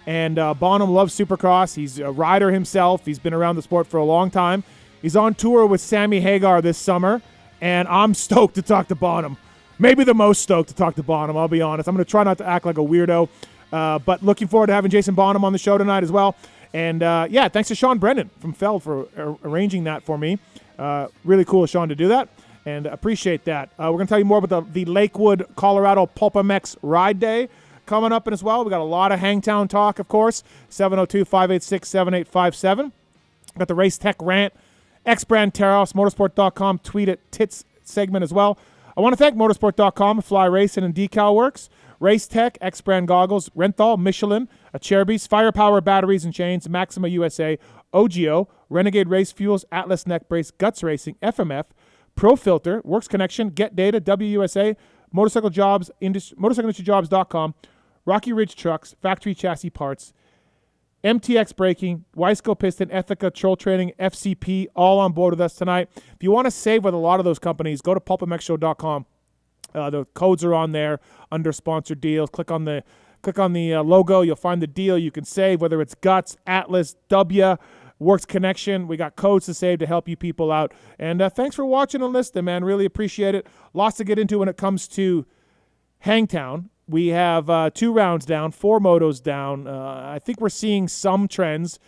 And Bonham loves Supercross. He's a rider himself. He's been around the sport for a long time. He's on tour with Sammy Hagar this summer, and I'm stoked to talk to Bonham. Maybe the most stoked to talk to Bonham, I'll be honest. I'm going to try not to act like a weirdo, but looking forward to having Jason Bonham on the show tonight as well. And, thanks to Sean Brennan from Feld for arranging that for me. Really cool of Sean to do that, and appreciate that. We're going to tell you more about the Lakewood, Colorado PulpMX Ride Day coming up as well. We got a lot of Hangtown talk, of course. 702-586-7857. Got the Race Tech Rant, X-Brand Terrace, Motorsport.com, tweet at Tits segment as well. I want to thank Motorsport.com, Fly Racing and Decal Works, Race Tech, X-Brand Goggles, Renthal, Michelin, Acerbis, Firepower Batteries and Chains, Maxima USA, OGO, Renegade Race Fuels, Atlas Neck Brace, Guts Racing, FMF, Pro Filter, Works Connection, Get Data, WUSA, Motorcycle Jobs, MotorcycleIndustryJobs.com, Rocky Ridge Trucks, Factory Chassis Parts, MTX Braking, Wiseco Piston, Ethica, Troll Training, FCP, all on board with us tonight. If you want to save with a lot of those companies, go to PulpMXShow.com. The codes are on there under sponsored deals. Click on the logo. You'll find the deal. You can save, whether it's Guts, Atlas, W, Works Connection. We got codes to save to help you people out. And thanks for watching and listening, man. Really appreciate it. Lots to get into when it comes to Hangtown. We have 2 rounds down, 4 motos down. I think we're seeing some trends,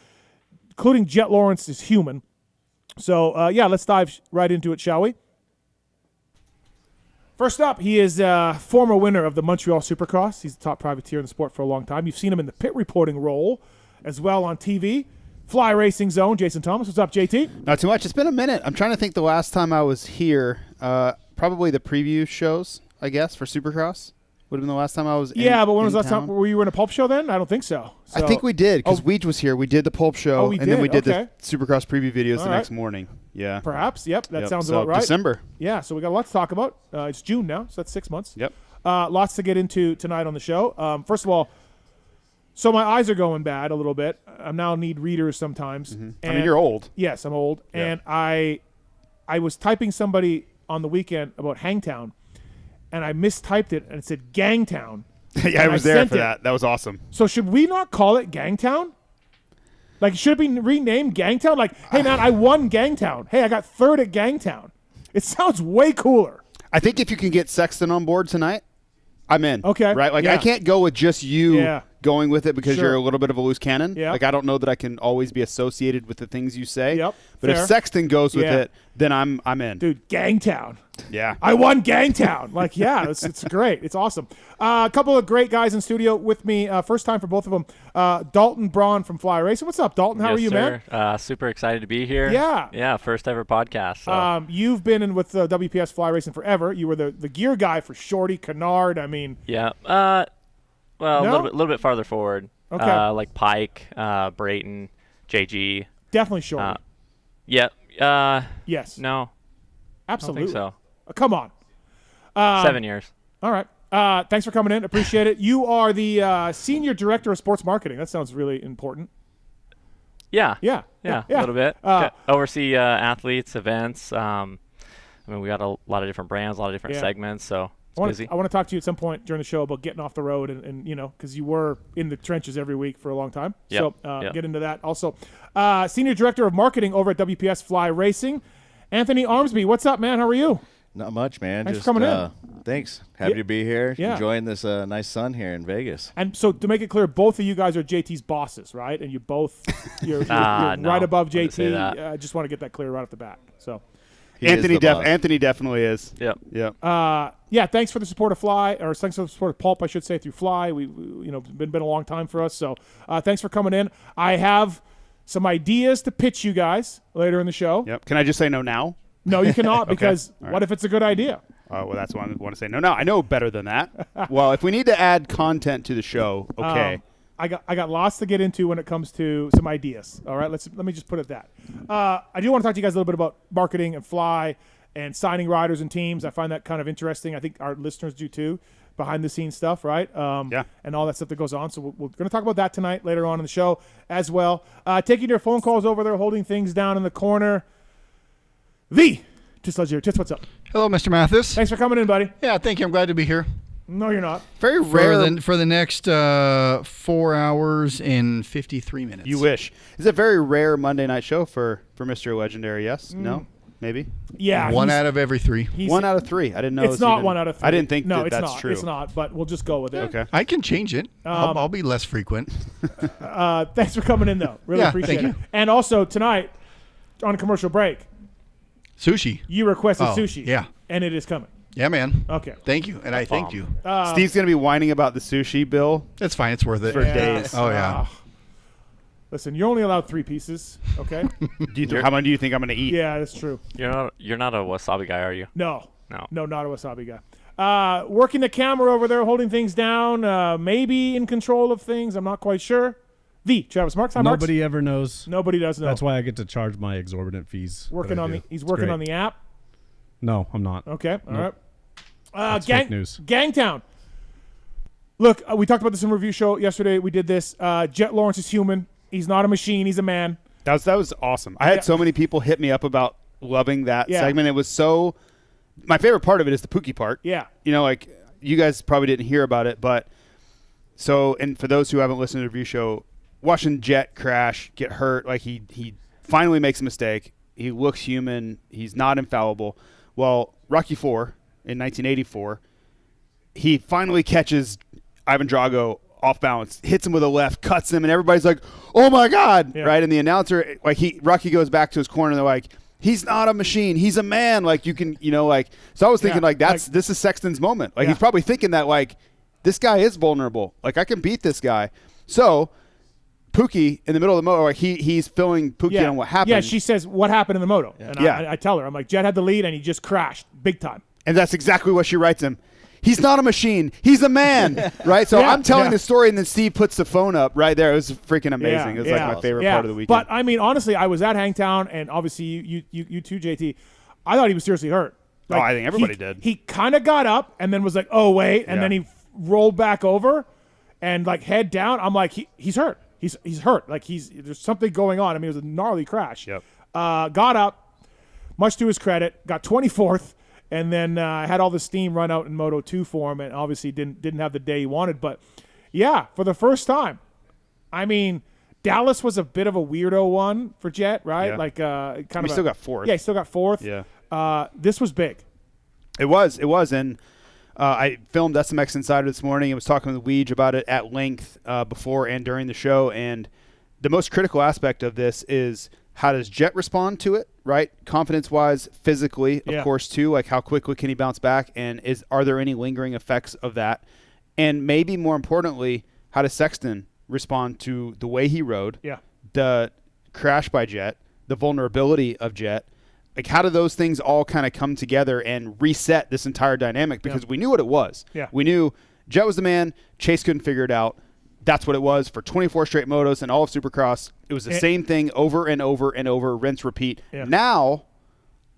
including Jet Lawrence is human. So, let's dive right into it, shall we? First up, he is a former winner of the Montreal Supercross. He's the top privateer in the sport for a long time. You've seen him in the pit reporting role as well on TV. Fly Racing Zone, Jason Thomas. What's up, JT? Not too much. It's been a minute. I'm trying to think the last time I was here. Probably the preview shows, I guess, for Supercross. Would have been the last time I was but when was the last time? Were you in a Pulp show then? I don't think so. I think we did, because Weege was here. We did the Pulp show, then we did the Supercross preview videos the next morning. Yeah. Perhaps. Yep. That sounds about right. December. Yeah, so we got a lot to talk about. It's June now, so that's 6 months. Yep. Lots to get into tonight on the show. First of all, so my eyes are going bad a little bit. I now need readers sometimes. Mm-hmm. I mean, you're old. Yes, I'm old. Yeah. And I was typing somebody on the weekend about Hangtown, and I mistyped it, and it said Gangtown. Yeah, I was there for that. That was awesome. So should we not call it Gangtown? Like, should it be renamed Gangtown? Like, hey, man, I won Gangtown. Hey, I got third at Gangtown. It sounds way cooler. I think if you can get Sexton on board tonight, I'm in. Okay. Right? Like, I can't go with just you going with it because Sure. you're a little bit of a loose cannon. Yeah. Like, I don't know that I can always be associated with the things you say. Yep. But Fair. if Sexton goes with it, then I'm in. Dude, Gangtown. Yeah. I won Gangtown. Like, yeah, it's great. It's awesome. A couple of great guys in studio with me. First time for both of them. Dalton, Braun from Fly Racing. What's up, Dalton? How are you, man? Super excited to be here. Yeah. Yeah, first ever podcast. So. You've been in with WPS Fly Racing forever. You were the gear guy for Shorty, Kennard. I mean. Yeah. A little bit farther forward. Okay. Like Pike, Brayton, JG. Definitely Shorty. Yeah. Yes. No. Absolutely. I don't think so. Come on. 7 years. All right. Thanks for coming in. Appreciate it. You are the Senior Director of Sports Marketing. That sounds really important. Yeah. Yeah. A little bit. Oversee athletes, events. We got a lot of different brands, a lot of different segments, so it's busy. I want to talk to you at some point during the show about getting off the road and because you were in the trenches every week for a long time. Yep. So get into that. Also, Senior Director of Marketing over at WPS Fly Racing, Anthony Armsby. What's up, man? How are you? Not much, man. Thanks for coming in. Thanks. Happy to be here. Yeah. Enjoying this nice sun here in Vegas. And so to make it clear, both of you guys are JT's bosses, right? And you're no, right above JT. I just want to get that clear right off the bat. So Anthony definitely is. Yep. Thanks for the support of Fly, or thanks for the support of Pulp, I should say, through Fly. We been a long time for us. So thanks for coming in. I have some ideas to pitch you guys later in the show. Yep. Can I just say no now? No, you cannot, because Right. What if it's a good idea? Well, that's why I want to say no. I know better than that. Well, if we need to add content to the show, okay. I got lots to get into when it comes to some ideas. All right, let me just put it that. I do want to talk to you guys a little bit about marketing and Fly and signing riders and teams. I find that kind of interesting. I think our listeners do too, behind the scenes stuff, right? And all that stuff that goes on. So we're going to talk about that tonight, later on in the show as well. Taking your phone calls over there, holding things down in the corner. Tits, what's up? Hello, Mr. Mathis. Thanks for coming in, buddy. Yeah, thank you. I'm glad to be here. No, you're not. Very rare. For the next 4 hours and 53 minutes. You wish. It's a very rare Monday night show for Mr. Legendary. Yes? No? Maybe? Yeah. One out of every 3. 1 out of 3. I didn't know. It's not 1 out of 3. I didn't think no, that's not. true. It's not, but we'll just go with it. Okay. I can change it. I'll be less frequent. Thanks for coming in, though. Really appreciate thank it. you. And also, tonight, on a commercial break, Sushi. you requested sushi. Yeah. And it is coming. Yeah, man. Okay. Thank you. And I thanked you. Steve's going to be whining about the sushi bill. That's fine. It's worth it. For days. Oh, yeah. Listen, you're only allowed 3 pieces, okay? How many do you think I'm going to eat? Yeah, that's true. You're not a wasabi guy, are you? No, not a wasabi guy. Working the camera over there, holding things down, maybe in control of things. I'm not quite sure. Travis Marks. Hi, Marks. Nobody ever knows. Nobody does know. That's why I get to charge my exorbitant fees. He's working on the app. No, I'm not. Okay, all right. That's fake news. Gangtown. Look, we talked about this in a review show yesterday. We did this. Jet Lawrence is human. He's not a machine. He's a man. That was awesome. I had so many people hit me up about loving that segment. It was so. My favorite part of it is the Pookie part. Yeah. You know, like you guys probably didn't hear about it, but and for those who haven't listened to the review show, watching Jet crash, get hurt, like he finally makes a mistake. He looks human. He's not infallible. Well, Rocky IV in 1984, he finally catches Ivan Drago off balance, hits him with a left, cuts him, and everybody's like, "Oh my God!" Yeah. Right? And the announcer, Rocky goes back to his corner, and they're like, "He's not a machine. He's a man." Like you can, like. So I was thinking, this is Sexton's moment. Like he's probably thinking that, like, this guy is vulnerable. Like I can beat this guy. So Pookie in the middle of the moto, like he's filling Pookie on what happened. Yeah, she says, "What happened in the moto?" Yeah. And I tell her, I'm like, Jet had the lead, and he just crashed big time. And that's exactly what she writes him. He's not a machine. He's a man, right? So I'm telling the story, and then Steve puts the phone up right there. It was freaking amazing. It was like my favorite part of the weekend. But, I mean, honestly, I was at Hangtown, and obviously you too, JT. I thought he was seriously hurt. Like, I think everybody did. He kind of got up and then was like, oh, wait, and then he rolled back over and, like, head down. I'm like, he's hurt. He's hurt. Like, there's something going on. I mean, it was a gnarly crash. Yep. Got up, much to his credit, got 24th. And then had all the steam run out in Moto 2 for him, and obviously didn't have the day he wanted. But, yeah, for the first time. I mean, Dallas was a bit of a weirdo one for Jet, right? Yeah. Like He still got 4th. Yeah, he still got 4th. Yeah. This was big. It was. And I filmed SMX Insider this morning and was talking with Weege about it at length before and during the show. And the most critical aspect of this is how does Jet respond to it, right? Confidence-wise, physically, of course, too. Like how quickly can he bounce back? And are there any lingering effects of that? And maybe more importantly, how does Sexton respond to the way he rode, the crash by Jet, the vulnerability of Jet? Like how do those things all kind of come together and reset this entire dynamic? Because we knew what it was. Yeah. We knew Jet was the man. Chase couldn't figure it out. That's what it was for 24 straight motos and all of Supercross. It was the same thing over and over and over, rinse, repeat. Yeah. Now,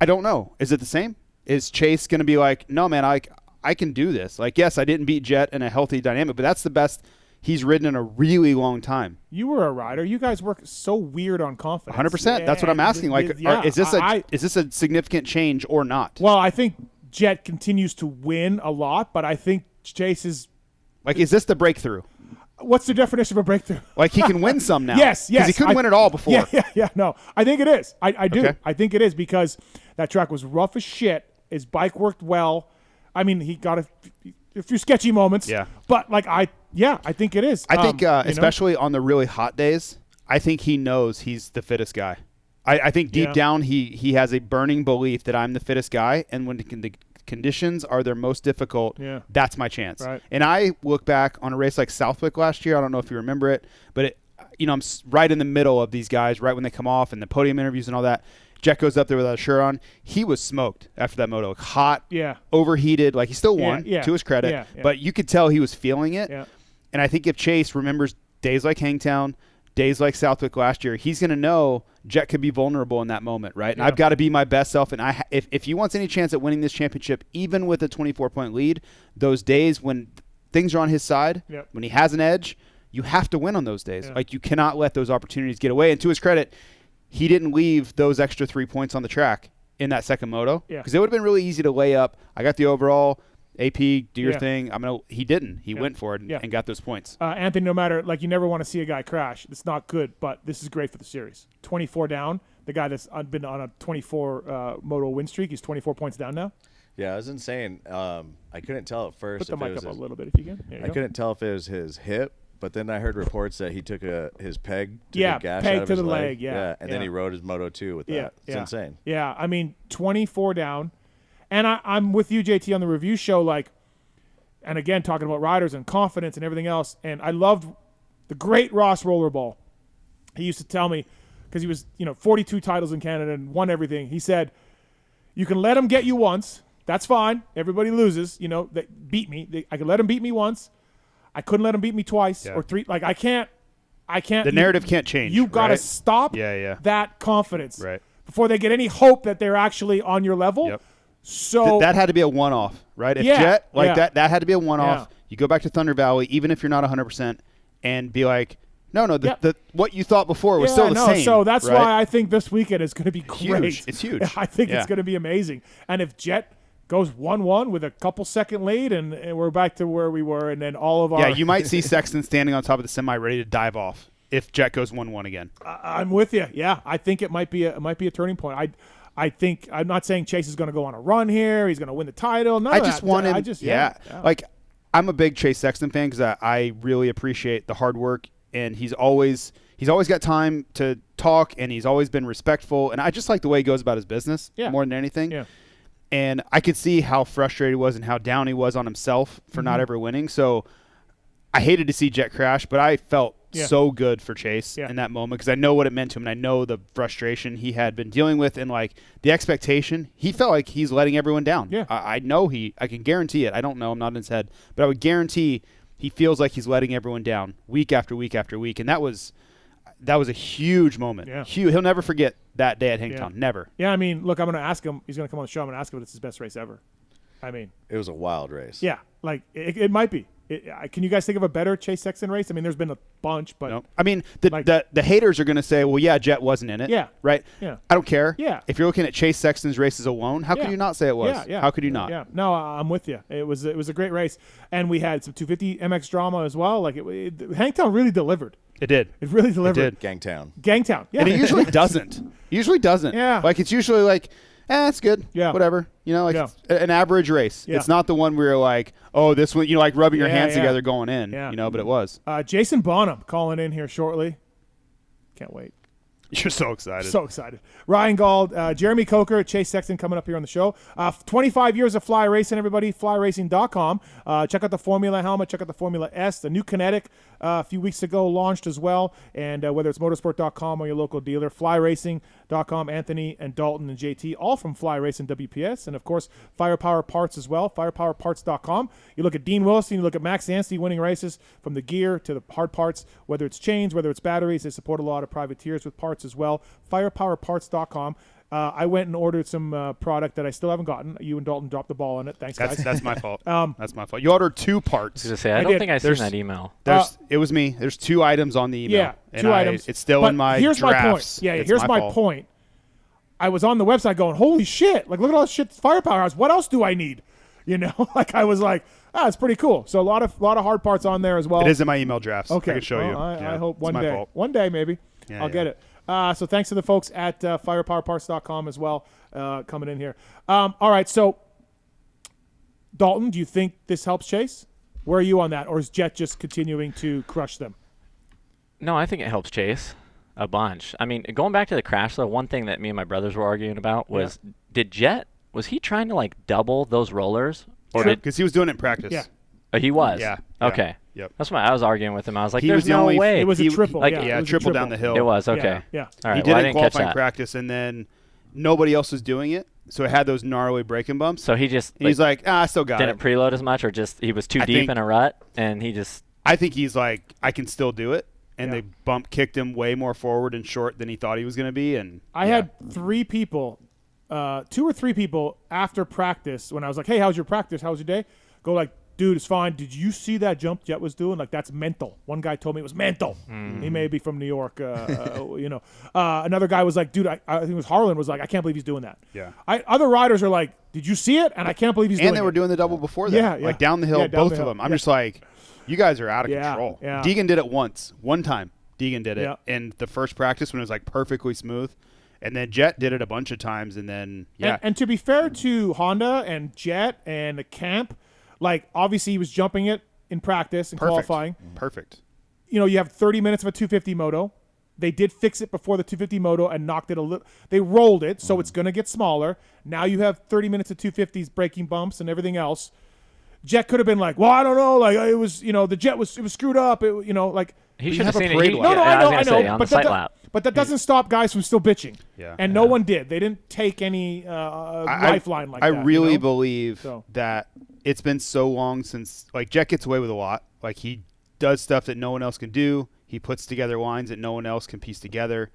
I don't know. Is it the same? Is Chase going to be like, no, man, I can do this. Like, yes, I didn't beat Jet in a healthy dynamic, but that's the best he's ridden in a really long time. You were a rider. You guys work so weird on confidence. 100%. That's what I'm asking. Like, is this a significant change or not? Well, I think Jet continues to win a lot, but I think Chase is... Like, is this the breakthrough? What's the definition of a breakthrough? Like he can win some now. Yes. Because he couldn't win it all before. Yeah. No, I think it is. I do. Okay. I think it is because that track was rough as shit. His bike worked well. I mean, he got a few sketchy moments. Yeah. But I think it is. I think especially on the really hot days, I think he knows he's the fittest guy. I think deep down he has a burning belief that I'm the fittest guy, and when the conditions are their most difficult, that's my chance. Right. And I look back on a race like Southwick last year. I don't know if you remember it, but I'm right in the middle of these guys right when they come off and the podium interviews and all that. Jet goes up there without a shirt on. He was smoked after that moto. Hot, overheated. Like he still won, to his credit. But you could tell he was feeling it. Yeah. And I think if Chase remembers days like Hangtown, days like Southwick last year, he's going to know Jet could be vulnerable in that moment, right? And I've got to be my best self. And if he wants any chance at winning this championship, even with a 24-point lead, those days when things are on his side, when he has an edge, you have to win on those days. Like you cannot let those opportunities get away. And to his credit, he didn't leave those extra 3 points on the track in that second moto because it would have been really easy to lay up. I got the overall. AP, do your Yeah. thing. He didn't. He went for it and got those points. Anthony, no matter, like, you never want to see a guy crash. It's not good, but this is great for the series. 24 down. The guy that's been on a 24 moto win streak, he's 24 points down now. Yeah, it was insane. I couldn't tell at first. Put the if it mic was up a his, little bit if you can. There you I go. couldn't tell if it was his hip, but then I heard reports that he took his peg to Yeah, the gash peg out of to his the leg. leg, yeah, and then yeah. he rode his Moto 2 with that. Yeah, It's insane. Yeah, I mean, 24 down. And I'm with you, JT, on the review show, like, and again, talking about riders and confidence and everything else. And I loved the great Ross Rollerball. He used to tell me, because he was, 42 titles in Canada and won everything. He said, you can let him get you once. That's fine. Everybody loses. They beat me. I could let him beat me once. I couldn't let him beat me twice or three. Like, I can't. The narrative can't change. You got to right? stop that confidence Right. before they get any hope that they're actually on your level. Yep. So that had to be a one-off, right? If Yeah, Jet, yeah. that had to be a one-off. Yeah. You go back to Thunder Valley, even if you're not 100%, and be like, no, Yep. the what you thought before was still the same. So that's right? why I think this weekend is going to be Huge. great. It's huge. I think Yeah. it's going to be amazing. And if Jet goes 1-1 with a couple second lead, and we're back to where we were, and then all of our you might see Sexton standing on top of the semi ready to dive off if Jet goes 1-1 again. I'm with you. Yeah, I think it might be a turning point. I think I'm not saying Chase is going to go on a run here. He's going to win the title. None I of just that. want him. I just Like, I'm a big Chase Sexton fan because I really appreciate the hard work, and he's always got time to talk, and he's always been respectful, and I just like the way he goes about his business more than anything. Yeah. And I could see how frustrated he was and how down he was on himself for not ever winning. So I hated to see Jet crash, but I felt so good for Chase in that moment because I know what it meant to him, and I know the frustration he had been dealing with, and like the expectation. He felt like he's letting everyone down. Yeah. I know I can guarantee it. I don't know. I'm not in his head. But I would guarantee he feels like he's letting everyone down week after week after week. And that was a huge moment. Yeah. He'll never forget that day at Hangtown. Never. Yeah, I mean, look, I'm going to ask him. He's going to come on the show. I'm going to ask him if it's his best race ever. I mean, It was a wild race. yeah, like it might be. Can you guys think of a better Chase Sexton race? I mean, there's been a bunch, but No. I mean, the haters are going to say, well, yeah, Jet wasn't in it. Yeah. Right? Yeah. I don't care. Yeah. If you're looking at Chase Sexton's races alone, how could you not say it was? Yeah. How could you not? Yeah. No, I'm with you. It was a great race, and we had some 250 MX drama as well. Like Hangtown really delivered. It did. It really delivered. It did. Gangtown. Gangtown. Yeah. And it usually doesn't. Yeah. Like, it's usually like, it's good. Yeah. Whatever. Like Yeah. it's an average race. Yeah. It's not the one where you're like, oh, this one, like rubbing your hands Yeah. together going in. Yeah. But it was. Jason Bonham calling in here shortly. Can't wait. You're so excited. So excited. Ryan Gauld, Jeremy Coker, Chase Sexton coming up here on the show. 25 years of fly racing, everybody. FlyRacing.com. Check out the Formula helmet. Check out the Formula S. The new Kinetic a few weeks ago launched as well. And whether it's motorsport.com or your local dealer, FlyRacing.com. Anthony and Dalton and JT, all from Fly Racing WPS. And, of course, Firepower Parts as well, FirepowerParts.com. You look at Dean Wilson, you look at Max Anstey winning races from the gear to the hard parts, whether it's chains, whether it's batteries. They support a lot of privateers with parts as well. FirepowerParts.com. I went and ordered some product that I still haven't gotten. You and Dalton dropped the ball on it. Thanks, guys. That's my fault. That's my fault. You ordered 2 parts. I was gonna say, I I don't did. think I seen that email. It was me. There's 2 items on the email. Yeah, and 2 items. It's still But in my here's drafts. my point. Yeah, It's here's my fault. point. I was on the website going, holy shit. Like, look at all this shit Firepower has. What else do I need? Like I was like, it's pretty cool. So a lot of hard parts on there as well. It is in my email drafts. Okay. I can show Well, you. I hope it's one my day. fault. One day, maybe. Yeah, I'll get it. So thanks to the folks at firepowerparts.com as well coming in here. All right, so Dalton, do you think this helps Chase? Where are you on that? Or is Jet just continuing to crush them? No, I think it helps Chase a bunch. I mean, going back to the crash, though, one thing that me and my brothers were arguing about was, was he trying to, like, double those rollers? Or Because he was doing it in practice. Yeah. Oh, he was? Yeah. Okay. Yep. That's why I was arguing with him. I was like, He there's was the no only- way. It was a triple. like, yeah, Yeah, it was a triple down the hill. It was, okay. Yeah. All right, He well, I didn't didn't catch qualify in that. practice, and then nobody else was doing it, so it had those gnarly braking bumps. So he just And he's like, I still got didn't it. preload as much, or just he was too I deep think- in a rut, and he just I think he's like, I can still do it. And Yeah. they bump kicked him way more forward and short than he thought he was going to be. And I had 3 people, 2 or 3 people after practice when I was like, hey, how's your practice? How was your day? Go like, dude, it's fine. Did you see that jump Jet was doing? Like, that's mental. One guy told me it was mental. He may be from New York, Another guy was like, dude, I think it was Harlan, was like, I can't believe he's doing that. Yeah. Other riders are like, did you see it? And I can't believe he's doing it. And they were doing the double before that. Yeah. Like down the hill, down both the of hill. them. I'm just like, you guys are out of control. Yeah. Deegan did it one time. Deegan did it Yeah. in the first practice when it was like perfectly smooth. And then Jet did it a bunch of times, and then, And to be fair to Honda and Jet and the camp, like, obviously he was jumping it in practice and qualifying. Perfect. You have 30 minutes of a 250 moto. They did fix it before the 250 moto and knocked it a little. They rolled it, so it's going to get smaller. Now you have 30 minutes of 250s, breaking bumps and everything else. Jet could have been like, well, I don't know. Like, it was, the Jet it was screwed up. He should have seen it. I know. On the sight lap. But that doesn't stop guys from still bitching. Yeah. And no one did. They didn't take any lifeline like that. I really believe So. that it's been so long since, like, Jet gets away with a lot. Like, he does stuff that no one else can do. He puts together lines that no one else can piece together.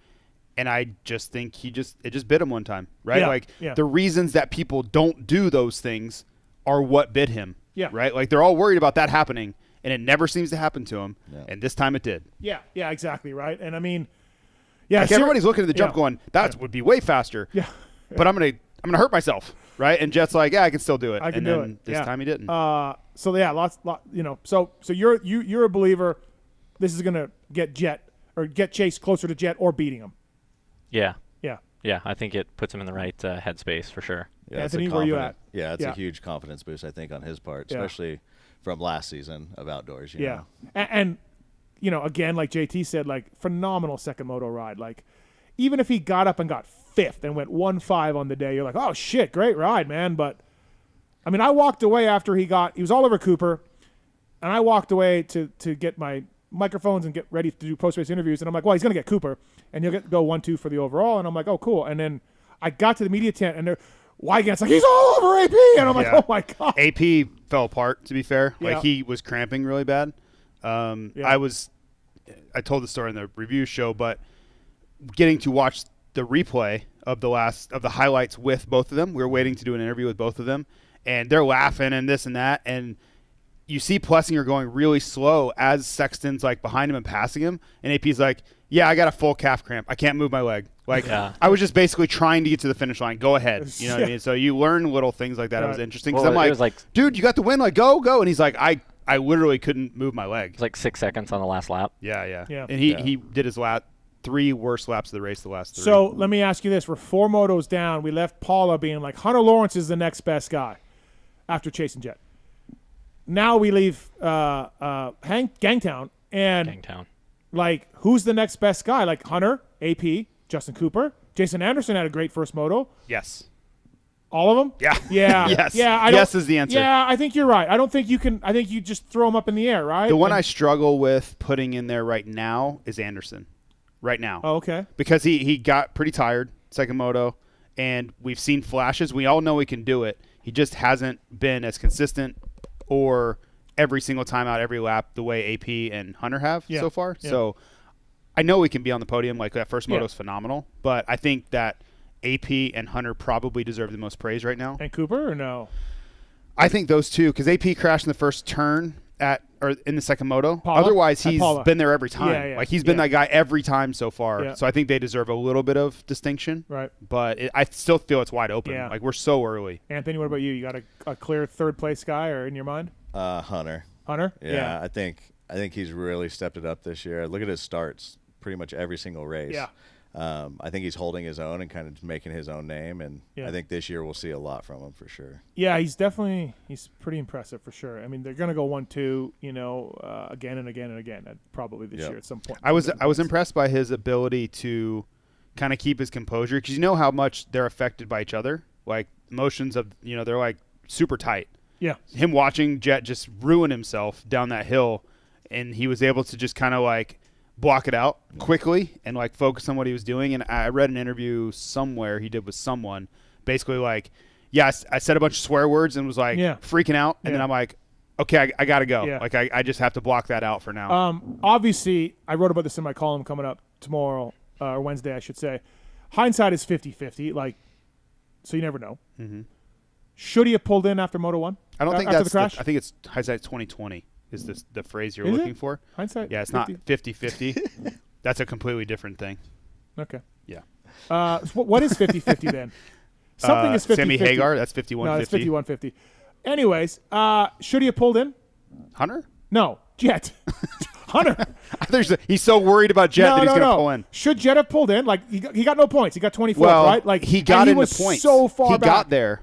And I just think it just bit him one time, right? Yeah. The reasons that people don't do those things are what bit him. Yeah. Right? Like, they're all worried about that happening, and it never seems to happen to him. Yeah. And this time it did. Yeah, exactly, right? And I mean, Like, everybody's looking at the jump going, that would be way faster. Yeah. But I'm gonna hurt myself, right? And Jet's like, yeah, I can still do it. I can and do then it. This time he didn't. So you're a believer this is gonna get Chase closer to Jet or beating him. Yeah. Yeah. Yeah, I think it puts him in the right headspace for sure. Yeah, Anthony, where you at? Yeah, it's Yeah. a huge confidence boost, I think, on his part, Yeah. especially from last season of outdoors. You Yeah. know? And again, like JT said, like, phenomenal second moto ride. Like, even if he got up and got fifth and went 1-5 on the day, you're like, oh shit, great ride, man. But I mean, I walked away after he was all over Cooper, and I walked away to get my microphones and get ready to do post-race interviews, and I'm like, well, he's gonna get Cooper, and he'll go 1-2 for the overall, and I'm like, oh, cool. And then I got to the media tent, and Wygant's like, he's all over AP, and I'm like, oh my god. AP fell apart, to be fair. Yeah. Like, he was cramping really bad. I told the story in the review show, but getting to watch the replay of the highlights with both of them, we were waiting to do an interview with both of them, and they're laughing and this and that, and you see Plessinger going really slow as Sexton's like behind him and passing him, and AP's like, yeah, I got a full calf cramp. I can't move my leg. Like, I was just basically trying to get to the finish line. Go ahead. You know what I mean? So you learn little things like that. It was interesting because Well, I'm it was like, dude, you got the win. Like, go. And he's like, I literally couldn't move my leg. It's like 6 seconds on the last lap. Yeah. And he did his 3 worst laps of the race, the last 3. So let me ask you this: we're 4 motos down. We left Paula being like, Hunter Lawrence is the next best guy after Chase and Jet. Now we leave Gangtown, and Gangtown. like, who's the next best guy? Like Hunter, AP, Justin Cooper, Jason Anderson had a great first moto. Yes. All of them? Yeah. Yeah. Yes. Yeah. Yes is the answer. Yeah, I think you're right. I don't think you can. I think you just throw them up in the air, right? The one I struggle with putting in there right now is Anderson. Right now. Oh, okay. Because he got pretty tired, second moto, and we've seen flashes. We all know he can do it. He just hasn't been as consistent or every single time out, every lap, the way AP and Hunter have so far. Yeah. So I know we can be on the podium. Like, that first moto is phenomenal, but I think that AP and Hunter probably deserve the most praise right now. And Cooper, or no? I think those two, because AP crashed in the first turn or in the second moto. Paula? Otherwise, he's Paula. been there every time. Yeah. Like, he's been that guy every time so far. Yeah. So I think they deserve a little bit of distinction. Right. But I still feel it's wide open. Yeah. Like, we're so early. Anthony, what about you? You got a clear third place guy, or in your mind? Hunter. Hunter? Yeah, I think he's really stepped it up this year. Look at his starts, pretty much every single race. Yeah. I think he's holding his own and kind of making his own name, and Yeah. I think this year we'll see a lot from him for sure. Yeah, he's pretty impressive for sure. I mean, they're going to go 1-2, again and again and again, probably this year at some point. I was impressed by his ability to kind of keep his composure, because you know how much they're affected by each other. Like, emotions of, they're like super tight. Yeah. Him watching Jet just ruin himself down that hill, and he was able to just kind of like block it out quickly and like focus on what he was doing. And I read an interview somewhere he did with someone, basically like, I said a bunch of swear words and was like freaking out, and then I'm like, okay, I gotta go. Yeah. Like, I just have to block that out for now. Obviously, I wrote about this in my column coming up tomorrow, or Wednesday, I should say. Hindsight is 50-50, like, so you never know. Mm-hmm. Should he have pulled in after Moto 1? I don't think after that's the crash. I think it's hindsight 2020 is the phrase you're Is looking it? for. Hindsight. Yeah, it's 50? not 50-50. That's a completely different thing. Okay. Yeah. What is 50-50 then? Something is 50-50. Sammy Hagar, that's 51-50. No, that's 51-50. Anyways, should he have pulled in? Hunter? No, Jet. Hunter. He's so worried about Jet that he's going to pull in. Should Jet have pulled in? Like he got no points. He got 24th, Well, right? Like he got into was points. So far he back. got there,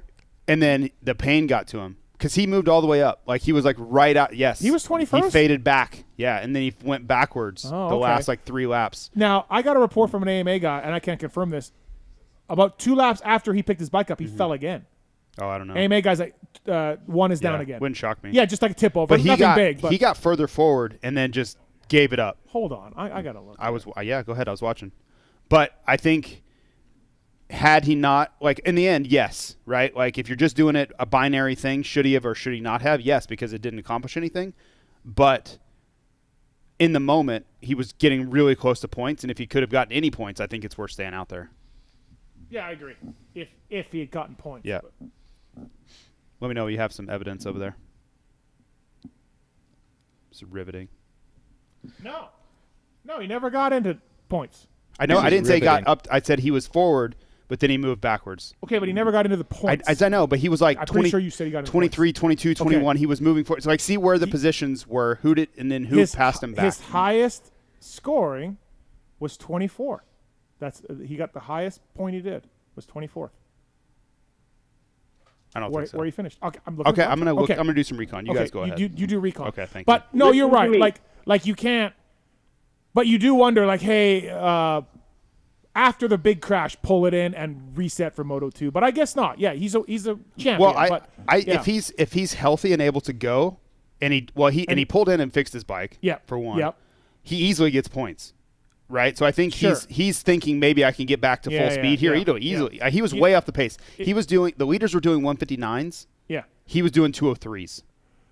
and then the pain got to him because he moved all the way up. Like he was like right out. Yes, He was 21st? He faded back. Yeah, and then he went backwards the okay. last like 3 laps. Now I got a report from an AMA guy, and I can't confirm this. About 2 laps after he picked his bike up, he fell again. Oh, I don't know. AMA guy's like, one is down Yeah, again. Wouldn't shock me. Yeah, just like a tip over. but he Nothing got big. But he got further forward and then just gave it up. hold on, I gotta look. I was yeah. Go ahead. I was watching, but I think had he not like in the end, yes, right. Like if you're just doing it a binary thing, should he have or should he not have? Yes, because it didn't accomplish anything. But in the moment, he was getting really close to points, and if he could have gotten any points, I think it's worth staying out there. Yeah, I agree. If he had gotten points. Yeah. But. Let me know you have some evidence over there. It's riveting. No, he never got into points. I know. This I is didn't say he got riveting. up. I said he was forward, but then he moved backwards. Okay, but he never got into the points. As I know, but he was like I'm 20, pretty sure you said he got into 23, 22, 21. He was moving forward. So like, see where the positions were, who did, and then who passed him back. His highest scoring was 24. He got the highest point he did was 24th. I don't Where, think so. where he finished. Okay, I'm looking. Okay, I'm gonna look. Okay. I'm gonna do some recon. You guys go ahead. You do recon. Okay, thank but you. no, you're Listen to right. me. Like you can't. But you do wonder, like, hey, after the big crash, pull it in and reset for Moto 2. But I guess not. Yeah, he's a champion. Well, but, yeah. if he's healthy and able to go, and he pulled in and fixed his bike. Yeah. For one. Yep. He easily gets points. Right, so I think Sure. he's thinking maybe I can get back to full speed here. yeah, Easily. He was way off the pace. He was doing the leaders were doing 159s. Yeah. He was doing 203s.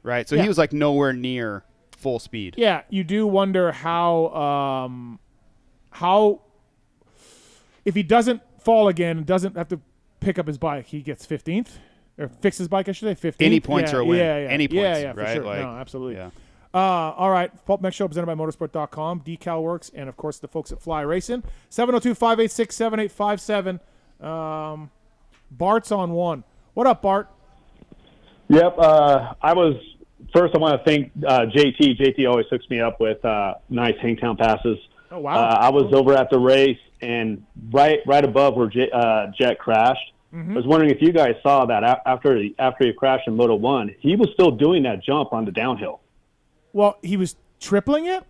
Right, so Yeah. he was like nowhere near full speed. Yeah, you do wonder how if he doesn't fall again and doesn't have to pick up his bike, he gets 15th or fix his bike. I should say 15th. Any points yeah, are a win. Yeah, Any points, yeah, for right? sure. Like, no, absolutely. yeah. All right, PulpMX Show presented by motorsport.com, Decal Works, and of course the folks at Fly Racing. 702-586-7857. Bart's on one. What up, Bart? Yep. I want to thank JT. JT always hooks me up with nice Hangtown passes. Oh wow! I was over at the race, and right above where Jet crashed. Mm-hmm. I was wondering if you guys saw that after he crashed in Moto 1, he was still doing that jump on the downhill. Well, he was tripling it.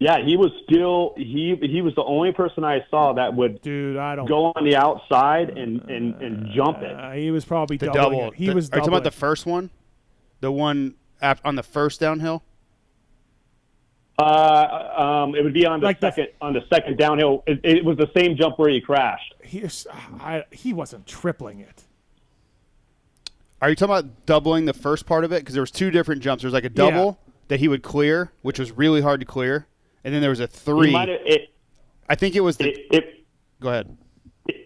Yeah, he was still he was the only person I saw that would I don't go on the outside and jump it. He was probably The doubling double. it. He was Are you talking doubling about the first one? The one on the first downhill? It would be on the Like the- second downhill. It was the same jump where he crashed. He wasn't tripling it. Are you talking about doubling the first part of it? Because there was 2 different jumps. There was like a double that he would clear, which was really hard to clear, and then there was a 3. I think it was the. Go ahead.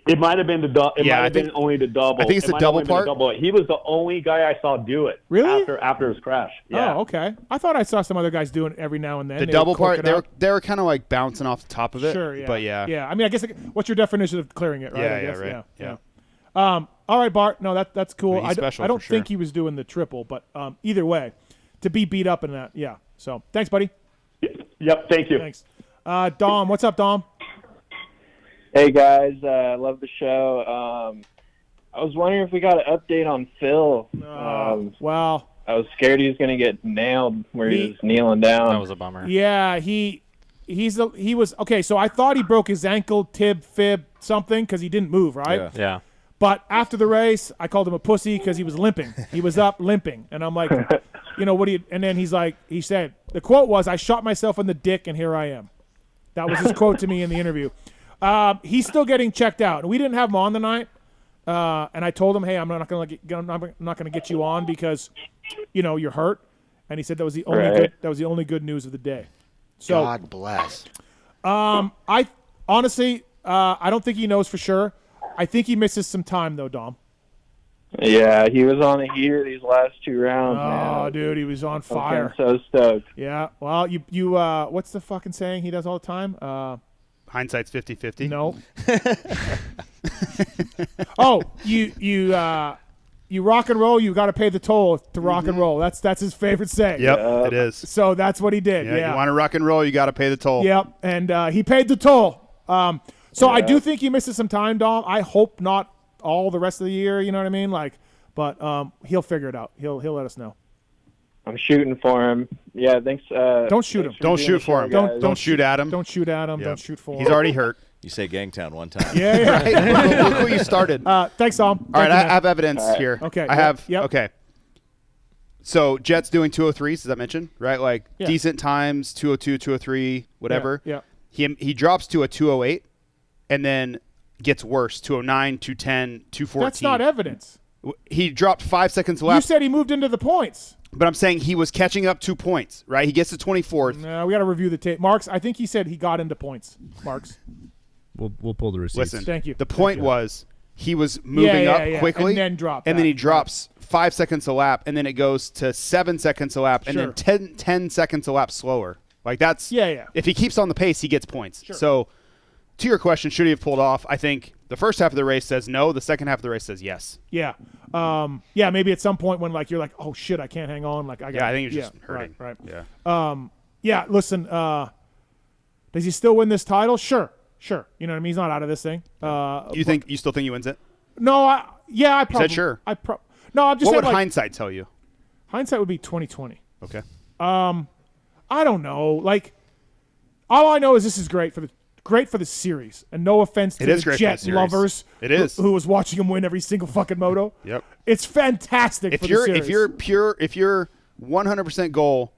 It might have been the double. It Yeah, might I have think- been only the double. I think it's It the might double have only been the part. double. He was the only guy I saw do it. Really? After his crash. Yeah. Oh, okay. I thought I saw some other guys doing it every now and then. The They double would cork part, it out. they were kind of like bouncing off the top of it. Sure, yeah. But yeah. Yeah, I mean, I guess, what's your definition of clearing it, right? Yeah, I guess? right. Yeah. All right, Bart. No, that's cool. He's special I don't for sure. think he was doing the triple, but either way, to be beat up in that, yeah. So, thanks, buddy. Yep. Thank you. Thanks. Dom, what's up, Dom? Hey guys, love the show. I was wondering if we got an update on Phil. Well, I was scared he was going to get nailed where he was kneeling down. That was a bummer. yeah, he was okay. So I thought he broke his ankle, tib, fib, something because he didn't move, right? Yeah. Yeah. But after the race, I called him a pussy because he was limping. He was up limping, and I'm like, what do you? And then he said, the quote was, "I shot myself in the dick, and here I am." That was his quote to me in the interview. He's still getting checked out. We didn't have him on the night, and I told him, "Hey, I'm not going to get you on because, you're hurt." And he said that was the only Right. that was the only good news of the day. So God bless. I honestly, I don't think he knows for sure. I think he misses some time though, Dom. Yeah, he was on a heater these last 2 rounds, man. Oh, dude, he was on I was fire. getting so stoked. Yeah. Well, you what's the fucking saying he does all the time? Hindsight's 50-50. No. Oh, you rock and roll. You got to pay the toll to rock and roll. That's his favorite saying. Yep, it is. So that's what he did. Yeah. You want to rock and roll, you got to pay the toll. Yep. And he paid the toll. So I do think he misses some time, Dom. I hope not all the rest of the year. You know what I mean? But he'll figure it out. He'll let us know. I'm shooting for him. Yeah, thanks. Don't shoot him. Don't shoot for him. Don't shoot at him. Don't shoot at him. Yep. Don't shoot for him. He's already hurt. You say Gangtown one time. Yeah. Right? Look who you started. Thanks, Dom. All right, I have evidence here. Okay. I have. Yep. Okay. So Jet's doing 203s, as I mentioned, right? Like decent times, 202, 203, whatever. Yeah. He drops to a 208 and then gets worse, 209, 210, 214. That's not evidence. He dropped 5 seconds You left. said he moved into the points. But I'm saying he was catching up 2 points, right? He gets to 24th. No, we got to review the tape. Marks, I think he said he got into points. Marks. We'll pull the receipts. Listen, Thank you. The point was he was moving up quickly and then dropped. and then he drops 5 seconds a lap, and then it goes to 7 seconds a lap, and then 10 seconds a lap slower. Like that's If he keeps on the pace, he gets points. Sure. So to your question, should he have pulled off? I think the first half of the race says no. The second half of the race says yes. Yeah. Maybe at some point when you're like, oh shit, I can't hang on. I think he was just hurting. Right. Yeah. Listen. Does he still win this title? Sure. You know what I mean? He's not out of this thing. You still think he wins it? No. I probably. You said sure. No, I'm just what saying. Would hindsight tell you? Hindsight would be 2020. Okay. I don't know. All I know is this is great for the series, and no offense to the Jet lovers. It is. Who was watching him win every single fucking moto. Yep. It's fantastic for the series. If your 100% goal,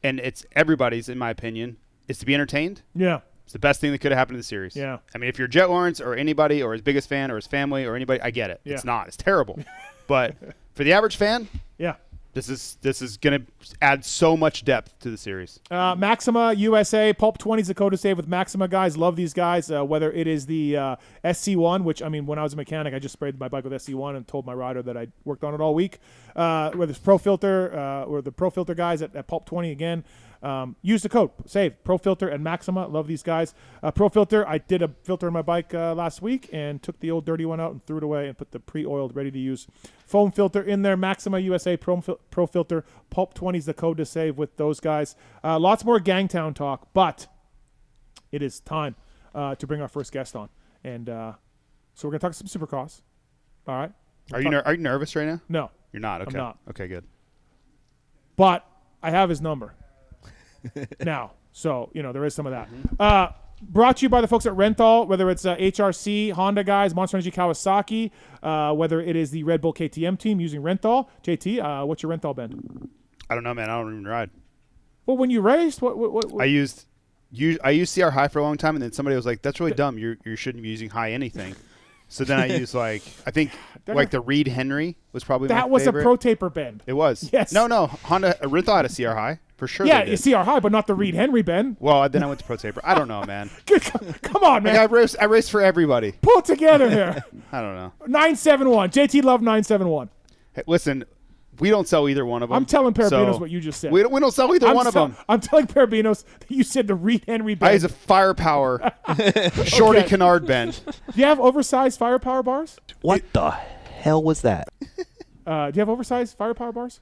and it's everybody's in my opinion, is to be entertained. Yeah. It's the best thing that could have happened to the series. Yeah. I mean, if you're Jet Lawrence or anybody or his biggest fan or his family or anybody, I get it. Yeah. It's not. It's terrible. But for the average fan, yeah, this is going to add so much depth to the series. Maxima USA, Pulp 20 is the code to save with Maxima, guys. Love these guys. Whether it is the SC1, which, I mean, when I was a mechanic, I just sprayed my bike with SC1 and told my rider that I worked on it all week. Whether it's Pro Filter or the Pro Filter guys at Pulp 20, again, use the code save Pro Filter and Maxima. Love these guys. Pro Filter, I did a filter on my bike last week and took the old dirty one out and threw it away and put the pre-oiled ready to use foam filter in there. Maxima USA Pro Filter, Pulp 20 is the code to save with those guys. Lots more Gangtown talk, but it is time to bring our first guest on, and so we're gonna talk some Supercross. All right. Are you nervous right now? No, you're not. Okay. I'm not. Okay, good. But I have his number now, so there is some of that. Brought to you by the folks at Renthal, whether it's HRC, Honda guys, Monster Energy Kawasaki, whether it is the Red Bull KTM team using Renthal. JT, what's your Renthal bend? I don't know, man. I don't even ride. Well, when you raced, what? I used CR High for a long time, and then somebody was like, "That's really dumb. You shouldn't be using High anything." So then I used I think the Reed Henry was probably that my was favorite. a Pro Taper bend. It was. Yes. No. Honda Renthal had a CR High for sure. Yeah, CR High, but not the Reed Henry bend. Well, then I went to Pro Taper. I don't know, man. Come on, man. I raced for everybody. Pull it together here. I don't know. 971. JT Love 971. Hey, listen, we don't sell either one of them. I'm telling Parabinos what you just said. We don't sell either one of them. I'm telling Parabinos that you said the Reed Henry bend. I use a firepower shorty canard bend. Do you have oversized firepower bars? What the hell was that? Do you have oversized firepower bars?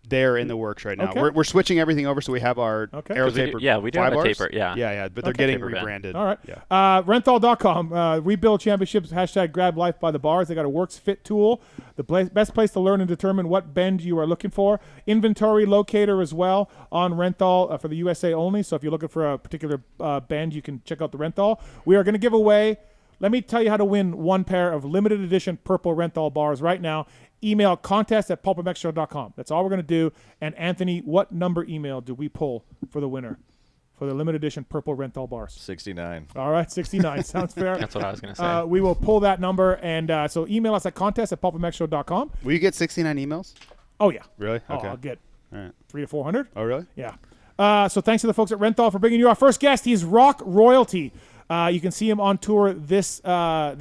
They're in the works right now. Okay. We're switching everything over, so we have our Aero Taper. We do have a taper. Yeah, but they're getting rebranded. All right. Yeah. Renthal.com. Rebuild championships. # grab life by the bars. They got a Works Fit tool. The best place to learn and determine what bend you are looking for. Inventory locator as well on Renthal for the USA only. So if you're looking for a particular bend, you can check out the Renthal. We are going to give away. Let me tell you how to win one pair of limited edition purple Renthal bars right now. Email contest@pulpmxshow.com. That's all we're going to do. And Anthony, what number email do we pull for the winner for the limited edition purple Renthal bars? 69. All right, 69. Sounds fair. That's what I was going to say. We will pull that number. And so email us at contest@pulpmxshow.com. Will you get 69 emails? Oh, yeah. Really? Oh, Okay. I'll get All right. 300 to 400. Oh, really? Yeah. So thanks to the folks at Renthal for bringing you our first guest. He's rock royalty. You can see him on tour this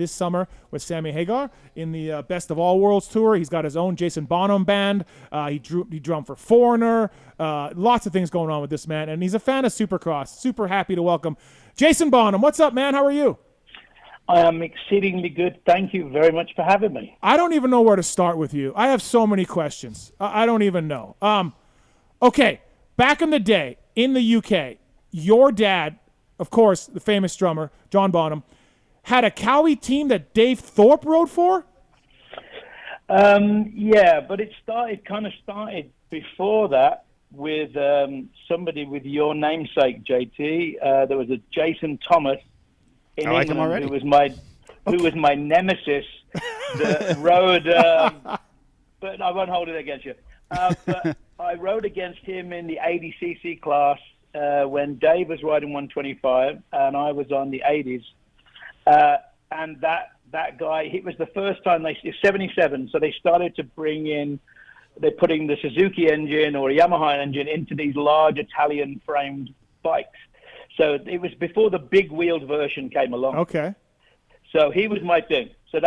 summer with Sammy Hagar in the Best of All Worlds tour. He's got his own Jason Bonham band. He drummed for Foreigner. Lots of things going on with this man, and he's a fan of Supercross. Super happy to welcome Jason Bonham. What's up, man? How are you? I am exceedingly good. Thank you very much for having me. I don't even know where to start with you. I have so many questions. I don't even know. Okay, back in the day in the UK, your dad, of course, the famous drummer, John Bonham, had a Cowie team that Dave Thorpe rode for? Yeah, but it kind of started before that with somebody with your namesake, JT. There was a Jason Thomas in England who was my nemesis that rode, but I won't hold it against you. But I rode against him in the 80cc class when Dave was riding 125 and I was on the 80s. And that guy, it was the first time it's 77, so they started to bring in, they're putting the Suzuki engine or a Yamaha engine into these large Italian framed bikes. So it was before the big wheeled version came along. Okay. So he was my thing. So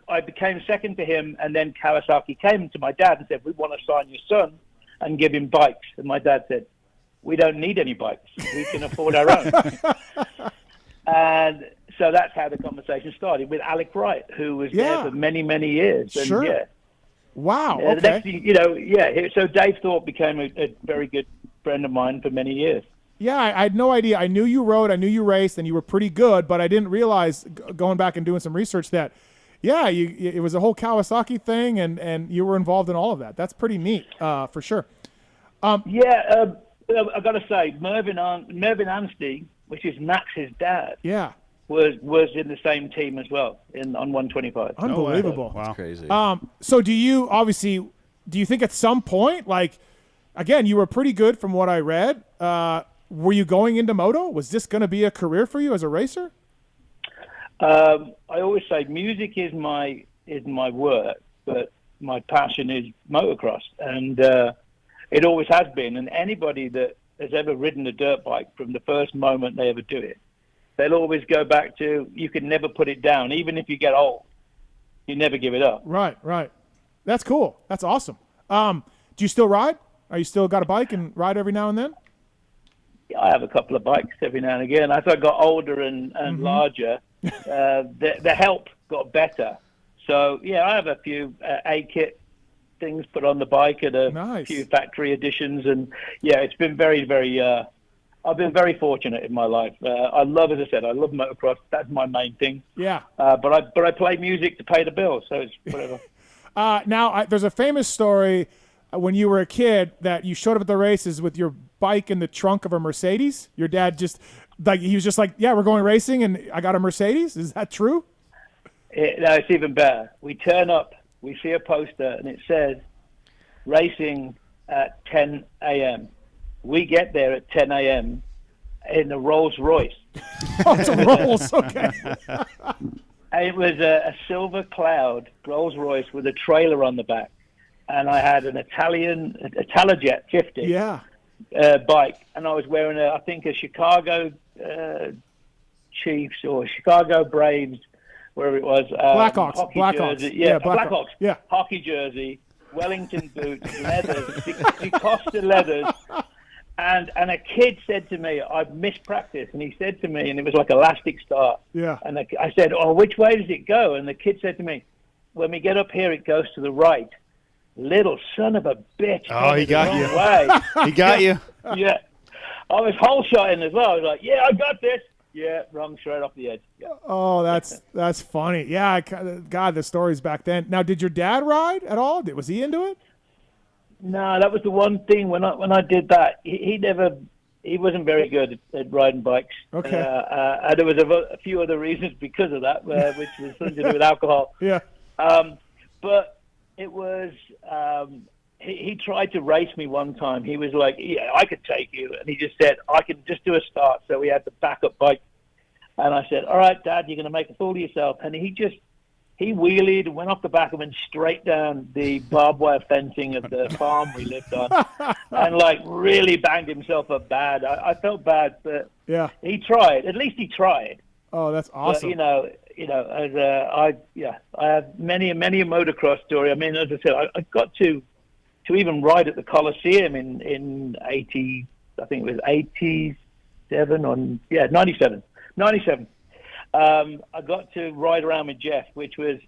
I became second to him, and then Kawasaki came to my dad and said, "We want to sign your son and give him bikes." And my dad said, "We don't need any bikes. We can afford our own." And so that's how the conversation started with Alec Wright, who was there for many, many years. And sure. Yeah. Wow. The Okay. next thing, so Dave Thorpe became a very good friend of mine for many years. Yeah, I had no idea. I knew you rode, I knew you raced, and you were pretty good, but I didn't realize, going back and doing some research, that, it was a whole Kawasaki thing, and you were involved in all of that. That's pretty neat, for sure. I've got to say, Mervyn Anstey, which is Max's dad, was in the same team as well on 125. Unbelievable. Wow. That's crazy. So do you think at some point, like, again, you were pretty good from what I read, were you going into moto? Was this going to be a career for you as a racer? I always say music is my work, but my passion is motocross, and it always has been. And anybody that has ever ridden a dirt bike from the first moment they ever do it, they'll always go back to, you can never put it down. Even if you get old, you never give it up. Right. That's cool. That's awesome. Do you still ride? Are you still got a bike and ride every now and then? I have a couple of bikes every now and again. As I got older and larger, the help got better. So, I have a few A-kit things put on the bike and a few factory additions. And, it's been very, very I've been very fortunate in my life. I love motocross. That's my main thing. Yeah. But I play music to pay the bills, so it's whatever. Now, there's a famous story when you were a kid that you showed up at the races with your bike in the trunk of a Mercedes. Your dad he was just like, "Yeah, we're going racing, and I got a Mercedes." Is that true? No, it's even better. We turn up, we see a poster, and it says, "Racing at 10 a.m." We get there at 10 a.m. in a Rolls Royce. Oh, it's a Rolls, okay. And it was a silver cloud Rolls Royce with a trailer on the back. And I had an Italojet 50 bike. And I was wearing a Chicago Chiefs or Chicago Braves, wherever it was. Blackhawks. Jersey. Yeah, Blackhawks. Yeah. Hockey jersey, Wellington boots, leathers, DeCosta leathers. And a kid said to me, "I've missed practice," and he said to me, and it was like elastic start. Yeah. And I said, "Oh, which way does it go?" And the kid said to me, "When we get up here, it goes to the right." Little son of a bitch. Oh, he got you. Way. He got you. Yeah. I was hole shotting as well. I was like, "Yeah, I got this." Yeah, wrong straight off the edge. Yeah. Oh, that's funny. Yeah, God, the stories back then. Now, did your dad ride at all? Was he into it? No, that was the one thing when I did that. He wasn't very good at riding bikes. Okay. And there was a few other reasons because of that, which was something to do with alcohol. Yeah. But it was. He tried to race me one time. He was like, "Yeah, I could take you," and he just said, "I can just do a start." So we had the backup bike, and I said, "All right, Dad, you're going to make a fool of yourself." And he he wheelied and went off the back and went straight down the barbed wire fencing of the farm we lived on, and like really banged himself up bad. I felt bad, but he tried. At least he tried. Oh, that's awesome. But, I have many a motocross story. I mean, as I said, I got to even ride at the Coliseum in 80. I think it was 87 or 97. 97. I got to ride around with Jeff, which was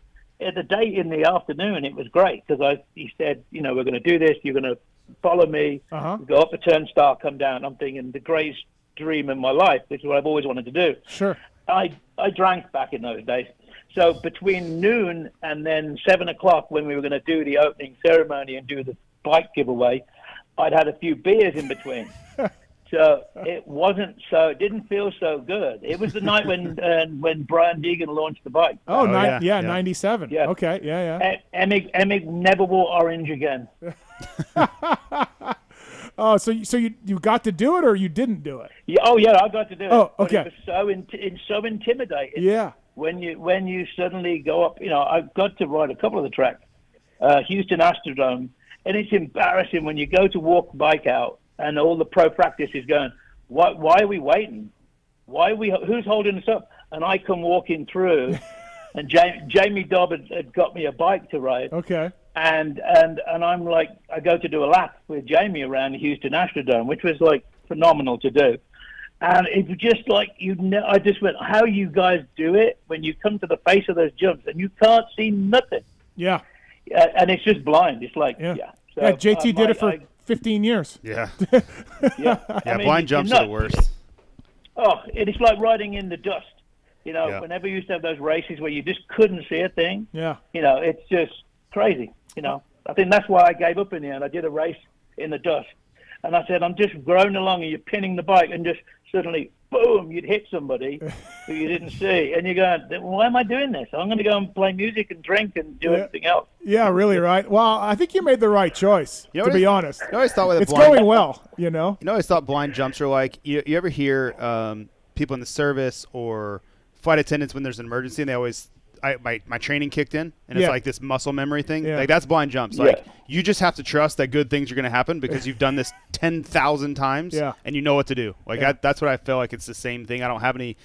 at the day in the afternoon. It was great because he said, we're going to do this. You're going to follow me. Go up the turnstile, come down. I'm thinking the greatest dream in my life. This is what I've always wanted to do. Sure. I drank back in those days. So between noon and then 7 o'clock when we were going to do the opening ceremony and do the bike giveaway, I'd had a few beers in between. So it didn't feel so good. It was the night when Brian Deegan launched the bike. Oh, 97. Yeah. Okay, yeah. Emig never wore orange again. Oh, so you got to do it or you didn't do it? Yeah, I got to do it. Oh, okay. But it was so intimidating. Yeah. When you suddenly go up, I got to ride a couple of the tracks, Houston Astrodome, and it's embarrassing when you go to walk the bike out and all the pro practice is going, why are we waiting? Who's holding us up? And I come walking through, and Jamie Dobb had got me a bike to ride. Okay. And I'm like, I go to do a lap with Jamie around the Houston Astrodome, which was like phenomenal to do. And it was just like, I just went, how you guys do it when you come to the face of those jumps and you can't see nothing. Yeah. And it's just blind. It's like, So, JT did it for 15 years. Yeah. I mean, blind jumps are the worst. Oh, it's like riding in the dust. Whenever you used to have those races where you just couldn't see a thing. Yeah. It's just crazy. I think that's why I gave up in the end. I did a race in the dust. And I said, I'm just growing along and you're pinning the bike and just suddenly, boom, you'd hit somebody who you didn't see. And you're going, why am I doing this? I'm going to go and play music and drink and do everything else. Yeah, really, right? Well, I think you made the right choice, to be honest. I always thought it's going well, I always thought blind jumps are like, you ever hear people in the service or flight attendants when there's an emergency and they always – my training kicked in, and it's like this muscle memory thing. Yeah. Like that's blind jumps. Like you just have to trust that good things are going to happen because you've done this 10,000 times, and you know what to do. Like that's what I feel like. It's the same thing. I don't have any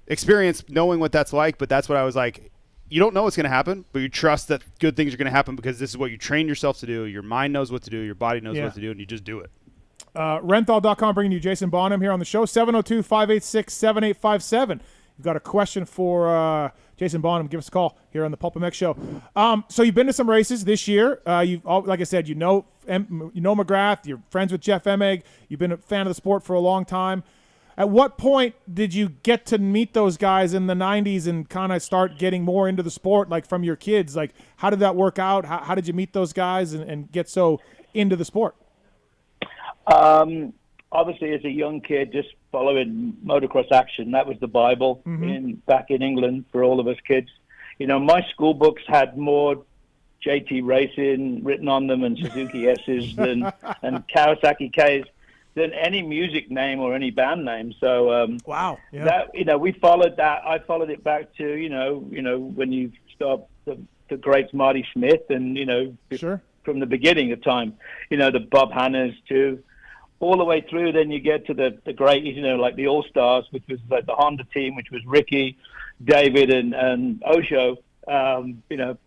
experience knowing what that's like, but that's what I was like. You don't know what's going to happen, but you trust that good things are going to happen because this is what you train yourself to do. Your mind knows what to do. Your body knows what to do, and you just do it. Renthal.com bringing you Jason Bonham here on the show. 702-586-7857. You've got a question for Jason Bonham, give us a call here on the PulpMX show. So you've been to some races this year. Like I said, you know McGrath. You're friends with Jeff Emig. You've been a fan of the sport for a long time. At what point did you get to meet those guys in the 90s and kind of start getting more into the sport, like from your kids? Like, how did that work out? How did you meet those guys and get so into the sport? Obviously, as a young kid, just following motocross action, that was the Bible back in England for all of us kids. My school books had more JT Racing written on them and Suzuki S's and Kawasaki K's than any music name or any band name. So wow, that we followed that. I followed it back to when you start the greats Marty Smith and from the beginning of time, the Bob Hannahs too. All the way through, then you get to the great, like the All-Stars, which was like the Honda team, which was Ricky, David, and Osho, Magoo,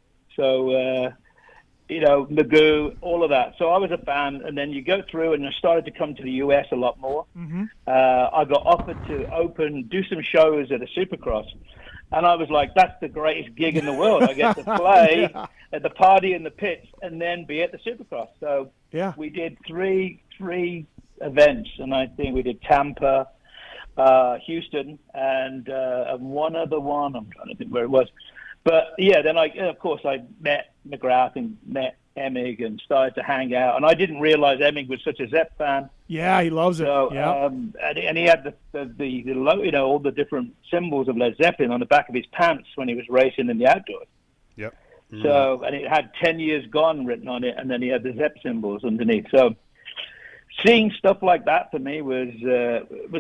all of that. So I was a fan, and then you go through, and I started to come to the U.S. a lot more. I got offered to do some shows at a Supercross, and I was like, that's the greatest gig in the world. I get to play at the party in the pits and then be at the Supercross. So we did three events, and I think we did Tampa, Houston, and one other one. I'm trying to think where it was. But then of course I met McGrath and met Emig and started to hang out. And I didn't realize Emig was such a Zepp fan. Yeah, he loves it. So, yeah. And he had the all the different symbols of Led Zeppelin on the back of his pants when he was racing in the outdoors. Yep. So, and it had 10 years gone written on it, and then he had the Zepp symbols underneath. So seeing stuff like that for me was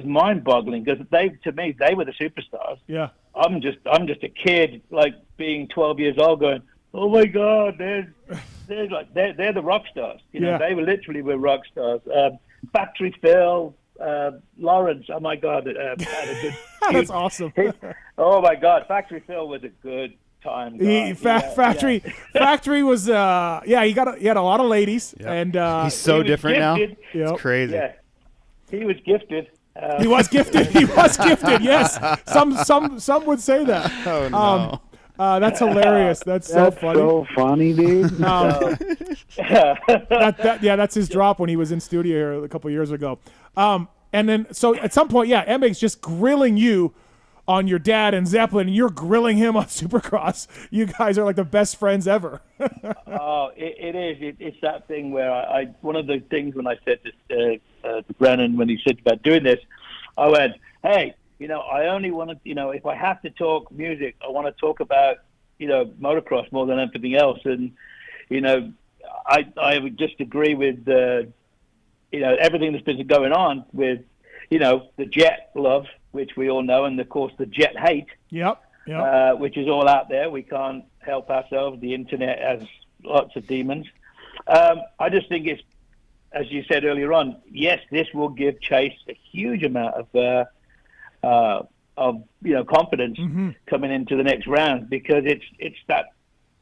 mind-boggling because they were the superstars. Yeah. I'm just a kid, like being 12 years old, going, oh my God, they're the rock stars. You know, they were rock stars. Factory Phil, Lawrence. Oh my God, had a good. That's awesome. Oh my God, Factory Phil was a good time. Factory was he had a lot of ladies, and he's so different now. Yep. It's crazy. Yeah, he was gifted. He was gifted. He was gifted. Yes, some would say that. Oh no. That's hilarious. That's so funny. So funny, dude. That's his drop when he was in studio here a couple years ago. And then so at some point, MX's just grilling you on your dad and Zeppelin, and you're grilling him on Supercross. You guys are like the best friends ever. It is. It's that thing where I one of the things when I said this to Brennan when he said about doing this, I went, hey, you know, I only want to, you know, if I have to talk music, I want to talk about, you know, motocross more than anything else. And, you know, I would just agree with, you know, everything that's been going on with, you know, the Jet love, which we all know, and of course the Jet hate, which is all out there. We can't help ourselves. The internet has lots of demons. I just think it's, as you said earlier on, yes, this will give Chase a huge amount of you know, confidence coming into the next round, because it's that.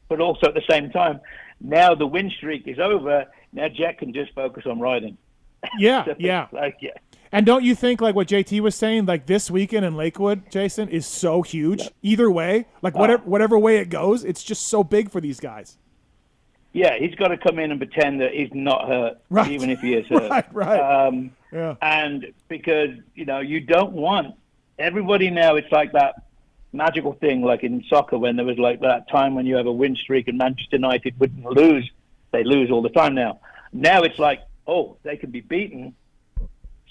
But also at the same time, now the win streak is over. Now Jack can just focus on riding. Yeah, so And don't you think, like what JT was saying, like this weekend in Lakewood, Jason, is so huge either way? Like whatever way it goes, it's just so big for these guys. Yeah, he's got to come in and pretend that he's not hurt, even if he is hurt. Right. And because, you know, you don't want everybody now. It's like that magical thing, like in soccer, when there was like that time when you have a win streak and Manchester United wouldn't lose. They lose all the time now. Now it's like, oh, they can be beaten.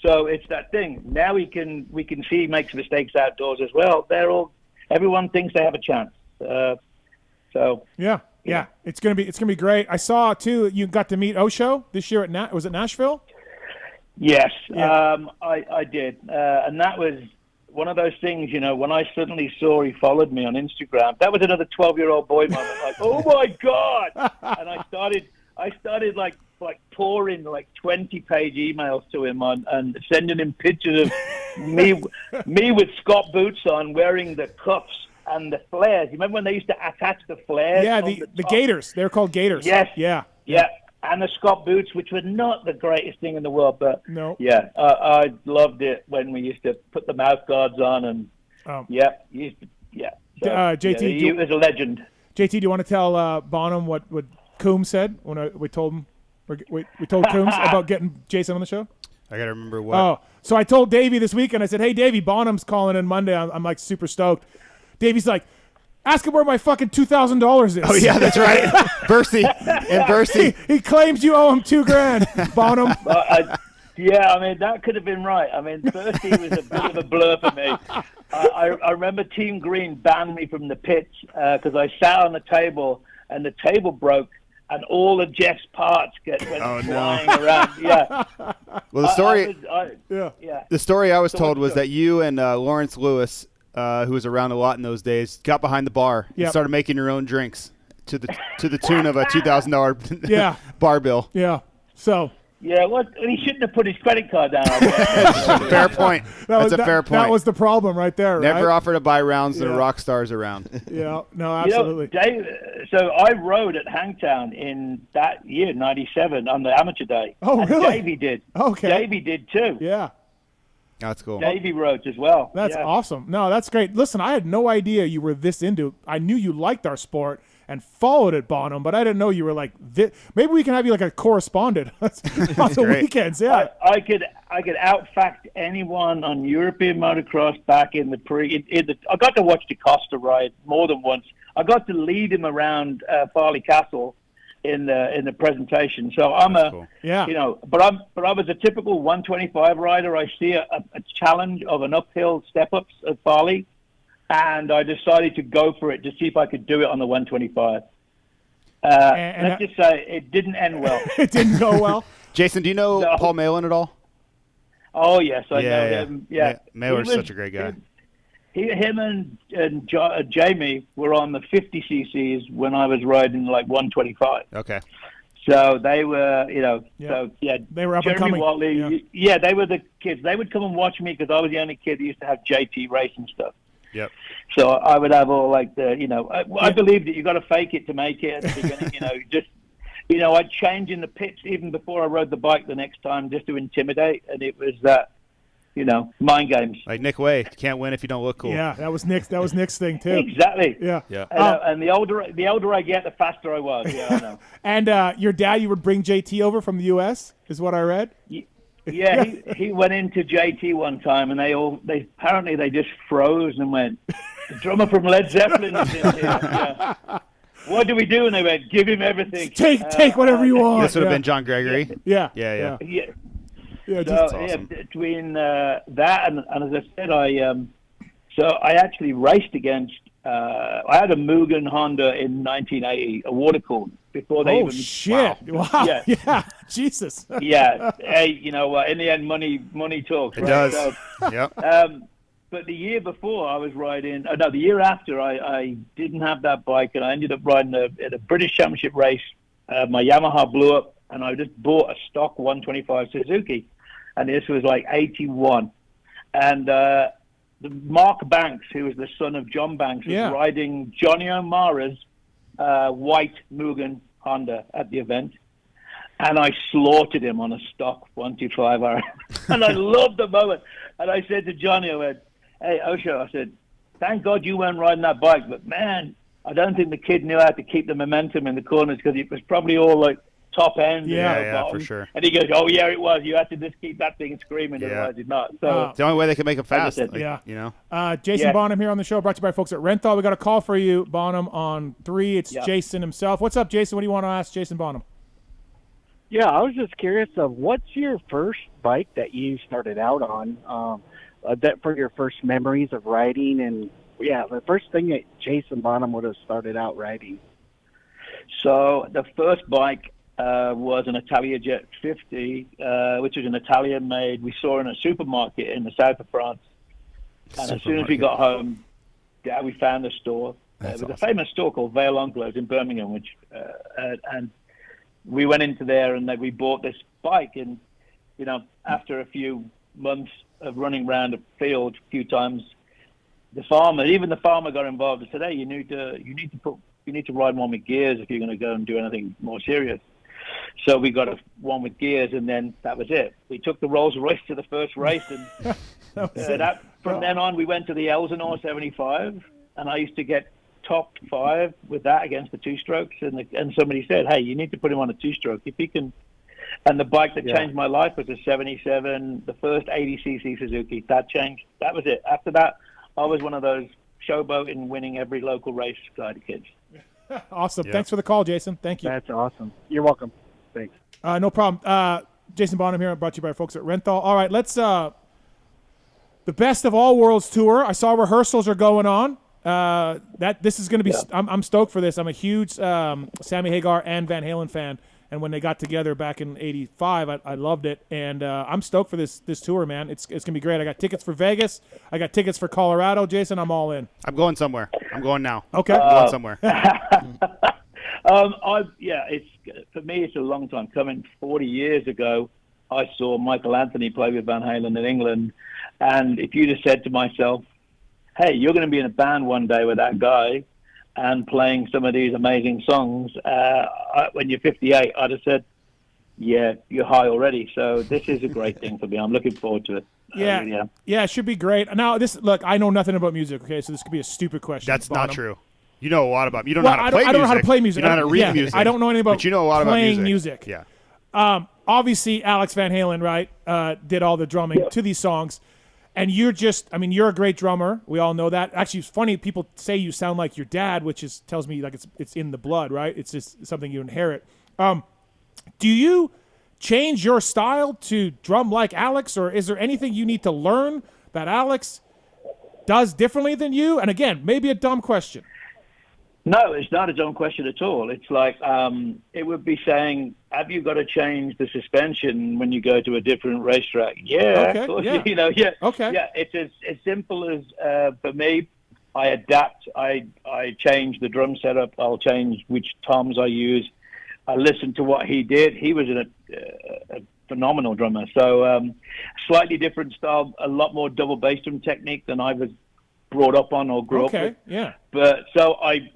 So it's that thing. Now we can see he makes mistakes outdoors as well. Everyone thinks they have a chance. Yeah, it's gonna be great. I saw too. You got to meet Osho this year at was it Nashville? Yes, I did, and that was one of those things. You know, when I suddenly saw he followed me on Instagram, that was another 12-year-old boy moment. Like, oh my God! And I started like pouring like 20-page emails to him and sending him pictures of me with Scott boots on, wearing the cuffs and the flares. You remember when they used to attach the flares? Yeah, the Gators. They're called Gators. Yes. Yeah. And the Scott boots, which were not the greatest thing in the world, but no. Yeah, I loved it when we used to put the mouth guards on and JT, he was a legend. JT, do you want to tell Bonham what Coombs said when we told him? We told Coombs about getting Jason on the show? I got to remember what. Oh, so I told Davey this weekend, I said, hey, Davey, Bonham's calling in Monday. I'm like super stoked. Davey's like, ask him where my fucking $2,000 is. Oh, yeah, that's right. Bercy. He claims you owe him $2,000, Bonham. I mean, that could have been right. I mean, Bercy was a bit of a blur for me. I remember Team Green banned me from the pits because I sat on the table and the table broke. And all of Jeff's parts went flying around. Yeah. Well, the story I was told was that you and Lawrence Lewis, who was around a lot in those days, got behind the bar and started making your own drinks to the tune of a $2,000 bar bill. Yeah. So. Yeah, well, he shouldn't have put his credit card down. Fair point. That's a fair point. That was the problem right there. Never offer to buy rounds when a rock star's around. Yeah, no, absolutely. You know, Dave, so I rode at Hangtown in that year, '97, on the amateur day. Oh, and really? Davey did. Okay. Davey did too. Yeah. That's cool. Davey rode as well. That's awesome. No, that's great. Listen, I had no idea you were this into it. I knew you liked our sport and followed it, Bonham, but I didn't know you were like this. Maybe we can have you like a correspondent on the weekends. Yeah, I could outfact anyone on European motocross back in the I got to watch DeCosta ride more than once. I got to lead him around Farley Castle in the presentation. So I'm cool. You know, but I was a typical 125 rider. I see a challenge of an uphill step-ups at Farley. And I decided to go for it to see if I could do it on the 125. Let's just say it didn't end well. It didn't go well. Jason, do you know Paul Malin at all? Oh, yes, I know him. Yeah. Mailer's such a great guy. him and Jamie were on the 50 cc's when I was riding like 125. Okay. So they were, they were up and Jeremy coming. Watley, they were the kids. They would come and watch me because I was the only kid who used to have JT racing stuff. Yep. So I would have all like I believed that you got to fake it to make it at the beginning. I'd change in the pits even before I rode the bike the next time just to intimidate, and it was that. Mind games. Like Nick Way, you can't win if you don't look cool. Yeah, that was Nick's thing too. Exactly. Yeah. And the older I get, the faster I was. Yeah, I know. And your dad, you would bring JT over from the U.S. is what I read. Yeah, he went into JT one time, and they apparently just froze and went, "The drummer from Led Zeppelin is in here." Yeah. What do we do? And they went, "Give him everything. Take whatever you want." This would have been John Gregory. Yeah. Yeah, awesome. Between that and as I said, I actually raced against. I had a Mugen Honda in 1980, a water cooled before they even. Oh shit! Wow. Yeah. Jesus. Yeah. Hey, in the end, money talks. It right? does. So, Yep. But the year before, I was riding. The year after, I didn't have that bike, and I ended up riding at a British Championship race. My Yamaha blew up, and I just bought a stock 125 Suzuki. And this was like 81. And Mark Banks, who was the son of John Banks, was riding Johnny O'Mara's white Mugen Honda at the event. And I slaughtered him on a stock 125R. And I loved the moment. And I said to Johnny, I went, "Hey, Osho," I said, "thank God you weren't riding that bike. But, man, I don't think the kid knew how to keep the momentum in the corners because it was probably all like top end. Yeah, for sure. And he goes, "Oh yeah, it was. You had to just keep that thing screaming, otherwise it's not." So it's the only way they can make them fast. Jason Bonham here on the show, brought to you by folks at Renthal. We got a call for you, Bonham, on 3. It's Jason himself. What's up, Jason? What do you want to ask Jason Bonham? Yeah, I was just curious of what's your first bike that you started out on, that for your first memories of riding, and the first thing that Jason Bonham would have started out riding. So the first bike was an Italia Jet 50, which was an Italian-made. We saw in a supermarket in the south of France. And as soon as we got home, we found the store. It was a famous store called Vale Enclos in Birmingham, which and we went into there and we bought this bike. And after a few months of running around a field a few times, the farmer got involved and said, "Hey, you need to ride one with gears if you're going to go and do anything more serious." So we got one with gears, and then that was it. We took the Rolls Royce to the first race, and from then on, we went to the Elsinore 75, and I used to get top 5 with that against the 2-strokes, and somebody said, "Hey, you need to put him on a 2-stroke if he can." And the bike that changed my life was a 77, the first 80cc Suzuki. That changed. That was it. After that, I was one of those showboating, winning every local race kind of kids. Awesome. Thanks for the call, Jason. Thank you. That's awesome. You're welcome. Thanks. No problem. Jason Bonham here, brought to you by folks at Renthal. All right, let's the Best of All Worlds tour. I saw rehearsals are going on. This is going to be. I'm stoked for this. I'm a huge Sammy Hagar and Van Halen fan, and when they got together back in '85, I loved it, and I'm stoked for this tour, man. It's gonna be great. I got tickets for Vegas. I got tickets for Colorado. Jason, I'm all in. I'm going somewhere. I'm going now. Okay, I'm going somewhere. It's for me. It's a long time coming. 40 years ago, I saw Michael Anthony play with Van Halen in England, and if you'd have said to myself, "Hey, you're going to be in a band one day with that guy and playing some of these amazing songs when you're 58, I'd have said, "Yeah, you're high already." So this is a great thing for me. I'm looking forward to it. Yeah, it should be great. Now, I know nothing about music, okay, so this could be a stupid question. That's not true. You know a lot about. You don't know how to play music. I don't know how to play music. You know how to read music. I don't know anything about but you know a lot about playing music. Yeah. Obviously, Alex Van Halen, right, did all the drumming to these songs. And you're a great drummer. We all know that. Actually, it's funny. People say you sound like your dad, which tells me like it's in the blood, right? It's just something you inherit. Do you change your style to drum like Alex, or is there anything you need to learn that Alex does differently than you? And again, maybe a dumb question. No, it's not a dumb question at all. It's like it would be saying, have you got to change the suspension when you go to a different racetrack? Yeah, Okay, of course, yeah. yeah. Okay. Yeah, it's as simple as, for me, I adapt. I change the drum setup. I'll change which toms I use. I listen to what he did. He was a phenomenal drummer. So slightly different style, a lot more double bass drum technique than I was brought up on or grew up with. Okay, yeah. But so I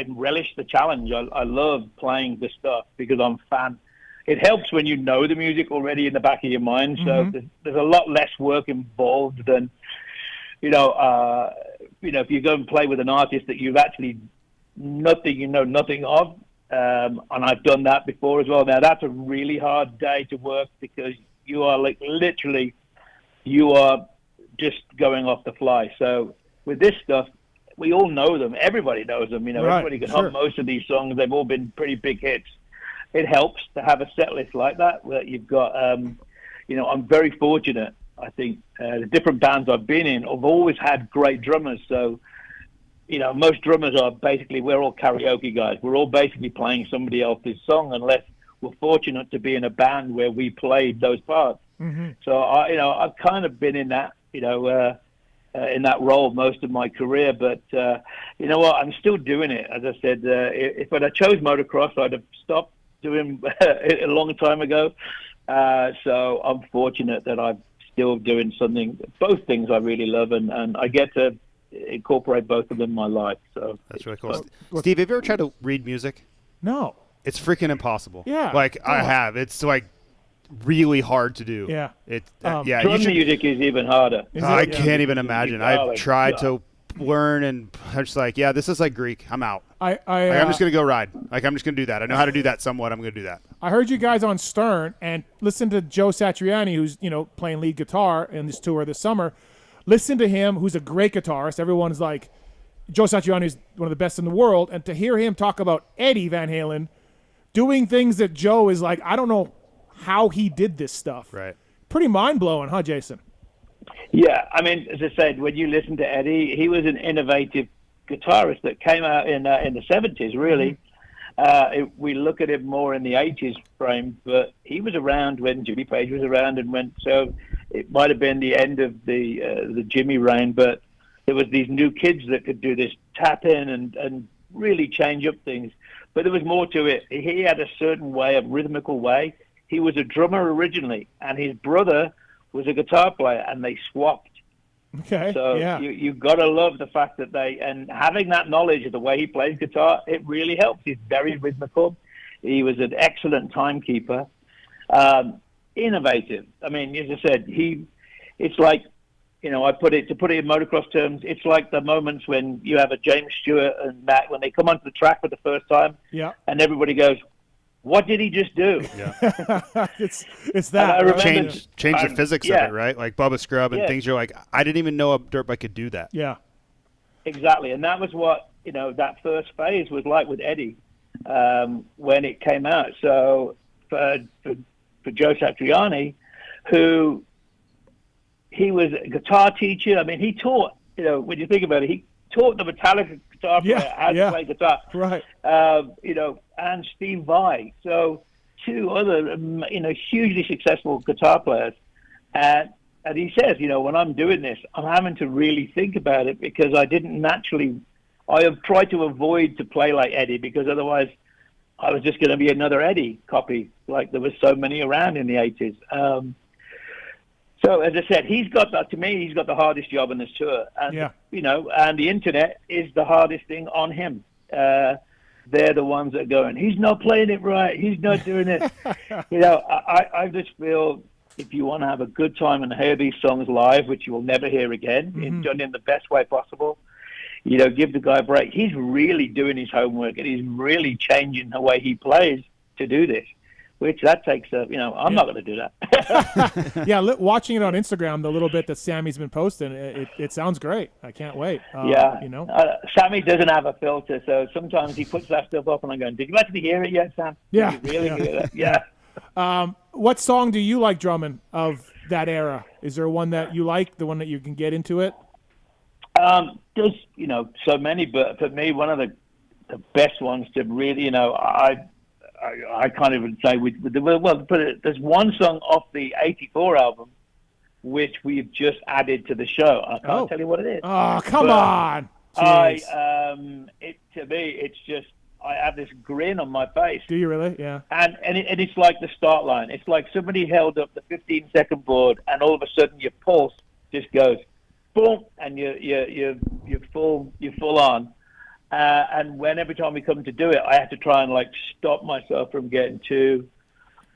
relish the challenge. I love playing this stuff because I'm a fan. It helps when you know the music already in the back of your mind. So there's a lot less work involved than, if you go and play with an artist that you've actually know nothing of. And I've done that before as well. Now that's a really hard day to work because you are literally just going off the fly. So with this stuff, we all know them. Everybody knows them. Right, Everybody can hum most of these songs. They've all been pretty big hits. It helps to have a set list like that where you've got, I'm very fortunate. I think the different bands I've been in have always had great drummers. So, most drummers we're all karaoke guys. We're all basically playing somebody else's song unless we're fortunate to be in a band where we played those parts. So, I've kind of been in that, in that role most of my career. But you know what? I'm still doing it. As I said, if I'd have chose motocross, I'd have stopped doing it a long time ago. So I'm fortunate that I'm still doing both things I really love, and I get to incorporate both of them in my life. So that's really cool. Steve, have you ever tried to read music? No. It's freaking impossible. Yeah. I have. It's really hard to do. Yeah. Drum music is even harder. I can't even imagine. I've tried to learn, and I'm just this is like Greek. I'm out. I'm just gonna go ride. I'm just gonna do that. I know how to do that somewhat. I'm gonna do that. I heard you guys on Stern and listen to Joe Satriani, who's playing lead guitar in this tour this summer. Listen to him, who's a great guitarist. Everyone's like, Joe Satriani is one of the best in the world, and to hear him talk about Eddie Van Halen doing things that Joe is like, I don't know how he did this stuff. Right. Pretty mind-blowing, huh, Jason? Yeah, I mean, as I said, when you listen to Eddie, he was an innovative guitarist that came out in the 70s, really. We look at him more in the 80s frame, but he was around when Jimmy Page was around and went, so it might have been the end of the Jimmy reign, but there was these new kids that could do this tap-in and really change up things. But there was more to it. He had a certain way, a rhythmical way. He was a drummer originally, and his brother was a guitar player, and they swapped. Okay. So yeah. you've got to love the fact that and having that knowledge of the way he plays guitar, it really helps. He's very rhythmical. He was an excellent timekeeper. Innovative. I mean, as I said, it's like, to put it in motocross terms, it's like the moments when you have a James Stewart and Matt, when they come onto the track for the first time, and everybody goes, what did he just do? Yeah. it's that. Change the physics of it, right? Like Bubba Scrub and things. You're like, I didn't even know a dirt bike could do that. Yeah. Exactly. And that was what, that first phase was like with Eddie when it came out. So for Joe Satriani, who he was a guitar teacher. I mean, he taught, when you think about it, he taught the Metallica guitar player how to play guitar. Right. And Steve Vai. So two other, hugely successful guitar players. And he says, when I'm doing this, I'm having to really think about it because I have tried to avoid to play like Eddie because otherwise I was just going to be another Eddie copy, like there was so many around in the 80s. So as I said, he's got the hardest job on this tour. And, and the internet is the hardest thing on him. They're the ones that are going, he's not playing it right. He's not doing it. I just feel if you want to have a good time and hear these songs live, which you will never hear again, done in the best way possible, give the guy a break. He's really doing his homework and he's really changing the way he plays to do this, which that takes I'm not going to do that. Yeah, watching it on Instagram, the little bit that Sammy's been posting, it sounds great. I can't wait. Sammy doesn't have a filter, so sometimes he puts that stuff up and I'm going, did you actually hear it yet, Sam? Yeah. Did you really hear that? Yeah. What song do you like drumming of that era? Is there one that you like, the one that you can get into it? There's, so many, but for me, one of the best ones to really, I can't even say there's one song off the '84 album which we've just added to the show. I can't tell you what it is. Oh, come on! To me, it's just I have this grin on my face. Do you really? Yeah. And it's like the start line. It's like somebody held up the 15-second board, and all of a sudden your pulse just goes boom, and you're full on. And every time we come to do it, I have to try and like stop myself from getting too.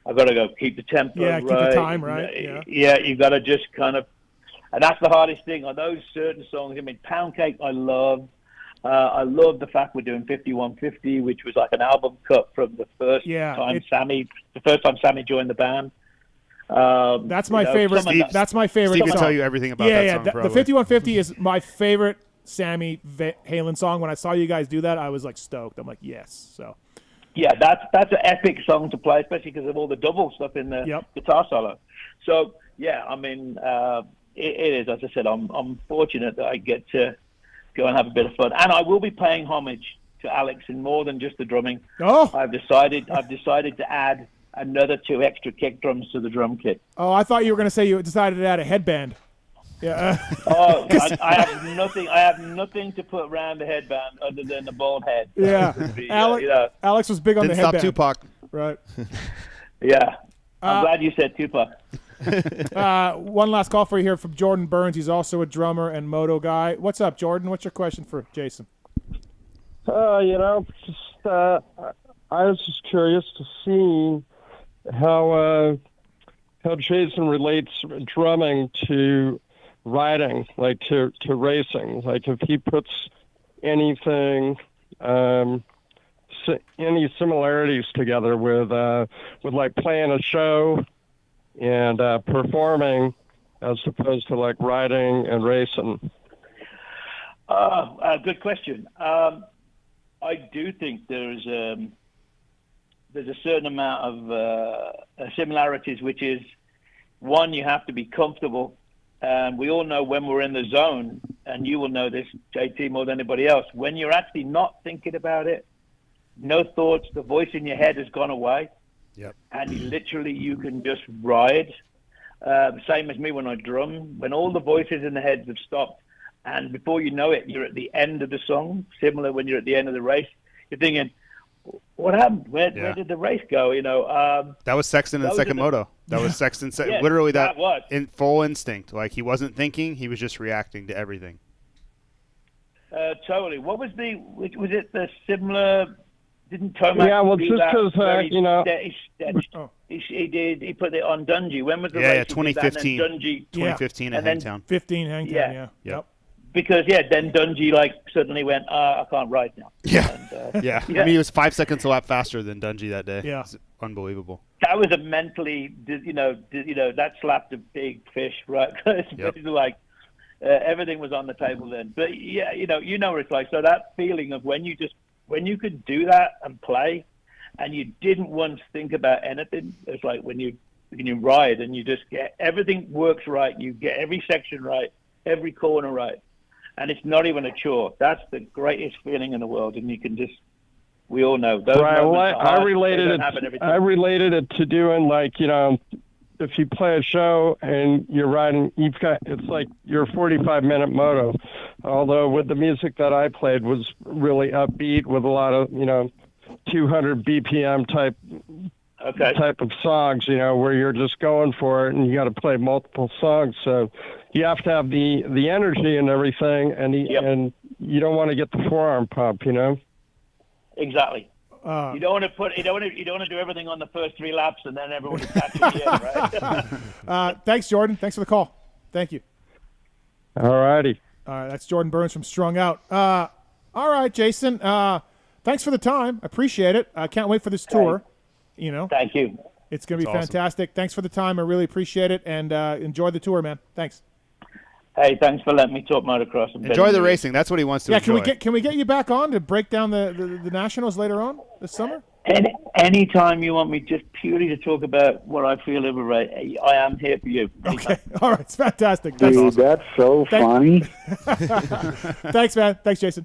I've got to go keep the tempo right. Keep the time right. Yeah, you've got to just kind of, and that's the hardest thing on those certain songs. I mean, Pound Cake, I love. I love the fact we're doing 5150, which was like an album cut from the first time Sammy joined the band. That's my favorite. That's my favorite. Steve can tell you everything about that song. The 5150 is my favorite Sammy Halen song. When I saw you guys do that, I was like stoked. I'm like, yes. So. Yeah, that's an epic song to play, especially because of all the double stuff in the guitar solo. So yeah, I mean, it is. As I said, I'm fortunate that I get to go and have a bit of fun, and I will be paying homage to Alex in more than just the drumming. I've decided to add another 2 extra kick drums to the drum kit. Oh, I thought you were going to say you decided to add a headband. Yeah. I have nothing. I have nothing to put around the headband other than the bald head. Yeah. Alex was big on the headband. Didn't stop Tupac. Right. Yeah. I'm glad you said Tupac. One last call for you here from Jordan Burns. He's also a drummer and moto guy. What's up, Jordan? What's your question for Jason? I was just curious to see how Jason relates drumming to riding, like to racing. Like if he puts anything, any similarities together with like playing a show and performing as opposed to like riding and racing. Good question. I do think there's a certain amount of similarities, which is, one, you have to be comfortable. We all know when we're in the zone, and you will know this, JT, more than anybody else, when you're actually not thinking about it, no thoughts, the voice in your head has gone away. Yep. And you can just ride. Same as me when I drum. When all the voices in the heads have stopped, and before you know it, you're at the end of the song. Similar when you're at the end of the race, you're thinking, what happened? Where did the race go? That was Sexton in second moto. That was Sexton. Literally that was in full instinct. Like he wasn't thinking; he was just reacting to everything. Totally. What was was it the similar? Didn't Tomac? Yeah, well, just because he put it on Dungey. When was the race? Yeah, 2015. 2015 at Hangtown. 15 Hangtown. Yep. Because then Dungey suddenly went, I can't ride now. Yeah. I mean, he was 5 seconds a lap faster than Dungey that day. Yeah. It's unbelievable. That was a mentally, that slapped a big fish, right? It's like everything was on the table then. But yeah, you know what it's like. So that feeling of when you could do that and play, and you didn't once think about anything. It's like when you ride and you just get everything works right. You get every section right, every corner right. And it's not even a chore. That's the greatest feeling in the world, and you can we all know those. Right. Well, I related it to doing if you play a show and you're riding, it's like your 45-minute moto. Although with the music that I played was really upbeat with a lot of 200 BPM type of songs, where you're just going for it and you got to play multiple songs. So you have to have the energy and everything, and you don't want to get the forearm pump, Exactly. You don't want to do everything on the first 3 laps and then everyone is catching you, right? Thanks, Jordan. Thanks for the call. Thank you. All righty. All right, that's Jordan Burns from Strung Out. All right, Jason. Thanks for the time. I appreciate it. I can't wait for this tour. Thank you. It's going to be fantastic. Thanks for the time. I really appreciate it, and enjoy the tour, man. Thanks. Hey, thanks for letting me talk motocross. Enjoy the racing. That's what he wants to enjoy. Can we get you back on to break down the Nationals later on this summer? Anytime you want me, just purely to talk about what I feel over race, I am here for you. Okay. All right. It's fantastic. Dude, awesome. That's so funny. Thanks, man. Thanks, Jason.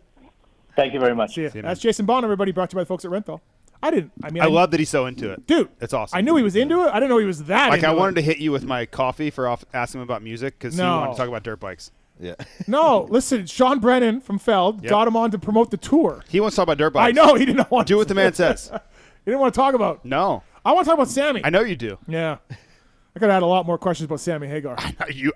Thank you very much. See you. That's Jason Bonham, everybody, brought to you by the folks at Renthal. I didn't. I mean, I love that he's so into it. Dude, it's awesome. I knew he was into it. I didn't know he was that Like, into I wanted it. to hit you with my coffee for asking him about music because he wanted to talk about dirt bikes. Yeah. No, listen, Sean Brennan from Feld got him on to promote the tour. He wants to talk about dirt bikes. I know. He did not want to. Do what the man says. He didn't want to talk about. No. I want to talk about Sammy. I know you do. Yeah. I could have had a lot more questions about Sammy Hagar.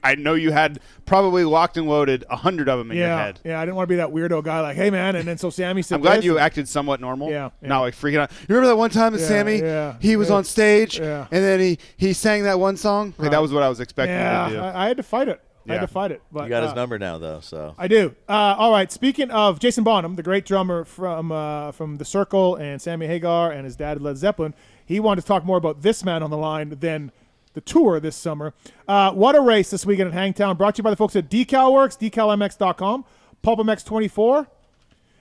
I know you had probably locked and loaded 100 of them in your head. Yeah, I didn't want to be that weirdo guy like, hey, man, and then so Sammy said I'm glad you acted somewhat normal. Yeah. Not like freaking out. You remember that one time that Sammy, he was on stage, and then he sang that one song? Like, that was what I was expecting you to do. I had to fight it. I had to fight it. But, you got his number now, though. So I do. All right, speaking of Jason Bonham, the great drummer from The Circle and Sammy Hagar and his dad Led Zeppelin, he wanted to talk more about this man on the line than the tour this summer. What a race this weekend at Hangtown, brought to you by the folks at DecalWorks, DecalMX.com, PulpMX 24.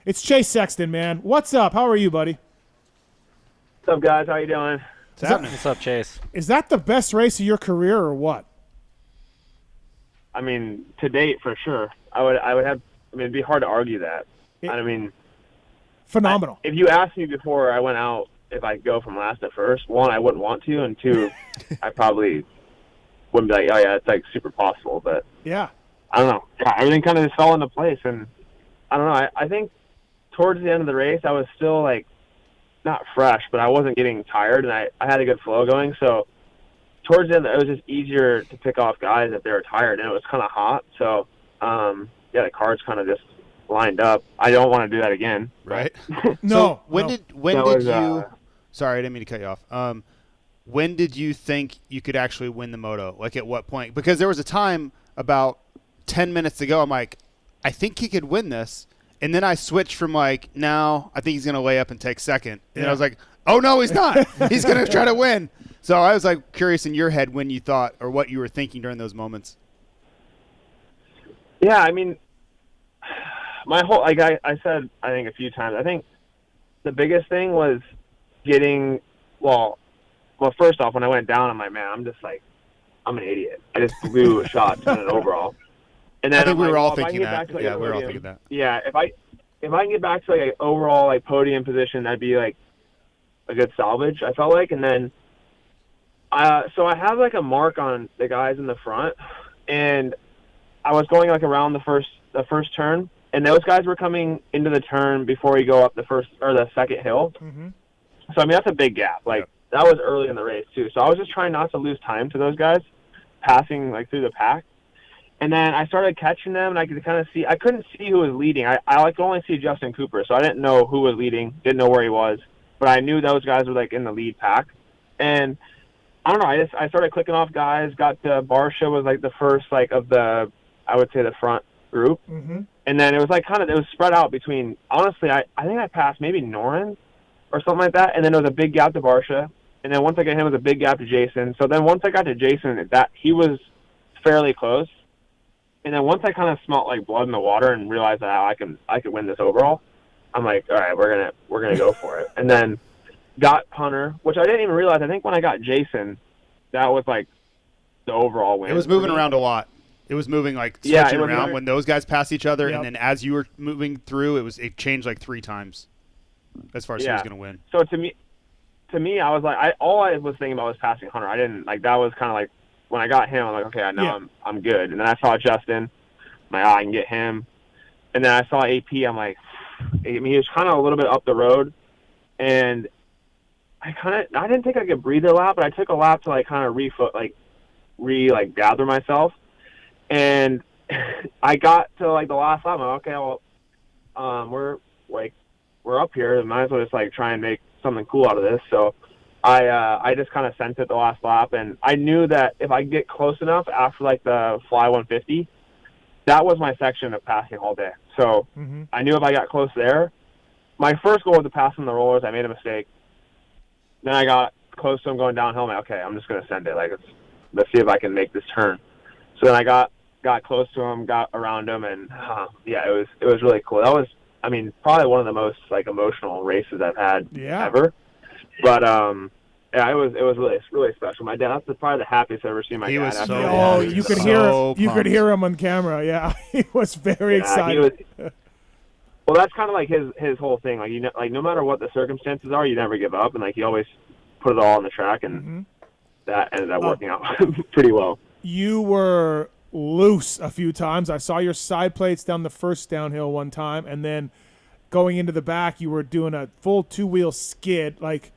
It's Chase Sexton, man. What's up? How are you, buddy? What's up, guys? How you doing? What's up, Chase? Is that the best race of your career or what? I mean, to date, for sure. I would have. I mean, it'd be hard to argue that. I mean, phenomenal. If you asked me before I went out if I'd go from last to first, one, I wouldn't want to, and two, I probably wouldn't be like, oh yeah, it's like super possible. But yeah, I don't know. Yeah, everything kind of just fell into place, and I don't know. I think towards the end of the race, I was still like not fresh, but I wasn't getting tired, and I had a good flow going. So towards the end, it was just easier to pick off guys if they were tired, and it was kind of hot. So yeah, the cars kind of just lined up. I don't want to do that again. Right? No. When did you? Sorry, I didn't mean to cut you off. When did you think you could actually win the moto? Like, at what point? Because there was a time about 10 minutes ago, I'm like, I think he could win this. And then I switched from like, no, I think he's going to lay up and take second. And I was like, oh, no, he's not. He's going to try to win. So I was like curious in your head when you thought or what you were thinking during those moments. Yeah, I mean, my whole, like I said, I think a few times, I think the biggest thing was getting, well, first off, when I went down, I'm like, man, I'm just like, I'm an idiot. I just blew a shot to an overall. And then I think we were all well, thinking that. Yeah, we were all thinking that. Yeah, if I can get back to like an overall like podium position, that'd be like a good salvage, I felt like. And then, so I have like a mark on the guys in the front, and I was going like around the first turn, and those guys were coming into the turn before you go up the first or the second hill. Mm-hmm. So I mean, that's a big gap. Like that was early in the race too. So I was just trying not to lose time to those guys passing like through the pack. And then I started catching them, and I could kind of see. I couldn't see who was leading. I like only see Justin Cooper, so I didn't know who was leading. Didn't know where he was, but I knew those guys were like in the lead pack. And I don't know. I started clicking off guys. Got to Barsha was like the first like of the, I would say, the front group. Mm-hmm. And then it was like kind of, it was spread out between, honestly, I think I passed maybe Norin or something like that. And then there was a big gap to Barsha. And then once I got him, it was a big gap to Jason. So then once I got to Jason, that he was fairly close. And then once I kind of smelt like blood in the water and realized that I could win this overall, I'm like, all right, we're gonna go for it. And then got Hunter, which I didn't even realize. I think when I got Jason, that was like the overall win. It was moving around a lot. It was moving like switching around when those guys passed each other, and then as you were moving through, it changed like 3 times as far as who was going to win. So to me, I was like, all I was thinking about was passing Hunter. I didn't like that was kind of like when I got him, I'm like, okay, I know I'm good. And then I saw Justin, I'm like, I can get him. And then I saw AP, I'm like, I mean, he was kind of a little bit up the road, and I didn't take like a breather lap, but I took a lap to like kind of gather myself. And I got to like the last lap. I'm like, okay, well, we're up here. Might as well just like try and make something cool out of this. So I just kind of sent it the last lap, and I knew that if I get close enough after like the fly 150, that was my section of passing all day. So I knew if I got close there, my first goal was to pass on the rollers. I made a mistake. Then I got close to him going downhill. I'm like, okay, I'm just gonna send it. Like let's see if I can make this turn. So then I got close to him, got around him, and it was really cool. That was, I mean, probably one of the most like emotional races I've had ever. But it was really special. My dad, that's probably the happiest I've ever seen my dad. Was so oh, you could hear him on camera. Yeah, he was very excited. Well, that's kind of like his whole thing. Like, like no matter what the circumstances are, you never give up, and like he always put it all on the track, and that ended up working out pretty well. You were loose a few times. I saw your side plates down the first downhill one time, and then going into the back, you were doing a full 2-wheel skid. Like,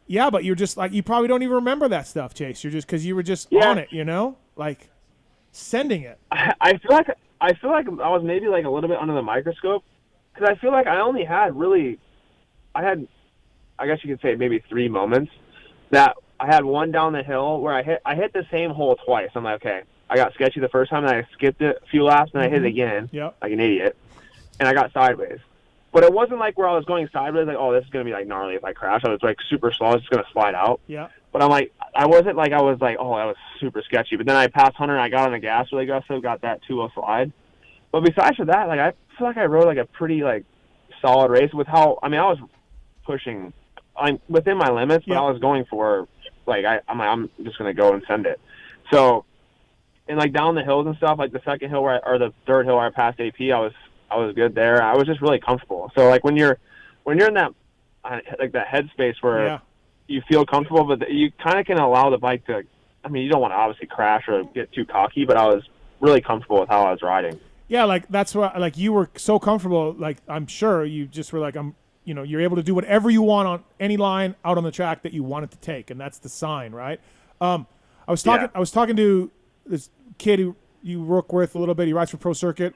yeah, but you're just like, you probably don't even remember that stuff, Chase. You're just, because you were just on it, like sending it. I feel like I was maybe like a little bit under the microscope, because I feel like I only had I guess you could say maybe 3 moments that I had. One down the hill where I hit the same hole twice. I'm like, okay, I got sketchy the first time, and I skipped it a few laps, and I hit it again, like an idiot, and I got sideways. But it wasn't like where I was going sideways, like, oh, this is going to be like gnarly if I crash. I was like super slow. I was just going to slide out. Yeah. But I'm like, I wasn't like, I was like, oh, that was super sketchy. But then I passed Hunter, and I got on the gas really aggressive, got that 2-0 slide. But besides for that, like, I feel like I rode like a pretty like solid race with how, I mean, I was pushing, I'm within my limits, but I was going for, like, I'm just going to go and send it. So, and like down the hills and stuff, like the second hill or the third hill where I passed AP, I was good there. I was just really comfortable. So like when you're in that like that headspace where you feel comfortable, but you kind of can allow the bike to. I mean, you don't want to obviously crash or get too cocky, but I was really comfortable with how I was riding. Yeah, like that's what, like, you were so comfortable. Like, I'm sure you just were like, you're able to do whatever you want on any line out on the track that you wanted to take, and that's the sign, right? I was talking to this kid who you work with a little bit. He rides for Pro Circuit.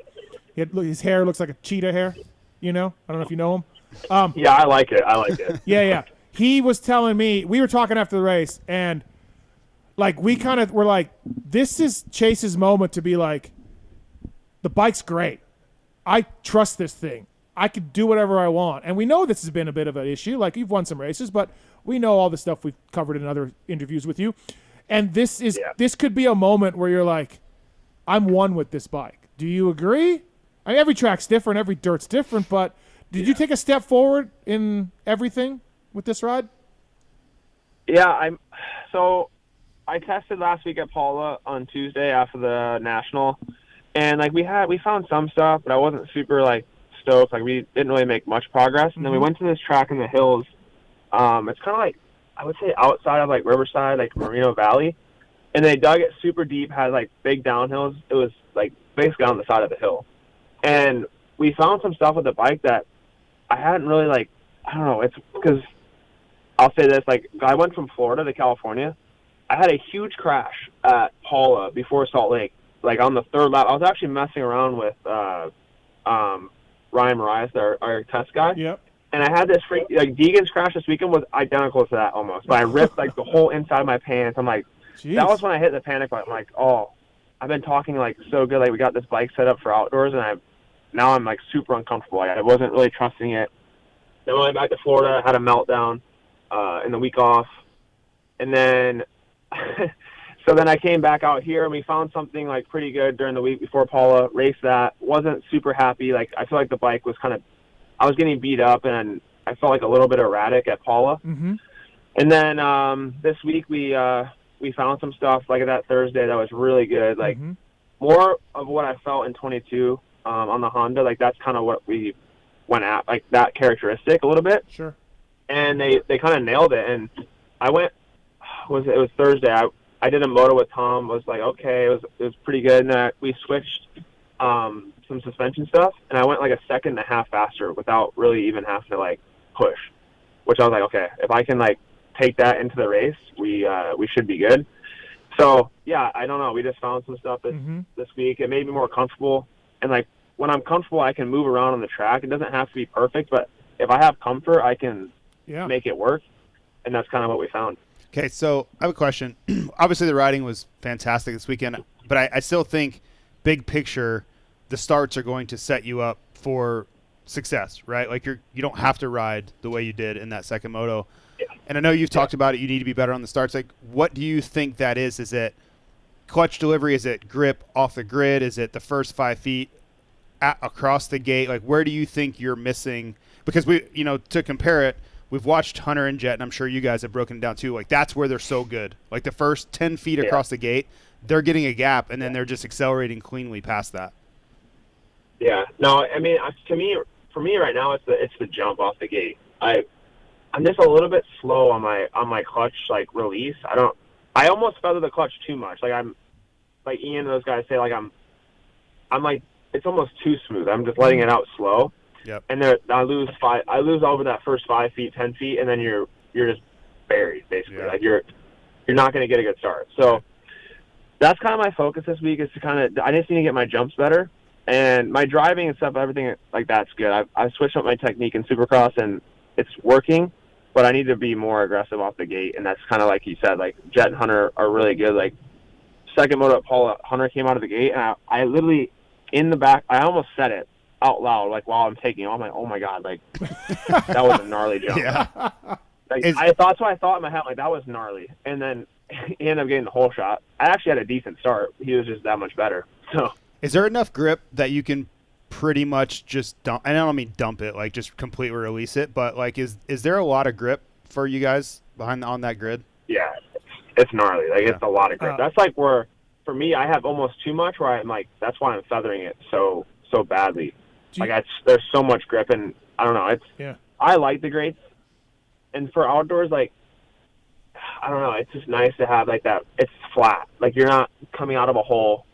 His hair looks like a cheetah hair. I don't know if you know him. Yeah, I like it. Yeah. He was telling me, we were talking after the race, and like we kind of were like, this is Chase's moment to be like, the bike's great. I trust this thing. I could do whatever I want. And we know this has been a bit of an issue. Like, you've won some races, but we know all the stuff we've covered in other interviews with you. And this could be a moment where you're like, I'm one with this bike. Do you agree? I mean, every track's different, every dirt's different, but did you take a step forward in everything with this ride? Yeah, so I tested last week at Paula on Tuesday after the National, and like we found some stuff, but I wasn't super like stoked. Like, we didn't really make much progress. And then we went to this track in the hills. It's kind of like, I would say outside of like Riverside, like Merino Valley, and they dug it super deep, had like big downhills. It was like basically on the side of the hill. And we found some stuff with the bike that I hadn't really, like, I don't know, it's because I'll say this, like, I went from Florida to California. I had a huge crash at Paula before Salt Lake, like on the third lap. I was actually messing around with Ryan Marias, our test guy. Yep. And I had this freak, like, Deegan's crash this weekend was identical to that almost. But I ripped, like, the whole inside of my pants. I'm like, that was when I hit the panic button. I'm like, oh, I've been talking, like, so good. Like, we got this bike set up for outdoors, and now I'm like super uncomfortable. I wasn't really trusting it. Then I went back to Florida, had a meltdown in the week off. And then so then I came back out here, and we found something like pretty good during the week before Paula. Raced that. Wasn't super happy. Like, I feel like the bike was I was getting beat up, and I felt like a little bit erratic at Paula. Mm-hmm. And then this week we found some stuff like that Thursday that was really good. Like more of what I felt in 22 on the Honda. Like, that's kind of what we went at, like that characteristic a little bit. Sure. And they kind of nailed it. And I went, it was Thursday. I did a moto with Tom. I was like, okay, it was pretty good. And we switched some suspension stuff, and I went like a second and a half faster without really even having to like push, which I was like, okay, if I can like take that into the race, we should be good. So yeah, I don't know. We just found some stuff this week. It made me more comfortable, and like when I'm comfortable, I can move around on the track. It doesn't have to be perfect, but if I have comfort, I can make it work, and that's kind of what we found. Okay, so I have a question. Obviously, the riding was fantastic this weekend, but I still think, big picture, the starts are going to set you up for success, right? Like, you don't have to ride the way you did in that second moto. Yeah. And I know you've talked about it. You need to be better on the starts. Like, what do you think that is? Is it clutch delivery? Is it grip off the grid? Is it the first 5 feet across the gate? Like, where do you think you're missing? Because to compare it, we've watched Hunter and Jet, and I'm sure you guys have broken it down too. Like, that's where they're so good. Like, the first 10 feet across the gate, they're getting a gap, and then they're just accelerating cleanly past that. Yeah. No, I mean, to me, for me right now, it's the jump off the gate. I'm just a little bit slow on my clutch like release. I almost feather the clutch too much. Like I'm like Ian and those guys say, like I'm like it's almost too smooth. I'm just letting it out slow. Yep. And I lose over that first 5 feet, 10 feet, and then you're just buried basically. Yeah. Like you're not going to get a good start. So that's kind of my focus this week is to I just need to get my jumps better and my driving and stuff. Everything like that's good. I've switched up my technique in Supercross and it's working, but I need to be more aggressive off the gate. And that's kind of like you said, like Jet and Hunter are really good. Like second moto at Paul, Hunter came out of the gate and I literally in the back, I almost said it out loud, like while I'm taking, I'm like, oh my God, like that was a gnarly jump. Yeah. Like, that's what I thought in my head, like that was gnarly. And then he ended up getting the whole shot. I actually had a decent start. He was just that much better. So is there enough grip that you can pretty much just dump? And I don't mean dump it, like just completely release it, but like is there a lot of grip for you guys on that grid? Yeah, it's gnarly. Like it's a lot of grip. That's like where for me I have almost too much. Where I'm like that's why I'm feathering it so badly. There's so much grip, and I don't know. I like the grates, and for outdoors, like I don't know, it's just nice to have like that. It's flat, like you're not coming out of a hole.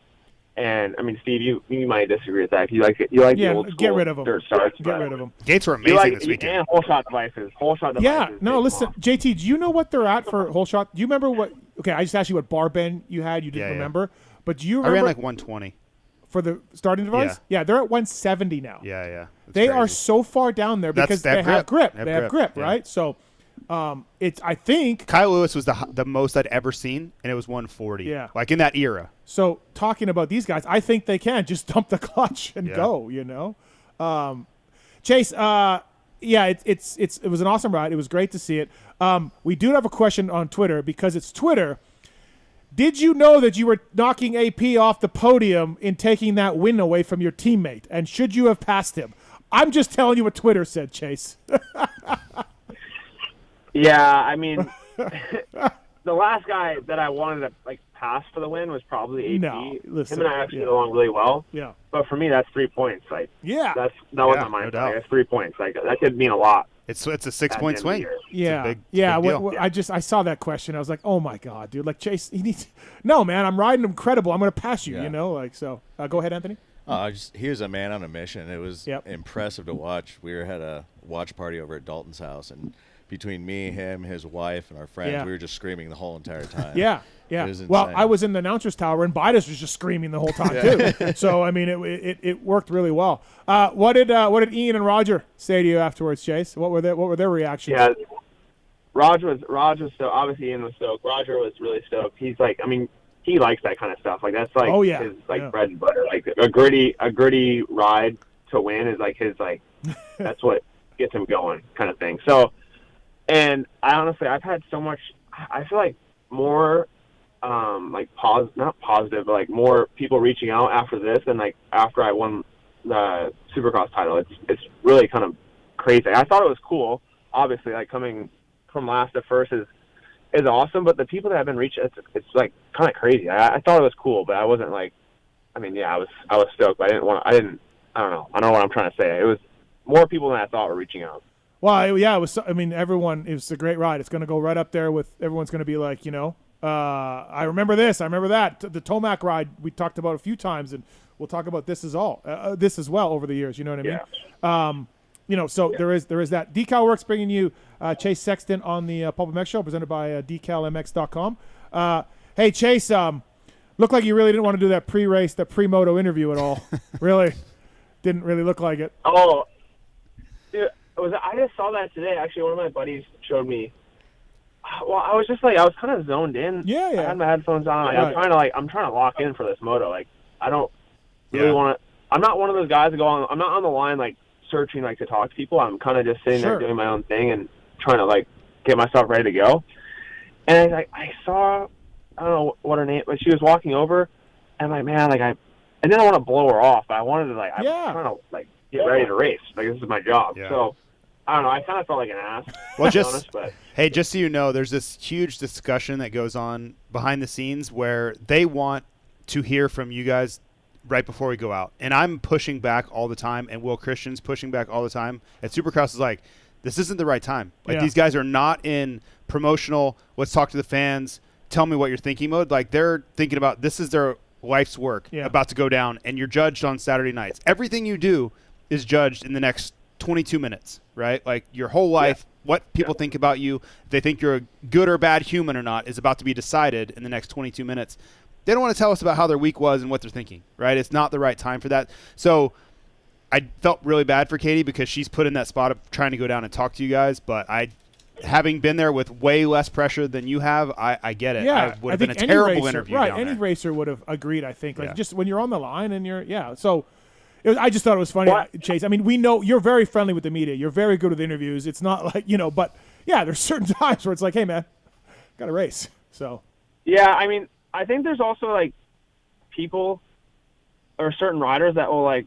And I mean, Steve, you might disagree with that. You like the old school get rid of them. dirt starts. Get rid of them. Gates were amazing this weekend. And whole shot devices. Yeah, no, listen, JT, do you know what they're at for whole shot? Do you remember what? Okay, I just asked you what bar bend you had. You didn't remember, but do you remember? I ran like 120. For the starting device? Yeah, they're at 170 now. Yeah. They are so far down there because they have grip. They have grip, yeah. right? So it's, I think. Kyle Lewis was the most I'd ever seen, and it was 140. Yeah. Like in that era. So talking about these guys, I think they can just dump the clutch and go, you know? Chase, it was an awesome ride. It was great to see it. We do have a question on Twitter because it's Twitter. Did you know that you were knocking AP off the podium in taking that win away from your teammate? And should you have passed him? I'm just telling you what Twitter said, Chase. Yeah, I mean, the last guy that I wanted to like pass for the win was probably AP. No, listen, him and I actually get along really well. Yeah. But for me, that's 3 points. Like, yeah, that wasn't on my mind. That's 3 pots. Like that could mean a lot. It's a 6-point swing. Yeah, big deal. I saw that question. I was like, oh my God, dude! Like Chase, he needs. No, man, I'm riding incredible. I'm going to pass you. Yeah. You know, like so. Go ahead, Anthony. He was a man on a mission. It was impressive to watch. We had a watch party over at Dalton's house, and between me, him, his wife, and our friends, we were just screaming the whole entire time. Yeah. Well, I was in the announcer's tower, and Bidas was just screaming the whole time too. So I mean, it worked really well. What did Ian and Roger say to you afterwards, Chase? What were their reactions? Yeah, Roger was stoked. Obviously, Ian was stoked. Roger was really stoked. He's like, I mean, he likes that kind of stuff. Like that's like his bread and butter. Like a gritty ride to win is like his like that's what gets him going kind of thing. So. And I honestly, I've had so much. I feel like more, not positive, but like more people reaching out after this than like after I won the Supercross title. It's really kind of crazy. I thought it was cool. Obviously, like coming from last to first is awesome. But the people that have been reaching, it's like kind of crazy. I thought it was cool, but I wasn't like. I mean, yeah, I was stoked. But I don't know. I don't know what I'm trying to say. It was more people than I thought were reaching out. Well, it was. I mean, everyone. It was a great ride. It's going to go right up there with everyone's going to be like, you know, I remember this, I remember that. The Tomac ride we talked about a few times, and we'll talk about this as well over the years. You know what I mean? You know, so there is that. Decal Works bringing you Chase Sexton on the PulpMX show, presented by DecalMX.com. Hey, Chase, looked like you really didn't want to do that pre-race, that pre-moto interview at all. Really, didn't really look like it. Oh. I just saw that today. Actually, one of my buddies showed me. Well, I was just like, I was kind of zoned in. Yeah. I had my headphones on. Like, I'm trying to lock in for this moto. Like, I don't really want to. I'm not one of those guys that go on. I'm not on the line like searching like to talk to people. I'm kind of just sitting there doing my own thing and trying to like get myself ready to go. And I saw, I don't know what her name, but she was walking over, and I'm like, man, like I didn't want to blow her off, but I wanted to like, I'm trying to like get ready to race. Like this is my job. Yeah. So. I don't know. I kind of felt like an ass. Well, hey, just so you know, there's this huge discussion that goes on behind the scenes where they want to hear from you guys right before we go out. And I'm pushing back all the time, and Will Christian's pushing back all the time. And Supercross is like, this isn't the right time. Like, these guys are not in promotional, let's talk to the fans, tell me what you're thinking mode. Like, they're thinking about this is their life's work about to go down, and you're judged on Saturday nights. Everything you do is judged in the next 22 minutes, right? Like, your whole life, what people think about you, if they think you're a good or bad human or not, is about to be decided in the next 22 minutes. They don't want to tell us about how their week was and what they're thinking, right? It's not the right time for that. So I felt really bad for Katie because she's put in that spot of trying to go down and talk to you guys, but having been there with way less pressure than you have, I get it. Yeah, I would have been a terrible interview right, down any there. racer would have agreed, I think. Like, just when you're on the line and you're, so I just thought it was funny, Chase. I mean, we know you're very friendly with the media. You're very good with interviews. It's not like, but, yeah, there's certain times where it's like, hey, man, got to race. So. Yeah, I mean, I think there's also, like, people or certain riders that will, like,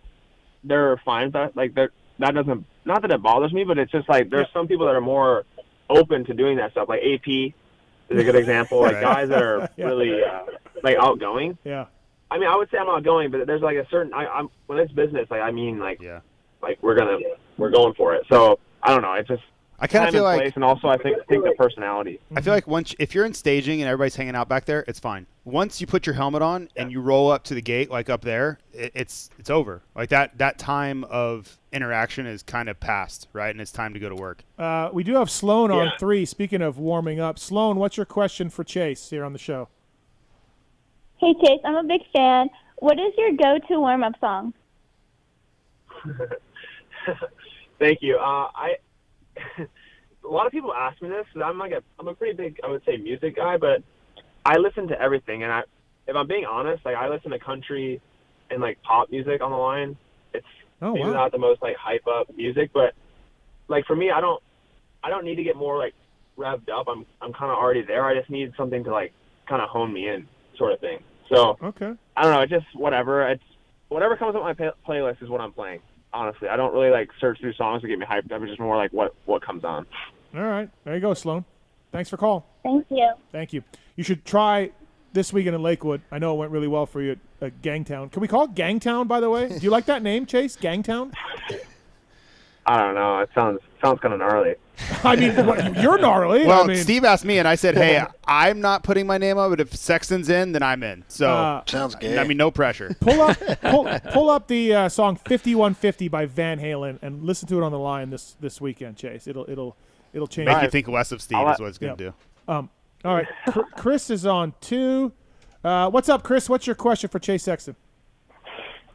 they're fine with that. Like, that doesn't, not that it bothers me, but it's just, like, there's some people that are more open to doing that stuff. Like, AP is a good example. Like, guys that are really, like, outgoing. Yeah. I mean, I would say I'm outgoing, but there's, like, a certain, I'm when it's business, like, I mean, like, like, we're going for it. So, I don't know. It's just, I kind of feel like, and also I think the personality. I feel like if you're in staging and everybody's hanging out back there, it's fine. Once you put your helmet on and you roll up to the gate, like up there, it's over. Like that time of interaction is kind of past, right? And it's time to go to work. We do have Sloan on 3. Speaking of warming up, Sloan, what's your question for Chase here on the show? Hey Chase, I'm a big fan. What is your go-to warm-up song? Thank you. A lot of people ask me this because I'm a pretty big, I would say, music guy, but I listen to everything. And if I'm being honest, like, I listen to country and, like, pop music on the line. It's maybe not the most, like, hype up music, but, like, for me, I don't need to get more, like, revved up. I'm kind of already there. I just need something to, like, kind of hone me in, sort of thing. So I don't know. It's just whatever. It's whatever comes up my playlist is what I'm playing. Honestly, I don't really, like, search through songs to get me hyped up. It's just more like what comes on. All right. There you go, Sloan. Thanks for calling. Thank you. Thank you. You should try this weekend in Lakewood. I know it went really well for you at Gangtown. Can we call it Gangtown, by the way? Do you like that name, Chase? Gangtown? I don't know. It sounds kind of gnarly. I mean, you're gnarly. Well, I mean, Steve asked me, and I said, hey, I'm not putting my name up, but if Sexton's in, then I'm in. So sounds gay. I mean, no pressure. Pull up the song 5150 by Van Halen and listen to it on the line this weekend, Chase. It'll change. Make you think less of Steve is what it's going to do. All right. Chris is on 2. What's up, Chris? What's your question for Chase Sexton?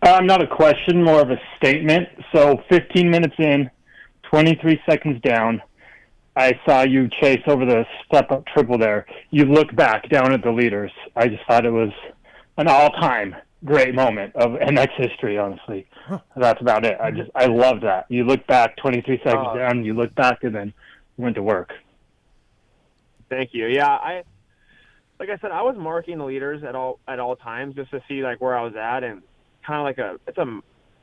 Not a question, more of a statement. So 15 minutes in, 23 seconds down, I saw you chase over the step-up triple there. You look back down at the leaders. I just thought it was an all-time great moment of MX history, honestly. That's about it. I love that. You look back 23 seconds down, you look back, and then went to work. Thank you. Yeah, like I said, I was marking the leaders at all times just to see, like, where I was at, and kind of like it's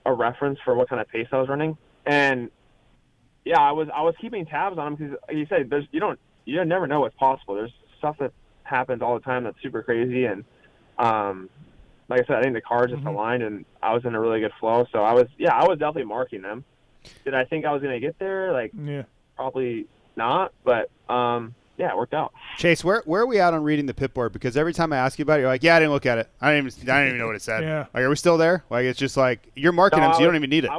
a reference for what kind of pace I was running. And yeah, I was keeping tabs on them because, like you said, you never know what's possible. There's stuff that happens all the time that's super crazy, and like I said, I think the cars just aligned, and I was in a really good flow. So I was definitely marking them. Did I think I was gonna get there? Like, probably not, but yeah, it worked out. Chase, where are we at on reading the pit board? Because every time I ask you about it, you're like, yeah, I didn't look at it. I didn't even know what it said. Yeah. Like, are we still there? Like, it's just like you're marking them, so you don't even need it.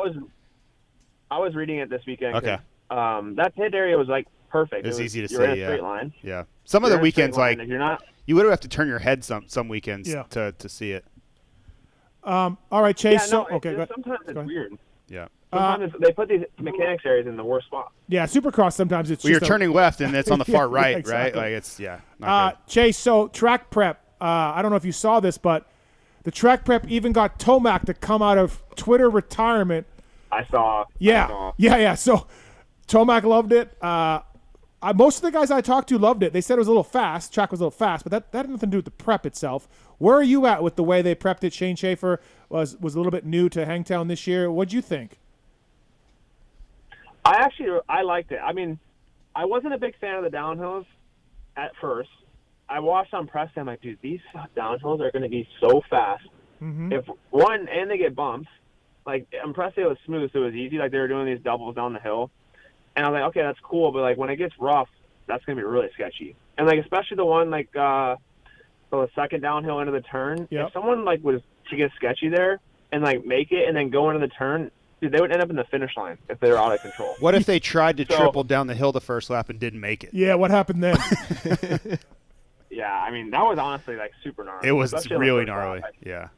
I was reading it this weekend. Okay. That pit area was, like, perfect. It's easy to you're see. in a straight line. Yeah. Some of the weekends, like, if you're not, you literally have to turn your head some weekends to see it. All right, Chase. Yeah, no, sometimes it's weird. Yeah. Sometimes they put these mechanics areas in the worst spot. Yeah, Supercross sometimes it's you're turning left and it's on the far right, exactly. right? Like, it's not good. Chase, so track prep. I don't know if you saw this, but the track prep even got Tomac to come out of Twitter retirement. I saw. Yeah. So Tomac loved it. Most of the guys I talked to loved it. They said it was a little fast. Track was a little fast, but that had nothing to do with the prep itself. Where are you at with the way they prepped it? Shane Schaefer was a little bit new to Hangtown this year. What'd you think? I liked it. I mean, I wasn't a big fan of the downhills at first. I watched on press day. I'm like, dude, these downhills are going to be so fast. if one and they get bumps, like Impresso was smooth, so it was easy. Like they were doing these doubles down the hill, and I was like, okay, that's cool. But like when it gets rough, that's gonna be really sketchy. And like especially the one like the second downhill into the turn. If someone like was to get sketchy there and like make it and then go into the turn, dude, they would end up in the finish line if they were out of control. What if they tried to triple down the hill the first lap and didn't make it? Yeah, what happened then? Yeah, I mean that was honestly like super gnarly. It was especially really gnarly. Yeah.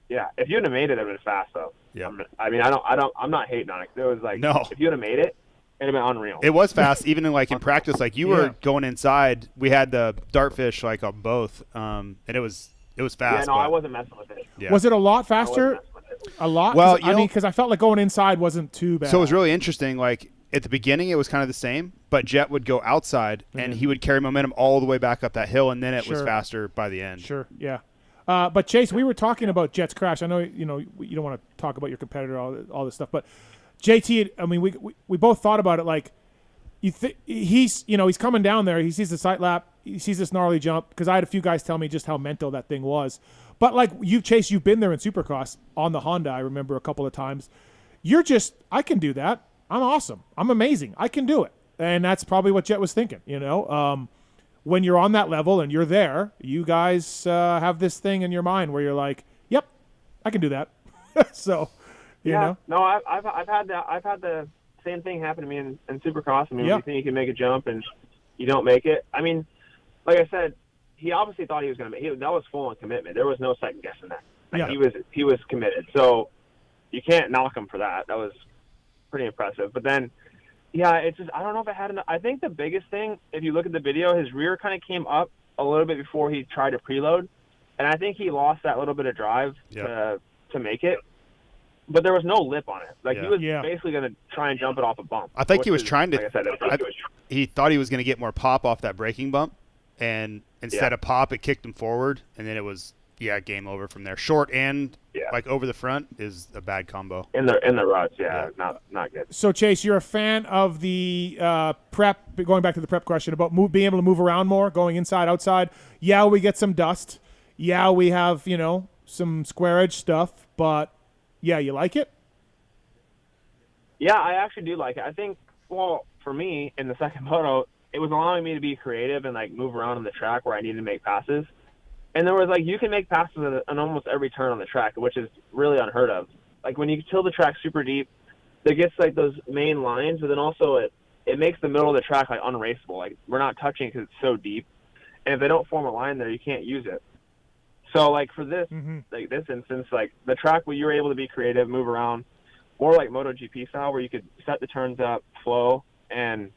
Yeah, if you'd have made it, it would have been fast though. Yeah. I mean, I'm not hating on it. It was like, no. If you'd have made it, it'd have been unreal. It was fast, even in practice. Like you were going inside. We had the dartfish like on both, and it was fast. Yeah, no, I wasn't messing with it. Yeah. Was it a lot faster? A lot? Well, I mean, because I felt like going inside wasn't too bad. So it was really interesting. Like at the beginning, it was kind of the same, but Jet would go outside and he would carry momentum all the way back up that hill, and then it was faster by the end. Sure. Yeah. But Chase, we were talking about Jet's crash. I know you don't want to talk about your competitor, all this stuff, but JT. I mean, we both thought about it. Like, he's coming down there. He sees the sight lap. He sees this gnarly jump. Because I had a few guys tell me just how mental that thing was. But like Chase, you've been there in Supercross on the Honda. I remember a couple of times. I can do that. I'm awesome. I'm amazing. I can do it. And that's probably what Jet was thinking. When you're on that level and you're there, you guys have this thing in your mind where you're like, "Yep, I can do that." So, you know. No, I've had that. I've had the same thing happen to me in Supercross. I mean, you think you can make a jump and you don't make it. I mean, like I said, he obviously thought he was going to make it. That was full on commitment. There was no second guessing that. Like, he was committed. So you can't knock him for that. That was pretty impressive. But then. Yeah, it's just I don't know if it had enough. I think the biggest thing, if you look at the video, his rear kind of came up a little bit before he tried to preload, and I think he lost that little bit of drive to make it. But there was no lip on it. Like he was basically going to try and jump it off a bump. I think he was trying to. Like I said, he thought he was going to get more pop off that braking bump, and instead of pop, it kicked him forward, and then it was game over from there. Short and like over the front is a bad combo. In the ruts, not good. So Chase, you're a fan of the prep. Going back to the prep question about being able to move around more, going inside, outside. Yeah, we get some dust. Yeah, we have some square edge stuff, but yeah, you like it? Yeah, I actually do like it. I think for me in the second moto, it was allowing me to be creative and like move around on the track where I needed to make passes. And there was you can make passes on almost every turn on the track, which is really unheard of. Like when you till the track super deep, there gets like those main lines, but then also it makes the middle of the track like unraceable. Like we're not touching because it's so deep, and if they don't form a line there, you can't use it. So like for this, like this instance, like the track where you were able to be creative, move around, more like MotoGP style, where you could set the turns up, flow, and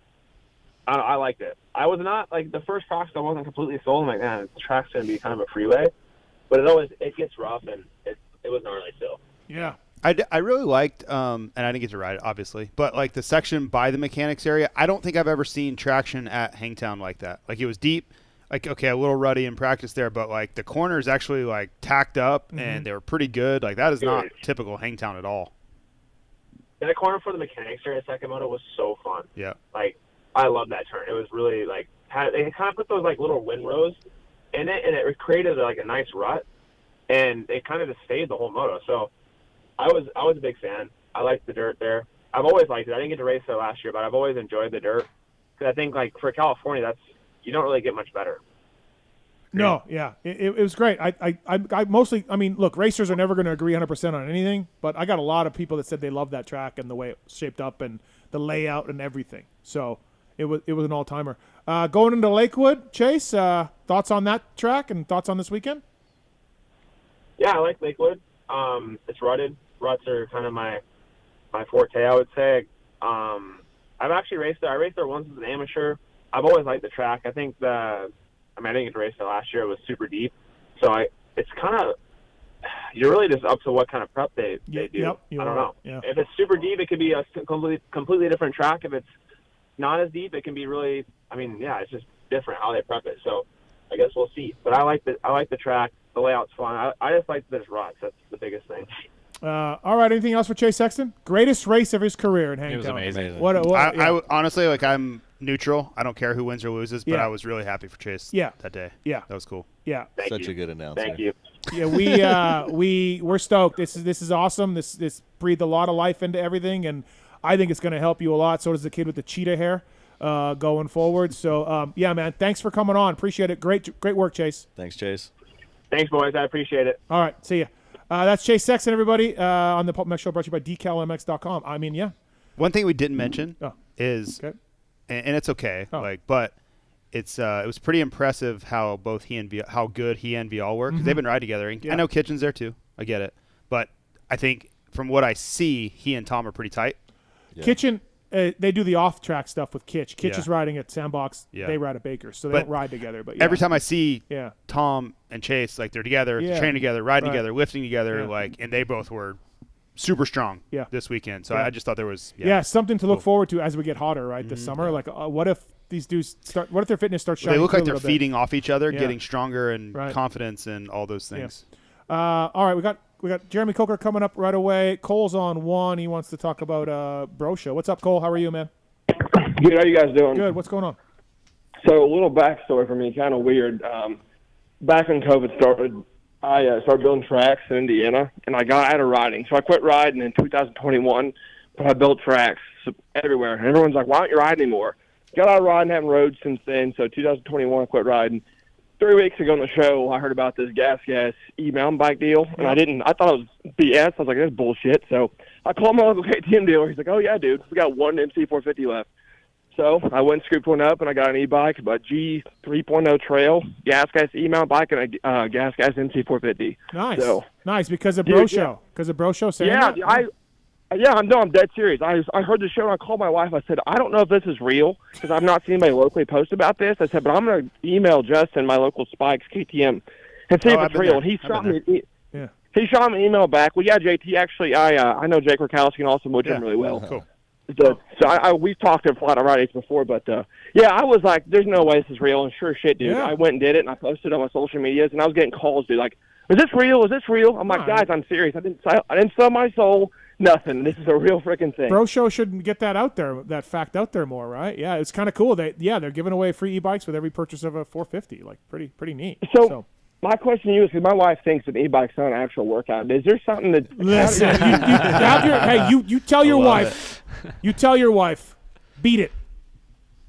I liked it. I was not like the first practice. I wasn't completely sold. I'm like, man, the track's gonna be kind of a freeway, but it gets rough and it was gnarly still. Yeah, I really liked, and I didn't get to ride it obviously, but like the section by the mechanics area, I don't think I've ever seen traction at Hangtown like that. Like it was deep, like okay, a little ruddy in practice there, but like the corners actually like tacked up and they were pretty good. Like that is not typical Hangtown at all. And the corner for the mechanics area second moto was so fun. Yeah, like. I love that turn. It was really they kind of put those like little windrows in it, and it created like a nice rut, and it kind of just stayed the whole moto. So I was a big fan. I liked the dirt there. I've always liked it. I didn't get to race there last year, but I've always enjoyed the dirt because I think like for California, you don't really get much better. No, yeah, it was great. I mostly, I mean, look, racers are never going to agree 100% on anything, but I got a lot of people that said they loved that track and the way it was shaped up and the layout and everything. So. It was an all-timer. Going into Lakewood, Chase, thoughts on that track and thoughts on this weekend? Yeah, I like Lakewood. It's rutted. Ruts are kind of my forte, I would say. I've actually raced there. I raced there once as an amateur. I've always liked the track. I think I didn't get to race there last year. It was super deep. So it's kind of you're really just up to what kind of prep they do. Yep, I don't know. Yeah. If it's super deep, it could be a completely different track. If it's not as deep, it can be really. I mean, yeah, it's just different how they prep it. So I guess we'll see. But I like the track. The layout's fun. I just like that it's ruts. That's the biggest thing. All right. Anything else for Chase Sexton? Greatest race of his career in Hangtown. It was amazing. I honestly I'm neutral. I don't care who wins or loses, but I was really happy for Chase. Yeah. That day. Yeah. That was cool. Yeah. Such a good announcement. Thank you. Yeah, we're stoked. This is awesome. This breathed a lot of life into everything, and I think it's going to help you a lot. So does the kid with the cheetah hair going forward. So yeah, man, thanks for coming on. Appreciate it. Great work, Chase. Thanks, Chase. Thanks, boys. I appreciate it. All right, see ya. That's Chase Sexton, everybody, on the PulpMX show, brought to you by DecalMX.com. I mean, yeah. One thing we didn't mention is, and it's okay, but it was pretty impressive how both how good he and Vial were, because they've been riding together. I know Kitchen's there too. I get it, but I think from what I see, he and Tom are pretty tight. Yeah. Kitchen, they do the off-track stuff with Kitch. Kitch is riding at Sandbox. Yeah. They ride at Baker, so they don't ride together. But every time I see Tom and Chase, like they're together, training together, riding together, lifting together, and they both were super strong this weekend. So I just thought there was something to look forward to as we get hotter, right? This summer, like what if these dudes start? What if their fitness starts shining? They look like they're feeding off each other, getting stronger and confidence and all those things. All right, we got Jeremy Coker coming up right away. Cole's on one. He wants to talk about Bro Show. What's up, Cole? How are you, man? Good. How you guys doing? Good. What's going on? So a little backstory for me, kind of weird. Back when COVID started, I started building tracks in Indiana, and I got out of riding. So I quit riding in 2021, but I built tracks everywhere. And everyone's like, why don't you ride anymore? Got out of riding, haven't rode since then. So 2021, I quit riding. 3 weeks ago on the show, I heard about this gas e-mountain bike deal, and I thought it was BS. I was like, that's bullshit. So I called my local KTM dealer. He's like, oh, yeah, dude, we got one MC450 left. So I went and scooped one up, and I got an e-bike, a G 3.0 trail, gas e-mount bike, and a gas MC450. Nice. So, nice, because of Bro Show. Because of Bro Show saying that? I'm dead serious. I heard the show, and I called my wife. I said, I don't know if this is real, because I've not seen anybody locally post about this. I said, but I'm going to email Justin, my local Spikes KTM, and see if it's real. And he shot me. He shot me an email back. Well, yeah, JT. Actually, I know Jake Rakowski and Austin Woodrum really well. Cool. So we've talked to Flat Ride before, but I was like, there's no way this is real. And sure shit, dude. I went and did it, and I posted it on my social medias, and I was getting calls, dude, like, is this real? Is this real? I'm like, guys, I'm serious. I didn't sell my soul. Nothing. This is a real freaking thing. Bro Show shouldn't get that out there, that fact out there more, right? Yeah, it's kind of cool. They're giving away free e-bikes with every purchase of a 450. Like, pretty neat. So my question to you is, because my wife thinks an e-bike's not an actual workout. Is there something that... Listen, you tell your wife. You tell your wife. Beat it.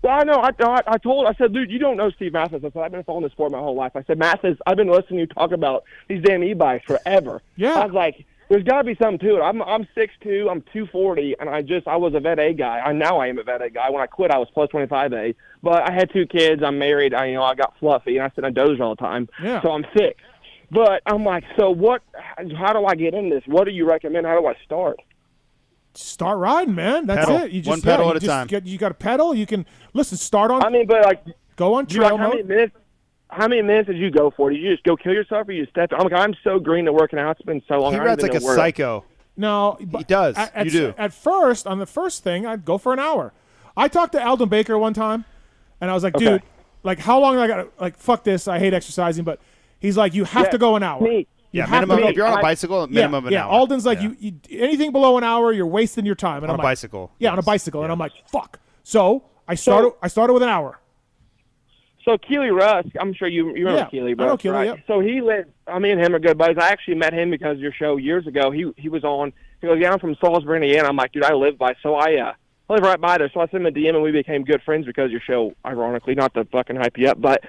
Well, I know. I said, dude, you don't know Steve Mathis. I said, I've been following this sport my whole life. I said, Mathis, I've been listening to you talk about these damn e-bikes forever. Yeah. I was like, there's got to be something to it. I'm 6'2", I'm 240, and I was a Vet A guy. Now I am a Vet A guy. When I quit, I was plus 25A. But I had 2 kids. I'm married. I got fluffy, and I sit and doze all the time. Yeah. So I'm sick. But I'm like, so what? How do I get in this? What do you recommend? How do I start? Start riding, man. That's pedal. it. You just, one pedal at a time. You got to pedal. You can start on. I mean, but like, go on trail mode. How many minutes did you go for? Did you just go kill yourself, or you step? I'm so green to working out. It's been so long. He rides like a psycho. No, he does. You do. At first, on the first thing, I'd go for an hour. I talked to Alden Baker one time, and I was like, dude, like, how long do I got to, like, fuck this. I hate exercising, but he's like, you have to go an hour. Minimum. If you're on a bicycle, minimum of an hour. Alden's like, you anything below an hour, you're wasting your time. And on a bicycle. Yeah, on a bicycle. And I'm like, fuck. So I started with an hour. So Keely Rusk, I'm sure you remember Keely Rusk, I know Keely, right? Yep. So me and him are good buddies. I actually met him because of your show years ago. He was on. He goes, yeah, I'm from Salisbury, Indiana. I'm like, dude, I live by. So I live right by there. So I sent him a DM, and we became good friends because of your show, ironically, not to fucking hype you up. But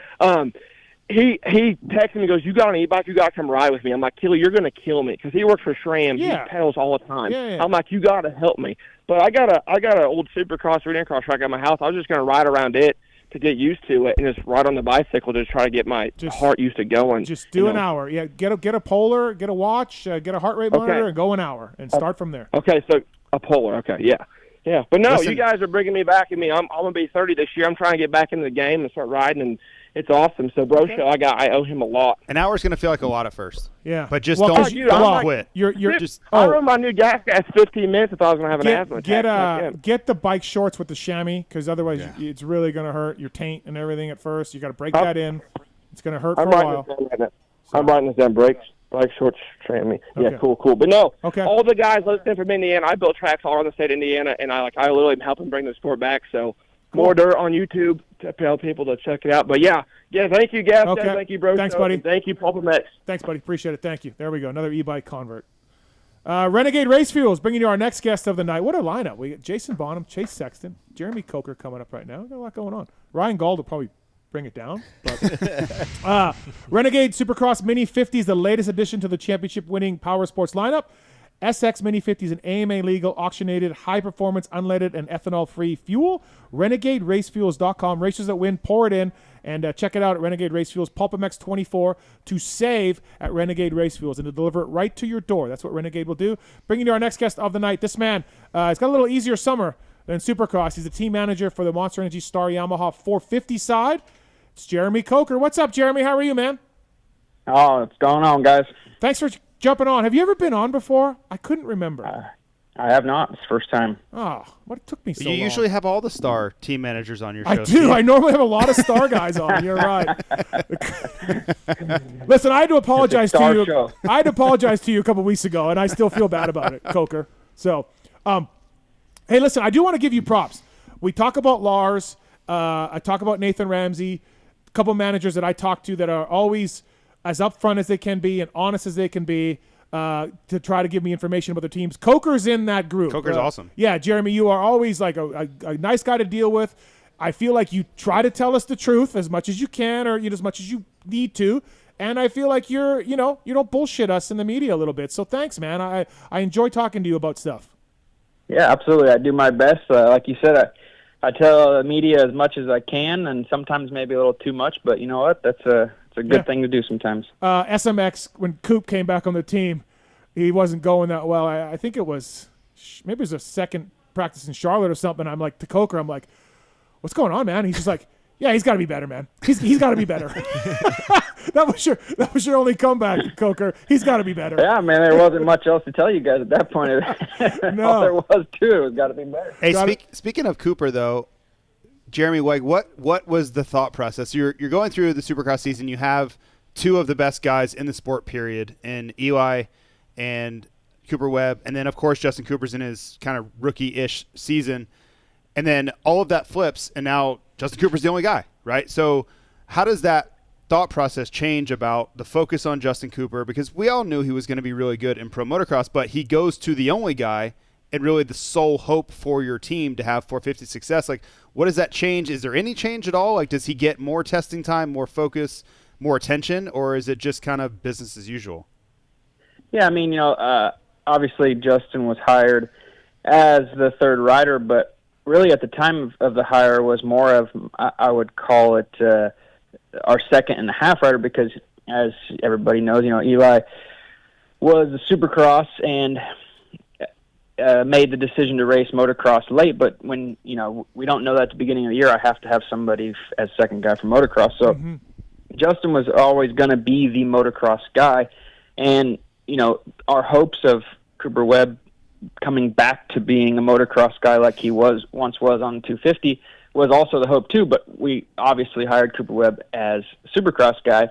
he texted me, goes, you got an e-bike, you got to come ride with me. I'm like, Keely, you're going to kill me, because he works for SRAM. Yeah. He pedals all the time. Yeah. I'm like, you got to help me. But I got an old Supercross, Arena Cross track at my house. I was just going to ride around it to get used to it and just ride on the bicycle to try to get my heart used to going. Just do an hour. Yeah, get a polar, get a watch, get a heart rate monitor, and go an hour, and start from there. Okay, so a polar. Okay, yeah. But no, you guys are bringing me back. I'm gonna be 30 this year. I'm trying to get back into the game and start riding, and it's awesome. So Bro Show, I owe him a lot. An hour's gonna feel like a lot at first. Yeah, but just don't quit. I rode my new gas 15 minutes if I was gonna have an asthma attack. Get the bike shorts with the chamois, because otherwise it's really gonna hurt your taint and everything at first. You got to break that in. It's gonna hurt for a while. I'm writing this down. Bike shorts, chamois. Yeah, cool. But no, all the guys listening from Indiana, I built tracks all around the state of Indiana, and I literally help them bring the sport back. So more dirt on YouTube. tell people to check it out. But yeah, thank you, Gaff. Okay. Thank you, bro. Thanks, buddy. Thank you, PulpMX. Thanks, buddy. Appreciate it. Thank you. There we go. Another e-bike convert. Renegade Race Fuels bringing you our next guest of the night. What a lineup. We got Jason Bonham, Chase Sexton, Jeremy Coker coming up right now. Got a lot going on. Ryan Gauld will probably bring it down. But, Renegade Supercross Mini 50 is the latest addition to the championship-winning Power Sports lineup. SX Mini 50 is an AMA legal, auctionated, high-performance, unleaded, and ethanol-free fuel. RenegadeRaceFuels.com. Racers that win, pour it in, and check it out at Renegade Race Fuels. PulpMX 24 to save at Renegade Race Fuels and to deliver it right to your door. That's what Renegade will do. Bringing you our next guest of the night. This man has got a little easier summer than Supercross. He's the team manager for the Monster Energy Star Yamaha 450 side. It's Jeremy Coker. What's up, Jeremy? How are you, man? Oh, what's going on, guys? Thanks for jumping on. Have you ever been on before? I couldn't remember. I have not. It's the first time. Oh, what took me so You long? usually have all the star team managers on your show. I do. I normally have a lot of star guys on. You're right. Listen, I had to apologize to you. Show. I had to apologize to you a couple weeks ago, and I still feel bad about it, Coker. So, hey, listen, I do want to give you props. We talk about Lars. I talk about Nathan Ramsey, a couple managers that I talk to that are always as upfront as they can be and honest as they can be to try to give me information about their teams. Coker's in that group. Coker's awesome. Yeah, Jeremy, you are always like a nice guy to deal with. I feel like you try to tell us the truth as much as you can or as much as you need to. And I feel like you don't bullshit us in the media a little bit. So thanks, man. I enjoy talking to you about stuff. Yeah, absolutely. I do my best. Like you said, I tell the media as much as I can, and sometimes maybe a little too much. But you know what? It's a good thing to do sometimes. SMX, when Coop came back on the team, he wasn't going that well. I think it was maybe it was a second practice in Charlotte or something. I'm like to Coker, I'm like, what's going on, man? He's just like, yeah, he's got to be better, man. He's got to be better. That was your only comeback, Coker. He's got to be better. Yeah, man, there wasn't much else to tell you guys at that point. No. All there was too. It was got to be better. Hey, speaking of Cooper, though, Jeremy, like, what was the thought process? You're going through the Supercross season. You have two of the best guys in the sport, period, in Eli and Cooper Webb, and then of course Justin Cooper's in his kind of rookie-ish season, and then all of that flips, and now Justin Cooper's the only guy, right? So how does that thought process change about the focus on Justin Cooper? Because we all knew he was going to be really good in pro motocross, but he goes to the only guy and really the sole hope for your team to have 450 success. Like, what does that change? Is there any change at all? Like, does he get more testing time, more focus, more attention, or is it just kind of business as usual? Yeah, I mean, obviously Justin was hired as the third rider, but really at the time of the hire was more of, I would call it our second and a half rider, because as everybody knows, Eli was a Supercross and made the decision to race motocross late, but when, we don't know that at the beginning of the year, I have to have somebody as second guy for motocross. So Justin was always going to be the motocross guy. And, our hopes of Cooper Webb coming back to being a motocross guy like he once was on 250 was also the hope too, but we obviously hired Cooper Webb as a Supercross guy.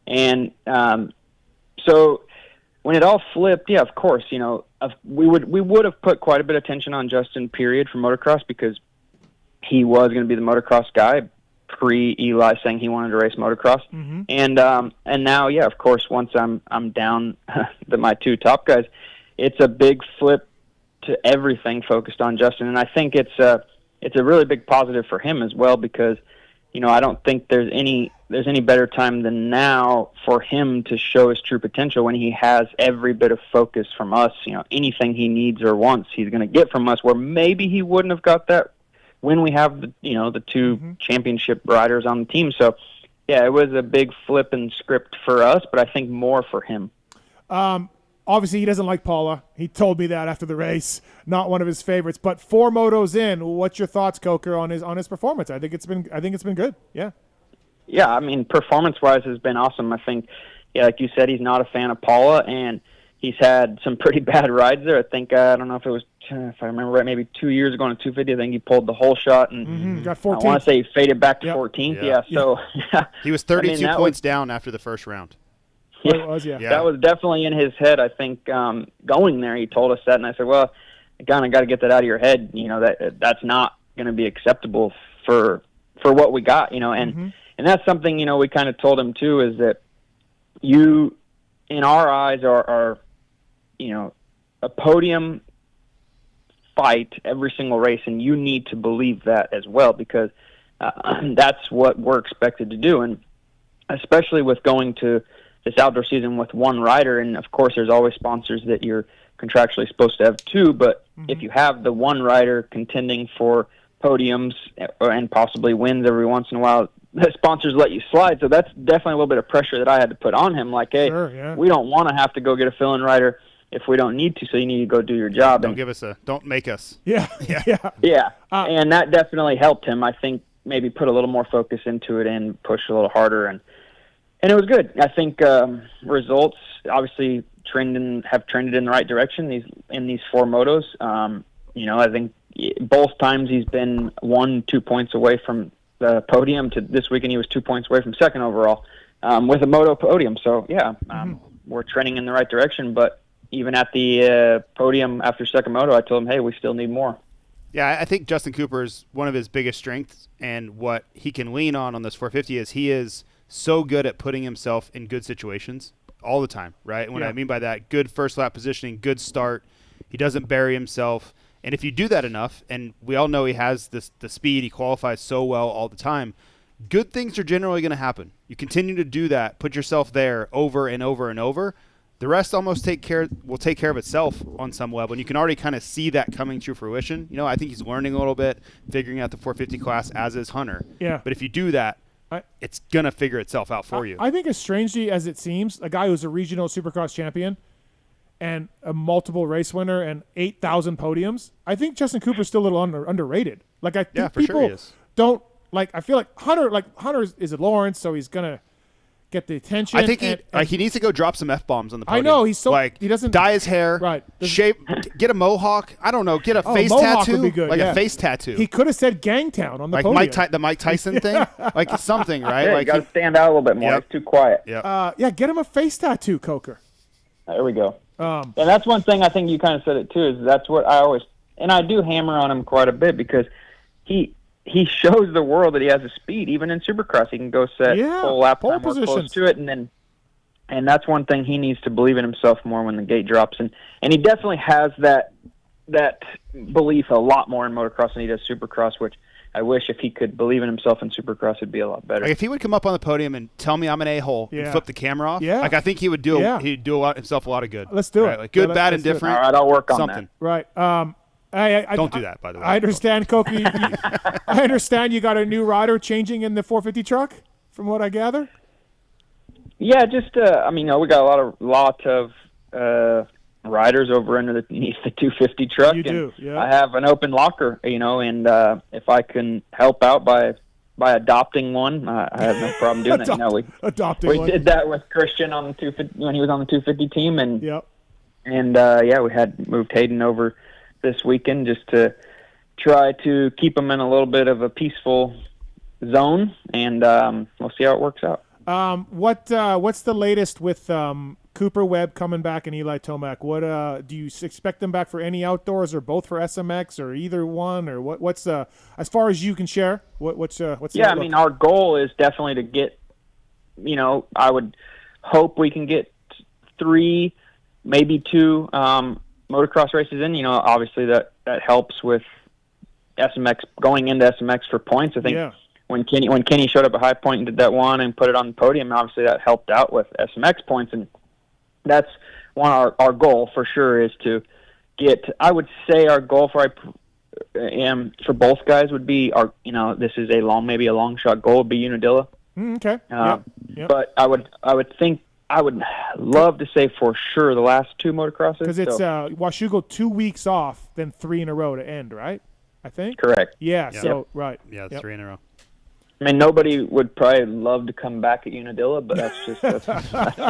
And so when it all flipped, yeah, of course, we would have put quite a bit of attention on Justin, period, for motocross, because he was going to be the motocross guy pre-Eli saying he wanted to race motocross. And now, yeah, of course, once I'm down my two top guys, it's a big flip to everything focused on Justin. And I think it's a really big positive for him as well, because, I don't think there's any better time than now for him to show his true potential when he has every bit of focus from us. Anything he needs or wants, he's going to get from us, where maybe he wouldn't have got that when we have the two championship riders on the team. So, yeah, it was a big flip in script for us, but I think more for him. Obviously, he doesn't like Paula. He told me that after the race. Not one of his favorites. But 4 motos in, what's your thoughts, Coker, on his performance? I think it's been good. Yeah. Yeah, I mean, performance-wise has been awesome. I think, yeah, like you said, he's not a fan of Paula, and he's had some pretty bad rides there. I think I don't know if it was, if I remember right, maybe 2 years ago on a 250. I think he pulled the whole shot and got 14th. I want to say he faded back to 14th. Yeah. So he was 32 points down after the first round. Yeah, that was definitely in his head. I think going there, he told us that, and I said, well, you kind of got to get that out of your head. That's not going to be acceptable for for what we got, and that's something, we kind of told him too, is that you, in our eyes, are a podium fight every single race, and you need to believe that as well, because that's what we're expected to do. And especially with going to this outdoor season with one rider, and of course there's always sponsors that you're contractually supposed to have two, but if you have the one rider contending for podiums and possibly wins every once in a while, the sponsors let you slide. So that's definitely a little bit of pressure that I had to put on him. Like, hey, we don't want to have to go get a fill-in rider if we don't need to, so you need to go do your job. Don't make us. Yeah. And that definitely helped him, I think, maybe put a little more focus into it and push a little harder, and it was good. I think results obviously have trended in the right direction in these 4 motos. I think both times he's been 1-2 points away from the podium. To this weekend he was 2 points away from second overall with a moto podium. So we're trending in the right direction, but even at the podium after second moto, I told him, hey, we still need more. Yeah, I think Justin Cooper's one of his biggest strengths, and what he can lean on this 450 is he is so good at putting himself in good situations all the time, right? And what I mean by that, good first lap positioning, good start. He doesn't bury himself. And if you do that enough, and we all know he has the speed, he qualifies so well all the time, good things are generally going to happen. You continue to do that, put yourself there over and over and over. The rest almost will take care of itself on some level, and you can already kind of see that coming to fruition. I think he's learning a little bit, figuring out the 450 class, as is Hunter. Yeah. But if you do that, it's going to figure itself out for you. I think as strangely as it seems, a guy who's a regional supercross champion and a multiple race winner and 8,000 podiums, I think Justin Cooper's still a little underrated. Like, I think people don't – like, I feel like Hunter is at Lawrence, so he's going to – get the attention. I think he needs to go drop some F-bombs on the podium. I know, he's so he doesn't dye his hair, shape, get a mohawk. I don't know, get a face tattoo, would be good, a face tattoo. He could have said Gangtown on the podium, the Mike Tyson thing, like something, right? Yeah, you got to stand out a little bit more. It's too quiet. Get him a face tattoo, Coker. There we go. And that's one thing I think you kind of said it too. Is that's what I always, and I do hammer on him quite a bit, because he shows the world that he has a speed. Even in Supercross, he can go set full lap time or close to it, and that's one thing he needs to believe in himself more when the gate drops. And he definitely has that belief a lot more in motocross than he does Supercross, which I wish if he could believe in himself in Supercross, it'd be a lot better. Like if he would come up on the podium and tell me I'm an a-hole and flip the camera off, like I think he would do himself a lot of good. Let's do it. Like good, bad, and different. All right, I'll work on something. that. Right. Don't do that, by the way. I understand, Koki. I understand you got a new rider changing in the 450 truck, from what I gather. Yeah, just we got a lot of riders over underneath the 250 truck. You do, yeah. I have an open locker, and if I can help out by adopting one, I have no problem doing it. We did that with Christian on the 250 when he was on the 250 team, and we had moved Hayden over this weekend just to try to keep him in a little bit of a peaceful zone, and we'll see how it works out. What's the latest with Cooper Webb coming back and Eli Tomac? What do you expect them back for any outdoors, or both for SMX, or either one, or what's as far as you can share? What's our goal is definitely to get. I would hope we can get 3, maybe 2. Motocross races in, obviously that helps with SMX, going into SMX for points. I think when Kenny showed up at High Point and did that one and put it on the podium, obviously that helped out with SMX points, and that's our goal for sure, is to get. I would say our goal for both guys would be this is maybe a long shot goal would be Unadilla. Okay. But I would think. I would love to say for sure the last 2 motocrosses. Because it's Washougal 2 weeks off, then 3 in a row to end, right? I think. Correct. Yeah. So right. Yeah, 3 in a row. I mean, nobody would probably love to come back at Unadilla, but that's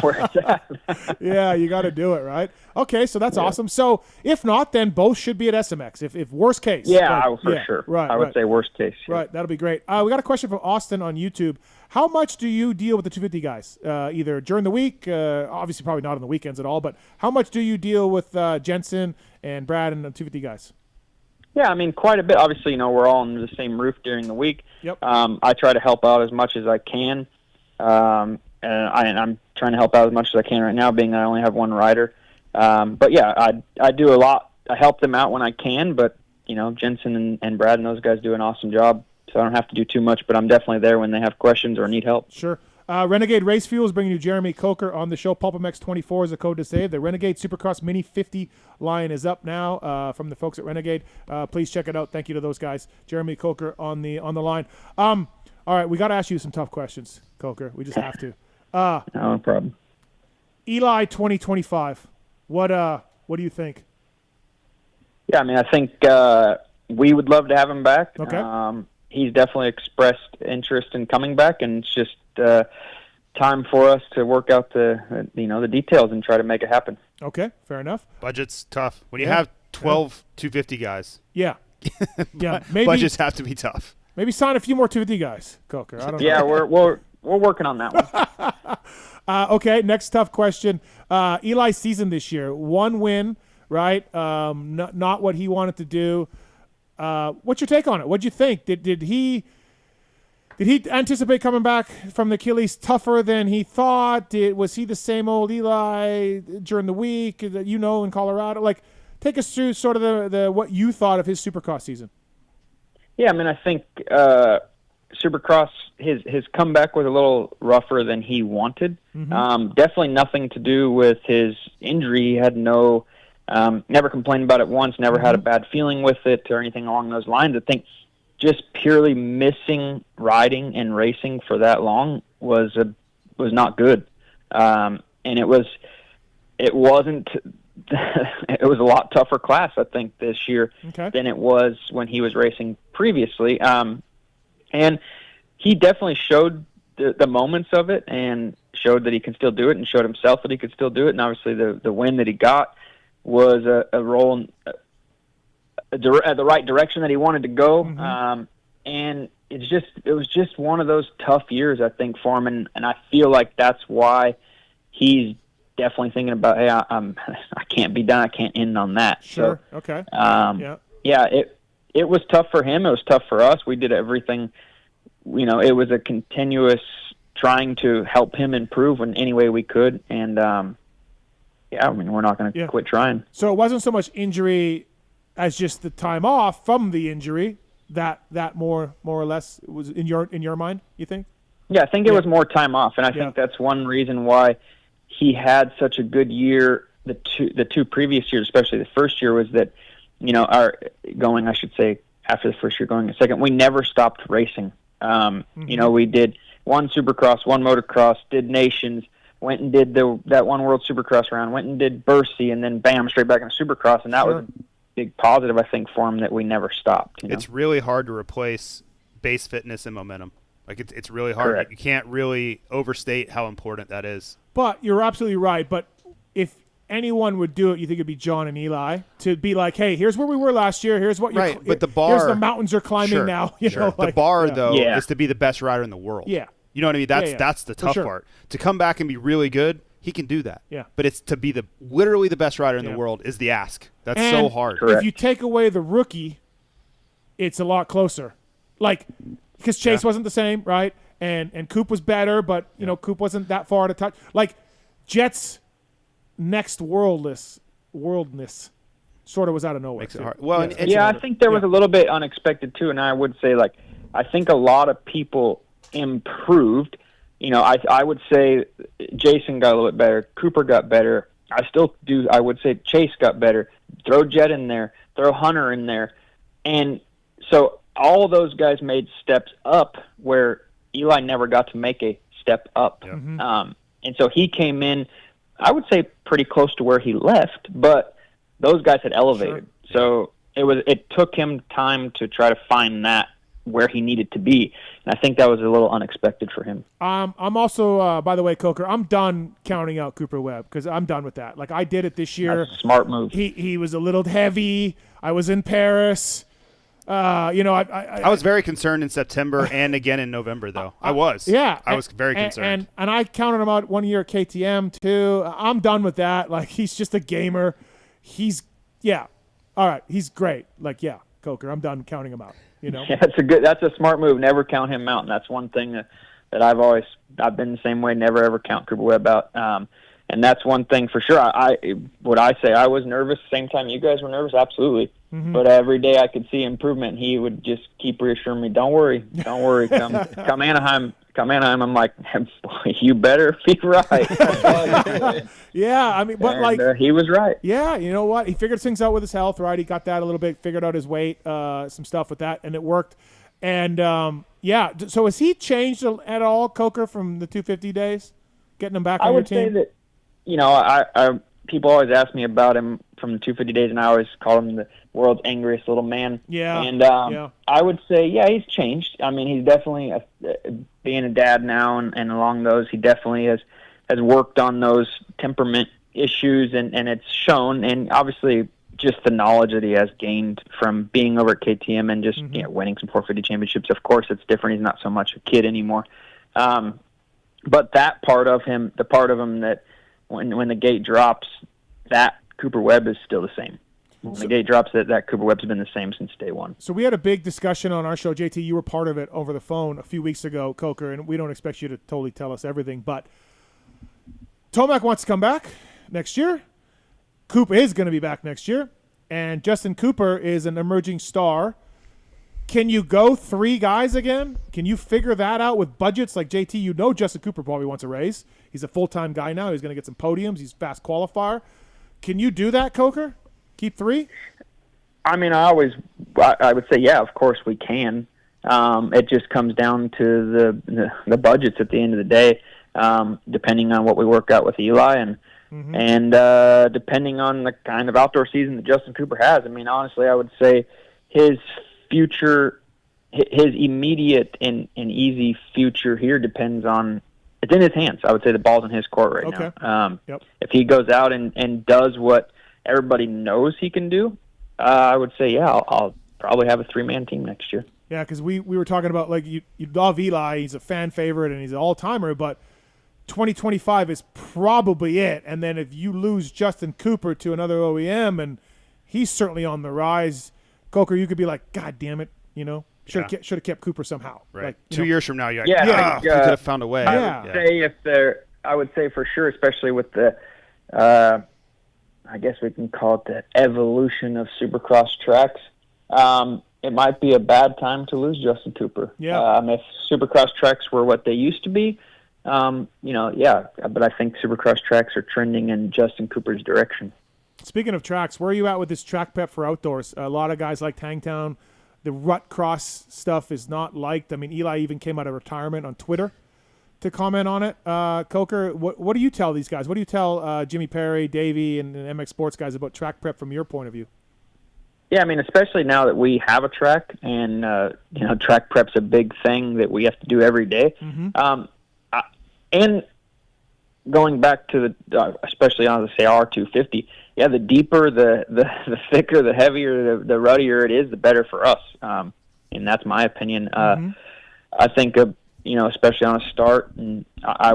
where it's at. Yeah, you got to do it, right? Okay, so that's awesome. So if not, then both should be at SMX. If worst case. Yeah, for sure. Right. I would say worst case. Yeah. Right, that'll be great. We got a question from Austin on YouTube. How much do you deal with the 250 guys? Either during the week, obviously probably not on the weekends at all, but how much do you deal with Jensen and Brad and the 250 guys? Yeah, I mean, quite a bit. Obviously, we're all under the same roof during the week. Yep. I try to help out as much as I can. And I'm trying to help out as much as I can right now, being I only have one rider. But yeah, I do a lot. I help them out when I can, but Jensen and Brad and those guys do an awesome job, so I don't have to do too much, but I'm definitely there when they have questions or need help. Sure. Renegade Race Fuel is bringing you Jeremy Coker on the show. PulpMX 24 is the code to save. The Renegade Supercross Mini 50 line is up now from the folks at Renegade. Please check it out. Thank you to those guys. Jeremy Coker on the line. All right, we got to ask you some tough questions, Coker. We just have to. No problem. Eli 2025. What do you think? Yeah, I mean, I think we would love to have him back. Okay. He's definitely expressed interest in coming back, and it's just time for us to work out the details and try to make it happen. Okay, fair enough. Budget's tough when you have 12 250 guys. Yeah, yeah. Maybe budgets have to be tough. Maybe sign a few more 250 guys, Coker. I don't know. Yeah, we're working on that one. Okay, next tough question. Eli's season this year, 1 win, right? Not what he wanted to do. What's your take on it? What'd you think? Did he anticipate coming back from the Achilles tougher than he thought? Was he the same old Eli during the week that in Colorado? Like, take us through sort of the what you thought of his Supercross season. Yeah, I mean, I think Supercross, his comeback was a little rougher than he wanted. Mm-hmm. Definitely nothing to do with his injury. He had never complained about it once, never had a bad feeling with it or anything along those lines. I think just purely missing riding and racing for that long was not good. And it wasn't it was a lot tougher class, I think, this year than it was when he was racing previously. And he definitely showed the moments of it and showed that he can still do it and showed himself that he could still do it. And obviously the win that he got was a roll in the right direction that he wanted to go. Mm-hmm. And it was just one of those tough years, I think, for him. And I feel like that's why he's definitely thinking about, hey, I can't be done. I can't end on that. Sure. So, okay. Yeah, it was tough for him. It was tough for us. We did everything. It was a continuous trying to help him improve in any way we could. And, I mean, we're not going to quit trying. So it wasn't so much injury as just the time off from the injury that more or less was in your mind, you think? Yeah, I think it was more time off. And I think that's one reason why he had such a good year. The two previous years, especially the first year, was that, I should say, after the first year going a second, we never stopped racing. We did one Supercross, one motocross, did nations, went and did that one World Supercross round, went and did Bercy, and then bam, straight back into Supercross. And that was a big positive, I think, for him that we never stopped. It's really hard to replace base fitness and momentum. Like it's really hard. Correct. You can't really overstate how important that is. But you're absolutely right. But if anyone would do it, you think it'd be John and Eli to be like, hey, here's where we were last year. Here's what you're but the bar, here's the mountains are climbing now. The bar though is to be the best rider in the world. Yeah. You know what I mean? That's the tough part. To come back and be really good, he can do that. Yeah. But it's to be literally the best rider in the world is the ask. That's so hard. If you take away the rookie, it's a lot closer. Like, because Chase wasn't the same, right? And Coop was better, but Coop wasn't that far to touch. Like, Jet's next worldness sort of was out of nowhere. Makes it hard. Well, I think there was a little bit unexpected too, and I would say, like, I think a lot of people improved. I would say Jason got a little bit better. Cooper got better. I would say Chase got better. Throw Jet in there. Throw Hunter in there. And so all those guys made steps up where Eli never got to make a step up. Yeah. Mm-hmm. And so he came in, I would say, pretty close to where he left, but those guys had elevated. Sure. So it took him time to try to find that where he needed to be. And I think that was a little unexpected for him. I'm also, by the way, Coker, I'm done counting out Cooper Webb because I'm done with that. Like, I did it this year. That's a smart move. He was a little heavy. I was in Paris. I was very concerned in September and again in November, though. I was. Yeah. I was very concerned. And I counted him out 1 year at KTM, too. I'm done with that. Like, he's just a gamer. All right. He's great. Like, yeah. Coker. I'm done counting him out. You know. Yeah, that's a smart move. Never count him out, and that's one thing that I've been the same way. Never ever count Cooper Webb out. And that's one thing for sure. I was nervous same time you guys were nervous, absolutely. Mm-hmm. But every day I could see improvement. He would just keep reassuring me, "Don't worry, come Anaheim." I'm like, you better be right. Yeah, I mean, but he was right. Yeah, you know what? He figured things out with his health, right? He got that a little bit, figured out his weight, some stuff with that, and it worked. And yeah, so has he changed at all, Coker, from the 250 days, getting him back on your team? I would say that, you know, I people always ask me about him from the 250 days, and I always call him the world's angriest little man. Yeah. And I would say, yeah, he's changed. I mean, he's definitely being a dad now, and along those, he definitely has worked on those temperament issues, and it's shown. And obviously, just the knowledge that he has gained from being over at KTM and just winning some 450 championships. Of course, it's different. He's not so much a kid anymore. But that part of him, the part of him that when the gate drops, that Cooper Webb is still the same. When the gate drops, that Cooper Webb's been the same since day one. So we had a big discussion on our show. JT, you were part of it over the phone a few weeks ago, Coker, and we don't expect you to totally tell us everything, but Tomac wants to come back next year. Cooper is going to be back next year, and Justin Cooper is an emerging star. Can you go 3 guys again? Can you figure that out with budgets like JT? You know Justin Cooper probably wants a raise. He's a full-time guy now. He's going to get some podiums. He's a fast qualifier. Can you do that, Coker? Keep 3? I mean, I would say, yeah, of course we can. It just comes down to the budgets at the end of the day, depending on what we work out with Eli and depending on the kind of outdoor season that Justin Cooper has. I mean, honestly, I would say his future, his immediate and easy future here depends on, it's in his hands. I would say the ball's in his court right now. If he goes out and does what everybody knows he can do, I would say, yeah, I'll probably have a 3-man team next year. Yeah, because we were talking about, like, you love Eli. He's a fan favorite and he's an all-timer, but 2025 is probably it. And then if you lose Justin Cooper to another OEM, and he's certainly on the rise, Coker, you could be like, God damn it, you know, should have kept Cooper somehow. Right. Like, 2 years from now, you could have found a way. I would say for sure, especially with the, I guess we can call it the evolution of Supercross tracks. It might be a bad time to lose Justin Cooper. Yeah. If Supercross tracks were what they used to be, but I think Supercross tracks are trending in Justin Cooper's direction. Speaking of tracks, where are you at with this track prep for outdoors? A lot of guys like Hangtown. The rut cross stuff is not liked. I mean, Eli even came out of retirement on Twitter to comment on it. Coker, what do you tell these guys? What do you tell Jimmy Perry, Davey, and MX Sports guys about track prep from your point of view? Yeah, I mean, especially now that we have a track and, track prep's a big thing that we have to do every day. Mm-hmm. And going back to especially on the, say, R250, yeah, the deeper, the thicker, the heavier, the ruddier it is, the better for us. And that's my opinion. I think, especially on a start, and our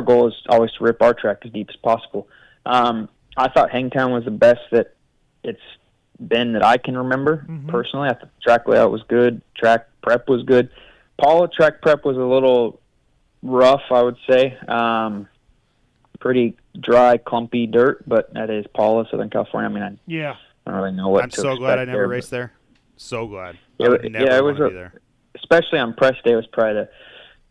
goal is always to rip our track as deep as possible. I thought Hangtown was the best that it's been that I can remember, personally. I thought the track layout was good. Track prep was good. Paula track prep was a little rough, I would say. Pretty dry, clumpy dirt, but that is Paula, Southern California. I mean, I don't really know what I'm so glad I never raced there. So glad. It was be there. Especially on press day, it was probably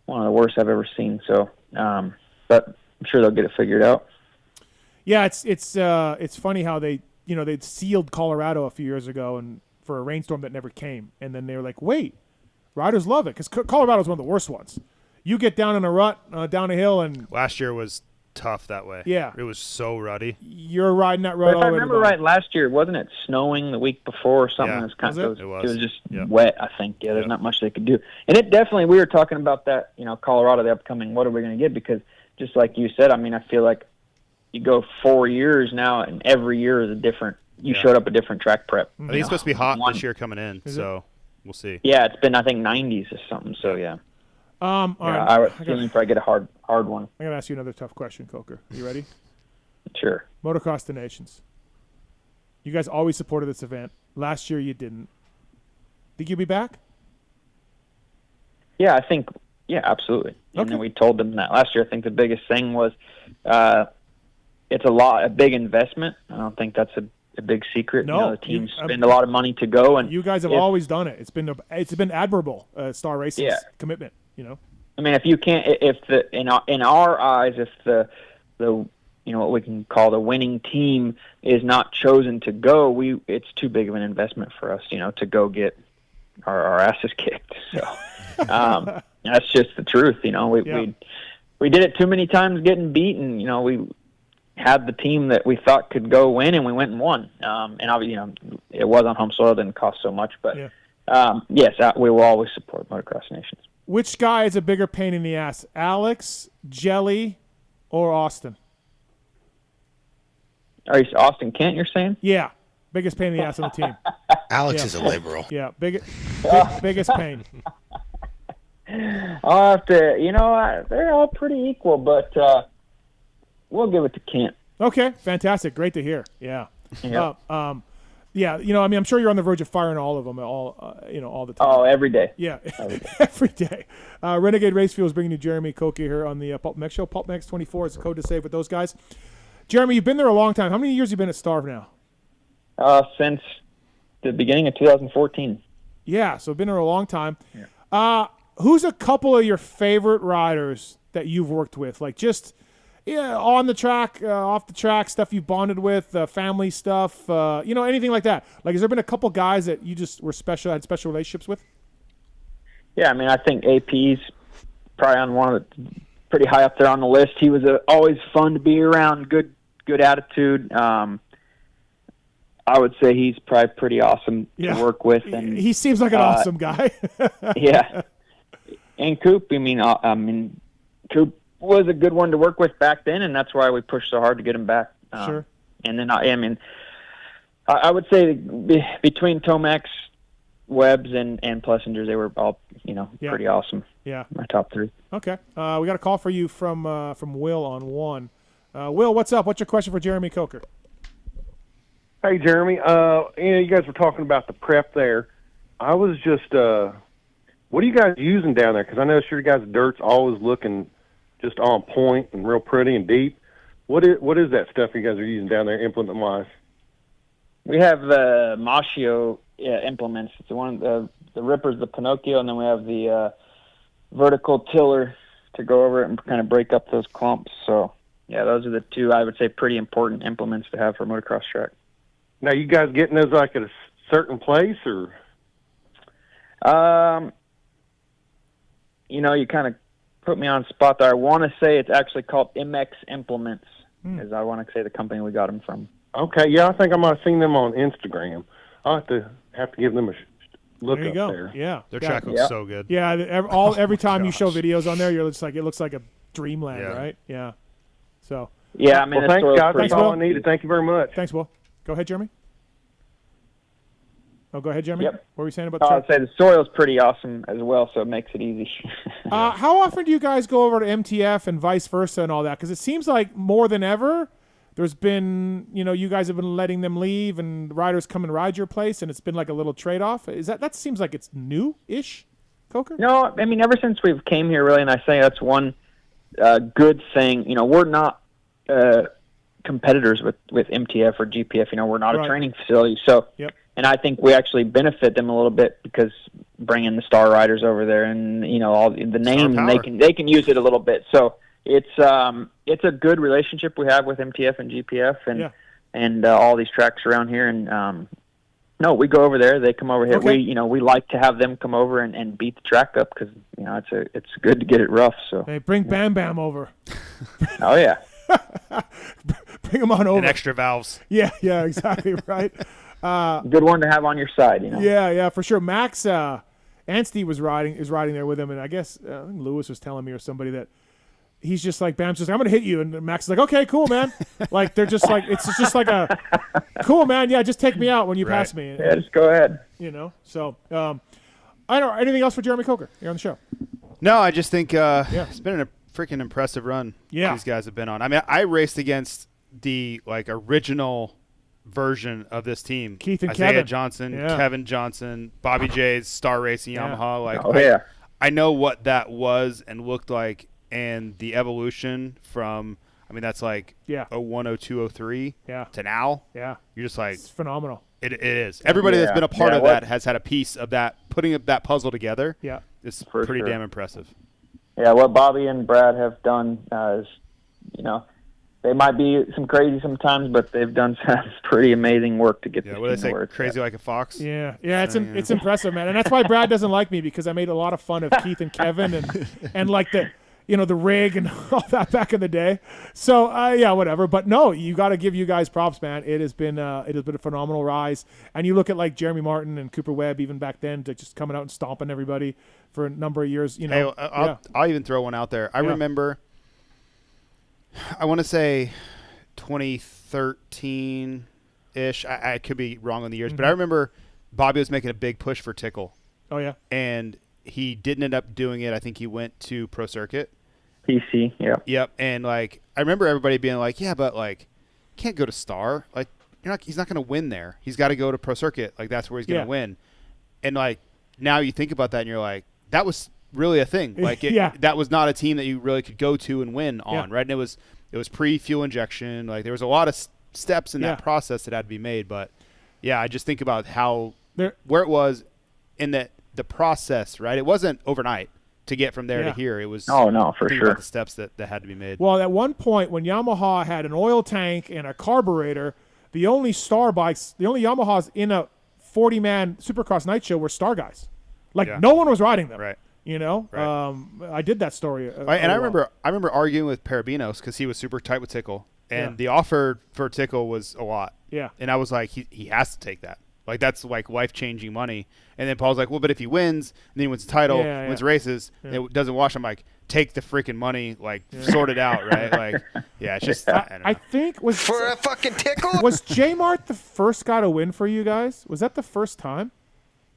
one of the worst I've ever seen. So, but I'm sure they'll get it figured out. Yeah, it's funny how they sealed Colorado a few years ago and for a rainstorm that never came, and then they were like, wait, riders love it because Colorado's one of the worst ones. You get down in a rut, down a hill, and last year was tough that way. Yeah, it was so ruddy. You're riding that rut. But if I remember right, last year wasn't it snowing the week before or something? Yeah. It was just wet. I think. Yeah, there's not much they could do. And it definitely, we were talking about that. Colorado, the upcoming. What are we going to get? Because just like you said, I mean, I feel like you go 4 years now, and every year is a different. You showed up a different track prep. I think it's supposed to be hot this year coming in, so we'll see. Yeah, it's been, I think, 90s or something. So yeah. All right. I would probably get a hard one. I'm gonna ask you another tough question, Coker. You ready? Sure. Motocross the Nations. You guys always supported this event. Last year you didn't. Think you'll be back? Yeah, I think. Yeah, absolutely. And then we told them that last year. I think the biggest thing was it's a big investment. I don't think that's a big secret. No, the teams spend a lot of money to go, and you guys have always done it. It's been admirable. Star Racing's commitment. I mean, if you can't, in our eyes, if the what we can call the winning team is not chosen to go, it's too big of an investment for us, to go get our asses kicked. So that's just the truth. We did it too many times getting beaten. We had the team that we thought could go win, and we went and won. And obviously, it was on home soil, didn't cost so much, but yes, we will always support Motocross Nations. Which guy is a bigger pain in the ass, Alex, Jelly, or Austin? Are you Austin Kent, you're saying? Yeah, biggest pain in the ass on the team. Alex is a liberal. Yeah, biggest pain. I'll have to, they're all pretty equal, but we'll give it to Kent. Okay, fantastic. Great to hear. Yeah. I'm sure you're on the verge of firing all of them all the time. Oh, every day. Yeah, every day. Renegade Race Fuel is bringing you Jeremy Cokie here on the PulpMX show. PulpMX 24 is the code to save with those guys. Jeremy, you've been there a long time. How many years have you been at Star now? Since the beginning of 2014. Yeah, so been there a long time. Yeah. Who's a couple of your favorite riders that you've worked with? Like just on the track, off the track, stuff you've bonded with, family stuff, anything like that. Like, has there been a couple guys that you just had special relationships with? Yeah, I mean, I think AP's probably on one of the pretty high up there on the list. He was always fun to be around, good attitude. I would say he's probably pretty awesome to work with. And he seems like an awesome guy. Yeah. And Coop, Coop was a good one to work with back then, and that's why we pushed so hard to get him back. Sure. And then, I would say between Tomax, Webbs, and Plessingers, they were all, pretty awesome. Yeah. My top three. Okay. We got a call for you from Will on one. Will, what's up? What's your question for Jeremy Coker? Hey, Jeremy. You guys were talking about the prep there. I was just, what are you guys using down there? Because I know your guys' dirt's always looking just on point and real pretty and deep. What is that stuff you guys are using down there, implement-wise? We have the Machio implements. It's one of the Ripper's the Pinocchio, and then we have the vertical tiller to go over it and kind of break up those clumps. So, yeah, those are the two, I would say, pretty important implements to have for a motocross track. Now, you guys getting those like at a certain place, or? You kind of put me on the spot there. I want to say it's actually called MX Implements, is I want to say the company we got them from. Okay, yeah, I think I might have seen them on Instagram. I'll have to give them a look there you up go. there. Yeah, their track looks so good. Yeah, every time you show videos on there, it looks like a dreamland, right? Yeah. So. Yeah, I mean, well, thanks, guys. That's all I needed. Thank you very much. Thanks, Will. Go ahead, Jeremy. Oh, go ahead, Jeremy. Yep. What were you saying about the track? I'd say the soil's pretty awesome as well, so it makes it easy. How often do you guys go over to MTF and vice versa and all that? Because it seems like more than ever, there's been, you guys have been letting them leave and riders come and ride your place, and it's been like a little trade-off. That seems like it's new-ish, Coker? No, I mean, ever since we've came here, really, and I say that's one good thing. We're not competitors with MTF or GPF. We're not a training facility, so. Yep. And I think we actually benefit them a little bit because bringing the star riders over there and all the names, and they can use it a little bit. So it's a good relationship we have with MTF and GPF and all these tracks around here. And no, we go over there, they come over here. Okay. We like to have them come over and beat the track up because it's good to get it rough. So hey, bring Bam Bam over. Oh yeah, bring him on over. And extra valves. Yeah, exactly right. Good one to have on your side, Yeah, for sure. Max Anstey is riding there with him, and I guess I think Lewis was telling me or somebody that he's just like, Bam's just like, I'm gonna hit you, and Max is like, okay, cool, man. Like they're just like, it's just like a cool, man. Yeah, just take me out when you pass me. Yeah, just go ahead. So I don't know anything else for Jeremy Coker here on the show. No, I just think it's been a freaking impressive run. Yeah, these guys have been on. I mean, I raced against the original version of this team. Keith and Isaiah Kevin Johnson, Yeah. Kevin Johnson, Bobby J's Star Racing Yamaha. Like, I know what that was and looked like, and the evolution from, I mean, that's like 01, 02, 03 to now. Yeah. You're just like, It's phenomenal. It is. Everybody that's been a part of that has had a piece of that, putting up that puzzle together. Yeah. It's For pretty sure. damn impressive. Yeah, what Bobby and Brad have done is, they might be some crazy sometimes, but they've done some pretty amazing work to get this What do they team say? to work. Crazy like a fox? Yeah, it's impressive, man, and that's why Brad doesn't like me, because I made a lot of fun of Keith and Kevin and like the rig and all that back in the day. So whatever. But no, you got to give you guys props, man. It has been a phenomenal rise, and you look at like Jeremy Martin and Cooper Webb even back then, to just coming out and stomping everybody for a number of years. Hey, I'll even throw one out there. I remember, I want to say 2013-ish. I could be wrong on the years, but I remember Bobby was making a big push for Tickle. Oh, yeah. And he didn't end up doing it. I think he went to Pro Circuit. PC, yeah. Yep. And, like, I remember everybody being like, yeah, but, like, can't go to Star. Like, he's not going to win there. He's got to go to Pro Circuit. Like, that's where he's going to win. And, like, now you think about that and you're like, that was really a thing. Like, that was not a team that you really could go to and win on, right? And it was pre-fuel injection. Like, there was a lot of steps in that process that had to be made. But, yeah, I just think about where it was in the process, right? It wasn't overnight to get from there to here. It was for sure. the steps that had to be made. Well, at one point when Yamaha had an oil tank and a carburetor, the only Yamahas in a 40-man Supercross night show were Star guys. Like no one was riding them. Right. I did that story. And I remember arguing with Parabinos because he was super tight with Tickle, and the offer for Tickle was a lot. Yeah. And I was like, he has to take that. Like, that's like life-changing money. And then Paul's like, well, but if he wins, and then he wins the title, wins races, and it doesn't wash, I'm like, take the freaking money, like, sort it out, right? Like, it's just, I think for a fucking tickle? Was J Mart the first guy to win for you guys? Was that the first time?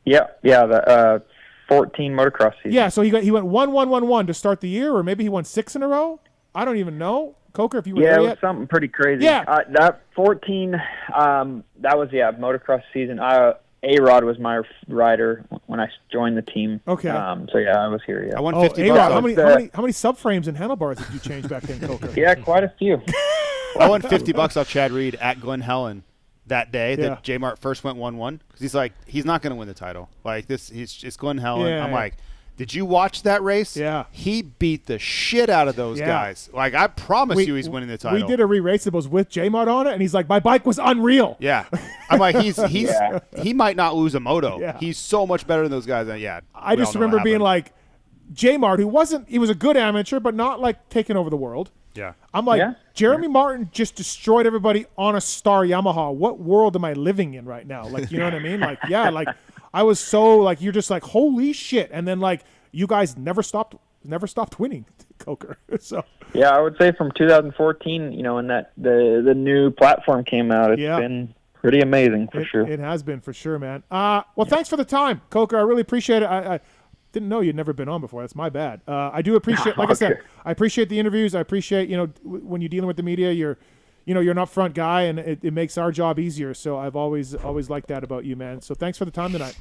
Yeah, the 14 motocross season. Yeah, so he went 1-1-1-1 to start the year, or maybe he won 6 in a row? I don't even know. Coker, if you were there it was yet? something pretty crazy. Yeah. That 14, that was, motocross season. A-Rod was my rider when I joined the team. Okay. So, I was here, yeah. I won 50 A-Rod, bucks. how many subframes and handlebars did you change back then, Coker? Yeah, quite a few. I won $50 off Chad Reed at Glen Helen that day that J Mart first went 1-1, because he's like, he's not going to win the title. Like, it's Glen Helen. I'm like, did you watch that race? Yeah. He beat the shit out of those guys. Like, I promise you he's winning the title. We did a re-raceables with J-Mart on it, and he's like, my bike was unreal. Yeah. I'm like, he might not lose a moto. Yeah. He's so much better than those guys. I just remember being like, J-Mart, he was a good amateur, but not like taking over the world. Yeah. I'm like, Jeremy Martin just destroyed everybody on a Star Yamaha. What world am I living in right now? Like, you know what I mean? Like, like, I was so like, you're just like, holy shit. And then like, you guys never stopped winning, Coker. So yeah, I would say from 2014, when that the new platform came out, it's been pretty amazing for sure. It has been for sure, man. Well, thanks for the time, Coker. I really appreciate it. I didn't know you'd never been on before. That's my bad. I do appreciate, like I said, I appreciate the interviews. I appreciate, when you're dealing with the media, you're an upfront guy, and it makes our job easier. So I've always liked that about you, man. So thanks for the time tonight.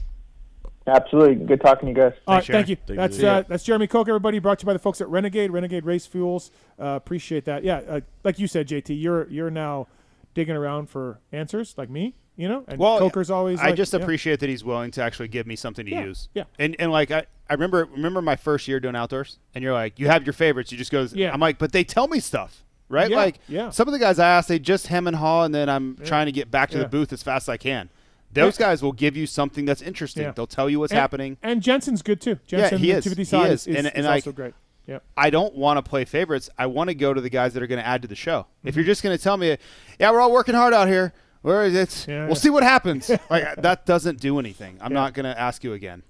Absolutely. Good talking to you guys. All right, thank you. That's Jeremy Coker, everybody. Brought to you by the folks at Renegade Race Fuels. Appreciate that. Yeah, like you said, JT, you're now digging around for answers like me, and Coker's always I just appreciate that he's willing to actually give me something to use. Yeah. And like I remember my first year doing outdoors, and you're like, you have your favorites. You just go, I'm like, but they tell me stuff. Right? Some of the guys I asked, they just hem and haw, and then I'm trying to get back to the booth as fast as I can. Those guys will give you something that's interesting. Yeah. They'll tell you what's happening. And Jensen's good too. Jensen, he is. He is. And also great. Yeah. I don't want to play favorites. I want to go to the guys that are going to add to the show. If you're just going to tell me, we're all working hard out here, we'll see what happens. Like, that doesn't do anything. I'm not going to ask you again.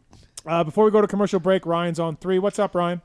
Before we go to commercial break, Ryan's on 3. What's up, Ryan?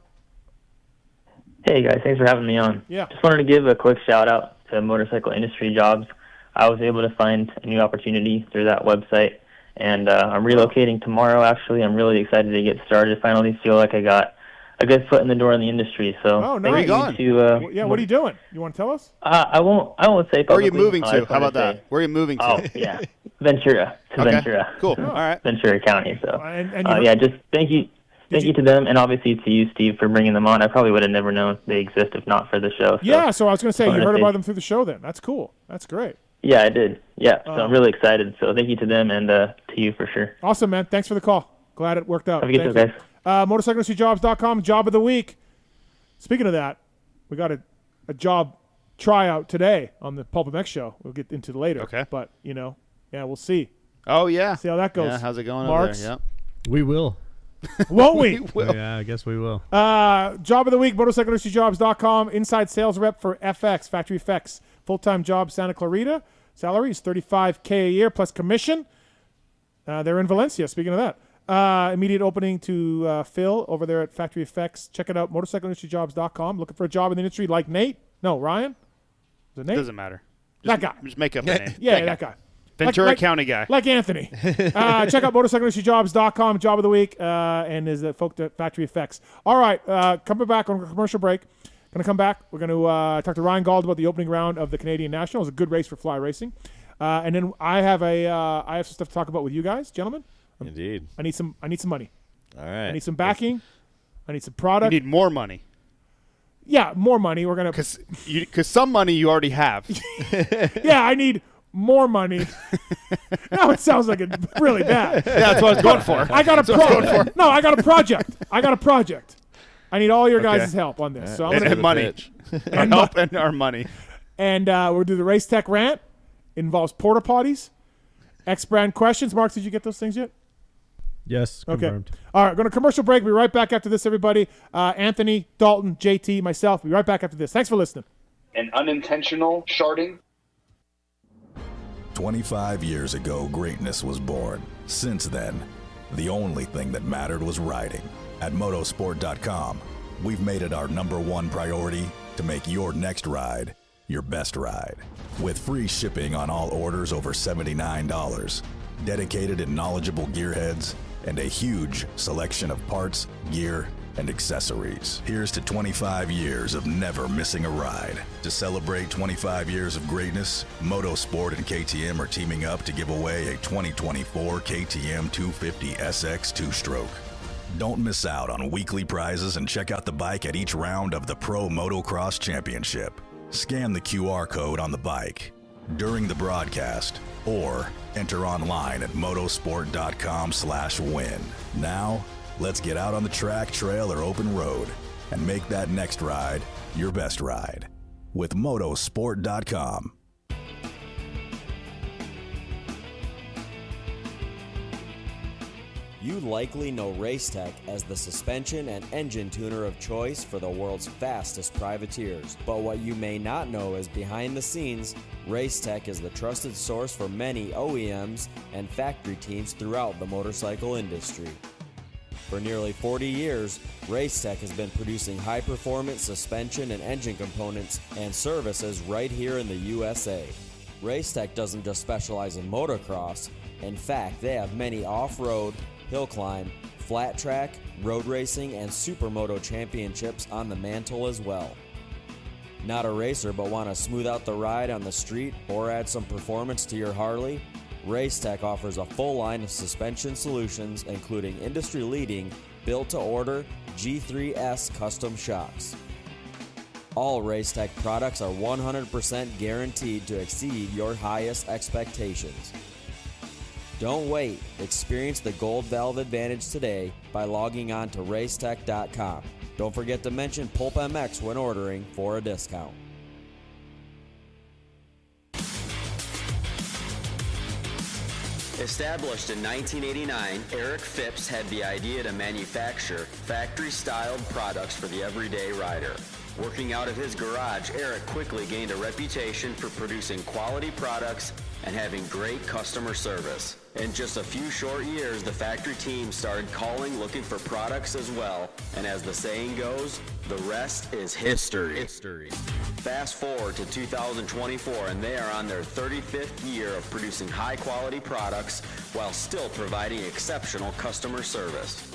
Hey, guys. Thanks for having me on. Yeah. Just wanted to give a quick shout-out to Motorcycle Industry Jobs. I was able to find a new opportunity through that website, and I'm relocating tomorrow, actually. I'm really excited to get started. Finally feel like I got a good foot in the door in the industry. So Oh, thank nice. you Going? to, Yeah, what are you doing? You want to tell us? I won't say Where are you publicly. moving I to? just How wanna about that? say- Where are you moving to? Oh, yeah. Ventura. Okay. Ventura. Cool. All right. Ventura County. So, And yeah, just thank you. Thank you to them, and obviously to you, Steve, for bringing them on. I probably would have never known they exist if not for the show. So Yeah, so I was going to say, you wanted heard to about them through the show then. That's cool. That's great. Yeah, I did. Yeah, so I'm really excited. So thank you to them and to you for sure. Awesome, man. Thanks for the call. Glad it worked out. Have a good Thank day, you. MotorcyclistryJobs.com, job of the week. Speaking of that, we got a job tryout today on the PulpMX show. We'll get into it later. Okay. But, we'll see. Oh, yeah. See how that goes. Yeah, how's it going Marks? over there? Yep. We will. Won't we? Yeah, I guess we will. Job of the week, MotorcyclistryJobs.com, inside sales rep for FX, Factory Effects. Full-time job, Santa Clarita. Salary is $35K a year plus commission. They're in Valencia, speaking of that. Immediate opening to fill over there at Factory Effects. Check it out, MotorcycleIndustryJobs.com. Looking for a job in the industry like Nate? No, Ryan? Is it Nate? Doesn't matter. That guy. Just make up a name. Yeah, that guy. Ventura County guy. Like Anthony. Check out MotorcycleIndustryJobs.com, job of the week, and is the folk at Factory Effects. All right, coming back on a commercial break. Going to come back. We're going to talk to Ryan Gauld about the opening round of the Canadian National. It was a good race for fly racing. And then I have some stuff to talk about with you guys, gentlemen. Indeed. I need some money. All right. I need some backing. I need some product. You need more money. Yeah, more money. We're going to... Because some money you already have. Yeah, I need more money. Now it sounds like it's really bad. Yeah, that's what I was going for. I got a project. I got a project. I need all your guys' help on this. So I'm and money. And help and our money. And we'll do the Race Tech Rant. It involves porta potties. X-brand questions. Mark, did you get those things yet? Yes, confirmed. Okay. All right, going to commercial break. We'll be right back after this, everybody. Anthony, Dalton, JT, myself. We'll be right back after this. Thanks for listening. An unintentional sharding. 25 years ago, greatness was born. Since then, the only thing that mattered was riding. At motosport.com, we've made it our #1 priority to make your next ride your best ride. With free shipping on all orders over $79, dedicated and knowledgeable gearheads, and a huge selection of parts, gear, and accessories. Here's to 25 years of never missing a ride. To celebrate 25 years of greatness, Motosport and KTM are teaming up to give away a 2024 KTM 250 SX 2-stroke. Don't miss out on weekly prizes and check out the bike at each round of the Pro Motocross Championship. Scan the QR code on the bike during the broadcast or enter online at motosport.com/win. Now, let's get out on the track, trail, or open road and make that next ride your best ride with motosport.com. You likely know Racetech as the suspension and engine tuner of choice for the world's fastest privateers. But what you may not know is behind the scenes, Racetech is the trusted source for many OEMs and factory teams throughout the motorcycle industry. For nearly 40 years, Racetech has been producing high-performance suspension and engine components and services right here in the USA. Racetech doesn't just specialize in motocross. In fact, they have many off-road, hill climb, flat track, road racing, and supermoto championships on the mantle as well. Not a racer but want to smooth out the ride on the street or add some performance to your Harley? Racetech offers a full line of suspension solutions including industry-leading built-to-order G3S custom shocks. All Racetech products are 100% guaranteed to exceed your highest expectations. Don't wait. Experience the Gold Valve advantage today by logging on to racetech.com. Don't forget to mention PulpMX when ordering for a discount. Established in 1989, Eric Phipps had the idea to manufacture factory-styled products for the everyday rider. Working out of his garage, Eric quickly gained a reputation for producing quality products and having great customer service. In just a few short years, the factory team started calling looking for products as well, and as the saying goes, the rest is history. Fast forward to 2024, and they are on their 35th year of producing high-quality products while still providing exceptional customer service.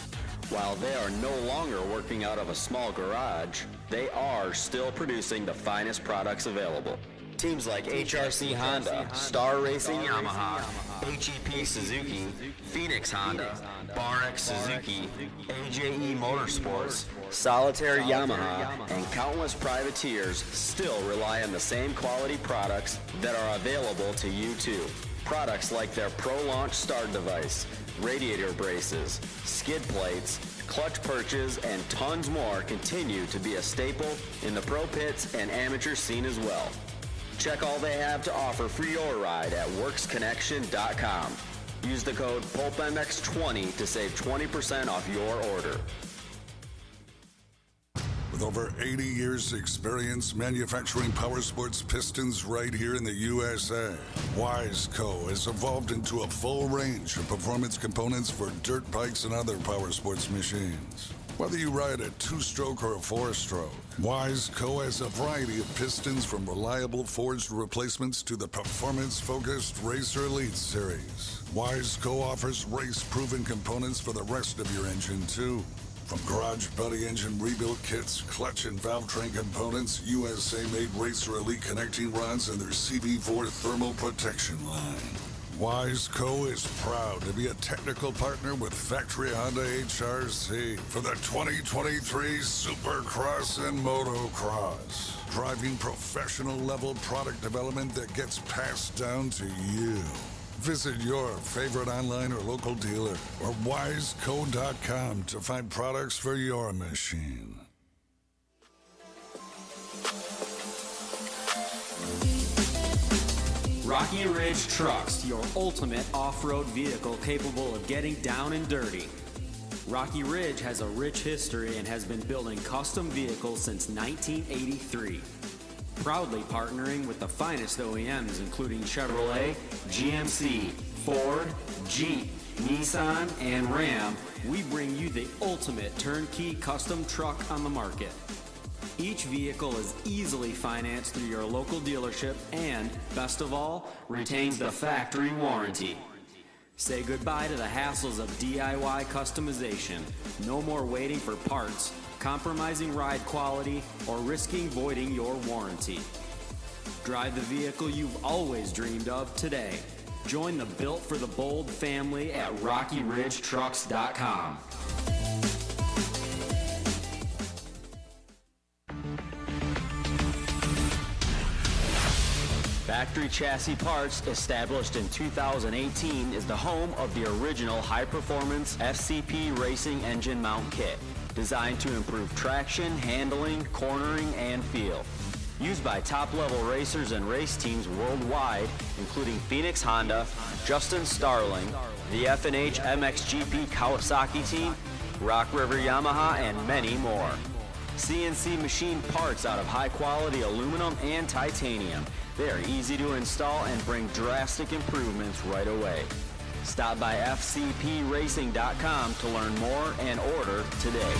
While they are no longer working out of a small garage, they are still producing the finest products available. Teams like HRC Honda, Star Racing Yamaha, HEP Suzuki, Phoenix Honda, BarX Suzuki, AJE Motorsports, Solitaire Yamaha, and countless privateers still rely on the same quality products that are available to you too. Products like their Pro Launch start device, radiator braces, skid plates, clutch perches, and tons more continue to be a staple in the pro pits and amateur scene as well. Check all they have to offer for your ride at WorksConnection.com. Use the code PulpMX20 to save 20% off your order. With over 80 years' experience manufacturing power sports pistons right here in the USA, Wiseco has evolved into a full range of performance components for dirt bikes and other power sports machines. Whether you ride a 2-stroke or a 4-stroke, Wiseco has a variety of pistons from reliable forged replacements to the performance-focused Racer Elite series. Wiseco offers race-proven components for the rest of your engine, too. From garage body engine rebuild kits, clutch and valve train components, USA-made Racer Elite connecting rods, and their CB4 thermal protection line. Wiseco is proud to be a technical partner with Factory Honda HRC for the 2023 Supercross and Motocross, driving professional-level product development that gets passed down to you. Visit your favorite online or local dealer or wiseco.com to find products for your machine. Rocky Ridge Trucks, your ultimate off-road vehicle capable of getting down and dirty. Rocky Ridge has a rich history and has been building custom vehicles since 1983. Proudly partnering with the finest OEMs including Chevrolet, GMC, Ford, Jeep, Nissan, and Ram, we bring you the ultimate turnkey custom truck on the market. Each vehicle is easily financed through your local dealership and, best of all, retains the factory warranty. Say goodbye to the hassles of DIY customization. No more waiting for parts, compromising ride quality, or risking voiding your warranty. Drive the vehicle you've always dreamed of today. Join the Built for the Bold family at RockyRidgeTrucks.com. Factory Chassis Parts, established in 2018, is the home of the original high-performance FCP racing engine mount kit, designed to improve traction, handling, cornering, and feel. Used by top-level racers and race teams worldwide, including Phoenix Honda, Justin Starling, the F&H MXGP Kawasaki team, Rock River Yamaha, and many more. CNC machined parts out of high-quality aluminum and titanium. They are easy to install and bring drastic improvements right away. Stop by FCPRacing.com to learn more and order today.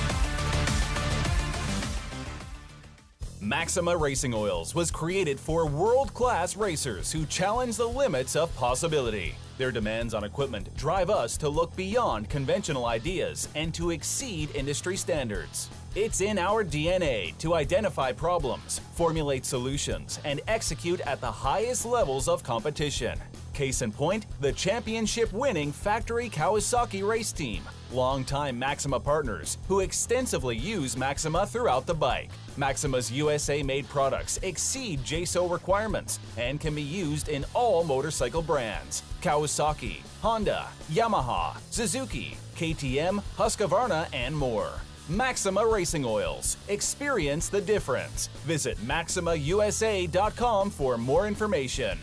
Maxima Racing Oils was created for world-class racers who challenge the limits of possibility. Their demands on equipment drive us to look beyond conventional ideas and to exceed industry standards. It's in our DNA to identify problems, formulate solutions, and execute at the highest levels of competition. Case in point, the championship-winning Factory Kawasaki race team, longtime Maxima partners who extensively use Maxima throughout the bike. Maxima's USA-made products exceed JSO requirements and can be used in all motorcycle brands: Kawasaki, Honda, Yamaha, Suzuki, KTM, Husqvarna, and more. Maxima Racing Oils. Experience the difference. Visit MaximaUSA.com for more information.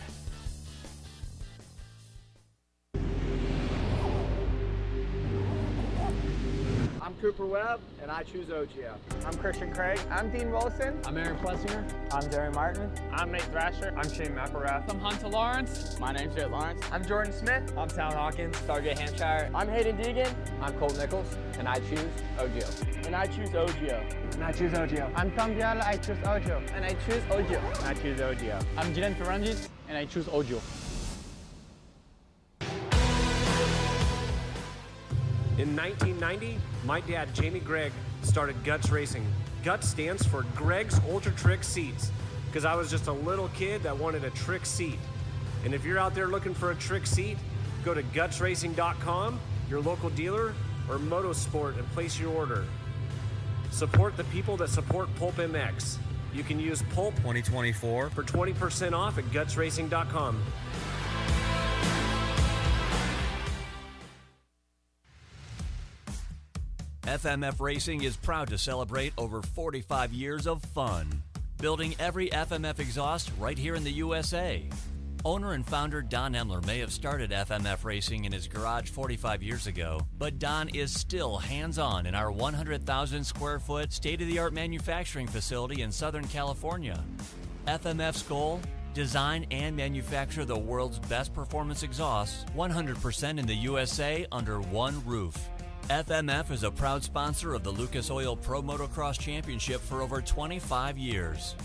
I'm Cooper Webb, and I choose OGO. I'm Christian Craig. I'm Dean Willison. I'm Aaron Plessinger. I'm Jerry Martin. I'm Nate Thrasher. I'm Shane McElrath. I'm Hunter Lawrence. My name's Jake Lawrence. I'm Jordan Smith. I'm Tal Hawkins. Stargate Hampshire. I'm Hayden Deegan. I'm Colt Nichols, and I choose OGO. And I choose OGO. And I choose OGO. I'm Tom Biala. I choose OGO. And I choose OGO. And I choose OGO. I'm Jiren Ferrangis, and I choose OGO. In 1990, my dad, Jamie Gregg, started Guts Racing. Guts stands for Greg's Ultra Trick Seats, because I was just a little kid that wanted a trick seat. And if you're out there looking for a trick seat, go to gutsracing.com, your local dealer, or Motosport and place your order. Support the people that support PulpMX. You can use Pulp 2024 for 20% off at gutsracing.com. FMF Racing is proud to celebrate over 45 years of fun, building every FMF exhaust right here in the USA. Owner and founder Don Emler may have started FMF Racing in his garage 45 years ago, but Don is still hands-on in our 100,000 square foot state-of-the-art manufacturing facility in Southern California. FMF's goal? Design and manufacture the world's best performance exhausts 100% in the USA under one roof. FMF is a proud sponsor of the Lucas Oil Pro Motocross Championship for over 25 years.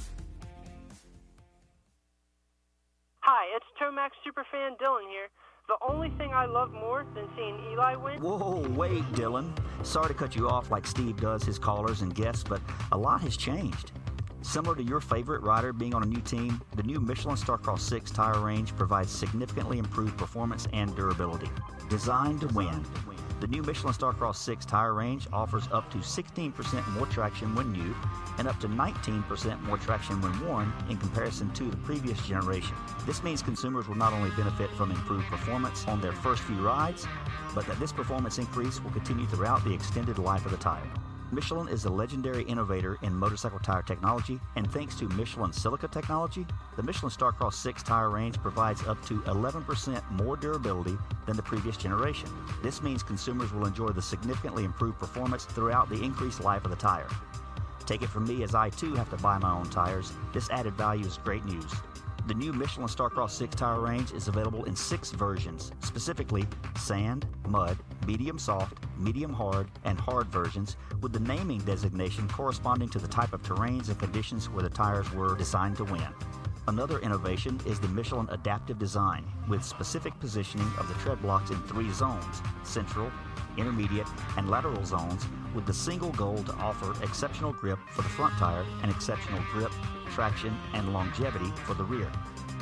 Hi, it's Tomax superfan Dylan here. The only thing I love more than seeing Eli win... Whoa, wait, Dylan. Sorry to cut you off like Steve does his callers and guests, but a lot has changed. Similar to your favorite rider being on a new team, the new Michelin Starcross 6 tire range provides significantly improved performance and durability. Designed to win. The new Michelin Starcross 6 tire range offers up to 16% more traction when new and up to 19% more traction when worn in comparison to the previous generation. This means consumers will not only benefit from improved performance on their first few rides, but that this performance increase will continue throughout the extended life of the tire. Michelin is a legendary innovator in motorcycle tire technology, and thanks to Michelin silica technology, the Michelin Starcross 6 tire range provides up to 11% more durability than the previous generation. This means consumers will enjoy the significantly improved performance throughout the increased life of the tire. Take it from me, as I too have to buy my own tires, this added value is great news. The new Michelin Starcross 6 tire range is available in 6 versions, specifically sand, mud, medium soft, medium hard, and hard versions, with the naming designation corresponding to the type of terrains and conditions where the tires were designed to win. Another innovation is the Michelin adaptive design, with specific positioning of the tread blocks in 3 zones: central, intermediate, and lateral zones, with the single goal to offer exceptional grip for the front tire and exceptional grip, traction, and longevity for the rear.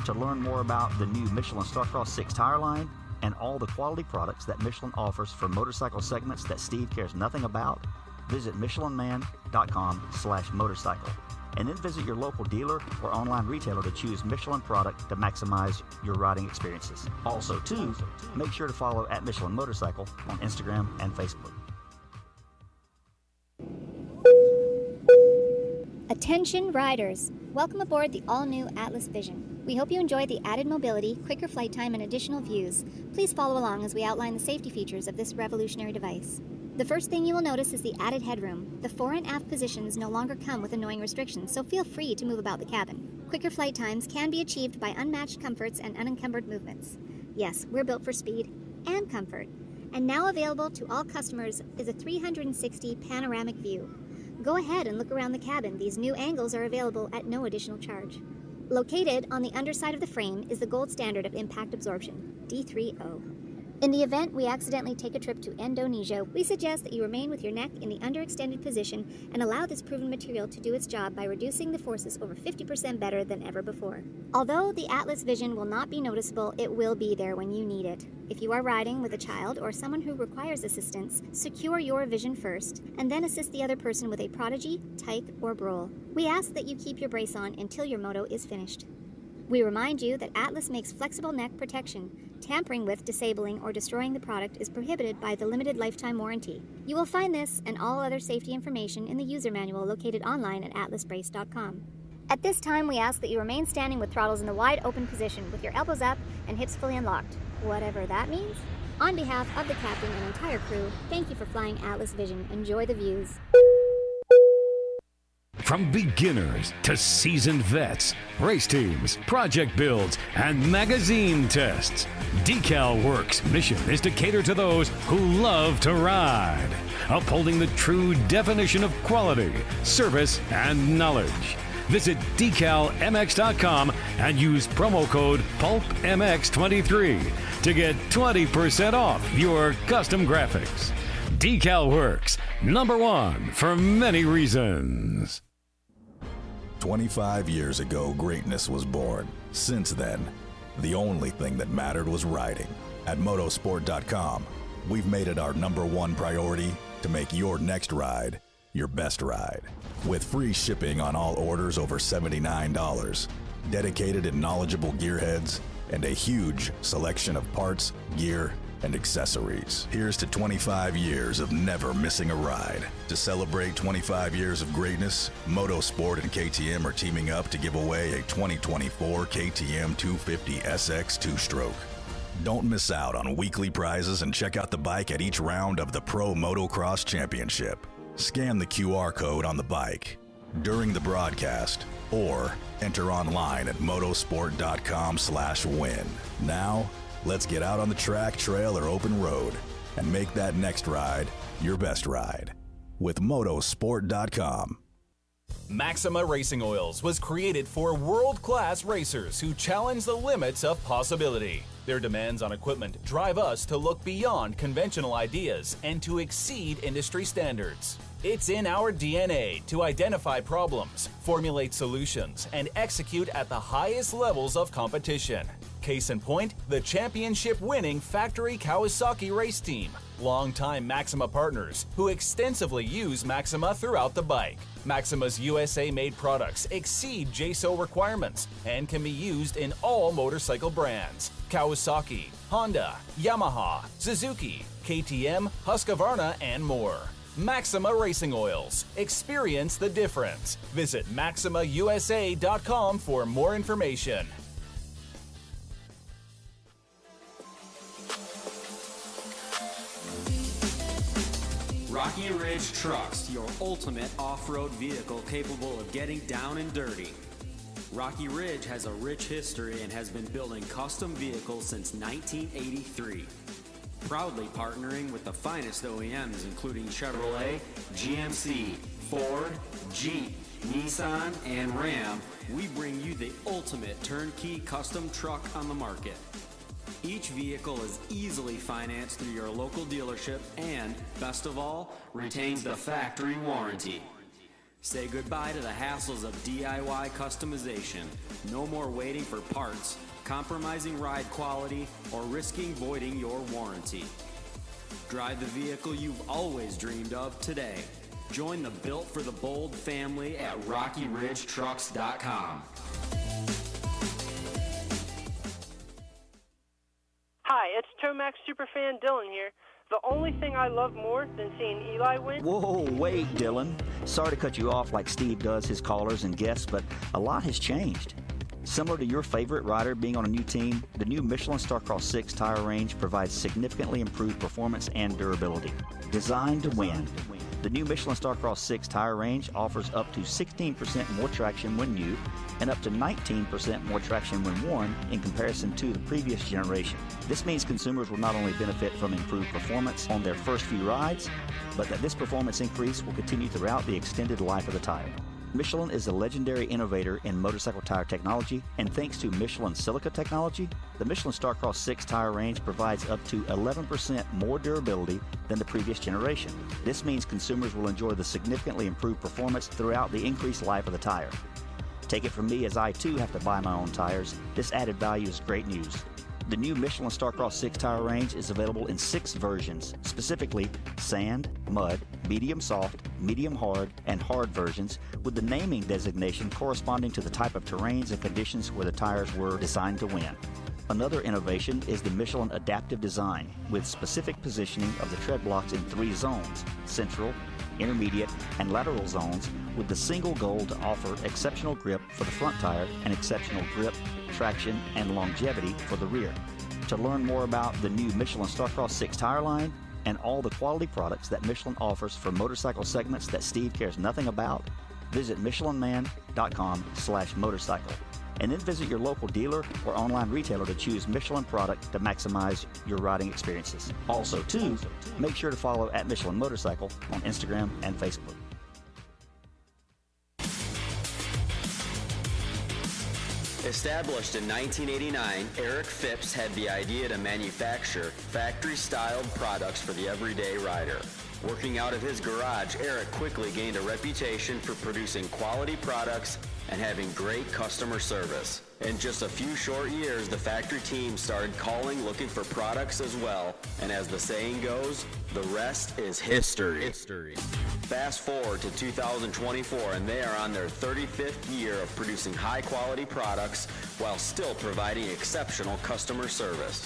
To learn more about the new Michelin Starcross 6 tire line and all the quality products that Michelin offers for motorcycle segments that Steve cares nothing about, visit michelinman.com/motorcycle. And then visit your local dealer or online retailer to choose Michelin product to maximize your riding experiences. Also, too, make sure to follow at Michelin Motorcycle on Instagram and Facebook. Attention riders! Welcome aboard the all-new Atlas Vision. We hope you enjoy the added mobility, quicker flight time, and additional views. Please follow along as we outline the safety features of this revolutionary device. The first thing you will notice is the added headroom. The fore and aft positions no longer come with annoying restrictions, so feel free to move about the cabin. Quicker flight times can be achieved by unmatched comforts and unencumbered movements. Yes, we're built for speed and comfort. And now available to all customers is a 360 panoramic view. Go ahead and look around the cabin. These new angles are available at no additional charge. Located on the underside of the frame is the gold standard of impact absorption, D3O. In the event we accidentally take a trip to Indonesia, we suggest that you remain with your neck in the underextended position and allow this proven material to do its job by reducing the forces over 50% better than ever before. Although the Atlas Vision will not be noticeable, it will be there when you need it. If you are riding with a child or someone who requires assistance, secure your vision first, and then assist the other person with a Prodigy, Tyke, or Brawl. We ask that you keep your brace on until your moto is finished. We remind you that Atlas makes flexible neck protection. Tampering with, disabling, or destroying the product is prohibited by the limited lifetime warranty. You will find this and all other safety information in the user manual located online at atlasbrace.com. At this time, we ask that you remain standing with throttles in the wide open position with your elbows up and hips fully unlocked, whatever that means. On behalf of the captain and entire crew, thank you for flying Atlas Vision. Enjoy the views. From beginners to seasoned vets, race teams, project builds, and magazine tests, Decal Works' mission is to cater to those who love to ride, upholding the true definition of quality, service, and knowledge. Visit decalmx.com and use promo code PulpMX23 to get 20% off your custom graphics. Decal Works, #1 for many reasons. 25 years ago, greatness was born. Since then, the only thing that mattered was riding. At motorsport.com, we've made it our #1 priority to make your next ride your best ride. With free shipping on all orders over $79, dedicated and knowledgeable gearheads, and a huge selection of parts, gear, and accessories. Here's to 25 years of never missing a ride. To celebrate 25 years of greatness, Motorsport and KTM are teaming up to give away a 2024 KTM 250 SX 2-stroke. Don't miss out on weekly prizes and check out the bike at each round of the Pro Motocross Championship. Scan the QR code on the bike during the broadcast or enter online at motorsport.com/win. Now, let's get out on the track, trail, or open road and make that next ride your best ride with motorsport.com. Maxima Racing Oils was created for world-class racers who challenge the limits of possibility. Their demands on equipment drive us to look beyond conventional ideas and to exceed industry standards. It's in our DNA to identify problems, formulate solutions, and execute at the highest levels of competition. Case in point, the championship-winning factory Kawasaki race team, longtime Maxima partners who extensively use Maxima throughout the bike. Maxima's USA-made products exceed JSO requirements and can be used in all motorcycle brands: Kawasaki, Honda, Yamaha, Suzuki, KTM, Husqvarna, and more. Maxima Racing Oils. Experience the difference. Visit MaximaUSA.com for more information. Rocky Ridge Trucks, your ultimate off-road vehicle capable of getting down and dirty. Rocky Ridge has a rich history and has been building custom vehicles since 1983. Proudly partnering with the finest OEMs including Chevrolet, GMC, Ford, Jeep, Nissan, and Ram, we bring you the ultimate turnkey custom truck on the market. Each vehicle is easily financed through your local dealership and, best of all, retains the factory warranty. Say goodbye to the hassles of DIY customization. No more waiting for parts, compromising ride quality, or risking voiding your warranty. Drive the vehicle you've always dreamed of today. Join the Built for the Bold family at RockyRidgeTrucks.com. Hi, it's Tomax Superfan Dylan here. The only thing I love more than seeing Eli win... Whoa, wait, Dylan. Sorry to cut you off like Steve does his callers and guests, but a lot has changed. Similar to your favorite rider being on a new team, the new Michelin Starcross 6 tire range provides significantly improved performance and durability. Designed to win. The new Michelin Starcross 6 tire range offers up to 16% more traction when new and up to 19% more traction when worn in comparison to the previous generation. This means consumers will not only benefit from improved performance on their first few rides, but that this performance increase will continue throughout the extended life of the tire. Michelin is a legendary innovator in motorcycle tire technology, and thanks to Michelin silica technology, the Michelin Starcross 6 tire range provides up to 11% more durability than the previous generation. This means consumers will enjoy the significantly improved performance throughout the increased life of the tire. Take it from me, as I too have to buy my own tires, this added value is great news. The new Michelin Starcross 6 tire range is available in 6 versions, specifically sand, mud, medium soft, medium hard, and hard versions, with the naming designation corresponding to the type of terrains and conditions where the tires were designed to win. Another innovation is the Michelin adaptive design, with specific positioning of the tread blocks in 3 zones: central, intermediate, and lateral zones, with the single goal to offer exceptional grip for the front tire and exceptional grip, traction, and longevity for the rear. To learn more about the new Michelin Starcross 6 tire line and all the quality products that Michelin offers for motorcycle segments that Steve cares nothing about, visit michelinman.com/motorcycle. And then visit your local dealer or online retailer to choose Michelin product to maximize your riding experiences. Also, too, make sure to follow at Michelin Motorcycle on Instagram and Facebook. Established in 1989, Eric Phipps had the idea to manufacture factory-styled products for the everyday rider. Working out of his garage, Eric quickly gained a reputation for producing quality products and having great customer service. In just a few short years, the factory team started calling looking for products as well, and as the saying goes, the rest is history. Fast forward to 2024, and they are on their 35th year of producing high-quality products while still providing exceptional customer service.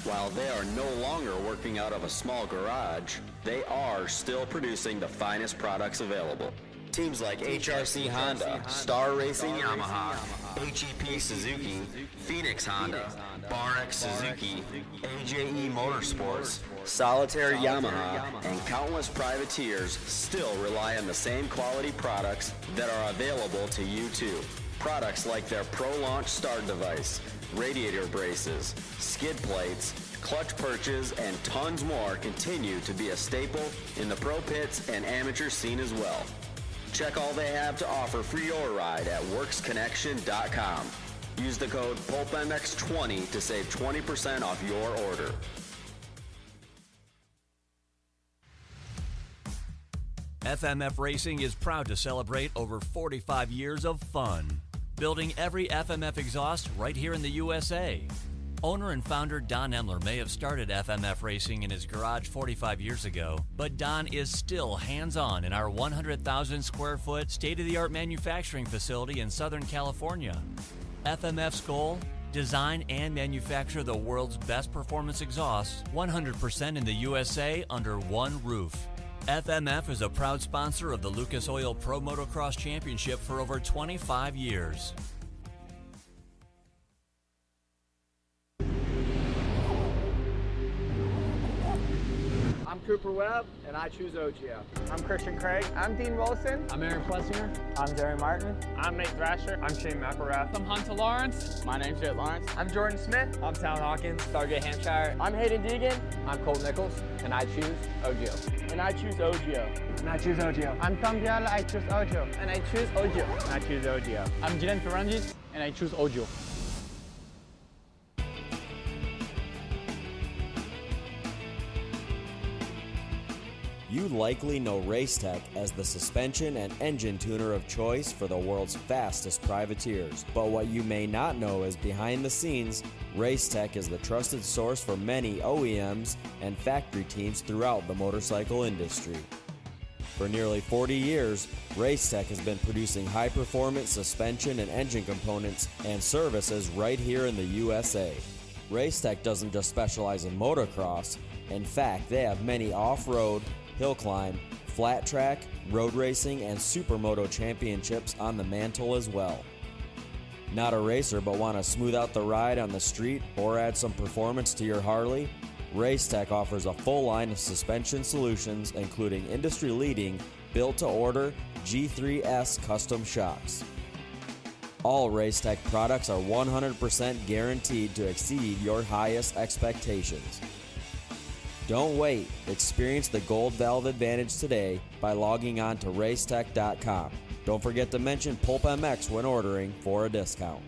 While they are no longer working out of a small garage, they are still producing the finest products available. Teams like HRC Honda, Star Racing Yamaha, HEP Suzuki, Phoenix Honda, BarX Suzuki, AJE Motorsports, Solitaire Yamaha, and countless privateers still rely on the same quality products that are available to you too. Products like their Pro Launch Start Device, radiator braces, skid plates, clutch perches, and tons more continue to be a staple in the pro pits and amateur scene as well. Check all they have to offer for your ride at WorksConnection.com. Use the code PulpMX20 to save 20% off your order. FMF Racing is proud to celebrate over 45 years of fun, building every FMF exhaust right here in the USA. Owner and founder Don Emler may have started FMF Racing in his garage 45 years ago, but Don is still hands-on in our 100,000 square foot state-of-the-art manufacturing facility in Southern California. FMF's goal? Design and manufacture the world's best performance exhausts 100% in the USA under one roof. FMF is a proud sponsor of the Lucas Oil Pro Motocross Championship for over 25 years. I'm Cooper Webb, and I choose OGO. I'm Christian Craig. I'm Dean Wilson. I'm Aaron Plessinger. I'm Jerry Martin. I'm Nate Thrasher. I'm Shane McElrath. I'm Hunter Lawrence. My name's Jett Lawrence. I'm Jordan Smith. I'm Town Hawkins. Stargate Hampshire. I'm Hayden Deegan. I'm Colt Nichols, and I choose OGO. And I choose OGO. And I choose OGO. I'm Tom Biala. I choose OGO. And I choose OGO. And I choose OGO. I'm Jiren Ferrangis, and I choose OGO. You likely know Racetech as the suspension and engine tuner of choice for the world's fastest privateers. But what you may not know is behind the scenes, Racetech is the trusted source for many OEMs and factory teams throughout the motorcycle industry. For nearly 40 years, Racetech has been producing high-performance suspension and engine components and services right here in the USA. Racetech doesn't just specialize in motocross. In fact, they have many off-road, hill climb, flat track, road racing, and supermoto championships on the mantle as well. Not a racer but want to smooth out the ride on the street or add some performance to your Harley? Racetech offers a full line of suspension solutions including industry-leading built-to-order G3S custom shocks. All Racetech products are 100% guaranteed to exceed your highest expectations. Don't wait. Experience the Gold Valve advantage today by logging on to racetech.com. Don't forget to mention PulpMX when ordering for a discount.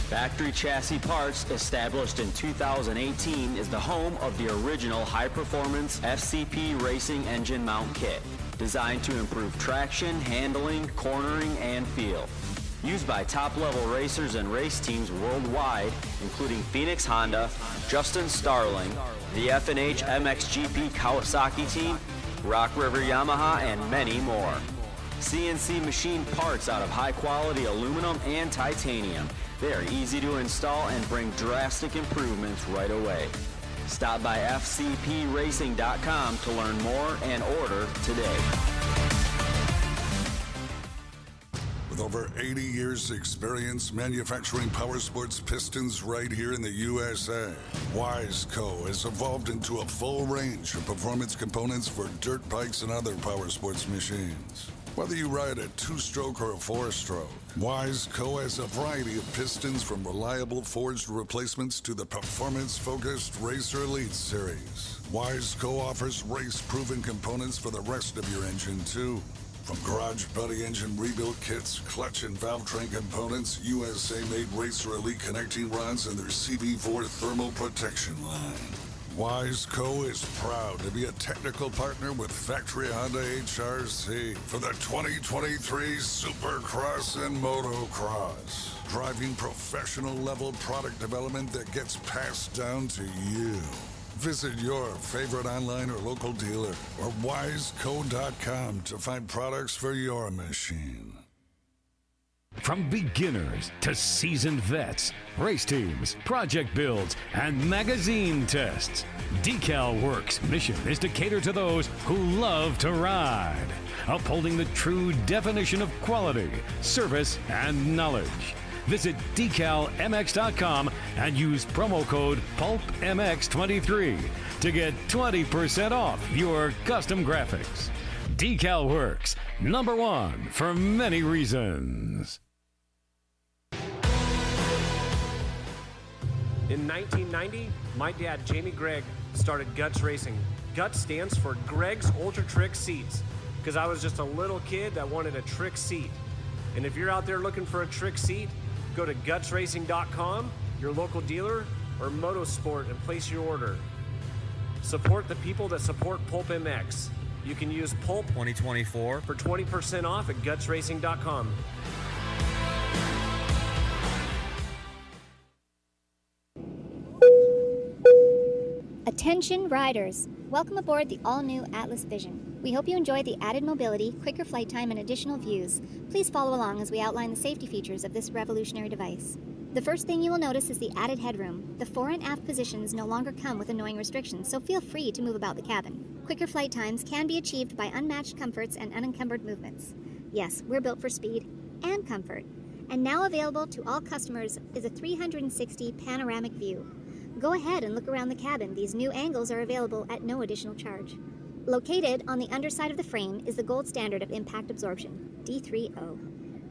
Factory Chassis Parts, established in 2018, is the home of the original high-performance FCP racing engine mount kit, designed to improve traction, handling, cornering, and feel. Used by top-level racers and race teams worldwide, including Phoenix Honda, Justin Starling, the F&H MXGP Kawasaki team, Rock River Yamaha, and many more. CNC machined parts out of high-quality aluminum and titanium. They are easy to install and bring drastic improvements right away. Stop by fcpracing.com to learn more and order today. With over 80 years' experience manufacturing powersports pistons right here in the USA, Wiseco has evolved into a full range of performance components for dirt bikes and other powersports machines. Whether you ride a two-stroke or a four-stroke, Wiseco has a variety of pistons from reliable forged replacements to the performance-focused Racer Elite series. Wiseco offers race-proven components for the rest of your engine, too. From garage body engine rebuild kits, clutch and valve train components, USA-made Racer Elite connecting rods, and their CB4 thermal protection line. Wiseco is proud to be a technical partner with Factory Honda HRC for the 2023 Supercross and Motocross. Driving professional level product development that gets passed down to you. Visit your favorite online or local dealer or wiseco.com to find products for your machine. From beginners to seasoned vets, race teams, project builds, and magazine tests, Decal Works' mission is to cater to those who love to ride, upholding the true definition of quality, service, and knowledge. Visit decalmx.com and use promo code PulpMX23 to get 20% off your custom graphics. Decal Works, #1 for many reasons. In 1990, my dad, Jamie Gregg, started Guts Racing. Guts stands for Greg's Ultra Trick Seats, because I was just a little kid that wanted a trick seat. And if you're out there looking for a trick seat, go to gutsracing.com, your local dealer, or Motosport and place your order. Support the people that support PulpMX. You can use Pulp 2024 for 20% off at gutsracing.com. Attention riders! Welcome aboard the all-new Atlas Vision. We hope you enjoy the added mobility, quicker flight time, and additional views. Please follow along as we outline the safety features of this revolutionary device. The first thing you will notice is the added headroom. The fore and aft positions no longer come with annoying restrictions, so feel free to move about the cabin. Quicker flight times can be achieved by unmatched comforts and unencumbered movements. Yes, we're built for speed and comfort. And now available to all customers is a 360 panoramic view. Go ahead and look around the cabin. These new angles are available at no additional charge. Located on the underside of the frame is the gold standard of impact absorption, D3O.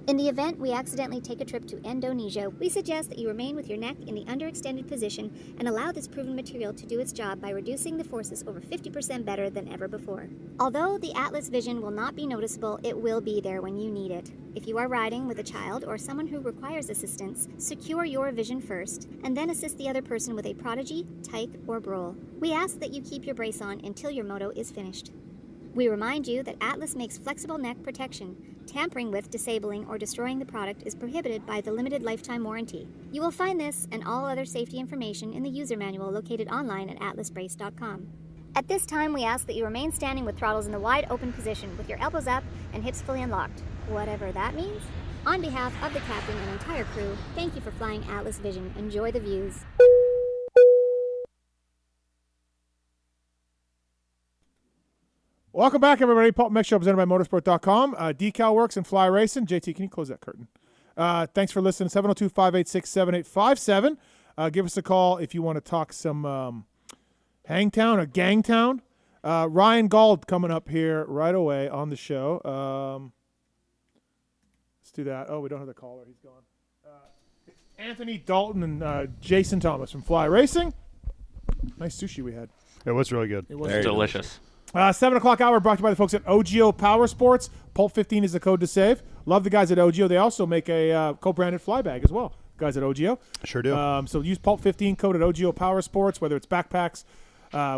In the event we accidentally take a trip to Indonesia, we suggest that you remain with your neck in the underextended position and allow this proven material to do its job by reducing the forces over 50% better than ever before. Although the Atlas Vision will not be noticeable, it will be there when you need it. If you are riding with a child or someone who requires assistance, secure your vision first, and then assist the other person with a Prodigy, Tyke, or Brole. We ask that you keep your brace on until your moto is finished. We remind you that Atlas makes flexible neck protection. Tampering with, disabling, or destroying the product is prohibited by the limited lifetime warranty. You will find this and all other safety information in the user manual located online at atlasbrace.com. At this time, we ask that you remain standing with throttles in the wide open position with your elbows up and hips fully unlocked, whatever that means. On behalf of the captain and entire crew, thank you for flying Atlas Vision. Enjoy the views. Welcome back, everybody. PulpMX Show presented by Motorsport.com. Decal Works and Fly Racing. JT, can you close that curtain? Thanks for listening. 702-586-7857. Give us a call if you want to talk some Hangtown or Gangtown. Ryan Gauld coming up here right away on the show. Let's do that. Oh, we don't have the caller. He's gone. It's Anthony, Dalton, and Jason Thomas from Fly Racing. Nice sushi we had. It was really good. It was delicious. 7 o'clock hour brought to you by the folks at OGO Power Sports. Pulp 15 is the code to save. Love the guys at OGO. They also make a co-branded fly bag as well, guys at OGO. Sure do. So use Pulp 15 code at OGO Power Sports, whether it's backpacks,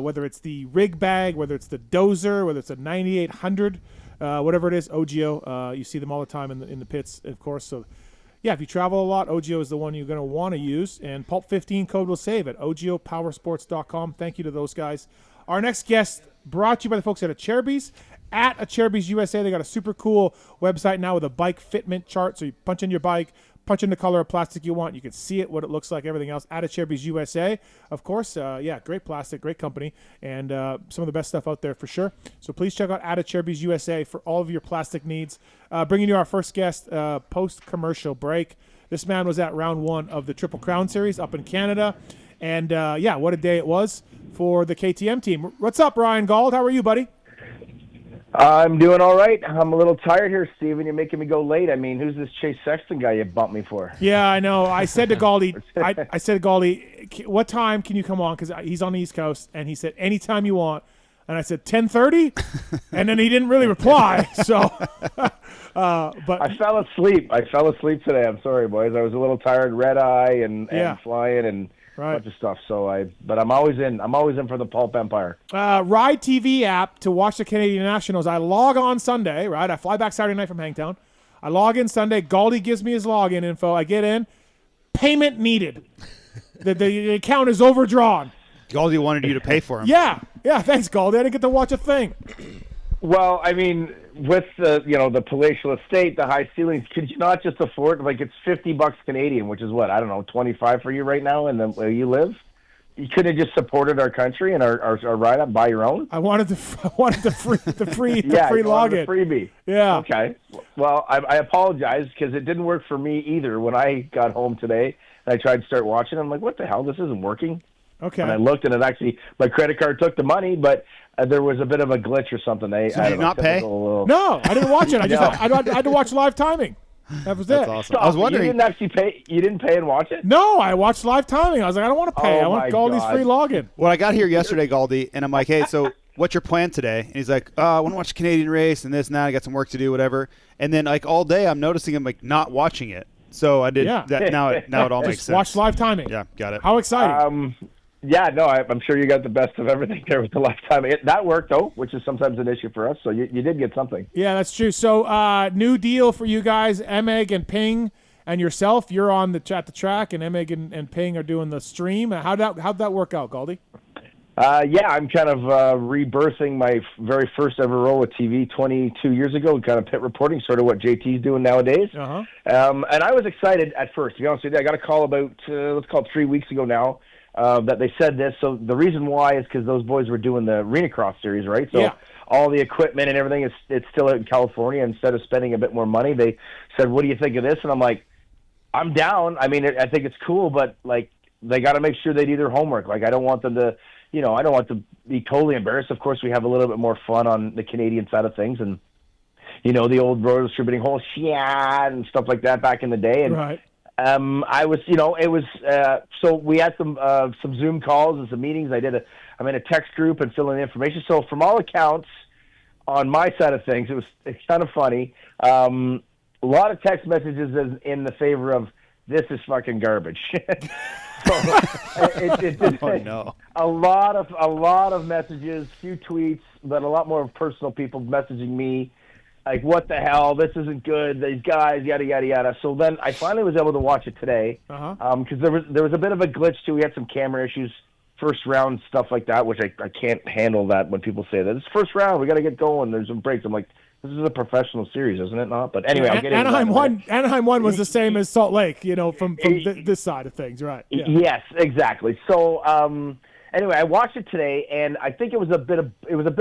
whether it's the rig bag, whether it's the dozer, whether it's a 9800, whatever it is, OGO. You see them all the time in the pits, of course. So, yeah, if you travel a lot, OGO is the one you're going to want to use. And Pulp 15 code will save at OGOPowersports.com. Thank you to those guys. Our next guest brought to you by the folks at Acherbys. At Acherbys USA, they got a super cool website now with a bike fitment chart. So you punch in your bike, punch in the color of plastic you want. You can see it, what it looks like, everything else. At Acherbys USA, of course. Great plastic, great company, and some of the best stuff out there for sure. So please check out At Acherbys USA for all of your plastic needs. Bringing you our first guest post-commercial break. This man was at round 1 of the Triple Crown Series up in Canada. And, what a day it was for the KTM team. What's up, Ryan Gauld? How are you, buddy? I'm doing all right. I'm a little tired here, Steven. You're making me go late. I mean, who's this Chase Sexton guy you bumped me for? Yeah, I know. I said to Gauldy, what time can you come on? Because he's on the East Coast, and he said, anytime you want. And I said 10:30, and then he didn't really reply. So, but I fell asleep. Today. I'm sorry, boys. I was a little tired, red eye, and flying and a bunch of stuff. But I'm always in. I'm always in for the Pulp Empire. Ride TV app to watch the Canadian Nationals. I log on Sunday. Right, I fly back Saturday night from Hangtown. I log in Sunday. Gauldy gives me his login info. I get in. Payment needed. The account is overdrawn. Gauldy wanted you to pay for him. Yeah. Thanks, Gauldy. I didn't get to watch a thing. Well, I mean, with the palatial estate, the high ceilings, could you not just afford it's $50 Canadian, which is what, I don't know, 25 for you right now, and where you live? You could have just supported our country and our ride up by your own. I wanted the free login. The freebie. Yeah. Okay. Well, I apologize because it didn't work for me either when I got home today and I tried to start watching. I'm like, what the hell? This isn't working. Okay. And I looked, and it actually, my credit card took the money, but there was a bit of a glitch or something. Did you not pay? No, I didn't watch it. I had to watch live timing. That was That's it. awesome. I was wondering. You didn't actually pay. You didn't pay and watch it? No, I watched live timing. I was like, I don't want to pay. I want Gauldy's free login. Well, I got here yesterday, Gauldy, and I'm like, hey, so what's your plan today? And he's like, I want to watch the Canadian race and this and that. I got some work to do, whatever. And then all day I'm noticing him not watching it. So I did that. Now it all makes sense. Watch live timing. Yeah, got it. How exciting. I'm sure you got the best of everything there with the lifetime. That worked, though, which is sometimes an issue for us. So you did get something. Yeah, that's true. So new deal for you guys, Emeg and Ping and yourself. You're on the track, and Emeg and Ping are doing the stream. How'd that work out, Gauldy? I'm kind of rebirthing my very first ever role with TV 22 years ago, kind of pit reporting, sort of what JT's doing nowadays. Uh-huh. And I was excited at first, to be honest with you. I got a call about, let's call it 3 weeks ago now, that they said this. So the reason why is because those boys were doing the Arena Cross series, right? So all the equipment and everything, it's still out in California. Instead of spending a bit more money, they said, what do you think of this? And I'm like, I'm down. I mean, I think it's cool, but, they got to make sure they do their homework. I don't want them to, I don't want to be totally embarrassed. Of course, we have a little bit more fun on the Canadian side of things. And, the old road distributing whole shit and stuff like that back in the day. And, right. I was, it was, so we had some Zoom calls and some meetings. I'm in a text group and filling in information. So from all accounts, on my side of things, it's kind of funny. A lot of text messages in the favor of this is fucking garbage. So oh no! A lot of messages, few tweets, but a lot more personal people messaging me, like, what the hell? This isn't good. These guys, yada yada yada. So then I finally was able to watch it today, because there was a bit of a glitch too. We had some camera issues, first round stuff like that, which I can't handle that when people say that it's first round. We got to get going. There's some breaks. I'm like, this is a professional series, isn't it not? But anyway, I'll get into that. Anaheim 1 was the same as Salt Lake, from this side of things, right? Yeah. Yes, exactly. So anyway, I watched it today, and I think it was a bit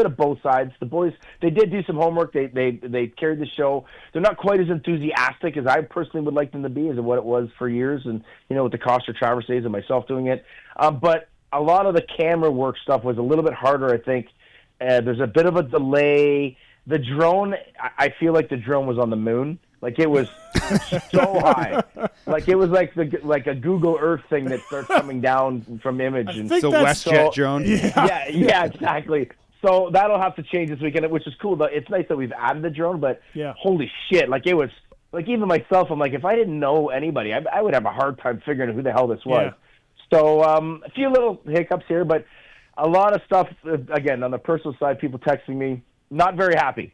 of both sides. The boys, they did do some homework. They carried the show. They're not quite as enthusiastic as I personally would like them to be, as what it was for years, and with the Costa Travers days and myself doing it. But a lot of the camera work stuff was a little bit harder, I think. There's a bit of a delay. The drone, I feel like the drone was on the moon. It was so high. It was like a Google Earth thing that starts coming down from image. So WestJet drone. Yeah, exactly. So that'll have to change this weekend, which is cool. It's nice that we've added the drone, but holy shit, it was even myself. I'm like, if I didn't know anybody, I would have a hard time figuring out who the hell this was. Yeah. So a few little hiccups here, but a lot of stuff. Again, on the personal side, people texting me. Not very happy.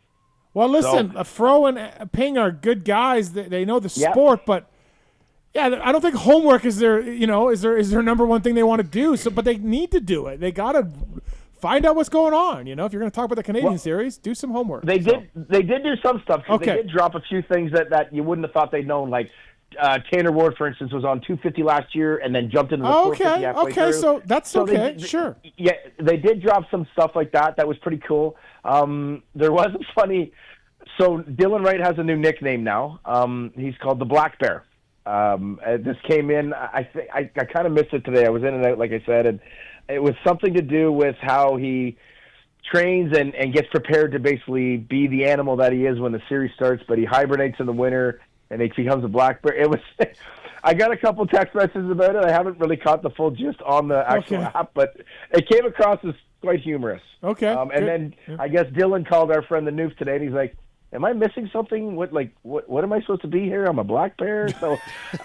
Well, listen, Fro and Ping are good guys. They know the sport, but I don't think homework is their number one thing they want to do. So, but they need to do it. They got to find out what's going on. If you're going to talk about the Canadian series, do some homework. They did do some stuff. Okay. They did drop a few things that you wouldn't have thought they'd known. Like Tanner Ward, for instance, was on 250 last year and then jumped into the 450 halfway through. So that's okay. Sure. Yeah, they did drop some stuff like that. That was pretty cool. There was a funny. So Dylan Wright has a new nickname now. He's called the Black Bear. This came in. I kind of missed it today. I was in and out, like I said, and it was something to do with how he trains and gets prepared to basically be the animal that he is when the series starts. But he hibernates in the winter and he becomes a black bear. It was. I got a couple text messages about it. I haven't really caught the full gist on the actual app, but it came across as quite humorous. Okay. And then I guess Dylan called our friend the Noof today, and he's like, am I missing something? What am I supposed to be here? I'm a black bear. So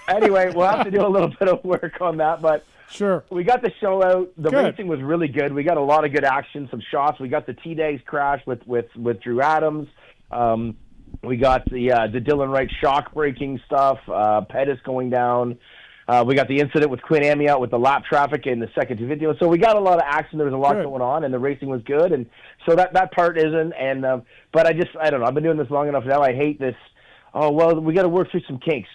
anyway, we'll have to do a little bit of work on that. But sure, we got the show out. The Good. racing was really good. We got a lot of good action, some shots. We got the T-Dags crash with Drew Adams. We got the Dylan Wright shock breaking stuff. Pettis going down. We got the incident with Quinn Amy with the lap traffic in the second video. So we got a lot of action. There was a lot going on, and the racing was good. And so that part isn't. And but I don't know. I've been doing this long enough now. I hate this. Oh, well, we got to work through some kinks.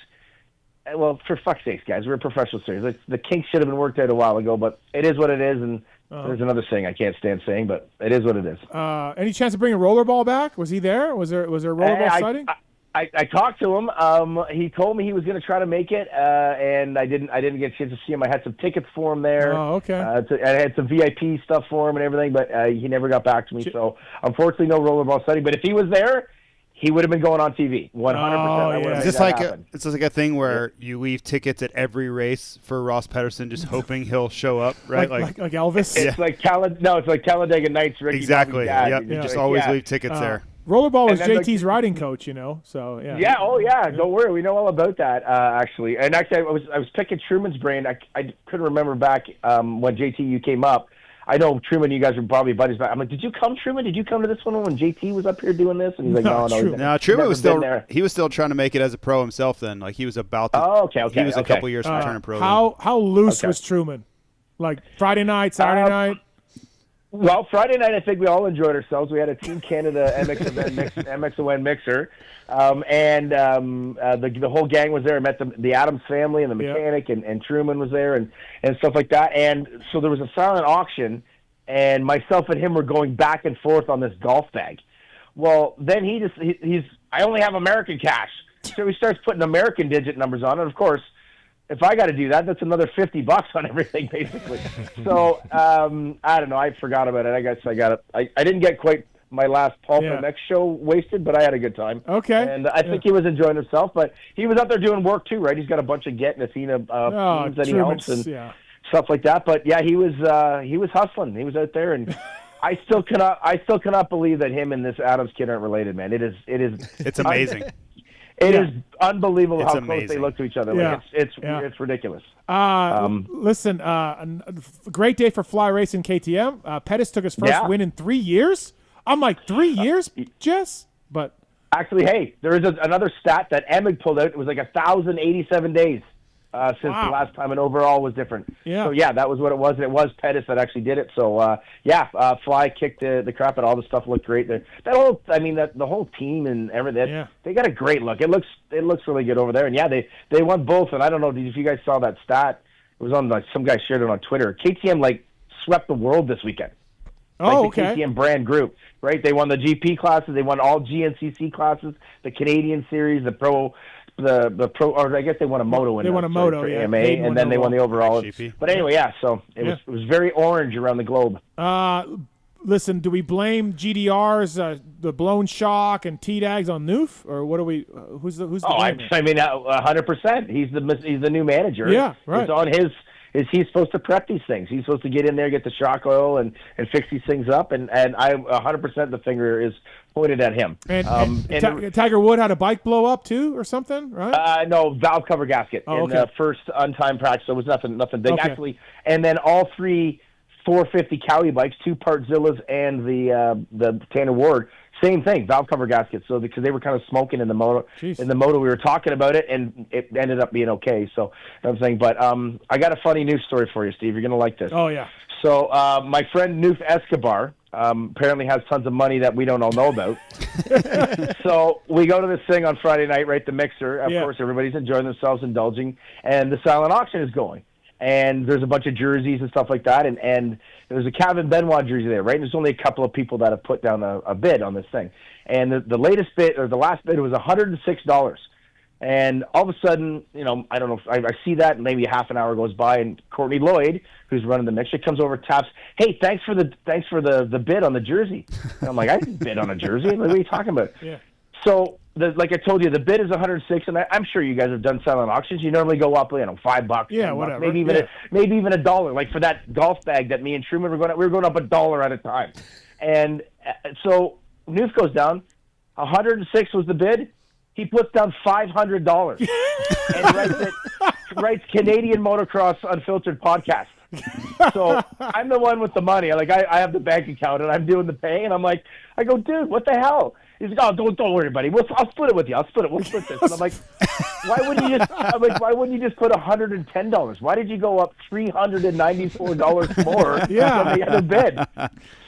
Well, for fuck's sakes, guys, we're a professional series. The kinks should have been worked out a while ago, but it is what it is. And there's another thing I can't stand saying, but it is what it is. Any chance of bringing Rollerball back? Was he there? Was there a Rollerball sighting? I talked to him. He told me he was going to try to make it, and I didn't get a chance to see him. I had some tickets for him there. Oh, okay. I had some VIP stuff for him and everything, but he never got back to me. So unfortunately, no Rollerball sighting. But if he was there, he would have been going on TV. 100%. Is this it's like a thing where you leave tickets at every race for Ross Pedersen, just hoping he'll show up, right? Like Elvis. It's like Talladega Nights. Ricky exactly. Dad. Yep. You just always leave tickets there. Rollerball was JT's riding coach, so yeah. Yeah, don't worry. We know all about that, actually. And actually, I was picking Truman's brain. I couldn't remember back when JT came up. I know, Truman, you guys were probably buddies, but I'm like, did you come, Truman? Did you come to this one when JT was up here doing this? And he's like, no. Truman was still trying to make it as a pro himself then. Like, he was about to. Oh, okay. He was a couple years from turning pro. How loose was Truman? Like, Friday night, Saturday night? Well, Friday night, I think we all enjoyed ourselves. We had a Team Canada MX-ON mixer, and the whole gang was there. I met the Adams family and the mechanic, and Truman was there, and stuff like that. And so there was a silent auction, and myself and him were going back and forth on this golf bag. Well, then he's I only have American cash, so he starts putting American digit numbers on it. Of course, if I got to do that, that's another $50 on everything, basically. So I don't know. I forgot about it. I guess I got it. I didn't get quite my last PulpMX show wasted, but I had a good time. Okay. And I think he was enjoying himself, but he was out there doing work too, right? He's got a bunch of Get and Athena teams that he helps and stuff like that. But yeah, he was hustling. He was out there, and I still cannot believe that him and this Adams kid aren't related, man. It's amazing. It is unbelievable how close they look to each other. Like, it's ridiculous. Listen, great day for fly racing KTM. Pettis took his first win in 3 years. I'm like, 3 years, Jess? But actually, hey, there is another stat that Emig pulled out. It was like 1,087 days since the last time an overall was different. Yeah. So yeah, that was what it was, and it was Pettis that actually did it. So Fly kicked the crap, and all the stuff looked great. The whole team and everything. They got a great look. It looks really good over there. And yeah, they won both. And I don't know if you guys saw that stat. It was on some guy shared it on Twitter. KTM swept the world this weekend. The KTM brand group, right? They won the GP classes. They won all GNCC classes, the Canadian series, the pro. The pro, or I guess they won a moto. They won a moto, AMA, and then they won the overall. But anyway, so it was very orange around the globe. Listen, do we blame GDR's the blown shock and T-Dags on Noof, or what do we? Who's the? 100%. He's the new manager. Yeah, right. It's on his. He's supposed to prep these things. He's supposed to get in there, get the shock oil, and fix these things up. And I 100% the finger is pointed at him. And Tiger Wood had a bike blow up too, or something, right? No, valve cover gasket in the first untimed practice. So it was nothing big actually. And then all three 450 Cowie bikes, 2 Partzillas and the Tanner Ward. Same thing, valve cover gaskets. So because they were kind of smoking in the moto, we were talking about it, and it ended up being okay. So I'm saying, but I got a funny news story for you, Steve. You're gonna like this. Oh yeah. So my friend Noof Escobar apparently has tons of money that we don't all know about. So we go to this thing on Friday night, right? The mixer. Of course, everybody's enjoying themselves, indulging, and the silent auction is going. And there's a bunch of jerseys and stuff like that, and there's a Kevin Benoit jersey there, right? And there's only a couple of people that have put down a bid on this thing. And the latest bid, or the last bid, was $106. And all of a sudden, I don't know, I see that, and maybe half an hour goes by, and Courtney Lloyd, who's running the mixer, comes over, taps, "Hey, thanks for the bid on the jersey." And I'm like, "I didn't bid on a jersey. What are you talking about?" Yeah. So, like I told you, the bid is 106, and I'm sure you guys have done silent auctions. You normally go up, $5, Yeah, $10, whatever. maybe even $1. Like for that golf bag that me and Truman we were going up $1 at a time, and so News goes down. 106 was the bid. He puts down $500 and writes Canadian Motocross Unfiltered podcast. So I'm the one with the money. Like I have the bank account and I'm doing the pay, and I go, dude, what the hell? He's like, oh, don't worry, buddy. I'll split it with you. We'll split this. And I'm like, why wouldn't you just put $110? Why did you go up $394 more than the other bid?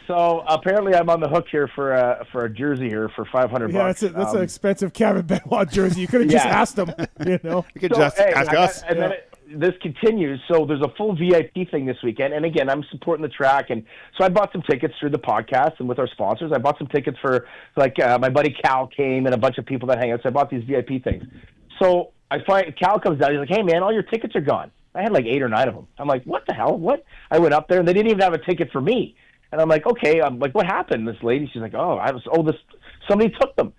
So apparently, I'm on the hook here for a jersey here for $500. Yeah, that's an expensive Kevin Benoit jersey. You could have just asked him. You could just ask us. And then this continues. So there's a full VIP thing this weekend, and again, I'm supporting the track, and so I bought some tickets through the podcast and with our sponsors. I bought some tickets for my buddy Cal came and a bunch of people that hang out. So I bought these VIP things. So I find Cal comes down. He's like, "Hey man, all your tickets are gone." I had 8 or 9 of them. I'm like, "What the hell? What?" I went up there and they didn't even have a ticket for me. And I'm like, okay. I'm like, what happened? This lady, she's like, somebody took them.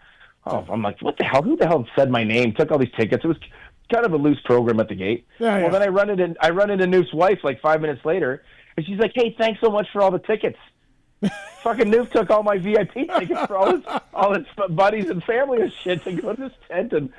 Oh, I'm like, what the hell? Who the hell said my name? Took all these tickets. It was kind of a loose program at the gate. Well, then I run into Noof's wife 5 minutes later, and she's like, hey, thanks so much for all the tickets. Fucking Noof took all my VIP tickets for all his buddies and family and shit to go to this tent, and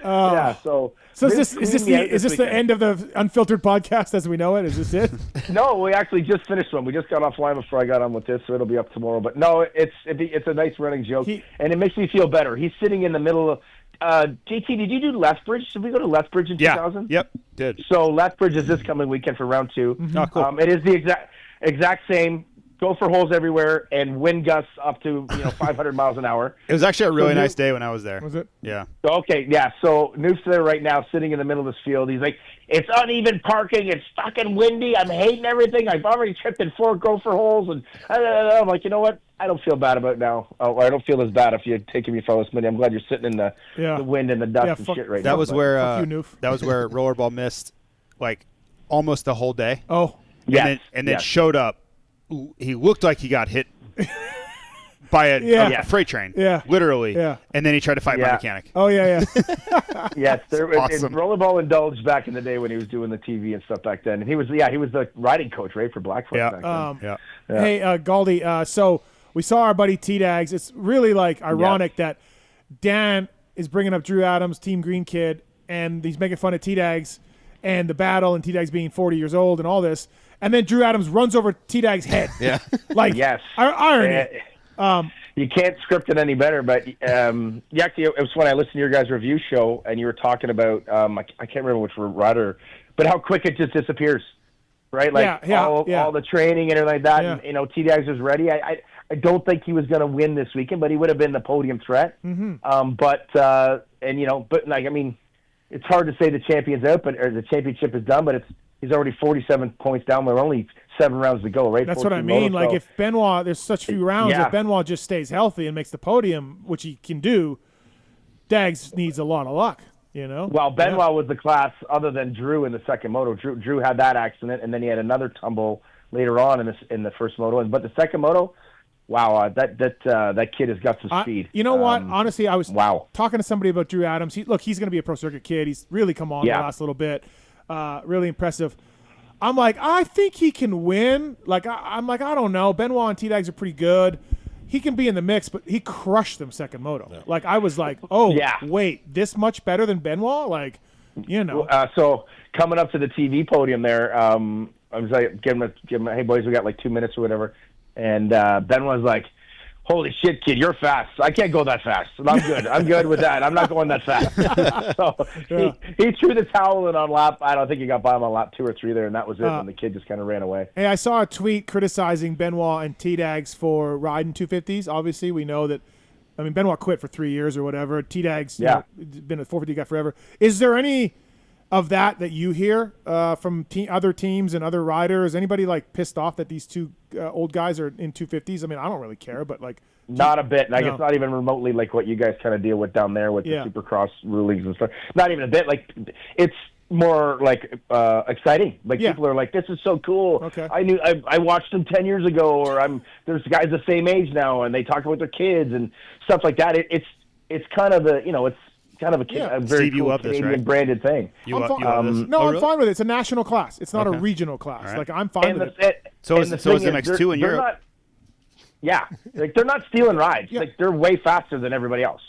So is this the end of the Unfiltered podcast as we know it? Is this it? No, we actually just finished one. We just got offline before I got on with this, so it'll be up tomorrow. But no, it's a nice running joke, and it makes me feel better. He's sitting in the middle of. JT, did you do Lethbridge? Did we go to Lethbridge in 2000? Yep, did. So Lethbridge is this coming weekend for round 2. Mm-hmm. Oh, cool. It is the exact same. Go for holes everywhere and wind gusts up to 500 miles an hour. It was actually a really nice day when I was there. Was it? Yeah. Okay, yeah. So Noof's there right now, sitting in the middle of this field. He's like, "It's uneven parking. It's fucking windy. I'm hating everything. I've already tripped in 4 gopher holes." And I'm like, you know what? I don't feel bad about it now. I don't feel as bad if you're taking me for this minute. I'm glad you're sitting in the wind and the dust and shit right now. That was where Noof. that was where Rollerball missed almost the whole day. Oh, and then showed up. He looked like he got hit by a freight train, literally. Yeah. And then he tried to fight my mechanic. Oh yeah. Yes, awesome. Rollerball indulged back in the day when he was doing the TV and stuff back then, and he was the riding coach, right, for Blackfoot. Back then. Hey, Gauldy. So we saw our buddy T-Dags. It's really ironic that Dan is bringing up Drew Adams, Team Green Kid, and he's making fun of T-Dags and the battle, and T-Dags being 40 years old and all this. And then Drew Adams runs over T-Dag's head. Yeah. Yes. Irony. You can't script it any better, but actually, it was when I listened to your guys' review show, and you were talking about, I can't remember which rider, but how quick it just disappears, right? All the training and everything like that. Yeah. And T-Dags was ready. I don't think he was going to win this weekend, but he would have been the podium threat. Mm-hmm. It's hard to say the champion's out, or the championship is done, but he's already 47 points down. We're only 7 rounds to go, right? That's what I mean. If Benoit, there's such few rounds, if Benoit just stays healthy and makes the podium, which he can do, Dags needs a lot of luck, Well, Benoit was the class other than Drew in the second moto. Drew had that accident, and then he had another tumble later on in the first moto. But the second moto, wow, that kid has got some speed. You know what? Honestly, I was talking to somebody about Drew Adams. He's going to be a pro circuit kid. He's really come on the last little bit. Really impressive. I'm like, I think he can win. I don't know. Benoit and T-Dags are pretty good. He can be in the mix, but he crushed them second moto. Yeah. I was like, wait, this much better than Benoit? So coming up to the TV podium there, I was like, give him hey boys, we got 2 minutes or whatever. And Benoit's like, holy shit, kid, you're fast. I can't go that fast. I'm good. I'm good with that. I'm not going that fast. So he threw the towel in on lap. I don't think he got by him on lap 2 or 3 there, and that was it. And the kid just kind of ran away. Hey, I saw a tweet criticizing Benoit and T-Dags for riding 250s. Obviously, we know that. Benoit quit for 3 years or whatever. T-Dags, been a 450 guy forever. Is there any of that you hear from other teams and other riders? Anybody pissed off that these two old guys are in 250s? I don't really care, but not a bit. It's not even remotely what you guys kind of deal with down there with the Supercross rulings and stuff. Not even a bit. It's more exciting. People are like, this is so cool. Okay. I watched them 10 years ago, or there's guys the same age now, and they talk about their kids and stuff like that. it's kind of a very Steve, you cool love this, Canadian right? branded thing. You love this? No, Oh, I'm really? fine with it. It's a national class. It's not a Okay. regional class. All right. Like, I'm fine with it. So is MX2 in Europe. Like they're not stealing rides. Like they're way faster than everybody else.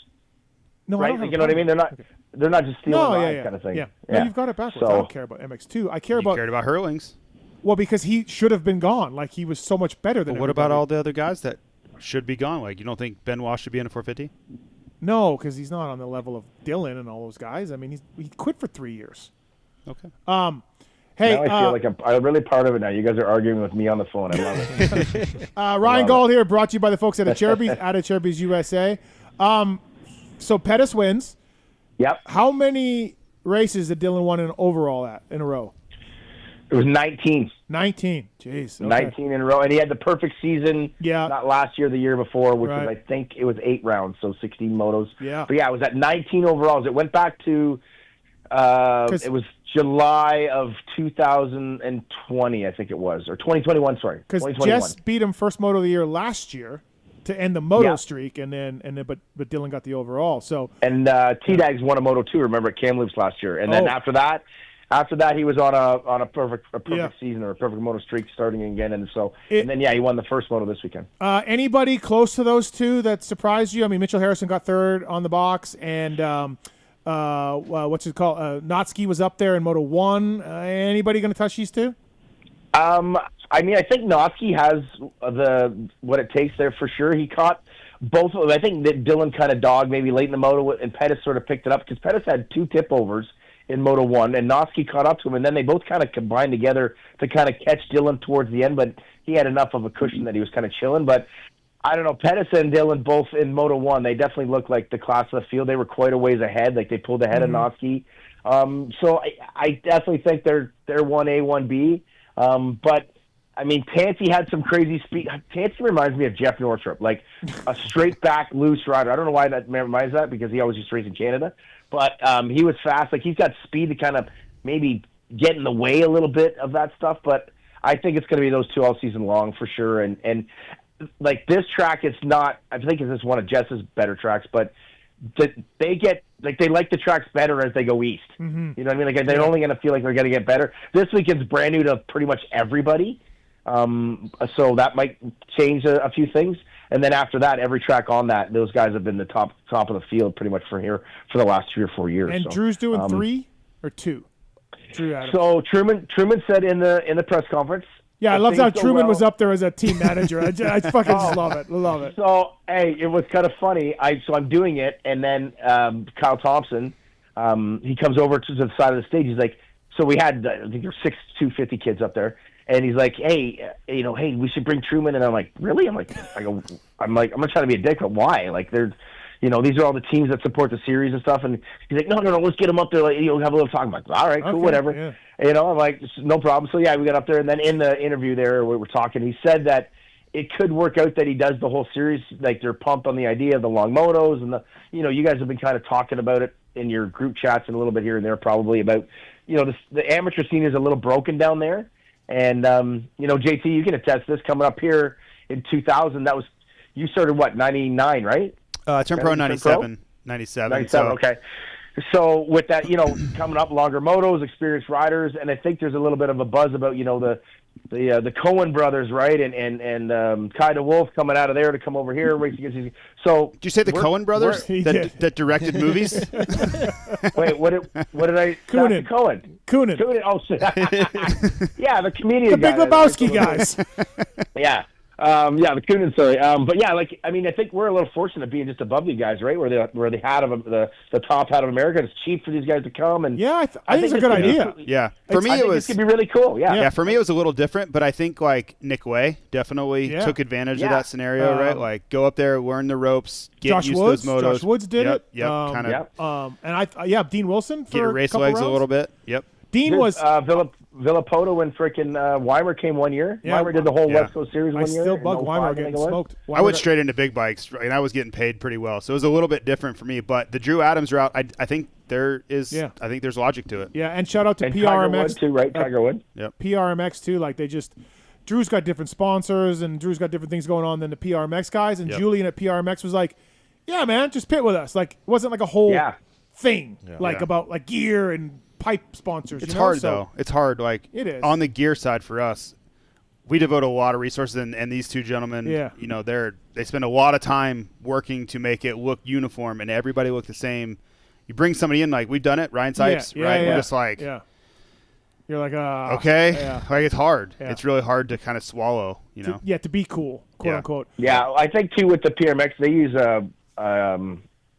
No, I right? don't have Like, a you know what I problem. mean? They're not just stealing No, rides yeah. kind of thing. Yeah. No, you've got it backwards. I So don't care about MX2. I care You about cared about Hurlings. Well, because he should have been gone. Like, he was so much better than But what about everybody. all the other guys that should be gone? Like, you don't think Benoit should be in a 450? No, because he's not on the level of Dylan and all those guys. I mean, he quit for 3 years. Okay. Hey, now I feel like I'm really part of it now. You guys are arguing with me on the phone. I love it. Ryan Gauld here, brought to you by the folks at Cherby's, at Cherby's USA. So Pettis wins. Yep. How many races did Dylan win in overall in a row? It was 19. 19. Jeez. Okay. 19 in a row. And he had the perfect season, not last year, the year before, which was, I think it was 8 rounds, so 16 motos. Yeah. But, yeah, it was at 19 overalls. It went back to it was July of 2020, I think it was, or 2021, sorry. Because 2021. Jess beat him first moto of the year last year to end the moto streak, but Dylan got the overall. So And T-Dags won a Moto 2, remember, at Kamloops last year. And then after that, he was on a perfect season or a perfect moto streak starting again. And so, and then he won the first moto this weekend. Anybody close to those two that surprised you? I mean, Mitchell Harrison got third on the box, and what's it called? Notsky was up there in Moto 1. Anybody going to touch these two? I mean, I think Notsky has what it takes there for sure. He caught both of them. I think that Dylan kind of dogged maybe late in the moto, and Pettis sort of picked it up because Pettis had 2 tip overs in Moto 1, and Notsky caught up to him, and then they both kind of combined together to kind of catch Dylan towards the end, but he had enough of a cushion that he was kind of chilling. But I don't know, Pettis and Dylan both in Moto 1, they definitely looked like the class of the field. They were quite a ways ahead, like they pulled ahead of Notsky. So I definitely think they're 1A, 1B. But I mean, Tansy had some crazy speed. Tansy reminds me of Jeff Northrop, like a straight back loose rider. I don't know why that reminds that, because he always used to race in Canada. But he was fast. Like, he's got speed to kind of maybe get in the way a little bit of that stuff. But I think it's going to be those two all season long for sure. And like this track, it's not. I think it's just one of Jess's better tracks, but they like the tracks better as they go east. Mm-hmm. You know what I mean? Like, they're only going to feel like they're going to get better. This weekend's brand new to pretty much everybody. So that might change a few things. And then after that, every track on that, those guys have been the top of the field pretty much for the last 3 or 4 years. And so, Drew's doing 3 or 2? Drew Adams. So Truman said in the press conference. Yeah, I love how Truman was up there as a team manager. I fucking just love it. Love it. So, hey, it was kind of funny. I'm doing it, and then Kyle Thompson, he comes over to the side of the stage. He's like, so we had, I think there were 6 250 kids up there. And he's like, hey, hey, we should bring Truman. And I'm like, really? I'm not trying to be a dick, but why? Like, these are all the teams that support the series and stuff. And he's like, no, let's get them up there. Like, have a little talk. I'm like, all right, cool, whatever. Yeah. I'm like, no problem. So yeah, we got up there, and then in the interview there, we were talking. He said that it could work out that he does the whole series. Like, they're pumped on the idea of the long motos, and you guys have been kind of talking about it in your group chats and a little bit here and there, probably about, the amateur scene is a little broken down there. And, JT, you can attest this coming up here in 2000. That was, you started what, 99, right? Turned pro in 97. 97. So. Okay. So with that, coming up, longer motos, experienced riders, and I think there's a little bit of a buzz about, the Cohen brothers, right? And Kai DeWolf coming out of there to come over here, race against these. So did you say the Cohen brothers that directed movies? Wait, what did I? Coonan. Coonan. Oh, shit. Yeah, the comedian. The Big Lebowski guys. Yeah. The Coonan story. But yeah, I think we're a little fortunate being just above you guys, right? Where the hat of the top hat of America. It's cheap for these guys to come, and yeah, I think it's a good idea. Yeah, for me it was. It could be really cool. Yeah, for me it was a little different, but I think like Nick Way definitely took advantage of that scenario, right? Like, go up there, learn the ropes, get Josh used Woods, to those motos. Josh Woods did it. Yep, kind of. And Dean Wilson for get your race a couple legs rounds. a little bit. Yep. Dean was Villapoto when freaking Weimer came one year. Yeah, Weimer did the whole West Coast Series one year. I still bug Weimer getting smoked. I went straight into big bikes, and I was getting paid pretty well, so it was a little bit different for me. But the Drew Adams route, I think there is. Yeah. I think there's logic to it. Yeah, and shout out to and PRMX Tiger Wood too, right? Tiger Wood. Yep. PRMX too. Like, Drew's got different sponsors, and Drew's got different things going on than the PRMX guys. And Julian at PRMX was like, yeah, man, just pit with us. Like, it wasn't like a whole thing, Yeah. about like gear and pipe sponsors. It's you know? hard, So, though. It's hard. Like, it is. on the gear side for us, we devote a lot of resources, and these two gentlemen, you know, they spend a lot of time working to make it look uniform and everybody look the same. You bring somebody in, like, we've done it, Ryan Sipes, right? We're just like, you're like, okay, like, it's hard. Yeah. It's really hard to kind of swallow, you know? to be cool, quote unquote. Yeah, I think too with the PRMX, they use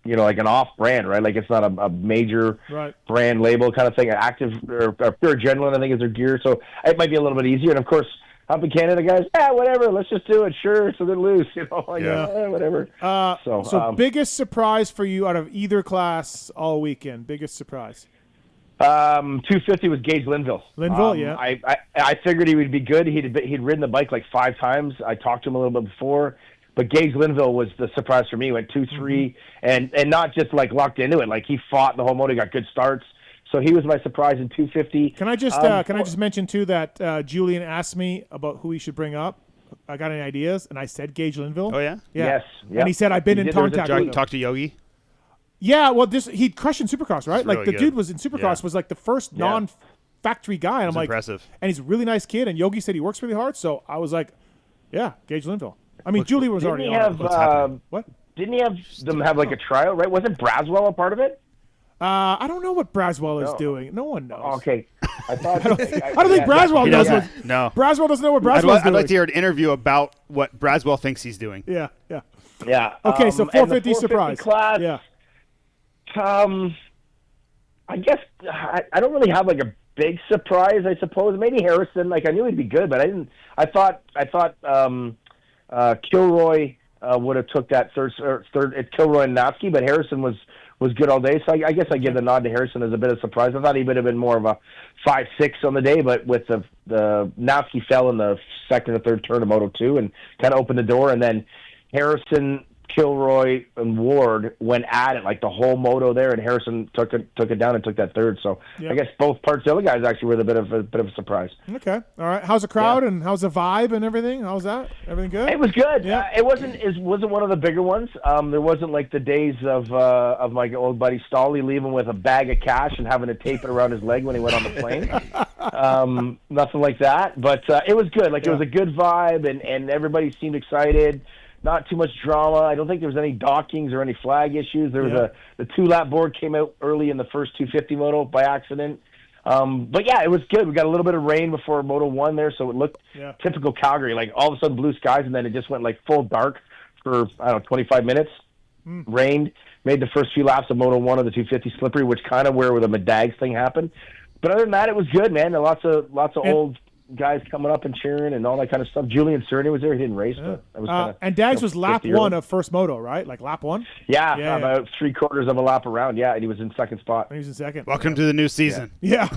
you know, like an off-brand, right? Like it's not a major brand label kind of thing. Active or Pure Adrenaline, I think, is their gear, so it might be a little bit easier. And of course, up in Canada, guys, whatever, let's just do it. Sure, it's a bit loose, you know, like whatever. So biggest surprise for you out of either class all weekend? Biggest surprise? 250 was Gage Linville. Linville, yeah. I figured he would be good. He'd ridden the bike like 5 times. I talked to him a little bit before, but Gage Linville was the surprise for me. He went 2-3 and not just like locked into it. Like he fought the whole moto, he got good starts. So he was my surprise in 250. Can I just mention too that Julian asked me about who he should bring up? I got any ideas, and I said Gage Linville. Oh yeah, Yes. And he said I've been in contact with him. Talk to Yogi. Yeah, well, he'd crushed in Supercross, right? He's Like really the good. dude was in Supercross, was like the first non-factory guy, and I'm like, impressive. And he's a really nice kid. And Yogi said he works really hard, so I was like, yeah, Gage Linville. I mean, Julie was already on. What? Didn't he have them have like a trial, right? Wasn't Braswell a part of it? I don't know what Braswell is doing. No one knows. Okay, I thought. I don't think Braswell knows what. No, Braswell doesn't know what Braswell's doing. I'd like to hear an interview about what Braswell thinks he's doing. Yeah. Okay, Okay, so 450 surprise. Class, yeah. I guess I don't really have like a big surprise. I suppose maybe Harrison. Like I knew he'd be good, but I didn't. I thought Kilroy would have took that third. It's Kilroy and Natsky, but Harrison was good all day. So I guess I give the nod to Harrison as a bit of surprise. I thought he would have been more of a 5-6 on the day, but with the Natsky fell in the second or third turn of Moto 2 and kind of opened the door, and then Harrison, Kilroy, and Ward went at it like the whole moto there, and Harrison took it down and took that third. So I guess both parts of the other guys actually were a bit of a surprise. Okay, all right. How's the crowd and how's the vibe and everything? How's that? Everything good? It was good. Yeah. It wasn't one of the bigger ones. There wasn't like the days of my old buddy Stolly leaving with a bag of cash and having to tape it around his leg when he went on the plane. Nothing like that. But it was good. Like it was a good vibe, and everybody seemed excited. Not too much drama. I don't think there was any dockings or any flag issues. There was the 2-lap board came out early in the first 250 moto by accident. But yeah, it was good. We got a little bit of rain before Moto 1 there, so it looked typical Calgary. Like all of a sudden blue skies, and then it just went like full dark for, 25 minutes. Rained, made the first few laps of Moto 1 of the 250 slippery, which kind of where the Medags thing happened. But other than that, it was good, man. Lots of old guys coming up and cheering and all that kind of stuff. Julian Cerny was there. He didn't race, but it was kinda, and Dags was lap 1 of first moto, right? Like lap 1? Yeah, about 3/4 of a lap around. Yeah, and he was in second spot. He was in second. Welcome to the new season. Yeah.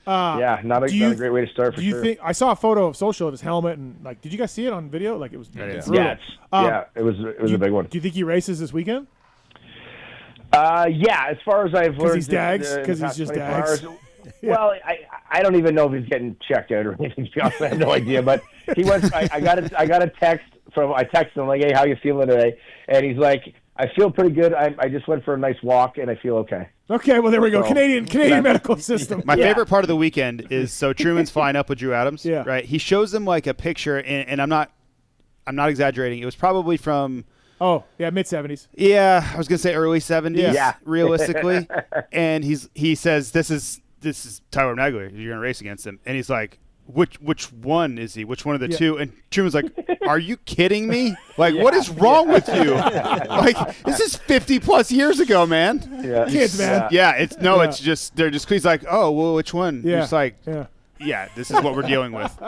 Not a great way to start for do you sure. think I saw a photo of Social of his helmet and like did you guys see it on video? Like it was brutal. It was a big one. Do you think he races this weekend? As far as I've learned, he's Dags? Because he's just Dags. Well, I don't even know if he's getting checked out or anything. To be honest, I have no idea. But he went. I got a text from. I texted him like, "Hey, how you feeling today?" And he's like, "I feel pretty good. I just went for a nice walk and I feel okay." Okay, well there we go. So, Canadian medical system. My favorite part of the weekend is so Truman's flying up with Drew Adams. Yeah. Right. He shows them like a picture, and I'm not exaggerating. It was probably from. Oh yeah, mid-70s. Yeah, I was gonna say early 70s. Yeah. Realistically, and he says this is Tyler Nagler. You're gonna race against him, and he's like, which one is he? Which one of the two? And Truman's like, are you kidding me? Like, what is wrong with you? Like, this is 50 plus years ago, man. Yeah. Kids, man. Yeah, it's just they're just. He's like, oh well, which one? Yeah. He's like, yeah, this is what we're dealing with.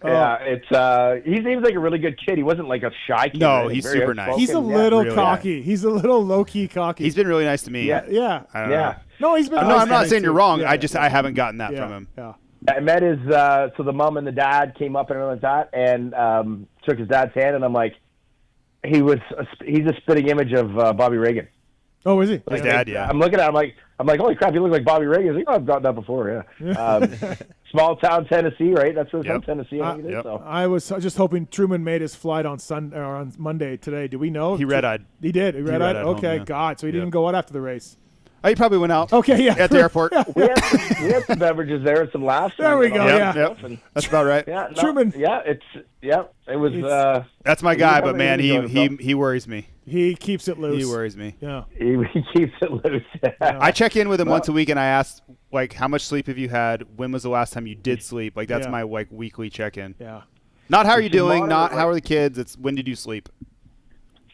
Yeah, it's he seems like a really good kid. He wasn't like a shy kid. No, he's super nice. He's a little really cocky. nice. He's a little low key cocky. He's been really nice to me. Yeah. I don't know. No, he's been. No, nice I'm not saying you're too. wrong. Yeah. I haven't gotten that from him. Yeah. I met his so the mom and the dad came up and everything like that, and shook his dad's hand, and I'm like, he's a spitting image of Bobby Reagan. Oh, is he? His dad, yeah. I'm looking at him I'm like, holy crap, you look like Bobby Reagan. He's like, oh, I've got that before, yeah. Small town Tennessee, right? That's where from Tennessee. I think it is, so. I was just hoping Truman made his flight on on Monday today. Do we know? He red-eyed. He did. He red-eyed. Okay, home, yeah. God. So he didn't go out after the race. Oh, he probably went out. Okay, yeah. At the airport. we had some beverages there and some laughs. There we go. Yep. That's about right. Yeah, Truman. Yeah, it was. That's my guy, but man, he worries me. He keeps it loose. He worries me. Yeah. He keeps it loose. I check in with him once a week, and I ask, like, how much sleep have you had? When was the last time you did sleep? Like, that's my weekly check-in. Yeah. Not how are you doing, not how are the kids. It's when did you sleep?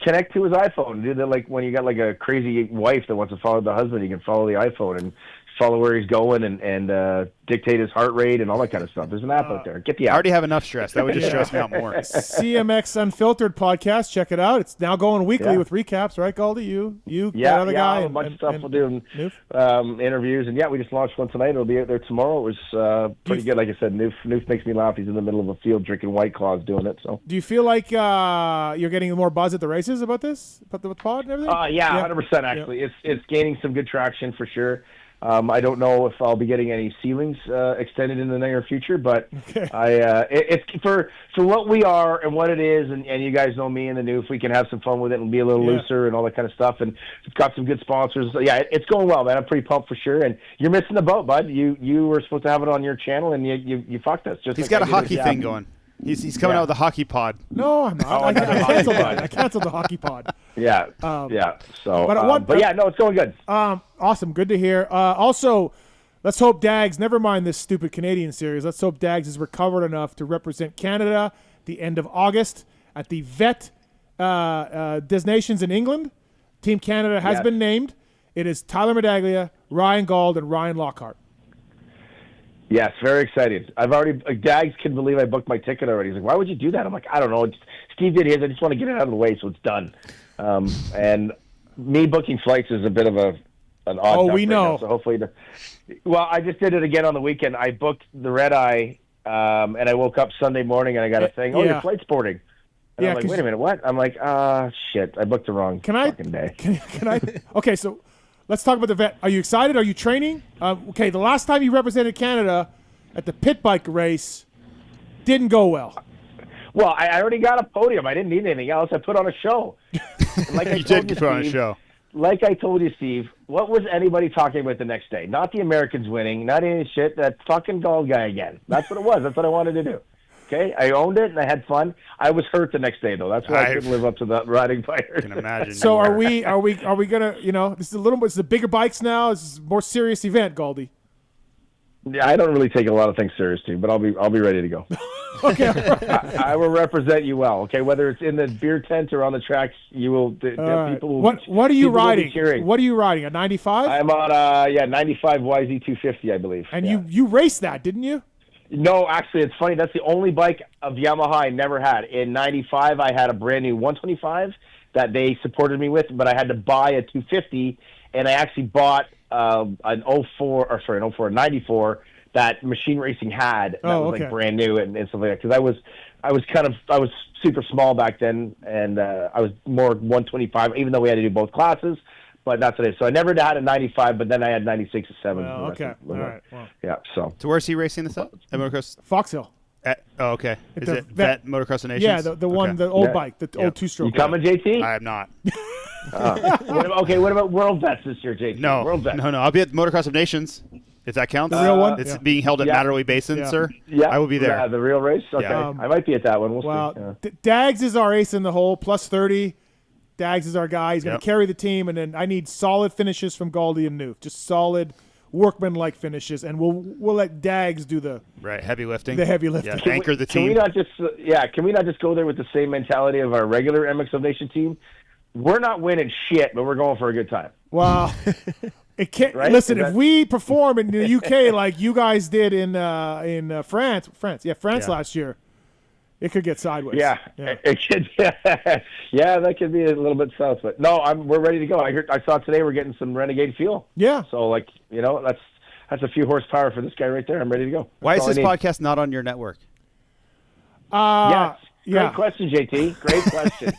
Connect to his iPhone. Do that like when you got like a crazy wife that wants to follow the husband, you can follow the iPhone and follow where he's going and dictate his heart rate and all that kind of stuff. There's an app out there. Get the app. I already have enough stress. That would just stress me out more. CMX Unfiltered podcast. Check it out. It's now going weekly with recaps, right, Goldie? You, the other guy. A bunch of stuff we'll do. Interviews. And, we just launched one tonight. It'll be out there tomorrow. It was pretty good. Like I said, Noof makes me laugh. He's in the middle of a field drinking White Claws doing it. So. Do you feel like you're getting more buzz at the races about this? About the pod and everything? 100% actually. Yeah. It's gaining some good traction for sure. I don't know if I'll be getting any ceilings extended in the near future, but it's for what we are and what it is, and you guys know me and the new. If we can have some fun with it and be a little looser and all that kind of stuff, and it's got some good sponsors. So, it's going well, man. I'm pretty pumped for sure. And you're missing the boat, bud. You were supposed to have it on your channel, and you fucked us. He's got a hockey thing going. He's coming out with a hockey pod. No, I'm not. I canceled that. I canceled the hockey pod. Yeah. So, it's going good. Awesome. Good to hear. Also, let's hope Dags, never mind this stupid Canadian series, let's hope Dags is recovered enough to represent Canada the end of August at the VET Des Nations in England. Team Canada has been named. It is Tyler Medaglia, Ryan Gauld, and Ryan Lockhart. Yes, very excited. I've already Dags can believe I booked my ticket already. He's like, "Why would you do that?" I'm like, "I don't know. Steve did his. I just want to get it out of the way so it's done." And me booking flights is a bit of an odd. Oh, we know. Now, so hopefully, I just did it again on the weekend. I booked the red eye, and I woke up Sunday morning and I got a thing. Oh, your flight's boarding. And I'm like, wait a minute, what? I'm like, shit, I booked the wrong fucking day. Can I? Okay, so. Let's talk about the vet. Are you excited? Are you training? The last time you represented Canada at the pit bike race didn't go well. Well, I already got a podium. I didn't need anything else. I put on a show. Like you did put on a show. Like I told you, Steve, what was anybody talking about the next day? Not the Americans winning, not any shit. That fucking Gauld guy again. That's what it was. That's what I wanted to do. Okay, I owned it and I had fun. I was hurt the next day though. That's why I couldn't live up to that riding fire. I can imagine. So are we gonna? This is this is the bigger bikes now. This is a more serious event, Goldie. Yeah, I don't really take a lot of things seriously, but I'll be ready to go. Okay, I will represent you well. Okay, whether it's in the beer tent or on the tracks, you will. People will. What are you riding? What are you riding? A 95? I'm on 95 YZ250, I believe. And you raced that, didn't you? No, actually, it's funny. That's the only bike of Yamaha I never had. In 95, I had a brand new 125 that they supported me with, but I had to buy a 250, and I actually bought an 94 that Machine Racing had that was like brand new and stuff like that. Because I was super small back then, and I was more 125, even though we had to do both classes. But that's what it is. So I never had a 95, but then I had 96 or 7. Well, okay. All right. Well. Yeah, so. So where's he racing this at? At Motocross? Fox Hill. Okay. Is it Vet Motocross of Nations? Yeah, the one, the old bike, the old two-stroke. You coming, JT? I am not. What about World Vets this year, JT? No. World Vets. No. I'll be at Motocross of Nations. If that counts. The real one? It's being held at Matterley Basin, sir. Yeah. I will be there. Yeah, the real race? Okay. Yeah. I might be at that one. We'll see. Dags is our ace in the hole, plus 30. Dags is our guy. He's going to carry the team, and then I need solid finishes from Gauldy and Noof. Just solid workman-like finishes, and we'll let Dags do the heavy lifting. The heavy lifting. Yeah, anchor the team. Can we not just go there with the same mentality of our regular MX of Nation team? We're not winning shit, but we're going for a good time. Wow. It can't. Right? Listen, if we perform in the UK like you guys did in France last year, it could get sideways. Yeah. It could. Yeah, that could be a little bit south, but no, we're ready to go. I saw today we're getting some Renegade fuel. Yeah. So that's a few horsepower for this guy right there. I'm ready to go. Why is this podcast not on your network? Yes. Great question, JT. Great question.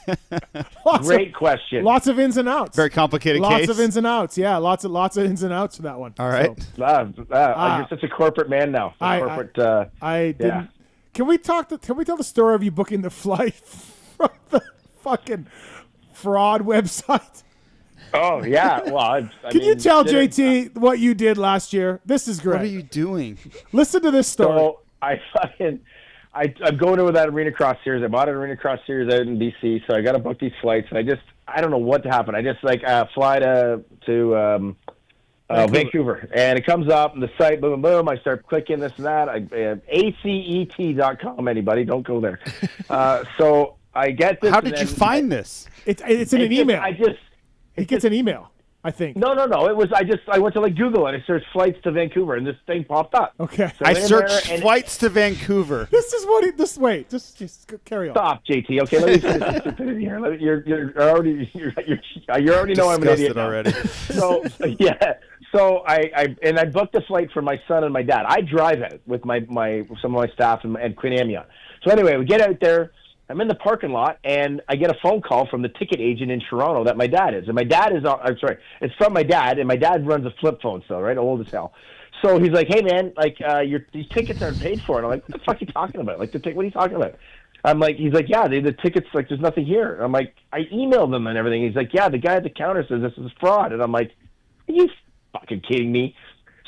Great question. Lots of ins and outs. Very complicated lots case. Lots of ins and outs. Yeah, lots of ins and outs for that one. All right. So, you're such a corporate man now. I didn't. Can we tell the story of you booking the flight from the fucking fraud website? Oh yeah. Well, Can you tell JT what you did last year? This is great. What are you doing? Listen to this story. So I'm going over that Arena Cross Series. I bought an Arena Cross Series out in BC, so I got to book these flights. And I don't know what happened. I just fly to Vancouver, and it comes up and the site, boom, boom, boom. I start clicking this and that. ACET.com. Anybody, don't go there. So I get this. How did you find this? It's in an email. He gets an email, I think. No. It was I went to Google and I searched flights to Vancouver, and this thing popped up. Okay. So I searched flights to Vancouver. This is what wait, just carry on. Stop, JT. Okay, let me finish this stupidity here. You already know I'm an idiot already. So yeah. So I booked a flight for my son and my dad. I drive it with some of my staff and Queen Amia. So anyway, we get out there. I'm in the parking lot, and I get a phone call from the ticket agent in Toronto that my dad is. And my dad is it's from my dad, and my dad runs a flip phone still, right? Old as hell. So he's like, hey, man, these tickets aren't paid for. And I'm like, what the fuck are you talking about? What are you talking about? I'm like, he's like, yeah, the tickets, there's nothing here. And I'm like, I emailed them and everything. He's like, yeah, the guy at the counter says this is fraud. And I'm like, are you fucking kidding me?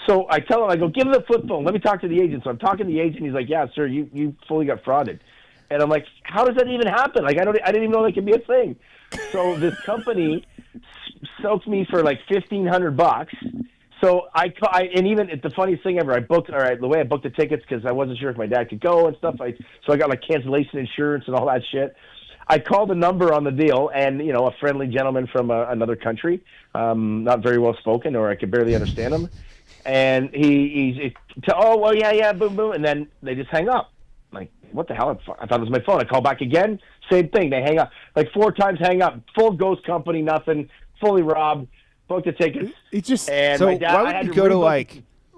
So I tell him, I go, give him the flip phone. Let me talk to the agent. So I'm talking to the agent. He's like, yeah, sir, you fully got frauded. And I'm like, how does that even happen? I didn't even know that could be a thing. So this company soaked me for $1,500. So and even the funniest thing ever, the way I booked the tickets, because I wasn't sure if my dad could go and stuff. So I got cancellation insurance and all that shit. I called a number on the deal, and a friendly gentleman from another country, not very well spoken, or I could barely understand him. And he's yeah, boom, boom, and then they just hang up. Like, what the hell? I thought it was my phone. I call back again, same thing. They hang up 4 times. Hang up. Full ghost company, nothing. Fully robbed. Booked the tickets. So why would you go to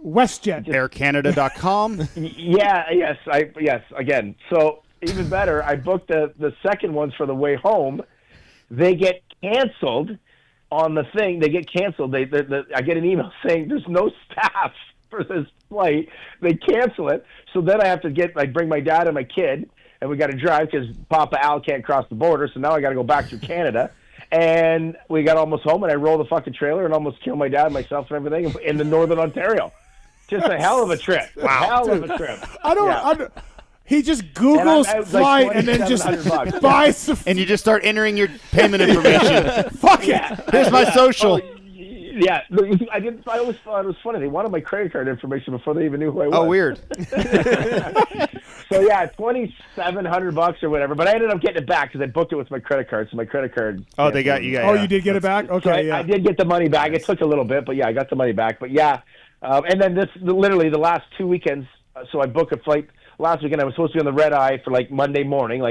WestJet, AirCanada.com? Yes. Again. So even better, I booked the second ones for the way home. They get canceled on the thing. They get canceled. I get an email saying there's no staff for this flight. They cancel it. So then I have to bring my dad and my kid, and we got to drive because Papa Al can't cross the border. So now I got to go back through Canada. And we got almost home, and I rolled the fucking trailer and almost killed my dad, myself, and everything in the northern Ontario. Just a hell of a trip. Wow. Hell of a trip. I don't. He just Googles flight and then just buys the. And you just start entering your payment information. Fuck yeah. Here's my social. Yeah, I always thought it was funny. They wanted my credit card information before they even knew who I was. Oh, weird. So yeah, $2,700 or whatever. But I ended up getting it back because I booked it with my credit card. So my credit card. Oh, they got you. Oh, you did get it back? Okay, so I did get the money back. It took a little bit, but yeah, I got the money back. But yeah, and then literally the last 2 weekends. So I booked a flight last weekend. I was supposed to be on the red eye for Monday morning,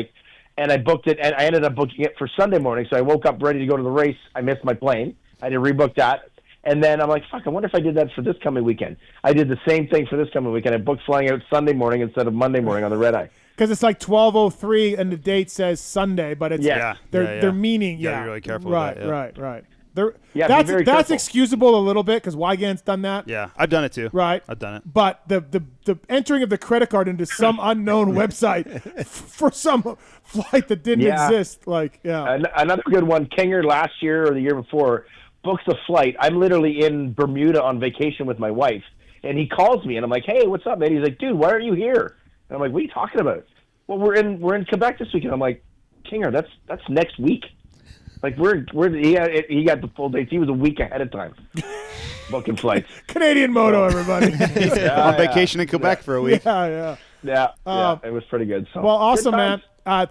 and I booked it, and I ended up booking it for Sunday morning. So I woke up ready to go to the race. I missed my plane. I had to rebook that. And then I'm like, fuck, I wonder if I did that for this coming weekend. I did the same thing for this coming weekend. I booked flying out Sunday morning instead of Monday morning on the red eye. Because it's 12:03 and the date says Sunday, but it's they're meaning You gotta be really careful right, with that. Right. Be very That's careful. excusable a little bit because Wygant's done that. Yeah, I've done it too. Right, I've done it. But the entering of the credit card into some unknown website for some flight that didn't exist, Another good one, Kinger last year or the year before books a flight. I'm literally in Bermuda on vacation with my wife, and he calls me, and I'm like, "Hey, what's up, man?" He's like, "Dude, why aren't you here?" And I'm like, "What are you talking about?" "Well, we're in Quebec this weekend." I'm like, "Kinger, that's next week." He got the full dates. He was a week ahead of time booking flights. Canadian Moto, everybody. On vacation in Quebec for a week. Yeah, it was pretty good. So well, awesome, man.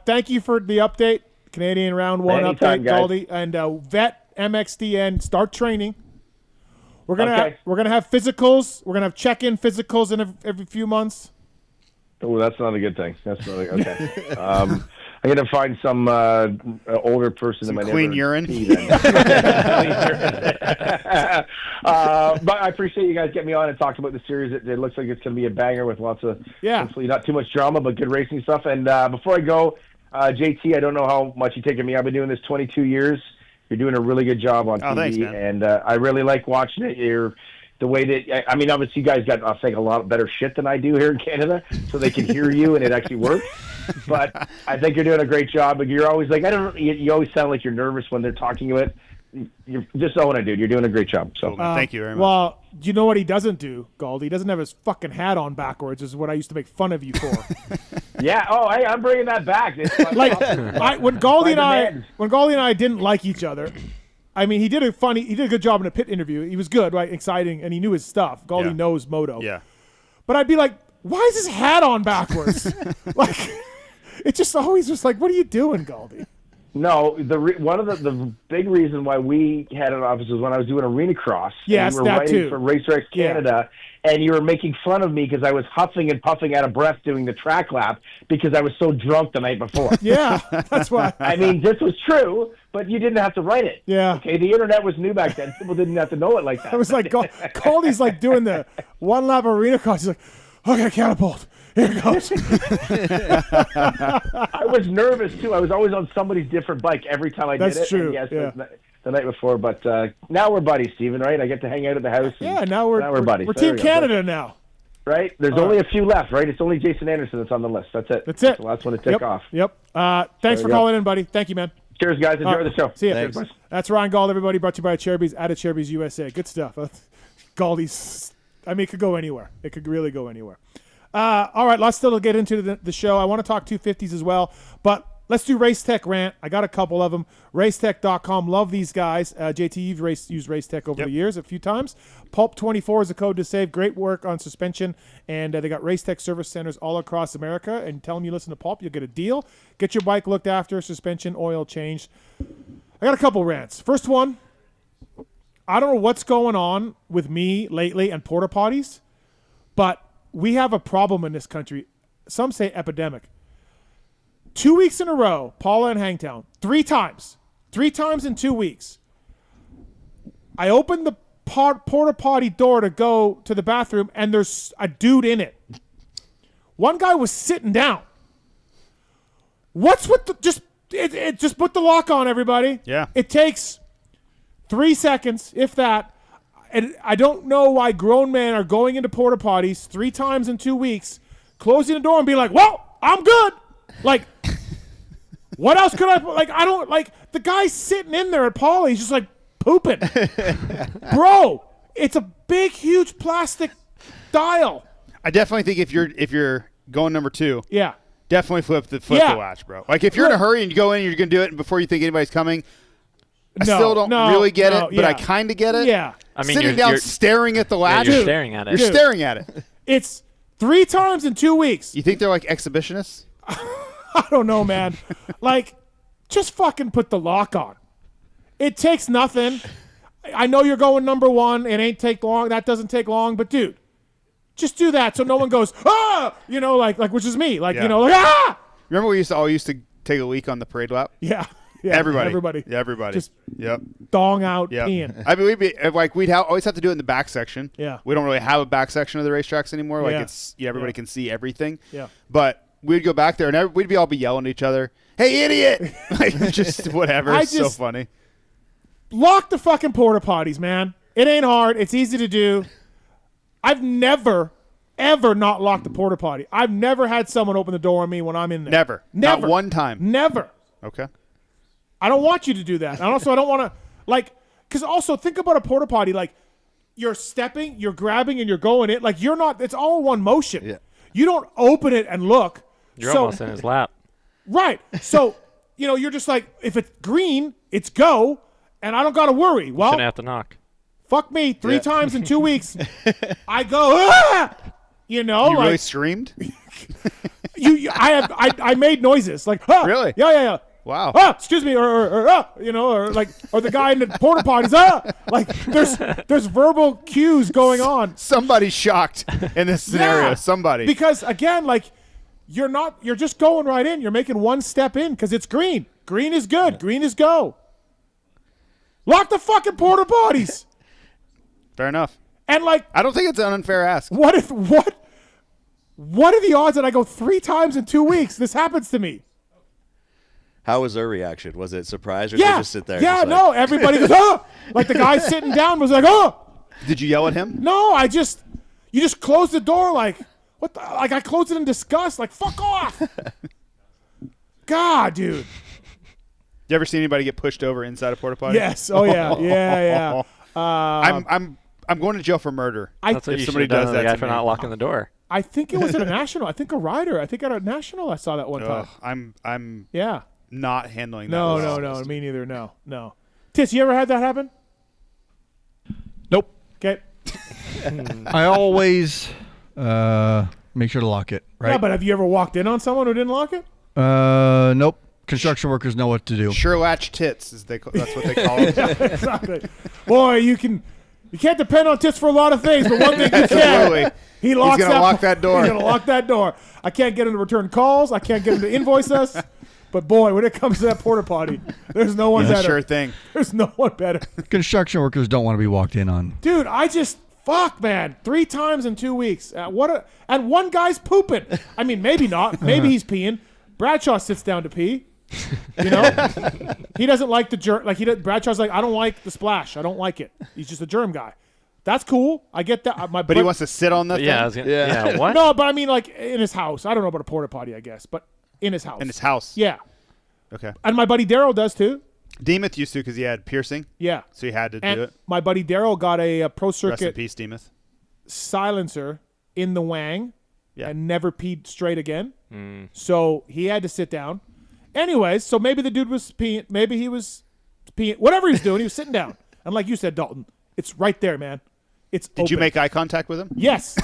Thank you for the update. Canadian Round 1 Anytime, update, guys. Gauldy, and Vet MXDN start training. We're gonna have physicals. We're gonna have check-in physicals in every few months. Oh, that's not a good thing. That's not okay. I'm gonna find some older person in my clean neighborhood. urine. But I appreciate you guys getting me on and talking about the series. It looks like it's gonna be a banger with lots of hopefully not too much drama, but good racing stuff. And before I go, JT, I don't know how much you've taken me. I've been doing this 22 years. You're doing a really good job on TV, thanks, man. and I really like watching it. The way that, I mean, obviously you guys got, I think, a lot better shit than I do here in Canada, so they can hear you and it actually works. But I think you're doing a great job. But you're always like, you always sound like you're nervous when they're talking about it. You're just own it, dude. You're doing a great job. So thank you very much. Well, do you know what he doesn't do, Gauld? He doesn't have his fucking hat on backwards, is what I used to make fun of you for. Yeah. Oh, hey, I'm bringing that back. Like when Gauldy and I didn't like each other. I mean, he did a good job in a pit interview. He was good, right? Exciting, and he knew his stuff. Gauldy knows moto. Yeah. But I'd be like, why is his hat on backwards? Like, it's just always just like, what are you doing, Gauldy? No, one of the big reason why we had an office was when I was doing arena cross. Yes, and we were that writing too. for RaceX Canada, and you were making fun of me because I was huffing and puffing out of breath doing the track lap because I was so drunk the night before. Yeah, that's why. I mean, this was true, but you didn't have to write it. Yeah. Okay, the internet was new back then. People didn't have to know it like that. I was like, Gauldy's like doing the one lap arena cross. He's like, okay, catapult. Here it goes. I was nervous too. I was always on somebody's different bike every time I did it. That's true. And yes, yeah. the night before, but now we're buddies, Steven, right? I get to hang out at the house. Yeah, now we're buddies. We're There Team we go. Canada now. Right? There's only a few left, right? It's only Jason Anderson that's on the list. That's it. That's it. The last one to tick off. Yep. Thanks for calling in, buddy. Thank you, man. Cheers, guys. Enjoy the show. See ya. Thanks. That's Ryan Gauld, everybody. Brought to you by Cherubies, at Cherubies USA. Good stuff. Gauldy's, I mean, it could go anywhere. It could really go anywhere. All right, let's still get into the show. I want to talk 250s as well, but let's do Race Tech Rant. I got a couple of them. Racetech.com. Love these guys. JT, you've used Race Tech over the years a few times. Pulp24 is the code to save. Great work on suspension, and they got Race Tech service centers all across America. And tell them you listen to Pulp, you'll get a deal. Get your bike looked after, suspension, oil changed. I got a couple rants. First one, I don't know what's going on with me lately and porta potties, but we have a problem in this country. Some say epidemic. 2 weeks in a row, Paula and Hangtown, 3 times. 3 times in 2 weeks. I opened the porta potty door to go to the bathroom, and there's a dude in it. One guy was sitting down. What's with the just put the lock on, everybody. Yeah. It takes 3 seconds, if that. And I don't know why grown men are going into porta potties 3 times in 2 weeks, closing the door and being like, well, I'm good. Like, what else could I, like, I don't, like, the guy's sitting in there at Paulie's just like pooping. Bro, it's a big, huge plastic dial. I definitely think if you're going number 2, yeah, definitely flip the latch, bro. Like, if you're in a hurry and you go in and you're going to do it and before you think anybody's coming, I still don't really get it, but I kind of get it. Yeah. I mean, sitting down staring at the latch. Yeah, you're staring at it. You're staring at it. It's 3 times in 2 weeks. You think they're like exhibitionists? I don't know, man. Like, just fucking put the lock on. It takes nothing. I know you're going number 1. It ain't take long. That doesn't take long. But, dude, just do that so no one goes, ah! You know, like which is me. Like, you know, like, ah! Remember we used to take a leak on the parade lap? Yeah. Yeah, everybody. Just dong out peeing. I mean, we'd always have to do it in the back section. Yeah. We don't really have a back section of the racetracks anymore. Like everybody can see everything. Yeah. But we'd go back there and we'd all be yelling at each other. Hey, idiot! Like, just whatever. It's so funny. Lock the fucking porta potties, man. It ain't hard. It's easy to do. I've never, ever not locked the porta potty. I've never had someone open the door on me when I'm in there. Never. Not one time. Never. Okay. I don't want you to do that. And also, I don't want to, like, because also think about a porta potty. Like, you're stepping, you're grabbing, and you're going in. Like, you're not, it's all one motion. Yeah. You don't open it and look. You're almost in his lap. Right. So, you know, you're just like, if it's green, it's go, and I don't got to worry. Well, shouldn't have to knock. Fuck me. 3 times in 2 weeks, I go, ah! You know, you like. really screamed? I made noises. Like, ah! Really? Yeah. Wow. Ah, excuse me, or you know, or the guy in the porta potties. Like there's verbal cues going on. Somebody's shocked in this scenario. Yeah, somebody. Because again, like you're just going right in. You're making one step in because it's green. Green is good. Green is go. Lock the fucking porta potties. Fair enough. And like, I don't think it's an unfair ask. What are the odds that I go 3 times in 2 weeks? This happens to me. How was their reaction? Was it surprised or did they just sit there? Yeah, just no, everybody goes, oh! Like the guy sitting down was like, oh! Did you yell at him? No, you just closed the door like, what the, like I closed it in disgust, like, fuck off. God, dude. You ever see anybody get pushed over inside a porta potty? Yes. Oh, yeah. Yeah. I'm going to jail for murder. That's what if you somebody should have done does to the that guy to for me. not locking the door. I think it was at a national. I think a rider. I think at a national I saw that one time. I'm Yeah. not handling that. No. Me neither. No. Tits, you ever had that happen? Nope. Okay. I always make sure to lock it, right? Yeah, but have you ever walked in on someone who didn't lock it? Nope. Construction workers know what to do. Sure latch tits, that's what they call them. Yeah, exactly. Boy, you can't depend on Tits for a lot of things, but one thing you can. Absolutely. He's gonna lock that door. He's gonna lock that door. I can't get him to return calls. I can't get him to invoice us. But boy, when it comes to that porta potty, there's no one better. Sure thing. There's no one better. Construction workers don't want to be walked in on. Dude, fuck, man. 3 times in 2 weeks. And one guy's pooping. I mean, maybe not. Maybe he's peeing. Bradshaw sits down to pee. You know, he doesn't like the germ. Like Bradshaw's like, I don't like the splash. I don't like it. He's just a germ guy. That's cool. I get that. But he wants to sit on that. Yeah, thing? yeah. What? No, but I mean, like in his house. I don't know about a porta potty, I guess, but in his house. In his house. Yeah. Okay. And my buddy Daryl does too. Demuth used to because he had piercing. Yeah. So he had to and do it. My buddy Daryl got a Pro Circuit Rest in peace, Demuth. silencer in the wang and never peed straight again. So he had to sit down. Anyways, so maybe the dude was peeing. Maybe he was peeing. Whatever he was doing, he was sitting down. And like you said, Dalton, it's right there, man. It's Did you make eye contact with him? Yes.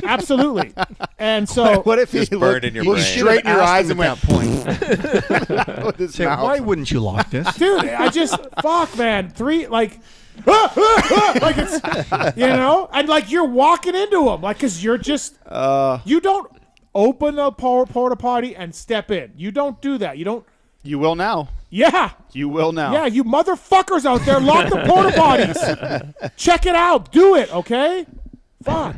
Absolutely. And so what if Just he burned in your brain. straighten your eyes and went point. with his Say, mouth. why wouldn't you lock this? Dude, I just fuck, man. 3 like like it's and like you're walking into them like because you're just you don't open a porta potty and step in. You don't do that. You don't. You will now. Yeah. You will now. Yeah, you motherfuckers out there, lock the porta potties. Check it out. Do it, okay? Fuck.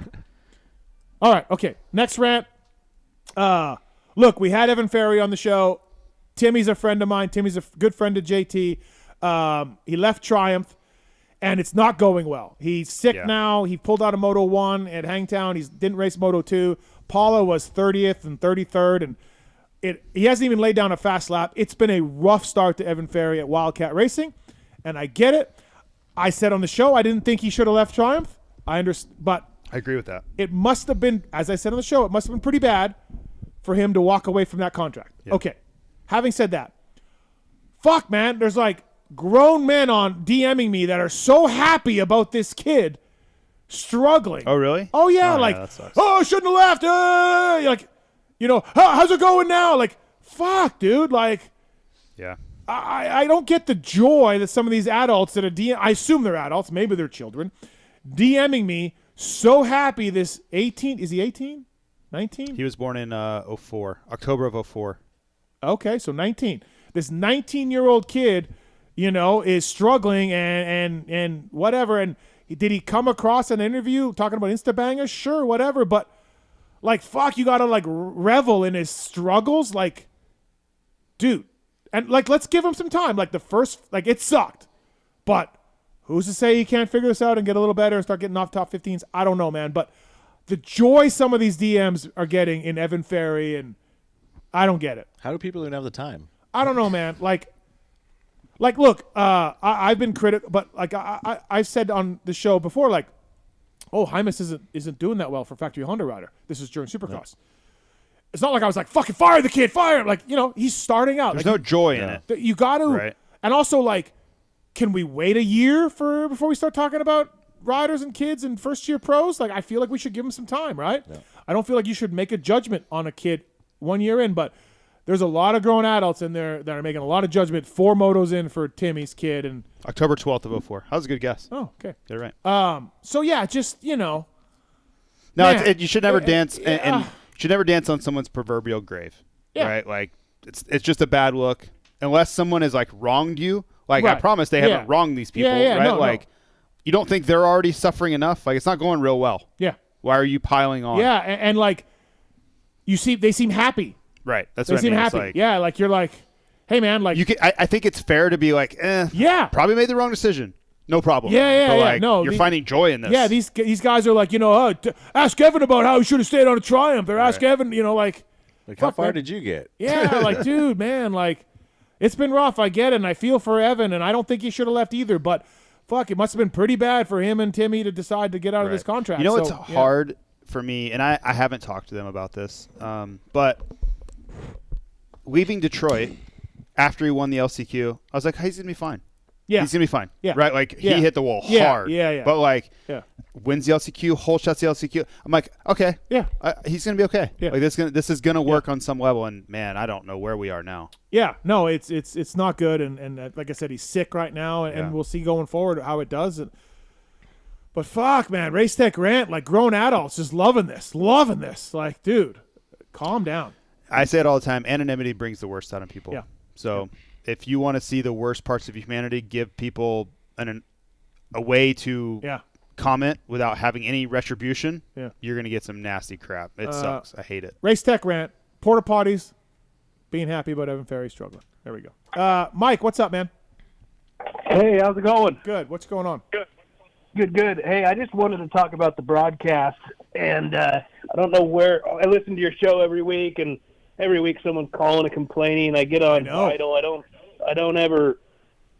All right, okay. Next rant. Look, we had Evan Ferry on the show. Timmy's a friend of mine. Timmy's a good friend of JT. He left Triumph, and it's not going well. He's sick now. He pulled out of Moto 1 at Hangtown. He didn't race Moto 2. Paula was 30th and 33rd, and he hasn't even laid down a fast lap. It's been a rough start to Evan Ferry at Wildcat Racing, and I get it. I said on the show I didn't think he should have left Triumph. I understand, but I agree with that. It must have been, as I said on the show, it must have been pretty bad for him to walk away from that contract. Yeah. Okay. Having said that, fuck, man, there's like grown men on DMing me that are so happy about this kid struggling. Oh, really? Oh, yeah. Oh, like, that sucks. oh, I shouldn't have left. Like, how's it going now? Like, fuck, dude. Like, yeah. I don't get the joy that some of these adults that are I assume they're adults, maybe they're children, DMing me so happy this 18, is he 18? 19? He was born in 04, October of 04. Okay, so 19. This 19-year-old kid, is struggling and whatever. And did he come across an interview talking about Instabangers? Sure, whatever. But, like, fuck, you got to, like, revel in his struggles? Like, dude. And, like, let's give him some time. Like, it sucked. But who's to say he can't figure this out and get a little better and start getting off top 15s? I don't know, man. But the joy some of these DMs are getting in Evan Ferry, and I don't get it. How do people even have the time? I don't know, man. Like, look, I've been critical, but, like, I've said on the show before, like, Hymas isn't doing that well for Factory Honda rider. This is during Supercross. Yeah. It's not like I was like, fucking fire the kid, fire him. Like, he's starting out. There's like, no joy in it. You got to. Right. And also, like, can we wait a year before we start talking about riders and kids and first-year pros? Like, I feel like we should give them some time, right? Yeah. I don't feel like you should make a judgment on a kid 1 year in, but there's a lot of grown adults in there that are making a lot of judgment 4 motos in for Timmy's kid. And October 12th of 04. That was a good guess. Oh, okay. Get it right. So, yeah, just, No, you should never dance and you should never dance on someone's proverbial grave. Yeah. Right? Like, it's just a bad look. Unless someone has, like, wronged you. Like, right. I promise they haven't wronged these people, right? No, like, you don't think they're already suffering enough? Like, it's not going real well. Yeah. Why are you piling on? Yeah, and like, they seem happy. Right. That's they what I seem mean. happy. Like, yeah, like you're like, hey man, like I think it's fair to be like, probably made the wrong decision. No problem. But you're finding joy in this. Yeah, these guys are like, ask Evan about how he should have stayed on a Triumph. Or ask Evan, like how far did you get? Yeah, like, dude, man, like, it's been rough. I get it, and I feel for Evan, and I don't think he should have left either. But, fuck, it must have been pretty bad for him and Timmy to decide to get out of this contract. It's hard for me, and I haven't talked to them about this, but leaving Detroit after he won the LCQ, I was like, he's going to be fine. Yeah. He's going to be fine. Yeah. Right? Like, he hit the wall hard. Yeah. But, like, wins the LCQ, whole shots the LCQ. I'm like, okay. Yeah. He's going to be okay. Yeah. Like, this is going to work on some level, and, man, I don't know where we are now. Yeah. No, it's not good, and like I said, he's sick right now, and we'll see going forward how it does. But, fuck, man, Race Tech Rant, like, grown adults just loving this. Like, dude, calm down. I say it all the time. Anonymity brings the worst out of people. Yeah. So if you want to see the worst parts of humanity, give people a way to comment without having any retribution, you're going to get some nasty crap. It sucks. I hate it. Race Tech Rant, porta potties, being happy about Evan Ferry struggling. There we go. Mike, what's up, man? Hey, how's it going? Good. What's going on? Good. Hey, I just wanted to talk about the broadcast, and I don't know where – I listen to your show every week, and every week someone's calling and complaining. I get on Vital. I don't ever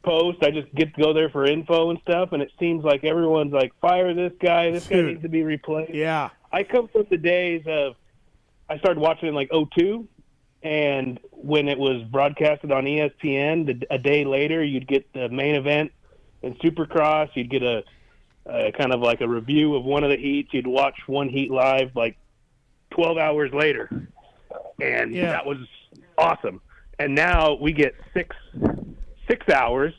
post. I just get to go there for info and stuff, and it seems like everyone's like, fire this guy. This guy needs to be replaced. Yeah. I come from the days of – I started watching in like 2002, and when it was broadcasted on ESPN, a day later you'd get the main event in Supercross. You'd get a kind of like a review of one of the heats. You'd watch one heat live like 12 hours later, and that was awesome. And now we get six hours.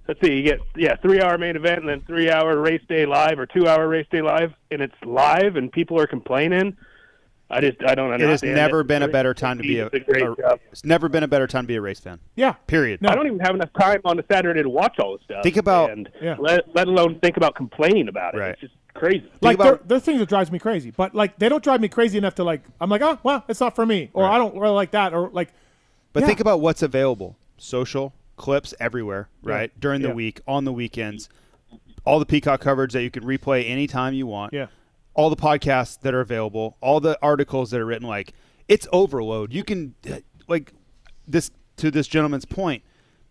Let's see, you get 3-hour main event and then 3-hour race day live or 2-hour race day live, and it's live and people are complaining. I don't understand. It has never been a better time to be it's never been a better time to be a race fan. Yeah. Period. No. I don't even have enough time on a Saturday to watch all this stuff. Think about let alone think about complaining about it. Right. It's just crazy. Like there are things that drives me crazy, but like they don't drive me crazy enough to like I'm like, oh well, it's not for me, or I don't really like that, or like. But think about what's available: social clips everywhere, right? During the week, on the weekends, all the Peacock coverage that you can replay anytime you want. Yeah. All the podcasts that are available, all the articles that are written, like it's overload. You can like this to this gentleman's point.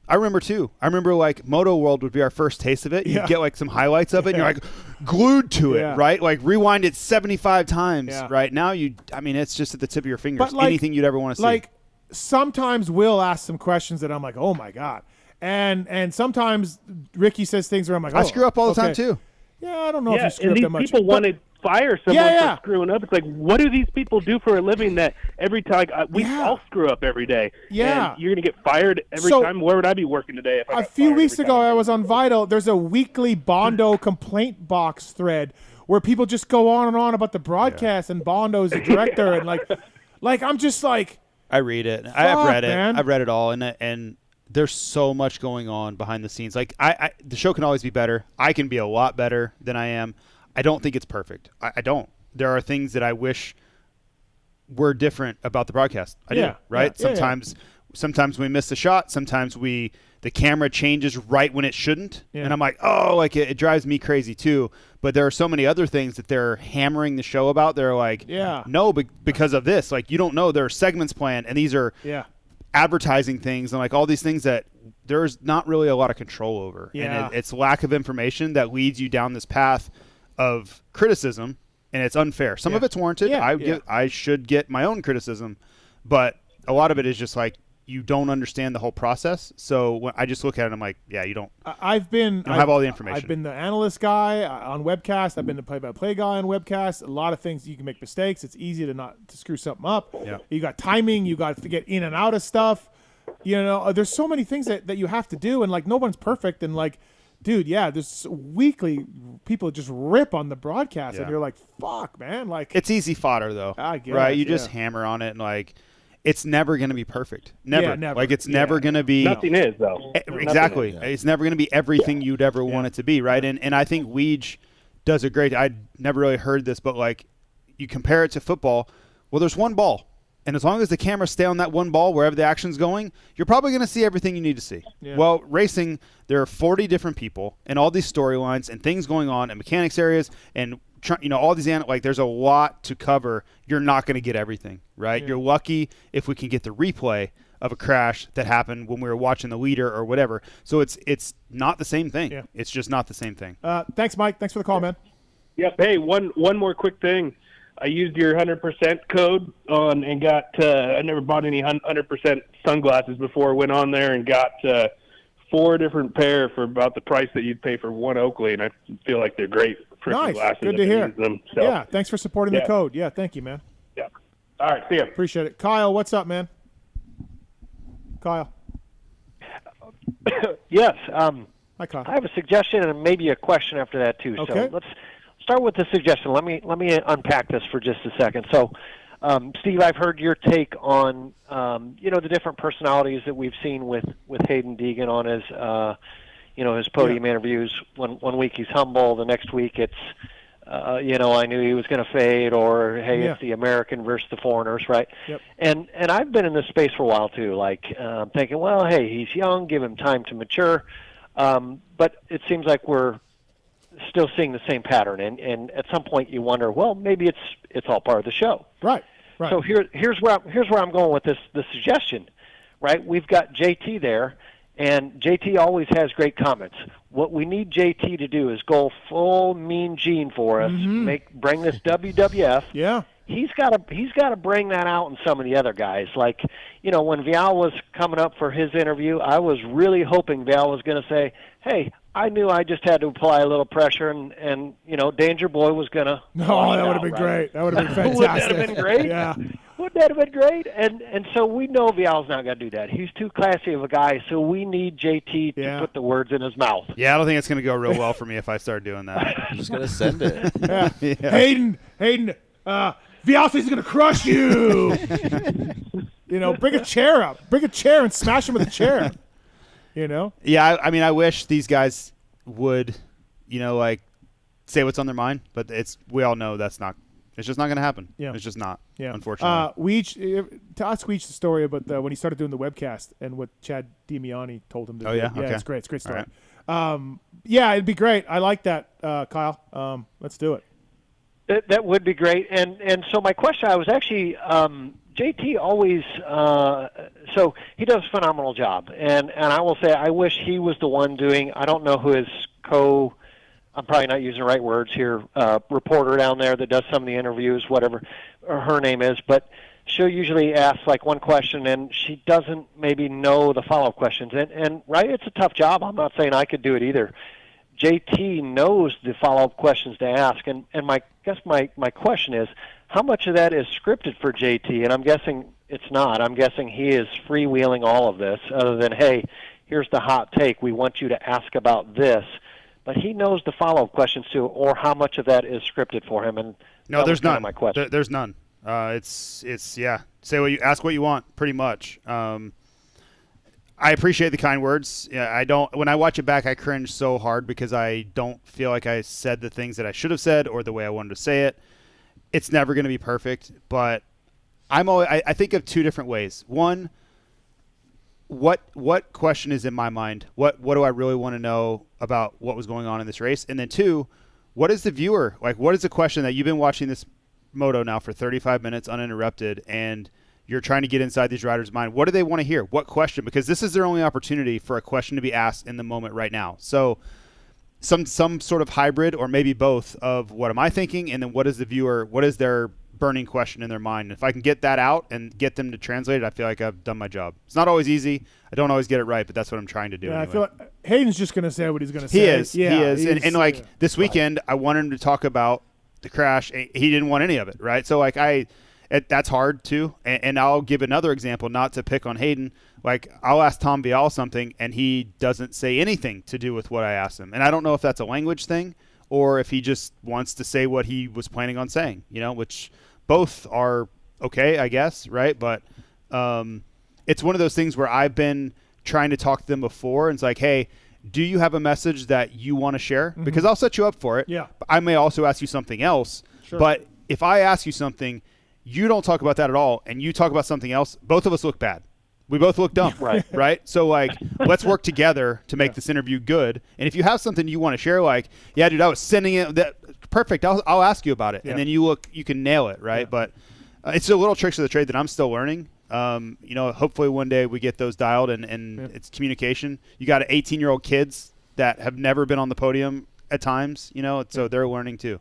I remember like Moto World would be our first taste of it. You get like some highlights of it and you're like glued to it, right? Like rewind it 75 times, right? Now it's just at the tip of your fingers. But like, anything you'd ever want to see. Like sometimes Will ask some questions that I'm like, oh my God. And sometimes Ricky says things where I'm like, I screw up all the time too. Yeah, I don't know if you screw up that much. These people want to fire someone for screwing up. It's like, what do these people do for a living that every time we all screw up every day? Yeah. And you're going to get fired every time? Where would I be working today if I got a few fired weeks every ago, time? I was on Vital. There's a weekly Bondo complaint box thread where people just go on and on about the broadcast and Bondo's the director. And like I'm just like. I read it. I've read it. Man. I've read it all. And there's so much going on behind the scenes. Like the show can always be better. I can be a lot better than I am. I don't think it's perfect. I don't. There are things that I wish were different about the broadcast. I do, right? Sometimes we miss the shot. Sometimes the camera changes right when it shouldn't. Yeah. And I'm like, oh, like it drives me crazy too. But there are so many other things that they're hammering the show about. They're like, no, because of this. Like, you don't know. There are segments planned, and these are advertising things and like all these things that there's not really a lot of control over. Yeah. And it's lack of information that leads you down this path of criticism. And it's unfair. Some of it's warranted. I should get my own criticism, but a lot of it is just like you don't understand the whole process. So when I just look at it, I'm like, you don't. I don't have all the information. I've been the analyst guy on webcast. I've been the play-by-play guy on webcast. A lot of things you can make mistakes. It's easy to screw something up. Yeah. You got timing. You got to get in and out of stuff. You know, there's so many things that you have to do, and like no one's perfect, and like. Dude, there's weekly people just rip on the broadcast, and you're like, fuck, man. Like it's easy fodder, though, I guess, right? You just hammer on it, and like it's never going to be perfect. Never. Yeah, never. Like it's never going to be. Nothing is, though. Exactly. Nothing is. It's never going to be everything you'd ever want it to be, right? And I think Weege does a great. I never really heard this, but like you compare it to football. Well, there's one ball. And as long as the cameras stay on that one ball wherever the action's going, you're probably going to see everything you need to see. Yeah. Well, racing, there are 40 different people and all these storylines and things going on and mechanics areas and all these there's a lot to cover. You're not going to get everything, right? Yeah. You're lucky if we can get the replay of a crash that happened when we were watching the leader or whatever. So it's not the same thing. Yeah. It's just not the same thing. Thanks, Mike. Thanks for the call, man. Yep. Hey, one more quick thing. I used your 100% code and got. I never bought any 100% sunglasses before. Went on there and got 4 different pair for about the price that you'd pay for one Oakley, and I feel like they're great freaking glasses. Good to hear. Them, so. Yeah, thanks for supporting the code. Yeah, thank you, man. Yeah. All right, see ya. Appreciate it. Kyle, what's up, man? Kyle. Yes. Hi, Kyle. I have a suggestion and maybe a question after that too. Okay. So let's start with the suggestion. Let me unpack this for just a second. So, Steve, I've heard your take on the different personalities that we've seen with Hayden Deegan on his his podium interviews. One week he's humble, the next week it's I knew he was going to fade, or hey, it's the American versus the foreigners, right? Yep. And I've been in this space for a while too, like thinking, well, hey, he's young, give him time to mature. But it seems like we're still seeing the same pattern, and at some point you wonder, well, maybe it's all part of the show. Right. So here's where I'm going with this suggestion, right? We've got JT there, and JT always has great comments. What we need JT to do is go full Mean Gene for us, bring this WWF. Yeah. He's got to bring that out in some of the other guys. Like, when Vial was coming up for his interview, I was really hoping Vial was going to say, "Hey, I knew I just had to apply a little pressure, and Danger Boy was going to." No, that would have been great. That would have been fantastic. Wouldn't that have been great? Yeah. Wouldn't that have been great? And so we know Vial's not going to do that. He's too classy of a guy, so we need JT to put the words in his mouth. Yeah, I don't think it's going to go real well for me if I start doing that. I'm just going to send it. Yeah. Hayden, Vial says he's going to crush you. Bring a chair up. Bring a chair and smash him with a chair. Yeah, I mean, I wish these guys would, say what's on their mind, but we all know it's just not going to happen. Yeah. It's just not, yeah. unfortunately. To ask Weech the story about when he started doing the webcast and what Chad Damiani told him to do. Yeah? Yeah, Okay. it's great. It's a great story. All Yeah, it'd be great. I like that, Kyle. Let's do it. That would be great. And so my question, I was actually JT always so he does a phenomenal job. And I will say I wish he was the one doing, I don't know who his I'm probably not using the right words here, reporter down there that does some of the interviews, whatever her name is, but she'll usually ask like one question and she doesn't maybe know the follow-up questions. And right, it's a tough job. I'm not saying I could do it either. JT knows the follow-up questions to ask, and my question is, how much of that is scripted for JT? And I'm guessing it's not. I'm guessing he is freewheeling all of this, other than, hey, here's the hot take. We want you to ask about this. But he knows the follow-up questions too, or how much of that is scripted for him. And no, there's none. My question. There's none. It's ask what you want, pretty much. I appreciate the kind words. Yeah, when I watch it back, I cringe so hard because I don't feel like I said the things that I should have said or the way I wanted to say it. It's never going to be perfect, but I think of 2 different ways. One, what question is in my mind? What do I really want to know about what was going on in this race? And then 2, what is the viewer like? What is the question that you've been watching this moto now for 35 minutes uninterrupted, and you're trying to get inside these riders' mind? What do they want to hear? What question? Because this is their only opportunity for a question to be asked in the moment right now. So some sort of hybrid, or maybe both, of what am I thinking, and then what is the viewer, what is their burning question in their mind? And if I can get that out and get them to translate it, I feel like I've done my job. It's not always easy. I don't always get it right, but that's what I'm trying to do. Yeah, anyway. I feel like Hayden's just going to say what he's going to say. He is. Yeah, he is. And this weekend, I wanted him to talk about the crash. He didn't want any of it, right? So that's hard too. And I'll give another example, not to pick on Hayden. Like, I'll ask Tom Vial something and he doesn't say anything to do with what I asked him. And I don't know if that's a language thing or if he just wants to say what he was planning on saying, which both are okay, I guess, right? But it's one of those things where I've been trying to talk to them before, and it's like, hey, do you have a message that you want to share? Mm-hmm. Because I'll set you up for it. Yeah. I may also ask you something else. Sure. But if I ask you something You don't talk about that at all, and you talk about something else. Both of us look bad. We both look dumb, right? So, like, let's work together to make this interview good. And if you have something you want to share, like, yeah, dude, I was sending it. Perfect. I'll ask you about it, and then you can nail it, right? But it's the little tricks of the trade that I'm still learning. Hopefully one day we get those dialed, and it's communication. You got 18-year-old kids that have never been on the podium at times, so they're learning too.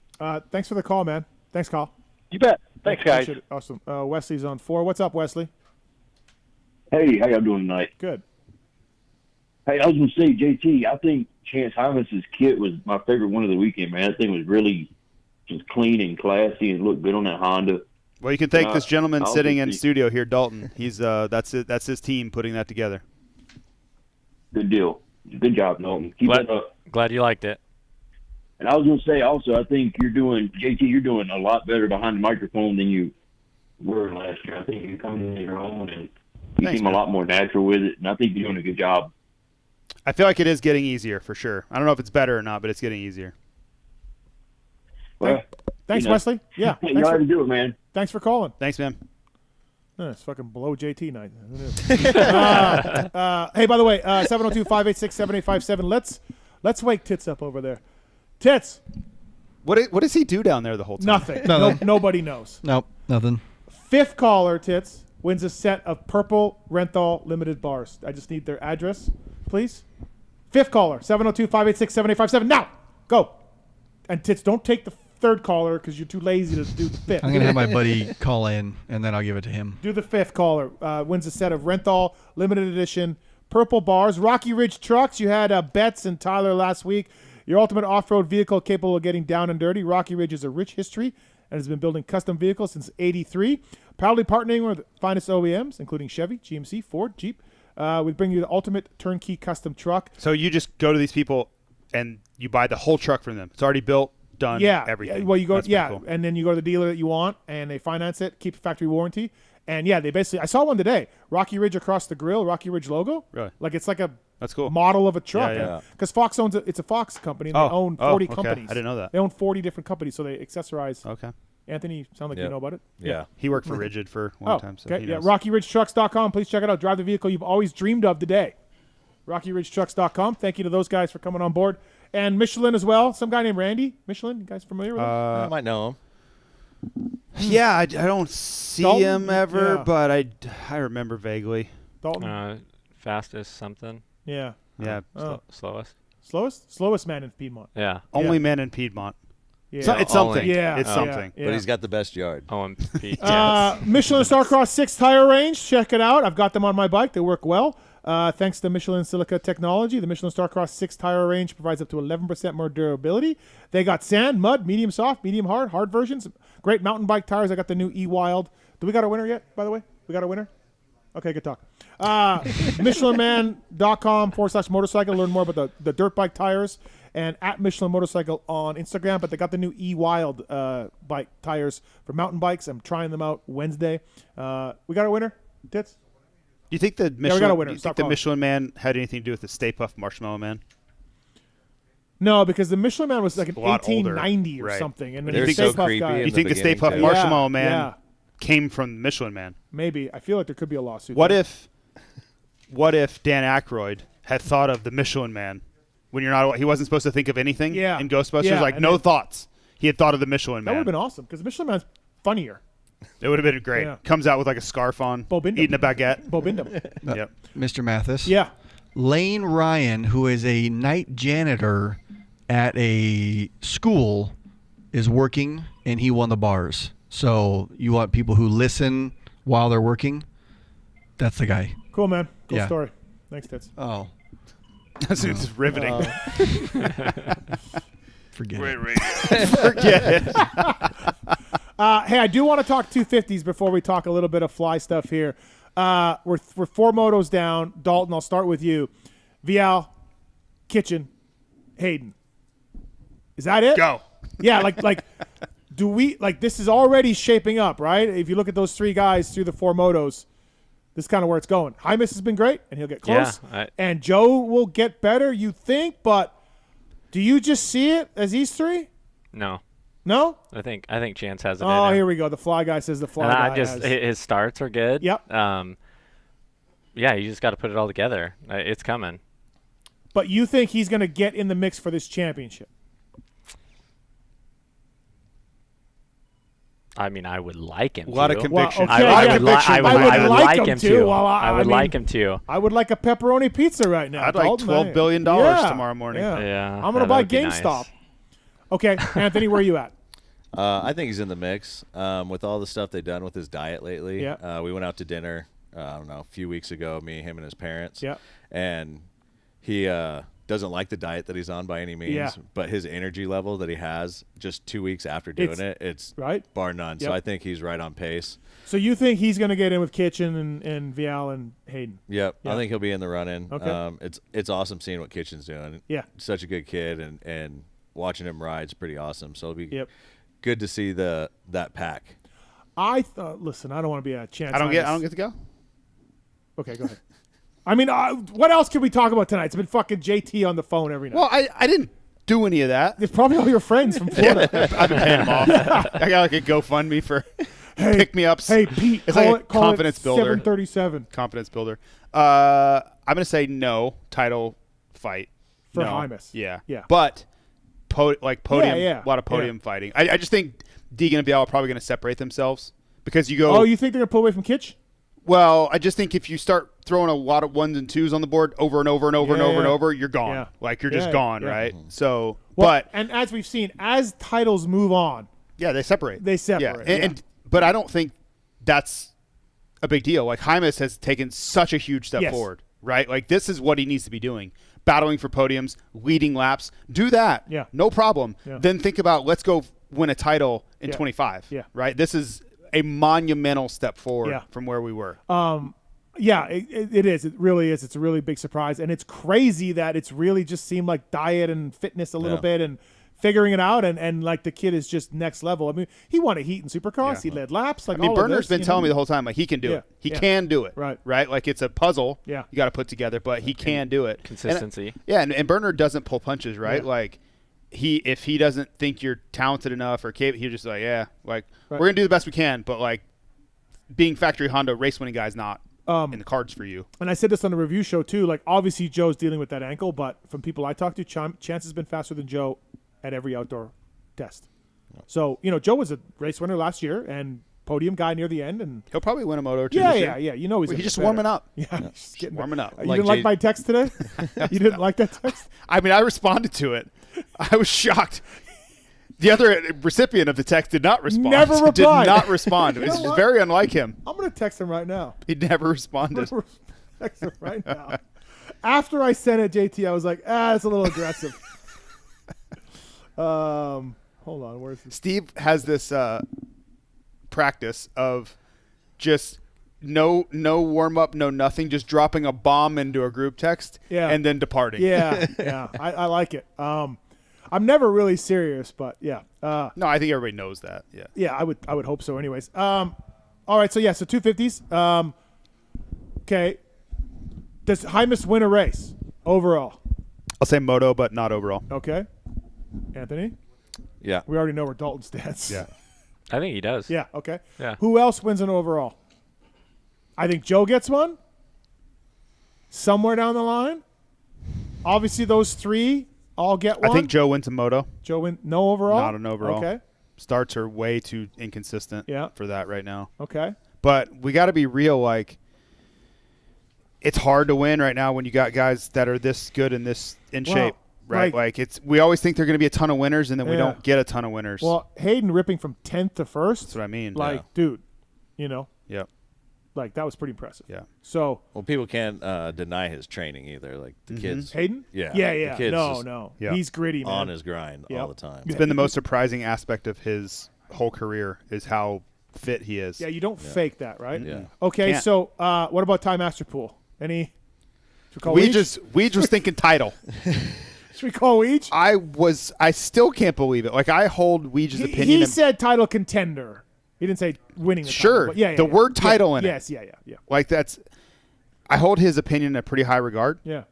Thanks for the call, man. Thanks, Kyle. You bet. Thanks, guys. Awesome. Wesley's on 4. What's up, Wesley? Hey, how y'all doing tonight? Good. Hey, I was going to say, JT, I think Chance Hymas's kit was my favorite one of the weekend, man. That thing was really just clean and classy and looked good on that Honda. Well, you can thank this gentleman sitting in studio here, Dalton. He's that's it. That's his team putting that together. Good deal. Good job, Dalton. Keep that up. Glad you liked it. And I was going to say also, I think you're doing a lot better behind the microphone than you were last year. I think you're coming in your own and you seem a lot more natural with it, and I think you're doing a good job. I feel like it is getting easier for sure. I don't know if it's better or not, but it's getting easier. Well, thanks, Wesley. Yeah. You know how to do it, man. Thanks for calling. Thanks, man. It's fucking below JT night. Who knew? Hey, by the way, 702-586-7857. Let's wake Tits up over there. Tits. What does he do down there the whole time? Nothing. Nobody knows. Nope, nothing. 5th caller, Tits, wins a set of purple Renthal limited bars. I just need their address, please. 5th caller, 702-586-7857. Now, go. And Tits, don't take the 3rd caller because you're too lazy to do the 5th. I'm going to have my buddy call in, and then I'll give it to him. Do the 5th caller. Wins a set of Renthal limited edition purple bars. Rocky Ridge Trucks. You had Betts and Tyler last week. Your ultimate off-road vehicle capable of getting down and dirty. Rocky Ridge is a rich history and has been building custom vehicles since '83. Proudly partnering with the finest OEMs, including Chevy, GMC, Ford, Jeep. We bring you the ultimate turnkey custom truck. So you just go to these people and you buy the whole truck from them. It's already built, done, everything. Well, you go, That's pretty cool. and then you go to the dealer that you want, and they finance it, keep factory warranty. And they basically, I saw one today, Rocky Ridge across the grill, Rocky Ridge logo. Really? Like it's like a That's cool. model of a truck. Yeah. Because Fox owns it's a Fox company, and they own 40 companies. I didn't know that. They own 40 different companies, so they accessorize. Okay. Anthony, you sound like you know about it. Yeah. He worked for Rigid for a long time. So okay. he knows. RockyRidgeTrucks.com. Please check it out. Drive the vehicle you've always dreamed of today. RockyRidgeTrucks.com. Thank you to those guys for coming on board. And Michelin as well. Some guy named Randy Michelin. You guys familiar with him? I might know him. Yeah, I don't see Dalton? him ever, Yeah. but I remember vaguely. Dalton? Fastest something. Yeah. Yeah. Slowest. Slowest man in Piedmont. Yeah. Only man in Piedmont. Yeah. So it's something. Yeah. It's something. Yeah. But he's got the best yard. OMP. Michelin Starcross 6 tire range. Check it out. I've got them on my bike. They work well. Thanks to Michelin Silica technology, the Michelin Starcross 6 tire range provides up to 11% more durability. They got sand, mud, medium soft, medium hard, hard versions. Great mountain bike tires. I got the new E-Wild. Do we got a winner yet, by the way? We got a winner? Okay, good talk. MichelinMan.com/motorcycle. Learn more about the dirt bike tires. And at Michelin Motorcycle on Instagram. But they got the new E-Wild bike tires for mountain bikes. I'm trying them out Wednesday. We got a winner? Tits? Do you think the Michelin, we got a winner. Do you think the Michelin Man had anything to do with the Stay Puft Marshmallow Man? No, because the Michelin Man was like an A lot 1890 older. or something. And But then you the think Stay Puft guy. You think the Stay Puft Marshmallow Man Yeah. came from the Michelin Man? Maybe. I feel like there could be a lawsuit. What there. if Dan Aykroyd had thought of the Michelin Man when he wasn't supposed to think of anything in Ghostbusters? Yeah, Like and no then- thoughts. He had thought of the Michelin That Man. would have been awesome because the Michelin Man's funnier. It would have been great. Yeah. Comes out with like a scarf on, eating a baguette. Bo Bindom. Yep. Mr. Mathis. Yeah. Lane Ryan, who is a night janitor at a school, is working, and he won the bars. So you want people who listen while they're working? That's the guy. Cool, man. Cool Yeah. story. Thanks, Tits. Oh. That's it's riveting. Forget Great it. radio. Forget it. Hey, I do want to talk 250s before we talk a little bit of fly stuff here. We're 4 motos down. Dalton, I'll start with you. Vial, Kitchen, Hayden. Is that it? Go. Yeah, like do we this is already shaping up, right? If you look at those 3 guys through the 4 motos, this is kind of where it's going. Hymas has been great, and he'll get close. Yeah, and Joe will get better, you think, but do you just see it as these 3? No. No? I think Chance has it. Oh, in him. here we go. The fly guy says the fly guy has. His starts are good. Yep. Yeah, you just got to put it all together. It's coming. But you think he's going to get in the mix for this championship? I mean, I would like him to. A lot of conviction. Well, okay, I would like him him to. Well, I would mean, like him to. I would like a pepperoni pizza right now. I'd like Dalton. $12 billion tomorrow morning. Yeah. I'm going to buy GameStop. Nice. Okay, Anthony, where are you at? I think he's in the mix with all the stuff they've done with his diet lately. Yeah. We went out to dinner, I don't know, a few weeks ago, me, him, and his parents. Yeah. And he doesn't like the diet that he's on by any means. Yeah. But his energy level that he has just 2 weeks after doing it's right? bar none. Yep. So I think he's right on pace. So you think he's going to get in with Kitchen and Vial and Hayden? Yep. Yeah. I think he'll be in the run-in. Okay. It's awesome seeing what Kitchen's doing. Yeah. Such a good kid, and watching him ride's pretty awesome. So it'll be good to see that pack. Listen, I don't want to be a chance. I don't get to go. Okay, go ahead. I mean, what else can we talk about tonight? It's been fucking JT on the phone every night. Well, I didn't do any of that. It's probably all your friends from Florida. I've been paying them off. I got like a GoFundMe for pick me ups. Hey, Pete, it's call like a it confidence builder. 737. Confidence builder. I'm gonna say no title fight for no. Hymas. Yeah, yeah. But podium, yeah. a lot of podium fighting. I just think Deegan and Bial are probably gonna separate themselves because you go. Oh, you think they're gonna pull away from Kitch? Well, I just think if you start throwing a lot of 1s and 2s on the board over and over and over and over and over, you're gone. Yeah. Like you're just gone, right? So, and as we've seen, as titles move on, they separate. They separate. Yeah. But I don't think that's a big deal. Like Hymas has taken such a huge step forward, right? Like this is what he needs to be doing. Battling for podiums, leading laps. Do that. Yeah. No problem. Yeah. Then think about let's go win a title in 25. Yeah. Right? This is a monumental step forward from where we were. Yeah, it is. It really is. It's a really big surprise. And it's crazy that it's really just seemed like diet and fitness a little bit and figuring it out. And like the kid is just next level. I mean, he won a heat in Supercross. He led laps. Like, I mean, all Berner's of this, been telling me the whole time, like, he can do it. He can do it. Right? Like, it's a puzzle you got to put together, but he can do it. Consistency. And Berner doesn't pull punches, right? Yeah. Like, if he doesn't think you're talented enough or capable, he's just like, we're going to do the best we can, but, like, being factory Honda race-winning guy is not in the cards for you. And I said this on the review show, too. Like, obviously, Joe's dealing with that ankle, but from people I talked to, Chance has been faster than Joe at every outdoor test. So, Joe was a race winner last year and podium guy near the end. And he'll probably win a moto or two. Yeah. He's just warming up. Yeah, he's just getting warming up. You didn't like my text today? You didn't like that text? I mean, I responded to it. I was shocked. The other recipient of the text did not respond. Never replied. Did not respond. It's just very unlike him. I'm going to text him right now. He never responded. Text him right now. After I sent it, JT, I was like, it's a little aggressive. Hold on. Where's this? Steve has this practice of just no warm up, no nothing, just dropping a bomb into a group text and then departing. Yeah. I like it. I'm never really serious, but yeah. No, I think everybody knows that. Yeah. Yeah, I would hope so. Anyways, all right. So 250s. Okay. Does Hymas win a race overall? I'll say moto, but not overall. Okay. Anthony. Yeah. We already know where Dalton stands. Yeah. I think he does. Yeah. Okay. Yeah. Who else wins an overall? I think Joe gets one. Somewhere down the line. Obviously, those three all get one. I think Joe wins a moto. Joe win no overall. Not an overall. Okay. Starts are way too inconsistent. For that right now. Okay. But we got to be real. Like, it's hard to win right now when you got guys that are this good and this in shape. Right. Like we always think they're going to be a ton of winners, and then we don't get a ton of winners. Well, Hayden ripping from 10th to 1st. That's what I mean. Like, dude, Yep. Like, that was pretty impressive. Yeah. So. Well, people can't deny his training either. Like the kids. Hayden? Yeah. Yeah. The kid's No. He's gritty, man. On his grind all the time. It's been the most surprising aspect of his whole career is how fit he is. Yeah, you don't fake that, right? Yeah. Okay, Can't. so what about Ty Masterpool? Any? Weege was thinking title. Should we call Weege? I still can't believe it. Like, I hold Weege's opinion. He said title contender. He didn't say winning the title. Sure. But yeah, the word title in it. Yes, yeah. Like, I hold his opinion in a pretty high regard. Yeah.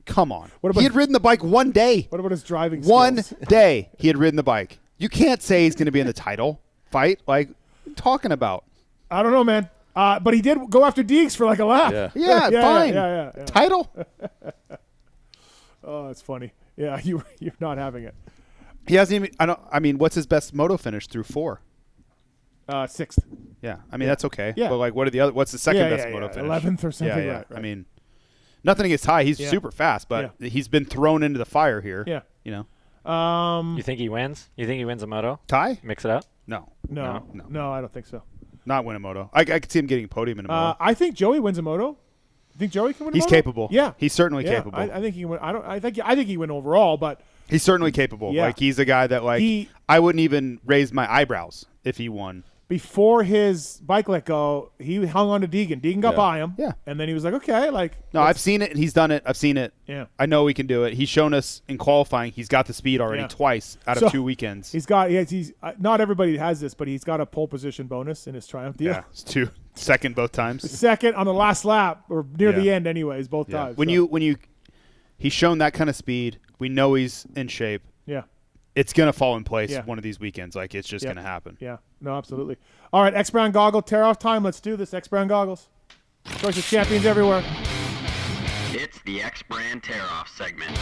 Come on. What about- He had ridden the bike one day. What about his driving One skills? day he had ridden the bike. You can't say he's going to be in the title fight. Like, what are you talking about? I don't know, man. But he did go after Deeks for like a lap. Yeah, fine. Yeah. Title? Oh, that's funny. Yeah, you're not having it. He hasn't even. What's his best moto finish through 4? 6th. Yeah, I mean that's okay. Yeah. But like, what's the second best moto finish? 11th or something. Yeah. Right. I mean, nothing against Ty. He's Yeah. super fast, but he's been thrown into the fire here. Yeah. You know. You think he wins? You think he wins a moto? Ty? Mix it up? No, I don't think so. not win a moto. I could see him getting a podium in a moto. I think Joey wins a moto. You think Joey can win a He's moto? capable. Yeah. He's certainly Yeah, capable. I think he can win. I think he win overall, but He's certainly capable. Yeah. Like, he's a guy that, like, I wouldn't even raise my eyebrows if he won. before his bike let go, he hung on to Deegan. Deegan got by him. Yeah. And then he was like, okay, like. No, I've seen it, and he's done it. I've seen it. Yeah. I know he can do it. He's shown us in qualifying he's got the speed already twice out of 2 weekends. He's got, he's not everybody has this, but he's got a pole position bonus in his Triumph deal. Yeah, it's second both times. Second on the last lap, or near the end anyways, both times. When he's shown that kind of speed, we know he's in shape. Yeah. It's going to fall in place one of these weekends. Like, it's just going to happen. Yeah. No, absolutely. All right, X-Brand goggle tear-off time. Let's do this. X-Brand goggles. Choice of champions everywhere. It's the X-Brand tear-off segment.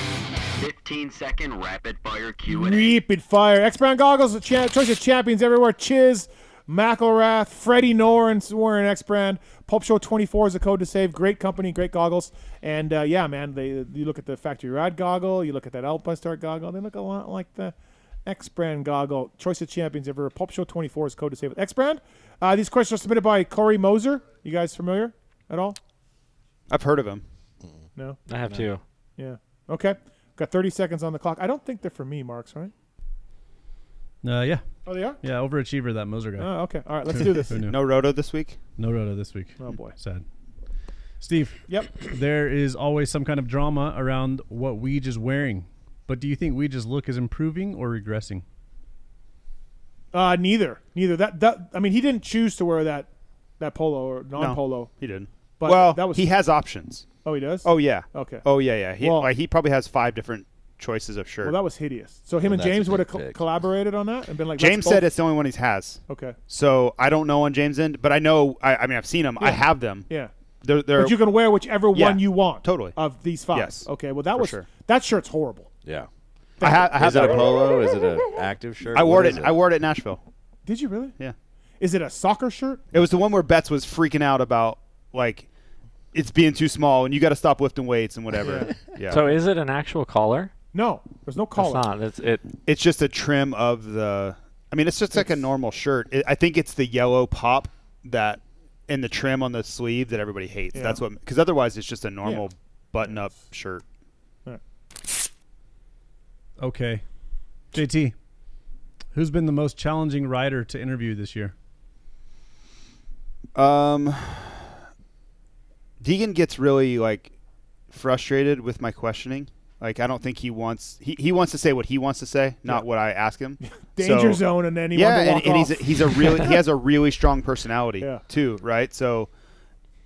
15-second rapid-fire Q&A. Rapid fire. X-Brand goggles. Choice of champions everywhere. Chiz, McElrath, Freddie Norris wearing X-Brand. Pulp Show 24 is a code to save. Great company, great goggles. And, yeah, man, you look at the Factory Ride goggle, you look at that Alpine Star goggle, they look a lot like the X-Brand goggle. Choice of champions everywhere. Pulp Show 24 is a code to save with X-Brand. These questions are submitted by Corey Moser. You guys familiar at all? I've heard of him. No? I have too. Yeah. Okay. Got 30 seconds on the clock. I don't think they're for me, Marks, right? Yeah. Oh, they are? Yeah, overachiever, that Moser guy. Oh, okay. All right, let's do this. Who knew? No roto this week? No roto this week. Oh, boy. Sad. Steve. Yep. There is always some kind of drama around what Weege is wearing. But do you think Weege's look is improving or regressing? Neither. That I mean, he didn't choose to wear that polo or non-polo. No, he didn't. But well, that was, he has options. Oh, he does? Oh, yeah. Okay. Oh, yeah. He probably has 5 different choices of shirt. Well, that was hideous. So him and James would have collaborated on that and been like, James said it's the only one he has. Okay. So I don't know on James' end, but I know. I mean, I've seen them. Yeah. I have them. Yeah. They're but you can wear whichever one you want. Totally. Of these 5. Yes. Okay. Well, that For was sure. that shirt's horrible. Yeah. I have Is it that a polo? Is it an active shirt? I wore What it. is I wore it at Nashville. Did you really? Yeah. Is it a soccer shirt? It was the one where Betts was freaking out about like it's being too small and you got to stop lifting weights and whatever. Yeah. So is it an actual collar? No, there's no collar. It's not. It's just a trim of the. I mean, it's just like a normal shirt. I think it's the yellow pop that in the trim on the sleeve that everybody hates. Yeah. That's what, because otherwise it's just a normal button-up shirt. Okay. JT, who's been the most challenging rider to interview this year? Deegan gets really like frustrated with my questioning. Like, I don't think he wants he wants to say what he wants to say, not what I ask him. Danger zone, and then he wants to walk and off. he's a really he has a really strong personality Yeah. too, right? So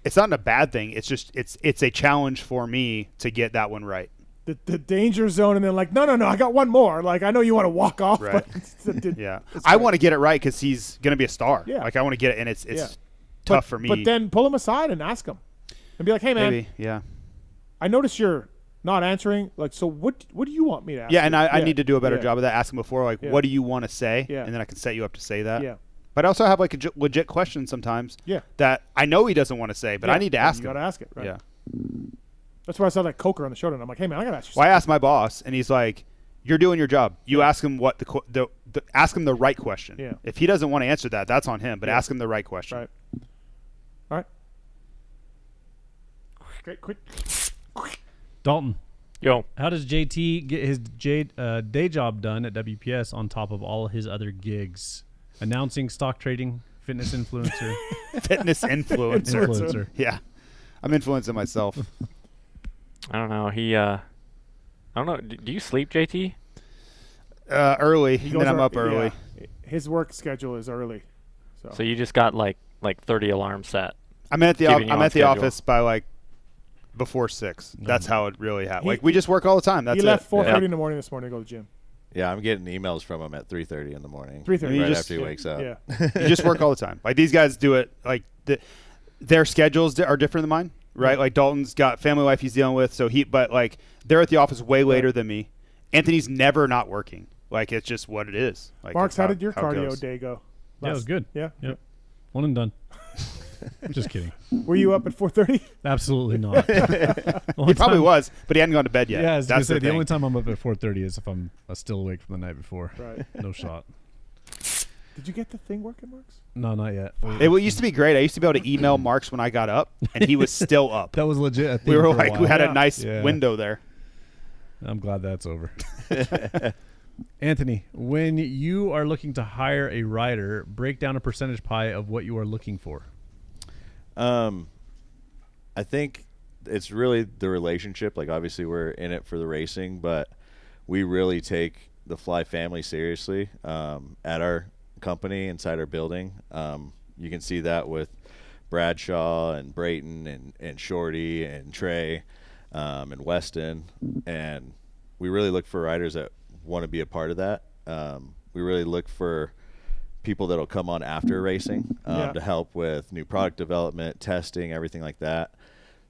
it's not a bad thing. It's just it's a challenge for me to get that one right. The danger zone, and then like, no, I got one more. Like, I know you want to walk off, Right. but Yeah, I want to get it right because he's gonna be a star. Yeah. Like, I want to get it, and it's Yeah. tough for me. But then pull him aside and ask him, and be like, hey man, Maybe, yeah. I noticed you're not answering. Like, so what do you want me to ask? Yeah, and you? I need to do a better Yeah. job of that. Ask him before, like, Yeah. what do you want to say? Yeah. And then I can set you up to say that. Yeah. But I also have like a legit question sometimes. Yeah. That I know he doesn't want to say, but Yeah, I need to and ask you him. gotta ask it, right? Yeah. That's why I saw that Coker on the show, and I'm like, hey man, I gotta ask you. Well, I asked my boss, and he's like, "You're doing your job. You ask him what ask him the right question. Yeah. If he doesn't want to answer that, that's on him. But Yeah. ask him the right question. Right. All right. Great, quick. Dalton. Yo. How does JT get his day job done at WPS on top of all his other gigs? Announcing, stock trading, fitness influencer. Fitness influencer. Influencer. Yeah. I'm influencing myself. I don't know. I don't know. Do you sleep, JT? Early, He and goes then I'm ear- up early. yeah. His work schedule is early. So you just got like 30 alarms set. I'm at the keeping you I'm on at the schedule. office by like before 6. That's how it really happened. He- Like we just work all the time. That's he left it. 4:30 in the morning this morning to go to the gym. Yeah, I'm getting emails from him at 3:30 in the morning. 3:30. right just- after he wakes up. Yeah. You just work all the time. Like these guys do it. Like their schedules are different than mine, right? Like Dalton's got family life he's dealing with, but like they're at the office way later than me. Anthony's never not working. Like it's just what it is. Like Marks, it's how did your it cardio goes. day go? Yeah, it was good. Yeah. Yep. One and done. Just kidding. Were you up at 4:30? Absolutely not. He probably was, but he hadn't gone to bed yet. Yeah, I was gonna That's say, the thing. only time I'm up at 4:30 is if I'm still awake from the night before. Right. No shot. Did you get the thing working, Marks? No, not yet. It used to be great. I used to be able to email Marks when I got up, and he was still up. That was legit. A thing We were for a like, we while. had Yeah. a nice Yeah. window there. I'm glad that's over. Anthony, when you are looking to hire a rider, break down a percentage pie of what you are looking for. I think it's really the relationship. Like obviously we're in it for the racing, but we really take the Fly family seriously at our company inside our building. You can see that with Bradshaw and Brayton and Shorty and Trey and Weston, and we really look for riders that want to be a part of that. We really look for people that'll come on after racing to help with new product development, testing, everything like that.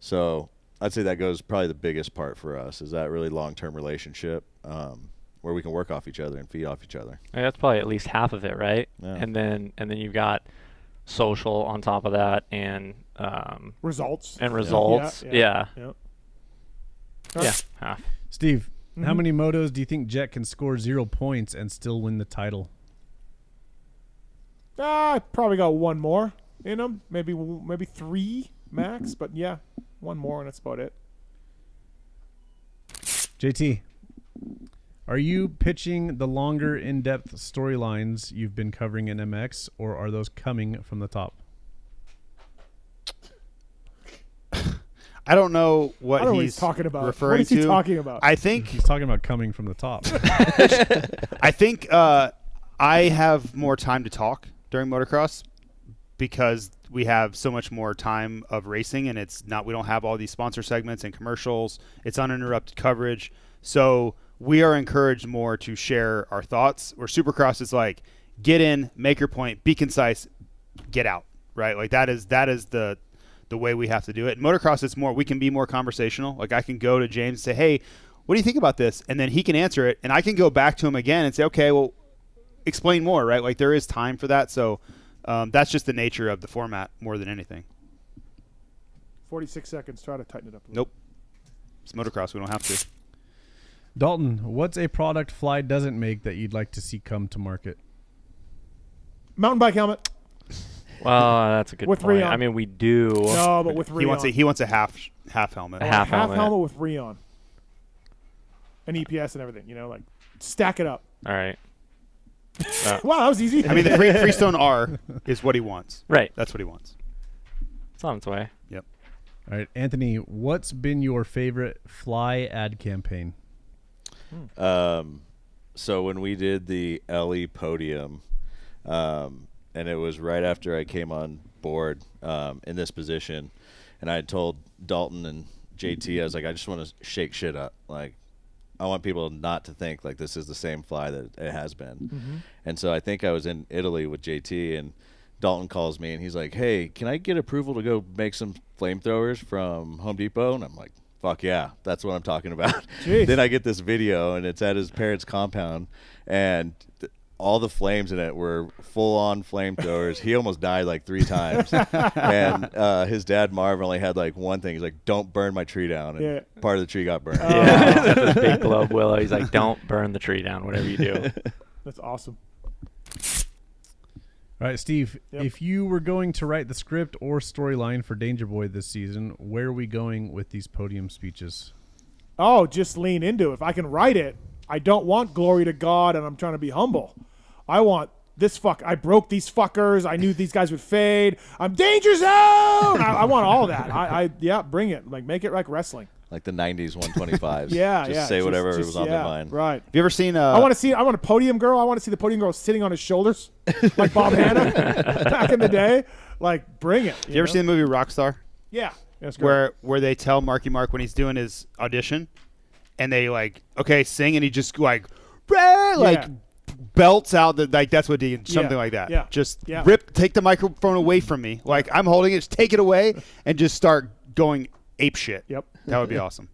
So I'd say that goes probably the biggest part for us is that really long-term relationship where we can work off each other and feed off each other. Yeah, that's probably at least half of it, right? Yeah. And then you've got social on top of that and results. And results. Yeah. Yeah, half. Steve, how Mhm. many motos do you think Jet can score 0 points and still win the title? I probably got one more in them. Maybe 3 max, but yeah, one more and that's about it. JT, are you pitching the longer in-depth storylines you've been covering in MX, or are those coming from the top? I don't know what I don't know what he's he's talking about. referring What is he to. talking about? I think He's talking about coming from the top. I think I have more time to talk during motocross because we have so much more time of racing, and we don't have all these sponsor segments and commercials. It's uninterrupted coverage. So we are encouraged more to share our thoughts. Where Supercross is like, get in, make your point, be concise, get out, right? Like that is the way we have to do it. In motocross, it's more, we can be more conversational. Like I can go to James and say, hey, what do you think about this? And then he can answer it, and I can go back to him again and say, okay, well, explain more, right? Like there is time for that. So that's just the nature of the format more than anything. 46 seconds. Try to tighten it up a little. Nope. It's motocross. We don't have to. Dalton, what's a product Fly doesn't make that you'd like to see come to market? Mountain bike helmet. Well, that's a good With point. Rion. I mean, we do. No, but with Rion. He wants a half helmet. A half helmet helmet. with Rion. And EPS and everything. You know, like stack it up. All right. Wow, that was easy. I mean, the Freestone R is what he wants. Right. That's what he wants. It's on its way. Yep. All right, Anthony, what's been your favorite Fly ad campaign? So when we did the LE podium, and it was right after I came on board in this position, and I had told Dalton and JT, I was like, I just want to shake shit up. Like, I want people not to think like this is the same Fly that it has been. Mm-hmm. And so I think I was in Italy with JT, and Dalton calls me, and he's like, hey, can I get approval to go make some flamethrowers from Home Depot? And I'm like, fuck yeah, that's what I'm talking about. Then I get this video, and it's at his parents' compound, and all the flames in it were full-on flamethrowers. He almost died like 3 times. And his dad, Marv, only had like one thing. He's like, don't burn my tree down. And part of the tree got burned. Yeah, he's got this big globe willow. He's like, don't burn the tree down, whatever you do. That's awesome. All right, Steve, if you were going to write the script or storyline for Danger Boy this season, where are we going with these podium speeches? Oh, just lean into it. If I can write it, I don't want glory to God and I'm trying to be humble. I want this I broke these fuckers. I knew these guys would fade. I'm danger zone. I want all that. Yeah, bring it. Like, make it like wrestling. Like the 90s 125s. Yeah, just say whatever was on their mind. Right. Have you ever seen? I want a podium girl. I want to see the podium girl sitting on his shoulders, like Bob Hanna back in the day. Like, bring it. You ever seen the movie Rockstar? Yeah. That's great. where they tell Marky Mark when he's doing his audition, and they like, okay, sing, and he just like belts out that's what he something like that. Yeah. Just Yeah. take the microphone away from me. Like I'm holding it, just take it away and just start going ape shit. Yep. That would be awesome.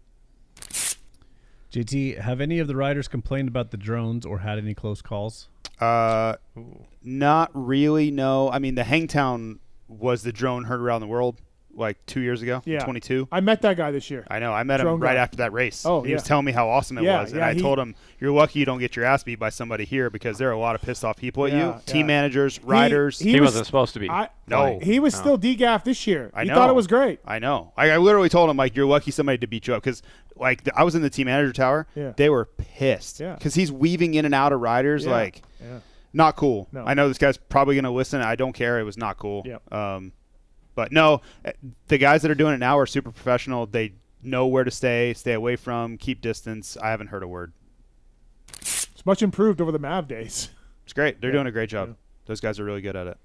JT, have any of the riders complained about the drones or had any close calls? Not really, no. I mean, the Hangtown was the drone heard around the world like 2 years ago, 22. I met that guy this year. I know. I met him Drone right guy. after that race. Oh, he was telling me how awesome it was. And I told him, you're lucky you don't get your ass beat by somebody here because there are a lot of pissed off people at you. Team managers, riders. He wasn't supposed to be. No. He was still DGAF this year. I He know. thought it was great. I know. I literally told him, like, you're lucky somebody to beat you up because, like, I was in the team manager tower. Yeah. They were pissed because he's weaving in and out of riders. Like, not cool. No. I know this guy's probably going to listen. I don't care. It was not cool. Yep. But no, the guys that are doing it now are super professional. They know where to stay away from, keep distance. I haven't heard a word. It's much improved over the Mav days. It's great. They're doing a great job. Those guys are really good at it.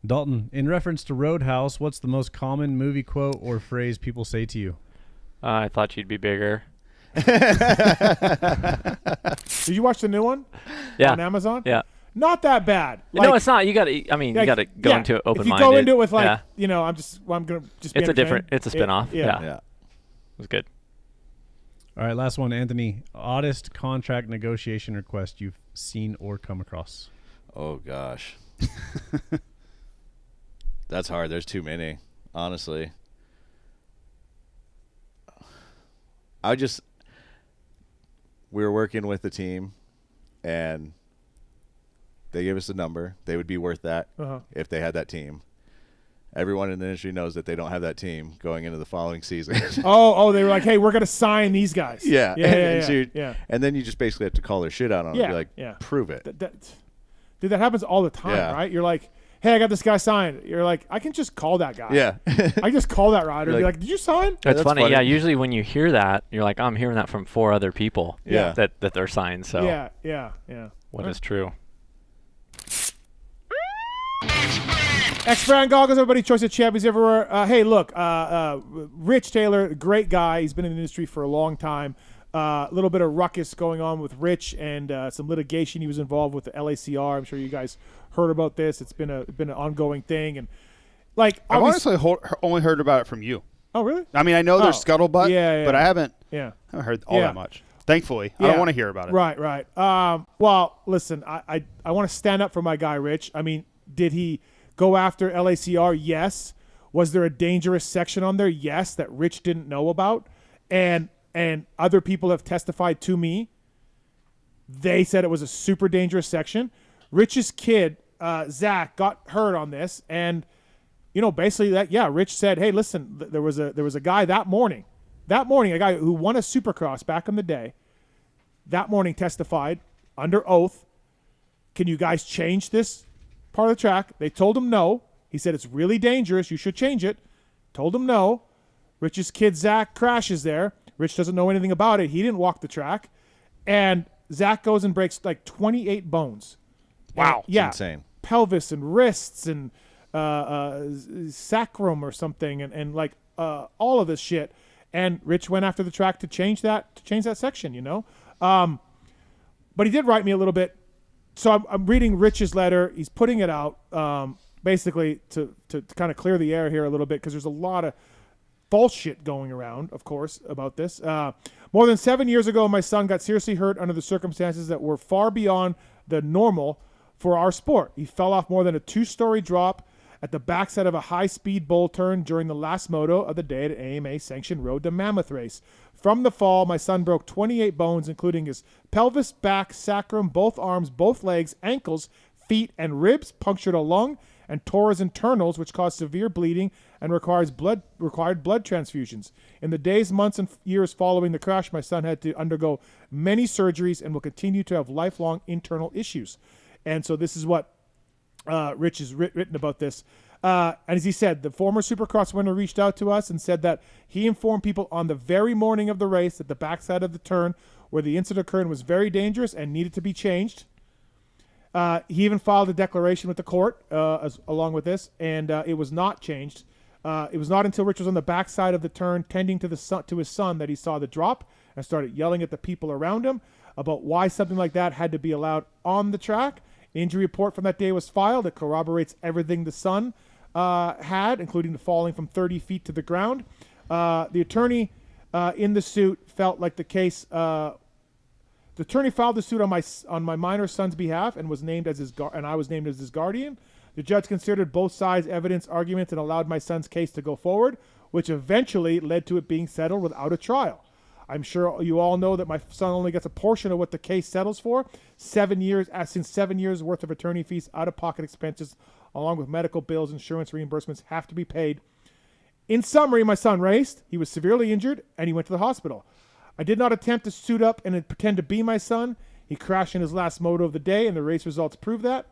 Dalton, in reference to Roadhouse, what's the most common movie quote or phrase people say to you? I thought you'd be bigger. Did you watch the new one? Yeah. On Amazon? Yeah. Not that bad. No, it's not. You got to. I mean, you got to go into it open-minded. If you go into it with yeah. I'm gonna just. Be It's a different. entertained. It's a spin-off. Yeah. It was good. All right, last one, Anthony. Oddest contract negotiation request you've seen or come across? Oh gosh, that's hard. There's too many, honestly. We were working with the team, and they gave us a number. They would be worth that if they had that team. Everyone in the industry knows that they don't have that team going into the following season. They were like, hey, we're going to sign these guys. Yeah. Yeah. And then you just basically have to call their shit out on it and be like, prove it. Dude, that happens all the time, right? You're like, hey, I got this guy signed. You're like, I can just call that guy. Yeah. I just call that rider and be like, did you sign? It's funny. Yeah, usually when you hear that, you're like, I'm hearing that from 4 other people that they're signed. So Yeah. What is true? X-Brand Goggles, everybody, choice of champions everywhere. Hey, look, Rich Taylor, great guy. He's been in the industry for a long time. A little bit of ruckus going on with Rich and some litigation he was involved with the LACR. I'm sure you guys heard about this. It's been an ongoing thing, and like I've honestly only heard about it from you. Oh, really? I mean, I know there's scuttlebutt, but I haven't heard all that much. Thankfully, I don't want to hear about it. Right. Well, listen, I want to stand up for my guy Rich. I mean, did he go after LACR? Yes. Was there a dangerous section on there? Yes, that Rich didn't know about, and other people have testified to me. They said it was a super dangerous section. Rich's kid, Zach, got hurt on this, and basically Rich said, "Hey, listen, there was a guy that morning, a guy who won a Supercross back in the day. That morning testified under oath. Can you guys change this part of the track?" They told him no. He said it's really dangerous. You should change it. Told him no. Rich's kid Zach crashes there. Rich doesn't know anything about it. He didn't walk the track, and Zach goes and breaks like 28 bones. Wow, insane. Pelvis and wrists and sacrum or something, and like all of this shit. And Rich went after the track to change that section, But he did write me a little bit. So I'm reading Rich's letter. He's putting it out basically to kind of clear the air here a little bit because there's a lot of false shit going around, of course, about this. More than 7 years ago, my son got seriously hurt under the circumstances that were far beyond the normal for our sport. He fell off more than a 2-story drop at the backside of a high-speed bull turn during the last moto of the day at an AMA-sanctioned Road to Mammoth race. From the fall, my son broke 28 bones, including his pelvis, back, sacrum, both arms, both legs, ankles, feet, and ribs, punctured a lung, and tore his internals, which caused severe bleeding and required blood transfusions. In the days, months, and years following the crash, my son had to undergo many surgeries and will continue to have lifelong internal issues. And so this is what Rich has written about this. And as he said, the former Supercross winner reached out to us and said that he informed people on the very morning of the race that the backside of the turn where the incident occurred was very dangerous and needed to be changed. He even filed a declaration with the court along with this, and it was not changed. It was not until Rich was on the backside of the turn, tending to his son, that he saw the drop and started yelling at the people around him about why something like that had to be allowed on the track. Injury report from that day was filed. It corroborates everything the son had, including the falling from 30 feet to the ground. The attorney in the suit felt like the case. The attorney filed the suit on my minor son's behalf and was named as I was named as his guardian. The judge considered both sides' evidence, arguments, and allowed my son's case to go forward, which eventually led to it being settled without a trial. I'm sure you all know that my son only gets a portion of what the case settles for. 7 years worth of attorney fees, out-of-pocket expenses, along with medical bills, insurance reimbursements have to be paid. In summary, my son raced. He was severely injured, and he went to the hospital. I did not attempt to suit up and pretend to be my son. He crashed in his last moto of the day, and the race results prove that.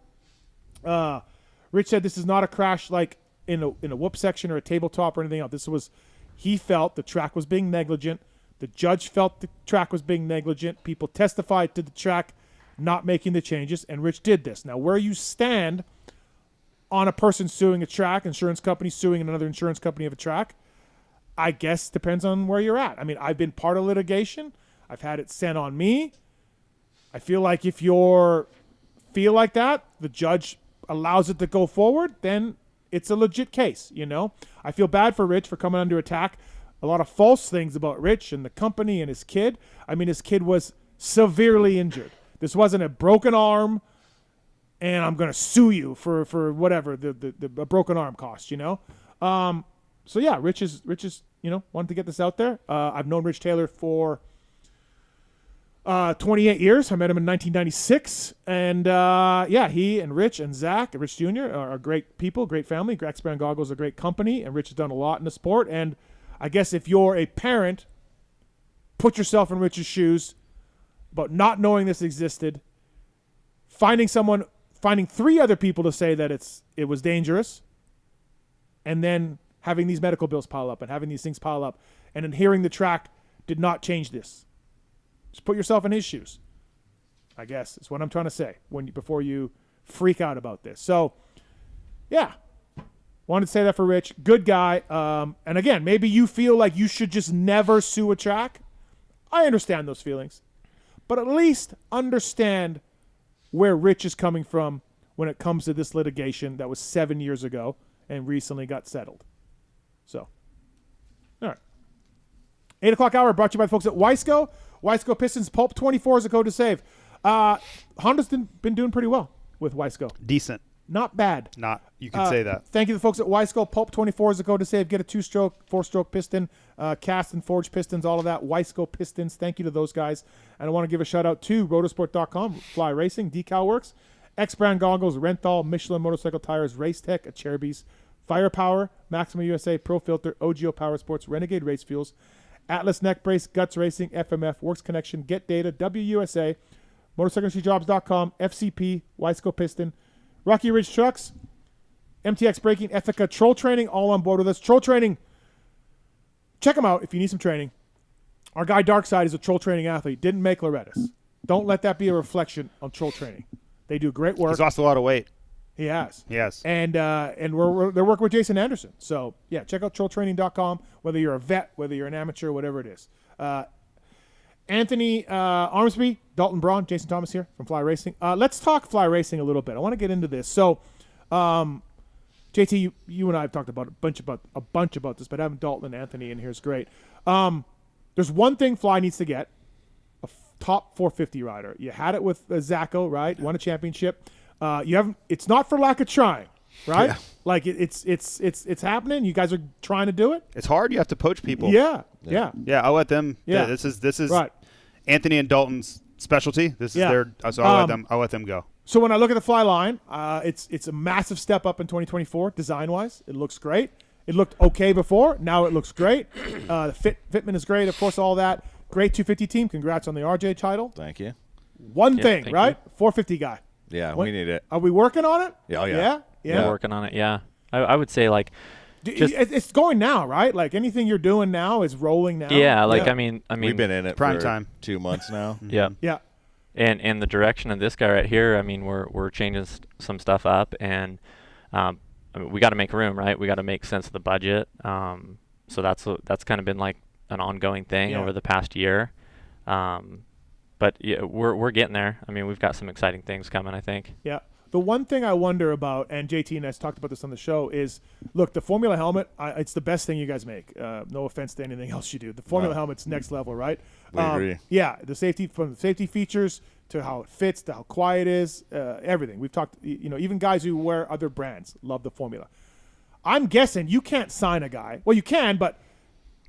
Rich said this is not a crash like in a whoop section or a tabletop or anything else. He felt the track was being negligent. The judge felt the track was being negligent. People testified to the track not making the changes, and Rich did this. Now, where you stand on a person suing a track, insurance company suing another insurance company of a track, I guess depends on where you're at. I mean, I've been part of litigation. I've had it sent on me. I feel like if you feel like that, the judge allows it to go forward, then it's a legit case, you know? I feel bad for Rich for coming under attack. A lot of false things about Rich and the company and his kid. I mean, his kid was severely injured. This wasn't a broken arm, and I'm going to sue you for whatever the broken arm cost, you know? So, yeah, Rich is wanted to get this out there. I've known Rich Taylor for 28 years. I met him in 1996. And, he and Rich and Zach, Rich Jr., are great people, great family. X-Brand Goggles is a great company, and Rich has done a lot in the sport. And I guess if you're a parent, put yourself in Rich's shoes about not knowing this existed, finding 3 other people to say that it was dangerous, and then having these medical bills pile up and having these things pile up, and then hearing the track did not change this. Just put yourself in his shoes, I guess, is what I'm trying to say before you freak out about this. So, yeah. Wanted to say that for Rich. Good guy. And again, maybe you feel like you should just never sue a track. I understand those feelings. But at least understand where Rich is coming from when it comes to this litigation that was 7 years ago and recently got settled. So, all right. 8 o'clock hour brought to you by the folks at Wiseco. Wiseco Pistons, PulpMX is the code to save. Honda's been doing pretty well with Wiseco. Decent. Not bad. You could say that. Thank you to the folks at Wiseco. PulpMX is the code to save. Get a 2-stroke, 4-stroke piston, cast and forged pistons, all of that. Wiseco Pistons. Thank you to those guys. And I want to give a shout out to Rotosport.com, Fly Racing, Decal Works, X-Brand Goggles, Renthal, Michelin Motorcycle Tires, Race Tech, Acerbis, Firepower, Maxima USA, Pro Filter, OGO Power Sports, Renegade Race Fuels, Atlas Neck Brace, Guts Racing, FMF, Works Connection, Get Data, WUSA, MotorcycleIndustryJobs.com, FCP, Wiseco Piston, Rocky Ridge Trucks, MTX Braking, Ethica, Troll Training, all on board with us. Troll Training, check them out if you need some training. Our guy Darkside is a Troll Training athlete. Didn't make Loretta's. Don't let that be a reflection on Troll Training. They do great work. He's lost a lot of weight. He has. Yes. And they're working with Jason Anderson. So, yeah, check out trolltraining.com, whether you're a vet, whether you're an amateur, whatever it is. Anthony Armsby, Dalton Braun, Jason Thomas here from Fly Racing. Let's talk Fly Racing a little bit. I want to get into this. So, JT, you and I have talked about a bunch about this, but having Dalton and Anthony in here is great. There's one thing Fly needs to get: a top 450 rider. You had it with Zacho, right? Won a championship. You haven't. It's not for lack of trying, right? Yeah. Like it's happening. You guys are trying to do it. It's hard. You have to poach people. Yeah. I'll let them. Yeah. This is right. Anthony and Dalton's specialty. This is their. So I'll let them go. So when I look at the Fly line, it's a massive step up in 2024 design wise. It looks great. It looked okay before. Now it looks great. The fitment is great. Of course, all that. Great 250 team. Congrats on the RJ title. Thank you. One thing, right? 450 guy. Yeah, we need it. Are we working on it? Yeah. We're working on it. Yeah, I would say like. It's going now, right? Like anything you're doing now is rolling now. Yeah, I mean, we've been in it prime for time 2 months now. Yeah. And the direction of this guy right here, I mean, we're changing some stuff up, and I mean, we got to make room, right? We got to make sense of the budget. So that's kind of been like an ongoing thing over the past year. But yeah, we're getting there. I mean, we've got some exciting things coming, I think. Yeah. The one thing I wonder about, and JT and I talked about this on the show, is look, the Formula helmet. It's the best thing you guys make. No offense to anything else you do. The Formula helmet's next level, right? We agree. Yeah, the safety, from the safety features to how it fits to how quiet it is, everything. We've talked. Even guys who wear other brands love the Formula. I'm guessing you can't sign a guy. Well, you can, but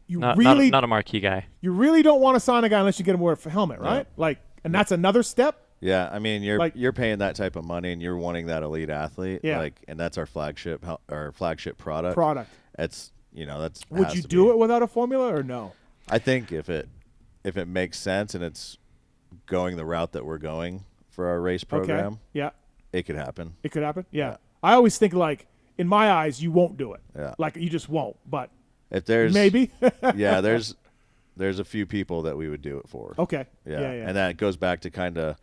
you not a marquee guy. You really don't want to sign a guy unless you get him to wear a helmet, right? Yeah. And that's another step. Yeah, I mean, you're paying that type of money, and you're wanting that elite athlete. Yeah. And that's our flagship product. That's that's. Would you do it without a Formula or no? I think if it makes sense and it's going the route that we're going for our race program, okay. Yeah, it could happen. It could happen. Yeah. I always think in my eyes, you won't do it. Yeah, you just won't. But if there's maybe, yeah, there's a few people that we would do it for. Okay. Yeah, yeah. And that goes back to kind of.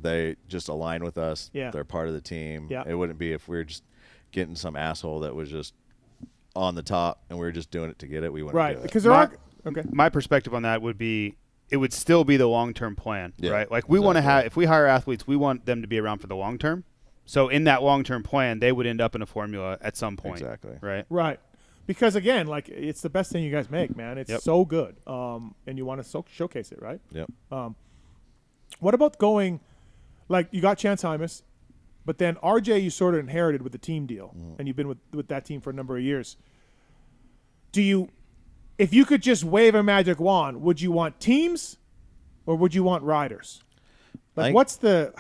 They just align with us. Yeah. They're part of the team. Yeah. It wouldn't be if we were just getting some asshole that was just on the top and we were just doing it to get it. We wouldn't do it. Because my perspective on that would be it would still be the long-term plan, right? Like we want to have, if we hire athletes, we want them to be around for the long term. So in that long-term plan, they would end up in a Formula at some point. Exactly. Right. Right. Because again, it's the best thing you guys make, man. It's so good. And you want to showcase it, right? Yep. What about going? You got Chance Hymas, but then RJ you sort of inherited with the team deal, and you've been with that team for a number of years. If you could just wave a magic wand, would you want teams or would you want riders? Because the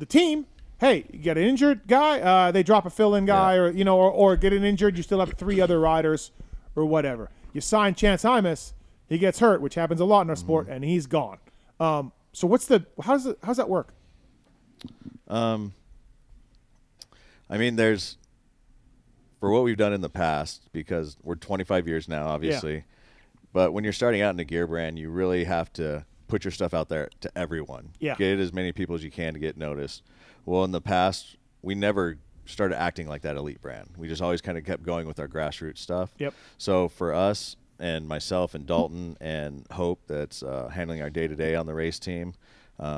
team, hey, you get an injured guy, they drop a fill-in guy, or get an injured, you still have 3 other riders or whatever. You sign Chance Hymas, he gets hurt, which happens a lot in our sport, and he's gone. So how's that work? I mean, for what we've done in the past, because we're 25 years now, obviously, but when you're starting out in a gear brand, you really have to put your stuff out there to everyone. Yeah. Get as many people as you can to get noticed. Well, in the past, we never started acting like that elite brand. We just always kind of kept going with our grassroots stuff. Yep. So for us, and myself and Dalton and Hope that's handling our day-to-day on the race team,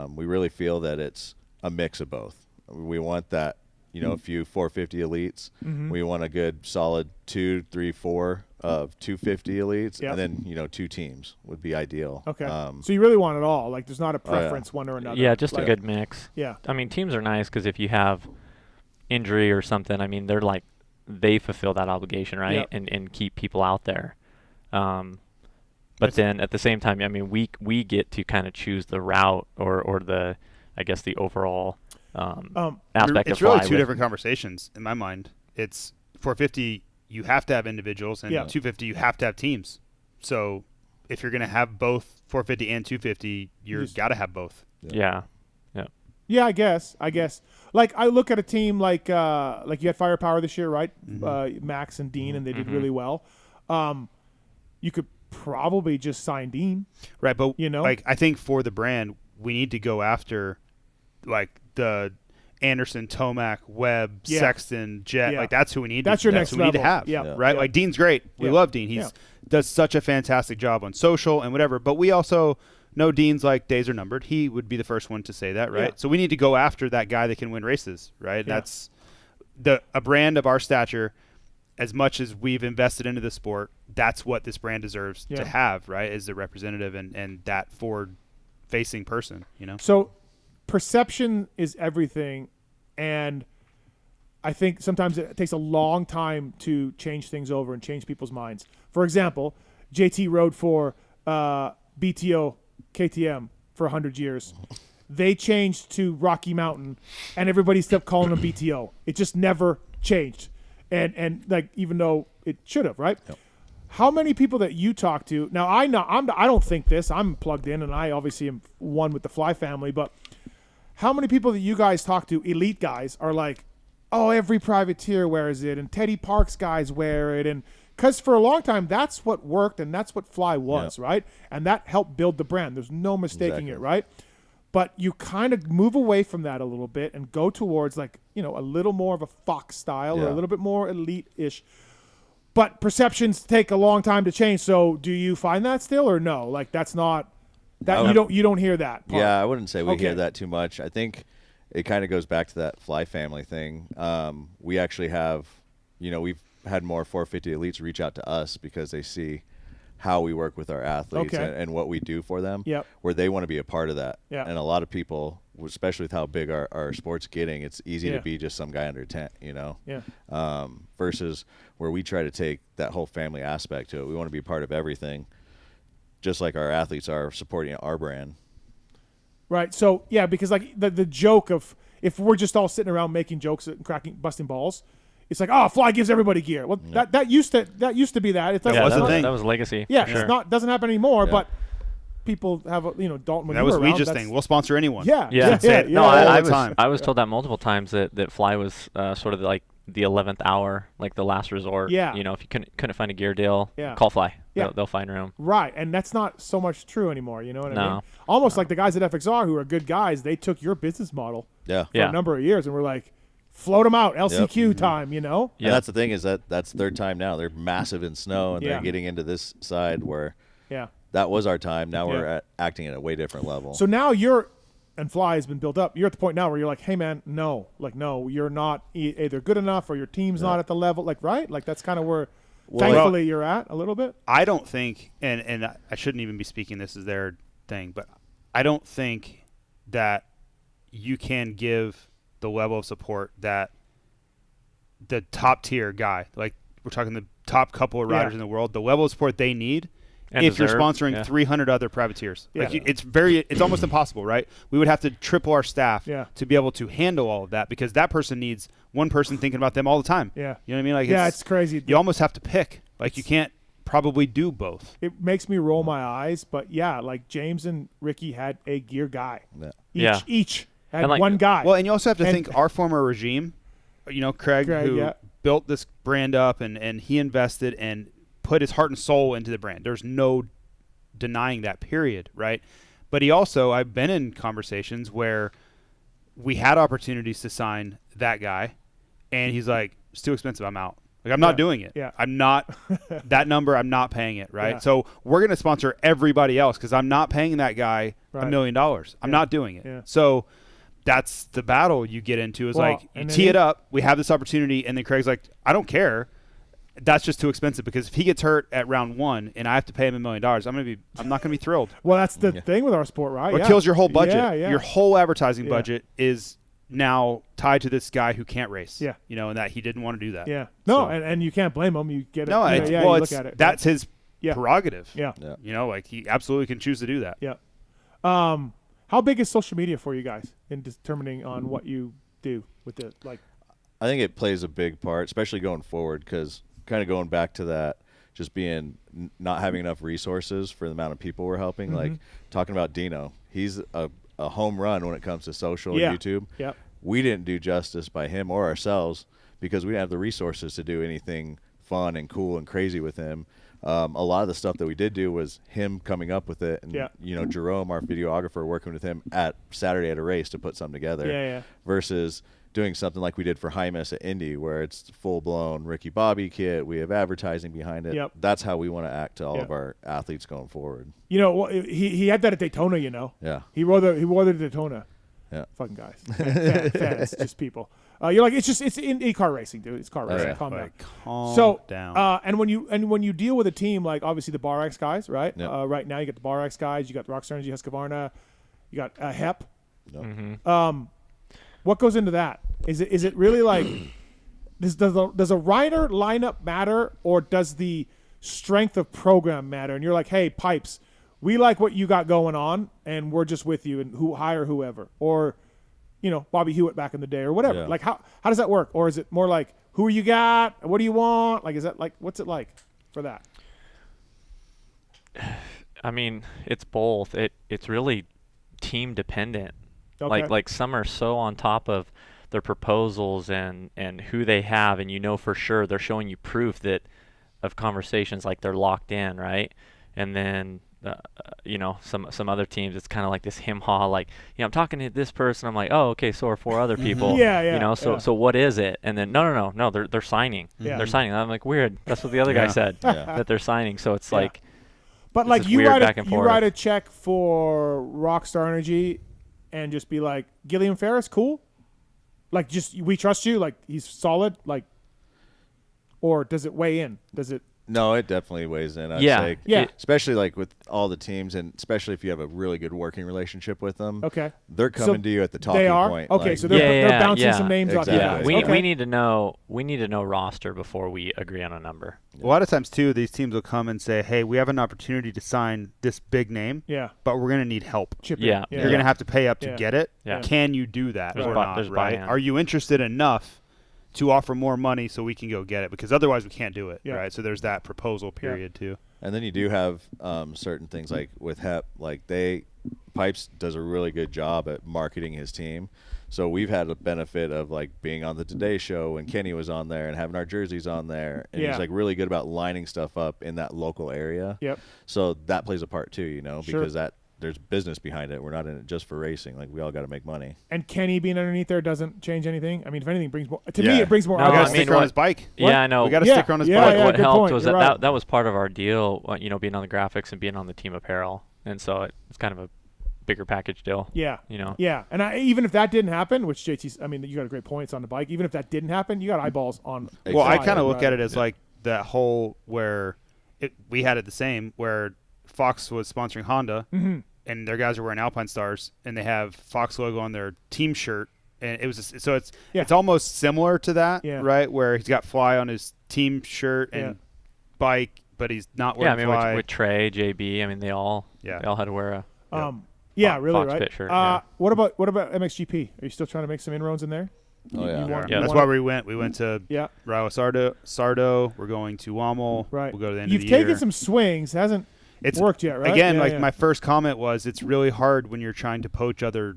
we really feel that it's a mix of both. We want that, a few 450 elites. Mm-hmm. We want a good solid 2, 3, 4 of 250 elites, Yep. and then 2 teams would be ideal. Okay. So you really want it all. There's not a preference one or another. Yeah, just a good mix. Yeah. I mean, teams are nice because if you have injury or something, I mean, they fulfill that obligation, right? Yep. And keep people out there. But then at the same time, I mean, we get to kind of choose the route or the, I guess, the overall aspect it's of really fly 2 different conversations in my mind. It's 450, you have to have individuals, and 250, you have to have teams. So if you're going to have both 450 and 250, you got to have both. Yeah. Yeah, I guess. I look at a team like you had Firepower this year, right? Mm-hmm. Max and Dean, and they did really well. You could probably just sign Dean. Right, but I think for the brand, we need to go after the Anderson, Tomac, Webb, Sexton, Jet. Yeah. That's who we need. That's your next who we need to level. have. Yeah. Right? Yeah. Dean's great. We love Dean. He does such a fantastic job on social and whatever. But we also know Dean's days are numbered. He would be the first one to say that, right? Yeah. So we need to go after that guy that can win races, right? Yeah. That's a brand of our stature. As much as we've invested into the sport, that's what this brand deserves to have, right? As the representative and that forward-facing person, So perception is everything, and I think sometimes it takes a long time to change things over and change people's minds. For example, JT rode for BTO KTM for 100 years. They changed to Rocky Mountain, and everybody kept calling them BTO. It just never changed. And even though it should have, right? Yep. How many people that you talk to now? I don't think this. I'm plugged in, and I obviously am one with the Fly family. But how many people that you guys talk to, elite guys, are like, "Oh, every privateer wears it, and Teddy Parks guys wear it," and because for a long time that's what worked and that's what Fly was, right? And that helped build the brand. There's no mistaking it, right? but you kind of move away from that a little bit and go towards like, a little more of a Fox style or a little bit more elite-ish. But perceptions take a long time to change. So do you find that still or no? Like that's not that you don't hear that part. Yeah, I wouldn't say we hear that too much. I think it kind of goes back to that fly family thing. We actually have, we've had more 450 elites reach out to us because they see how we work with our athletes and what we do for them, where they want to be a part of that. And a lot of people, especially with how big our sport's getting, it's easy to be just some guy under a tent, versus where we try to take that whole family aspect to it. We want to be part of everything, just like our athletes are supporting our brand. Right. So, because like the joke of if we're just all sitting around making jokes and busting balls, it's like, Fly gives everybody gear. Well, that used to be that. That was legacy. Yeah, it's not doesn't happen anymore. But people have Dalton. When that was Weege's thing. We'll sponsor anyone. Yeah. No, I was told that multiple times that Fly was sort of like the 11th hour, like the last resort. Yeah. If you couldn't find a gear deal, Yeah. call Fly. Yeah. They'll find room. Right, and that's not so much true anymore. You know what I mean? Almost like the guys at FXR who are good guys. They took your business model for a number of years and were like, float them out, LCQ time, And that's the thing is that's their time now. They're massive in snow, and they're getting into this side where that was our time. Now we're acting at a way different level. So now and Fly has been built up. You're at the point now where you're like, hey, man, no, you're not either good enough or your team's not at the level, right? Like that's kind of where thankfully you're at a little bit. I don't think, and I shouldn't even be speaking this as their thing, but I don't think that you can give the level of support that the top tier guy, like we're talking the top couple of riders in the world, the level of support they need if you're sponsoring 300 other privateers. Like it's almost impossible, right? We would have to triple our staff to be able to handle all of that because that person needs one person thinking about them all the time. Yeah. You know what I mean? Like it's crazy. You almost have to pick. Like you can't probably do both. It makes me roll my eyes, but like James and Ricky had a gear guy. Each had one guy. Well, and you also have to think our former regime, Craig who built this brand up and he invested and put his heart and soul into the brand. There's no denying that, period, right? But he also, I've been in conversations where we had opportunities to sign that guy, and he's like, it's too expensive, I'm out. Like, I'm not doing it. Yeah. I'm not – that number, I'm not paying it, right? Yeah. So we're going to sponsor everybody else because I'm not paying that guy $1 million. I'm not doing it. Yeah. So that's the battle you get into is you tee it up, we have this opportunity, and then Craig's like, I don't care. That's just too expensive because if he gets hurt at round one and I have to pay him $1 million, I'm not gonna be thrilled. Well, that's the thing with our sport, right? It kills your whole budget. Yeah. Your whole advertising budget is now tied to this guy who can't race. Yeah. And that he didn't want to do that. Yeah. No, and you can't blame him. You get it. No, you look at it. That's his prerogative. Yeah. Like he absolutely can choose to do that. Yeah. How big is social media for you guys in determining on what you do with it? Like, I think it plays a big part, especially going forward, because kind of going back to that, just being not having enough resources for the amount of people we're helping. Mm-hmm. Like talking about Dino, he's a home run when it comes to social and YouTube. Yeah. We didn't do justice by him or ourselves because we didn't have the resources to do anything fun and cool and crazy with him. A lot of the stuff that we did do was him coming up with it, and Jerome, our videographer, working with him at Saturday at a race to put something together. Versus doing something like we did for Hymas at Indy, where it's full-blown Ricky Bobby kit. We have advertising behind it. Yep. That's how we want to act to all of our athletes going forward. He had that at Daytona. Yeah. He wore the Daytona. Yeah. Fucking guys. Fans, just people. You're like, it's in car racing, dude. It's car racing. Calm down. Calm down. And when you deal with a team like obviously the Bar X guys, right? Yep. Right now you got the Bar X guys, you got Rockstar Energy, Husqvarna, you got HEP. Yep. Mm-hmm. What goes into that? Is it really like does a rider lineup matter, or does the strength of program matter? And you're like, hey, Pipes, we like what you got going on, and we're just with you, and hire whoever, or Bobby Hewitt back in the day, or whatever. Yeah. Like how does that work, or is it more like who you got, what do you want? Like is that like what's it like for that? I mean, it's both. It's really team dependent. Okay. Like some are so on top of their proposals and who they have, and for sure they're showing you proof that of conversations, like they're locked in, right? And then some other teams, it's kind of like this him-haw, like, I'm talking to this person, I'm like, oh, okay, so are 4 other people. So what is it? And then no, they're signing. Yeah. They're signing. I'm like, weird. That's what the other guy said, that they're signing. So it's like, but like you write a check for Rockstar Energy and just be like, Gilliam Ferris, cool? Like, just, we trust you, like, he's solid, like, or does it weigh in? Does it? No, it definitely weighs in. I'd say. Especially like with all the teams, and especially if you have a really good working relationship with them. Okay. They're coming to you at the talking they are? point. Okay, so they're bouncing some names off you guys. We need to know roster before we agree on a number. A lot of times too, these teams will come and say, "Hey, we have an opportunity to sign this big name, but we're going to need help. You're going to have to pay up to get it. Yeah. Can you do that or not? There's right? buy-in. Are you interested enough to offer more money so we can go get it? Because otherwise we can't do it, right? So there's that proposal period too. And then you do have certain things like with HEP, like Pipes does a really good job at marketing his team. So we've had the benefit of like being on the Today Show when Kenny was on there and having our jerseys on there. And he's like really good about lining stuff up in that local area. Yep. So that plays a part too, because there's business behind it. We're not in it just for racing. Like, we all got to make money. And Kenny being underneath there doesn't change anything? I mean, if anything, brings more. To me, it brings more. We got a sticker on his bike. Yeah, I know. We got a sticker on his bike. What helped was that was part of our deal, being on the graphics and being on the team apparel. And so it's kind of a bigger package deal. Yeah. Yeah. And even if that didn't happen, which JT's, I mean, you got a great points on the bike. Even if that didn't happen, you got eyeballs on. Exactly. Well, I kind of look at it as like that whole where we had it the same, where Fox was sponsoring Honda. Mm-hmm. And their guys are wearing Alpine Stars, and they have Fox logo on their team shirt, and it was it's almost similar to that, right? Where he's got Fly on his team shirt and bike, but he's not wearing Fly. I mean, with Trey, JB, I mean, they all had to wear a really, Fox right? pit shirt. What about MXGP? Are you still trying to make some inroads in there? Oh yeah, that's why we went. We went to Rayo Sardo. We're going to Wamel. Right. We'll go to the end of the You've year. taken some swings, hasn't? It's worked yet, right? Again, my first comment was it's really hard when you're trying to poach other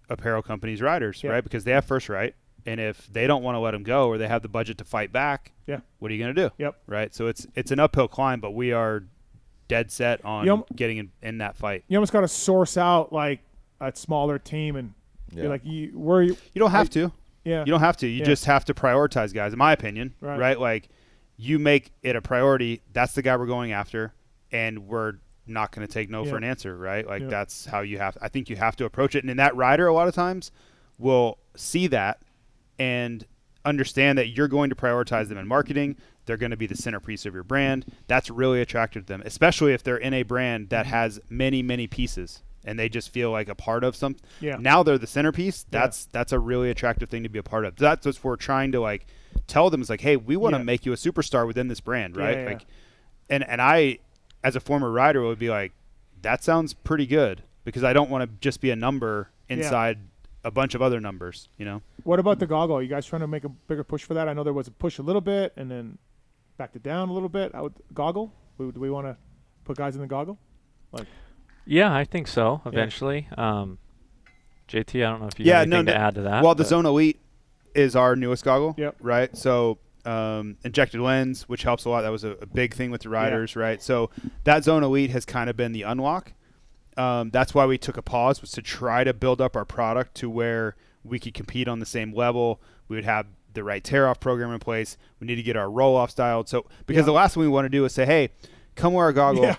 apparel companies' riders, right? Because they have first right, and if they don't want to let them go or they have the budget to fight back, what are you going to do? Yep. Right. So it's an uphill climb, but we are dead set on getting in that fight. You almost got to source out like a smaller team and be like, you don't have to. Yeah. You don't have to. You just have to prioritize guys, in my opinion. Right. Like, you make it a priority. That's the guy we're going after. And we're not going to take no for an answer, right? Like, that's how I think you have to approach it. And that rider, a lot of times, will see that and understand that you're going to prioritize them in marketing. They're going to be the centerpiece of your brand. That's really attractive to them, especially if they're in a brand that has many, many pieces and they just feel like a part of something. Yeah. Now they're the centerpiece. That's a really attractive thing to be a part of. That's what we're trying to, like, tell them. Is like, hey, we want to make you a superstar within this brand, right? Like, and I, as a former rider, would be like, that sounds pretty good, because I don't want to just be a number inside a bunch of other numbers, What about the goggle? Are you guys trying to make a bigger push for that? I know there was a push a little bit and then backed it down a little bit. Goggle? Do we want to put guys in the goggle? Yeah, I think so, eventually. JT, I don't know if you have anything to add to that. Well, the Zone Elite is our newest goggle, Yep. right? So injected lens, which helps a lot. That was a big thing with the riders, right? So that Zone Elite has kind of been the unlock. That's why we took a pause, was to try to build up our product to where we could compete on the same level. We would have the right tear-off program in place. We need to get our roll-offs dialed. So, because the last thing we want to do is say, hey, come wear a goggle,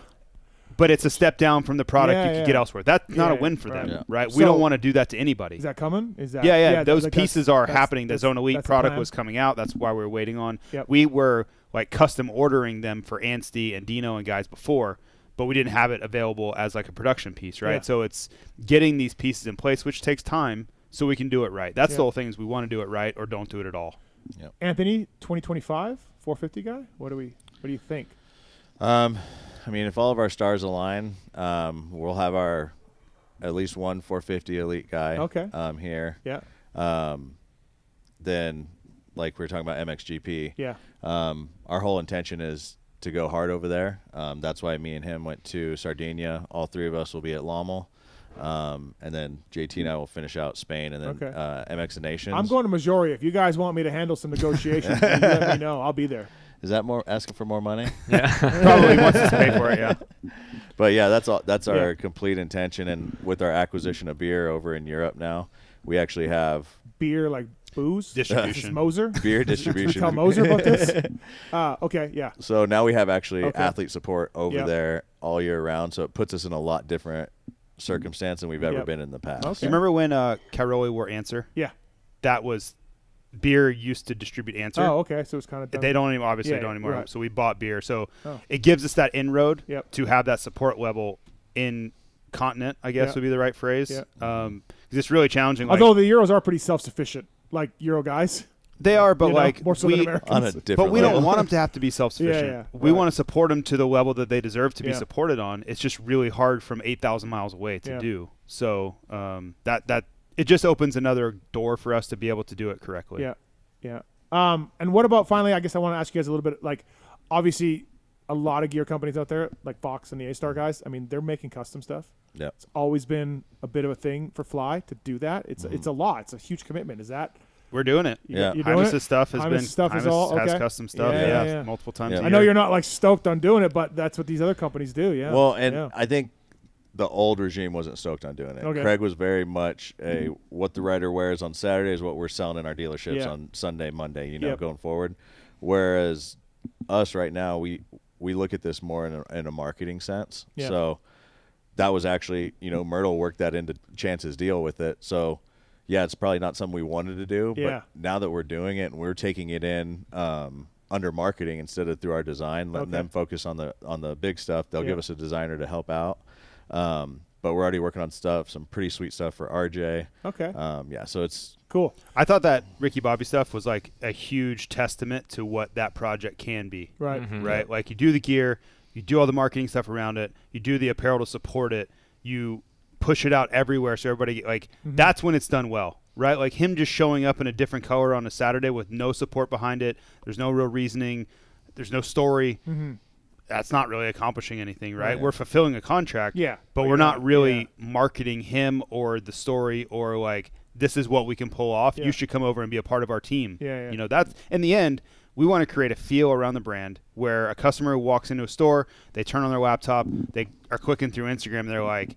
but it's a step down from the product you could get elsewhere. That's not a win for them, right? So, we don't want to do that to anybody. Is that coming? Is that? Yeah. Those pieces are happening. The Zone Elite product was coming out. That's why we were waiting on. Yep. We were like custom ordering them for Ansty and Dino and guys before, but we didn't have it available as like a production piece, right? Yeah. So it's getting these pieces in place, which takes time, so we can do it right. That's the whole thing, is we want to do it right or don't do it at all. Yep. Anthony, 2025 450 guy. What do you think? I mean, if all of our stars align, we'll have at least one 450 elite guy. Okay. Here. Yeah. Then, like we were talking about MXGP. Yeah. Our whole intention is to go hard over there. That's why me and him went to Sardinia. All three of us will be at Lommel. And then JT and I will finish out Spain, and then MX Nations. I'm going to Missouri. If you guys want me to handle some negotiations, you let me know. I'll be there. Is that more asking for more money? Yeah. Probably wants us to pay for it, yeah. But yeah, that's our complete intention. And with our acquisition of beer over in Europe now, we actually have beer like booze distribution. This is Moser beer distribution. Should we tell Moser about this? Okay, yeah. So now we have actually athlete support over there all year round. So it puts us in a lot different circumstance than we've ever been in the past. Okay. You remember when Caroli wore Answer? Yeah. That was beer used to distribute Answer. Oh, okay. So it's kind of done. They don't even, obviously don't anymore. Right. So we bought beer. So it gives us that inroad to have that support level in continent, I guess would be the right phrase. Yeah. Because it's really challenging. Although the Euros are pretty self-sufficient, like Euro guys. They are, but more so than Americans. On a different but we level. don't want them to have to be self-sufficient. Yeah, we want to support them to the level that they deserve to be supported on. It's just really hard from 8,000 miles away to do. So that it just opens another door for us to be able to do it correctly. Yeah, yeah. And what about finally? I guess I want to ask you guys a little bit. Like, obviously, a lot of gear companies out there, like Fox and the A-Star guys. I mean, they're making custom stuff. Yeah, it's always been a bit of a thing for Fly to do that. It's a lot. It's a huge commitment. Is that? We're doing it. Hymus' stuff has been. Hymus has custom stuff. Yeah, multiple times. I know you're not like stoked on doing it, but that's what these other companies do. Yeah. Well, and I think the old regime wasn't stoked on doing it. Okay. Craig was very much what the rider wears on Saturday is what we're selling in our dealerships on Sunday, Monday. Going forward. Whereas us right now, we look at this more in a marketing sense. Yeah. So that was actually Myrtle worked that into Chance's deal with it. So. Yeah, it's probably not something we wanted to do, but now that we're doing it and we're taking it in under marketing instead of through our design, letting them focus on the big stuff. They'll give us a designer to help out. But we're already working on some pretty sweet stuff for RJ. Okay. So it's cool. I thought that Ricky Bobby stuff was like a huge testament to what that project can be. Right. Mm-hmm. Right. Like you do the gear, you do all the marketing stuff around it, you do the apparel to support it, you push it out everywhere so everybody that's when it's done well, right? Like him just showing up in a different color on a Saturday with no support behind it, there's no real reasoning, there's no story. That's not really accomplishing anything, right? We're fulfilling a contract, but we're not really marketing him or the story or like this is what we can pull off. You should come over and be a part of our team. That's in the end. We want to create a feel around the brand where a customer walks into a store, they turn on their laptop, they are clicking through Instagram, and they're like,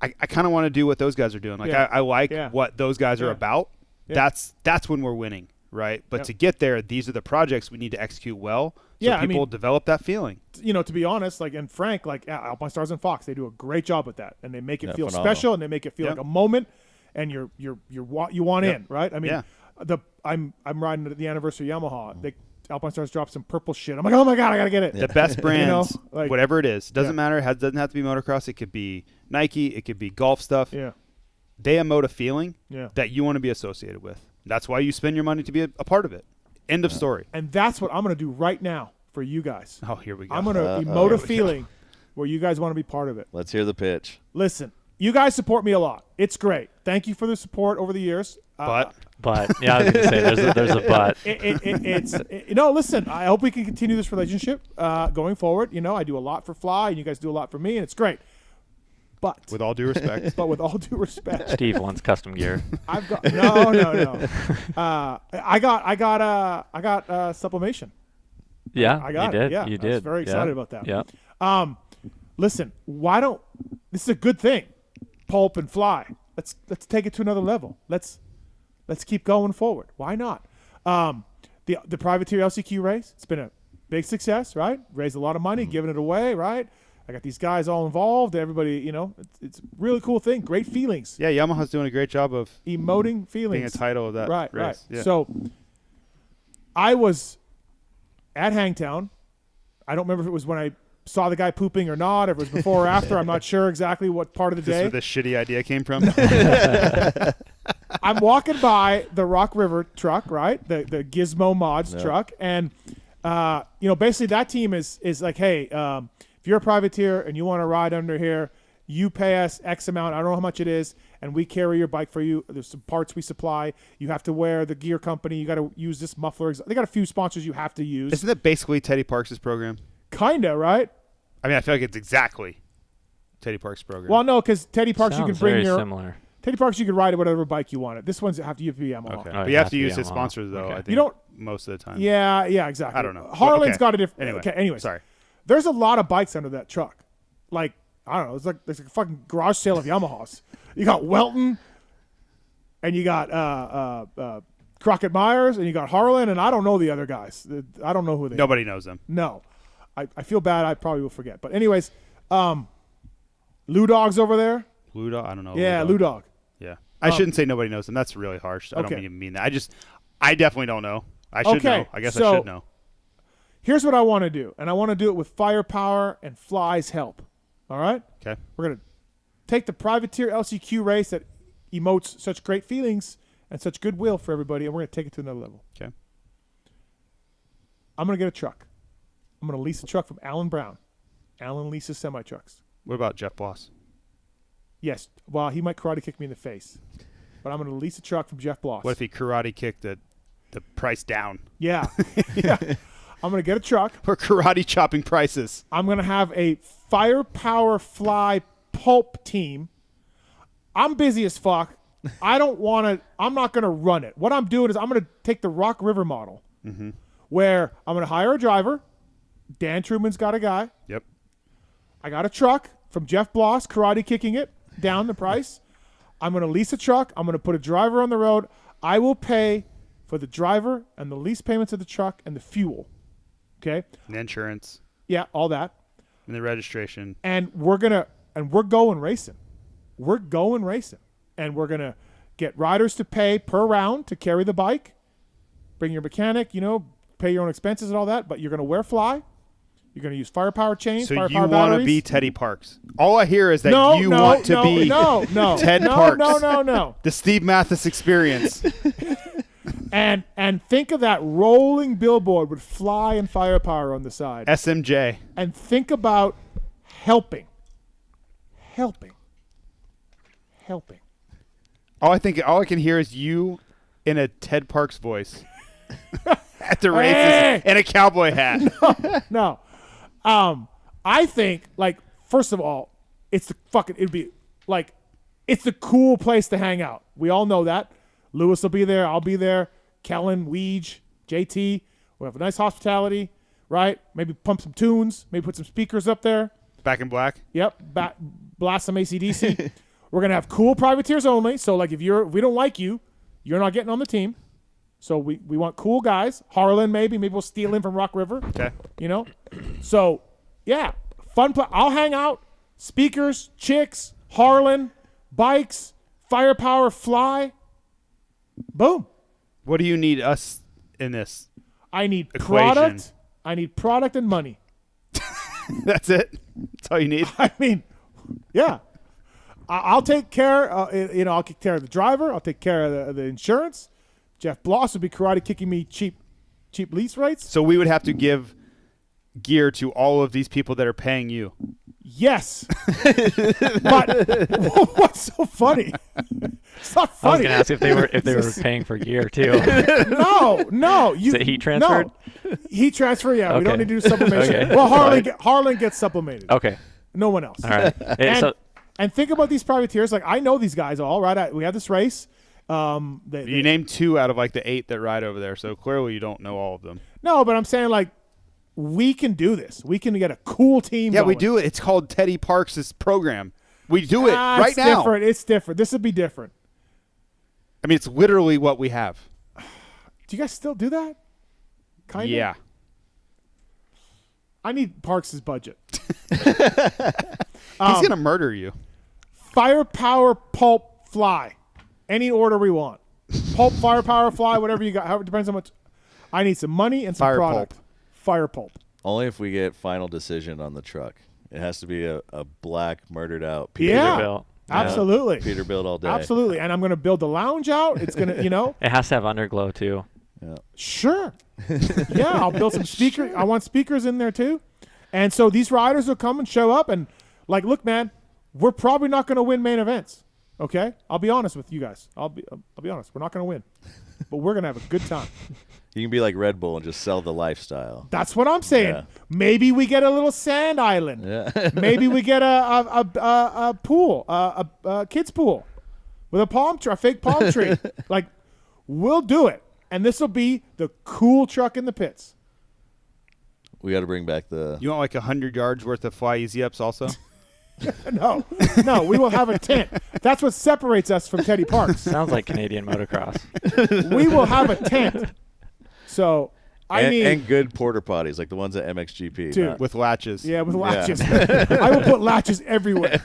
I kind of want to do what those guys are doing. Like I like what those guys are about. That's when we're winning, right? But to get there, these are the projects we need to execute well. So people develop that feeling. To be honest, like and Frank, like Alpine Stars and Fox, they do a great job with that, and they make it feel special, and they make it feel like a moment, and you want in, right? I mean, I'm riding the anniversary Yamaha. Alpine Stars dropped some purple shit. I'm like, oh my god, I gotta get it. The best brands, whatever it is, doesn't matter. It doesn't have to be motocross. It could be Nike. It could be golf stuff. Yeah, they emote a feeling that you want to be associated with. That's why you spend your money to be a part of it. End of story. And that's what I'm gonna do right now for you guys. Oh, here we go. I'm gonna emote a feeling where you guys want to be part of it. Let's hear the pitch. Listen, you guys support me a lot. It's great. Thank you for the support over the years. But yeah, I was gonna say there's a but. Listen. I hope we can continue this relationship going forward. I do a lot for Fly, and you guys do a lot for me, and it's great. But with all due respect, Steve wants custom gear. I've got no. I got sublimation. Yeah, I got you it. did. Yeah, you I did. was very excited about that. Yeah. Listen, this is a good thing. Pulp and Fly. Let's take it to another level. Let's keep going forward. Why not? The privateer LCQ race, it's been a big success, right? Raised a lot of money, giving it away, right? I got these guys all involved. Everybody, it's a really cool thing. Great feelings. Yeah, Yamaha's doing a great job of emoting feelings. Being a title of that race. Right. Yeah. So I was at Hangtown. I don't remember if it was when I saw the guy pooping or not, or if it was before or after. I'm not sure exactly what part of the day. This is where this shitty idea came from. I'm walking by the Rock River truck, right? The Gizmo Mods truck. And, basically that team is like, hey, if you're a privateer and you want to ride under here, you pay us X amount. I don't know how much it is. And we carry your bike for you. There's some parts we supply. You have to wear the gear company. You got to use this muffler. They got a few sponsors you have to use. Isn't that basically Teddy Parks' program? Kinda, right? I mean, I feel like it's exactly Teddy Parks' program. Well, no, because Teddy Parks, Sounds you can bring very your similar. Teddy Parks, you can ride whatever bike you want. This one's have to be Yamaha. Okay. But you have to use his sponsors, though, I think, you don't, most of the time. Yeah, exactly. I don't know. Harlan's got a different. Anyway. Okay, anyway. Sorry. There's a lot of bikes under that truck. Like, I don't know. It's like there's a fucking garage sale of Yamahas. You got Welton, and you got Crockett Myers, and you got Harlan, and I don't know the other guys. I don't know who they are. Nobody knows them. No. I feel bad. I probably will forget. But anyways, Lou Dog's over there. Lou Dog? I don't know. Yeah, Lou Dog. Yeah. I shouldn't say nobody knows them. That's really harsh. I don't even mean that. I definitely don't know. I should know. I guess I should know. Here's what I want to do, and I want to do it with firepower and Fly's help. All right? Okay. We're going to take the privateer LCQ race that emotes such great feelings and such goodwill for everybody, and we're going to take it to another level. Okay. I'm going to get a truck. I'm going to lease a truck from Alan Brown. Alan leases semi-trucks. What about Jeff Bloss? Yes. Well, he might karate kick me in the face. But I'm going to lease a truck from Jeff Bloss. What if he karate kicked the price down? Yeah. Yeah. I'm going to get a truck. We're karate chopping prices. I'm going to have a Firepower Fly Pulp team. I'm busy as fuck. I'm not going to run it. What I'm doing is I'm going to take the Rock River model where I'm going to hire a driver. Dan Truman's got a guy. Yep. I got a truck from Jeff Bloss, karate kicking it down the price. I'm going to lease a truck. I'm going to put a driver on the road. I will pay for the driver and the lease payments of the truck and the fuel. Okay? And insurance. Yeah, all that. And the registration. And we're going racing. We're going racing. And we're going to get riders to pay per round to carry the bike. Bring your mechanic, pay your own expenses and all that, but you're going to wear Fly. You're going to use firepower chains, so firepower you want to be Teddy Parks. All I hear is that you want to be Ted Parks. No. The Steve Mathis experience. and think of that rolling billboard with Fly and firepower on the side. SMJ. And think about helping. All I can hear is you in a Ted Parks voice at the races and a cowboy hat. No. I think, first of all, it's the cool place to hang out. We all know that. Lewis will be there. I'll be there. Kellen, Weege, JT. We'll have a nice hospitality, right? Maybe pump some tunes. Maybe put some speakers up there. Back in black? Yep. Blast some AC/DC. We're going to have cool privateers only. So, if we don't like you, you're not getting on the team. So we want cool guys. Harlan, maybe we'll steal him from Rock River. Okay. So, yeah, fun. I'll hang out. Speakers, chicks, Harlan, bikes, firepower, Fly. Boom. What do you need us in this? I need equation? Product. I need product and money. That's it? That's all you need? I mean, yeah. I'll take care. I'll take care of the driver. I'll take care of the insurance. Jeff Bloss would be karate kicking me cheap lease rates. So we would have to give gear to all of these people that are paying you. Yes. But what's so funny? It's not funny. I was going to ask if they were paying for gear too. No. Is it heat transferred? No. Heat transfer, yeah. Okay. We don't need to do sublimation. Okay. Well, Harlan gets sublimated. Okay. No one else. All right. And think about these privateers. I know these guys all, right? We have this race. You named 2 out of the 8 that ride over there, so clearly you don't know all of them. No, but I'm saying we can do this. We can get a cool team. Yeah, going. we do it. It's called Teddy Parks' program. We do it right now. It's different. This would be different. I mean, it's literally what we have. Do you guys still do that? Kind of? Yeah. I need Parks' budget. He's going to murder you. Firepower, Pulp, Fly. Any order we want. Pulp, firepower, Fly, whatever you got. However, it depends on how much. I need some money and some product. Fire Pulp. Only if we get final decision on the truck. It has to be a black, murdered out Peterbilt. Yeah, absolutely. Peterbilt all day. Absolutely. And I'm going to build the lounge out. It's going to, It has to have underglow too. Yeah. Sure. Yeah, I'll build some speakers. Sure. I want speakers in there too. And so these riders will come and show up and look, man, we're probably not going to win main events. Okay? I'll be honest with you guys. I'll be honest. We're not going to win. But we're going to have a good time. You can be like Red Bull and just sell the lifestyle. That's what I'm saying. Yeah. Maybe we get a little sand island. Yeah. Maybe we get a pool, a kids pool. with a fake palm tree. Like, we'll do it. And this will be the cool truck in the pits. We got to bring back the. You want like 100 yards worth of fly easy ups also? No, we will have a tent. That's what separates us from Teddy Parks. Sounds like Canadian motocross. We will have a tent. So I need and good porter potties like the ones at MXGP. Dude. With latches. Yeah, with latches. I will put latches everywhere.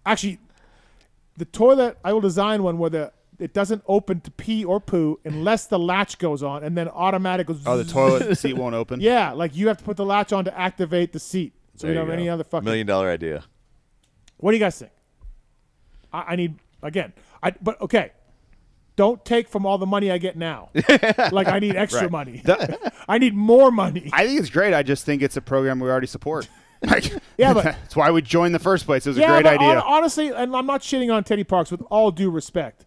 Actually, the toilet, I will design one where it doesn't open to pee or poo unless the latch goes on, and then automatic goes. Oh, the toilet seat won't open? Yeah, like you have to put the latch on to activate the seat. So There you don't you have go. any other fucking. $1 million idea. What do you guys think? I need, again, but okay. Don't take from all the money I get now. Like, I need extra Right. money. I need more money. I think it's great. I just think it's a program we already support. Yeah, but that's why we joined in the first place. It was a yeah, great but idea. honestly, and I'm not shitting on Teddy Parks with all due respect.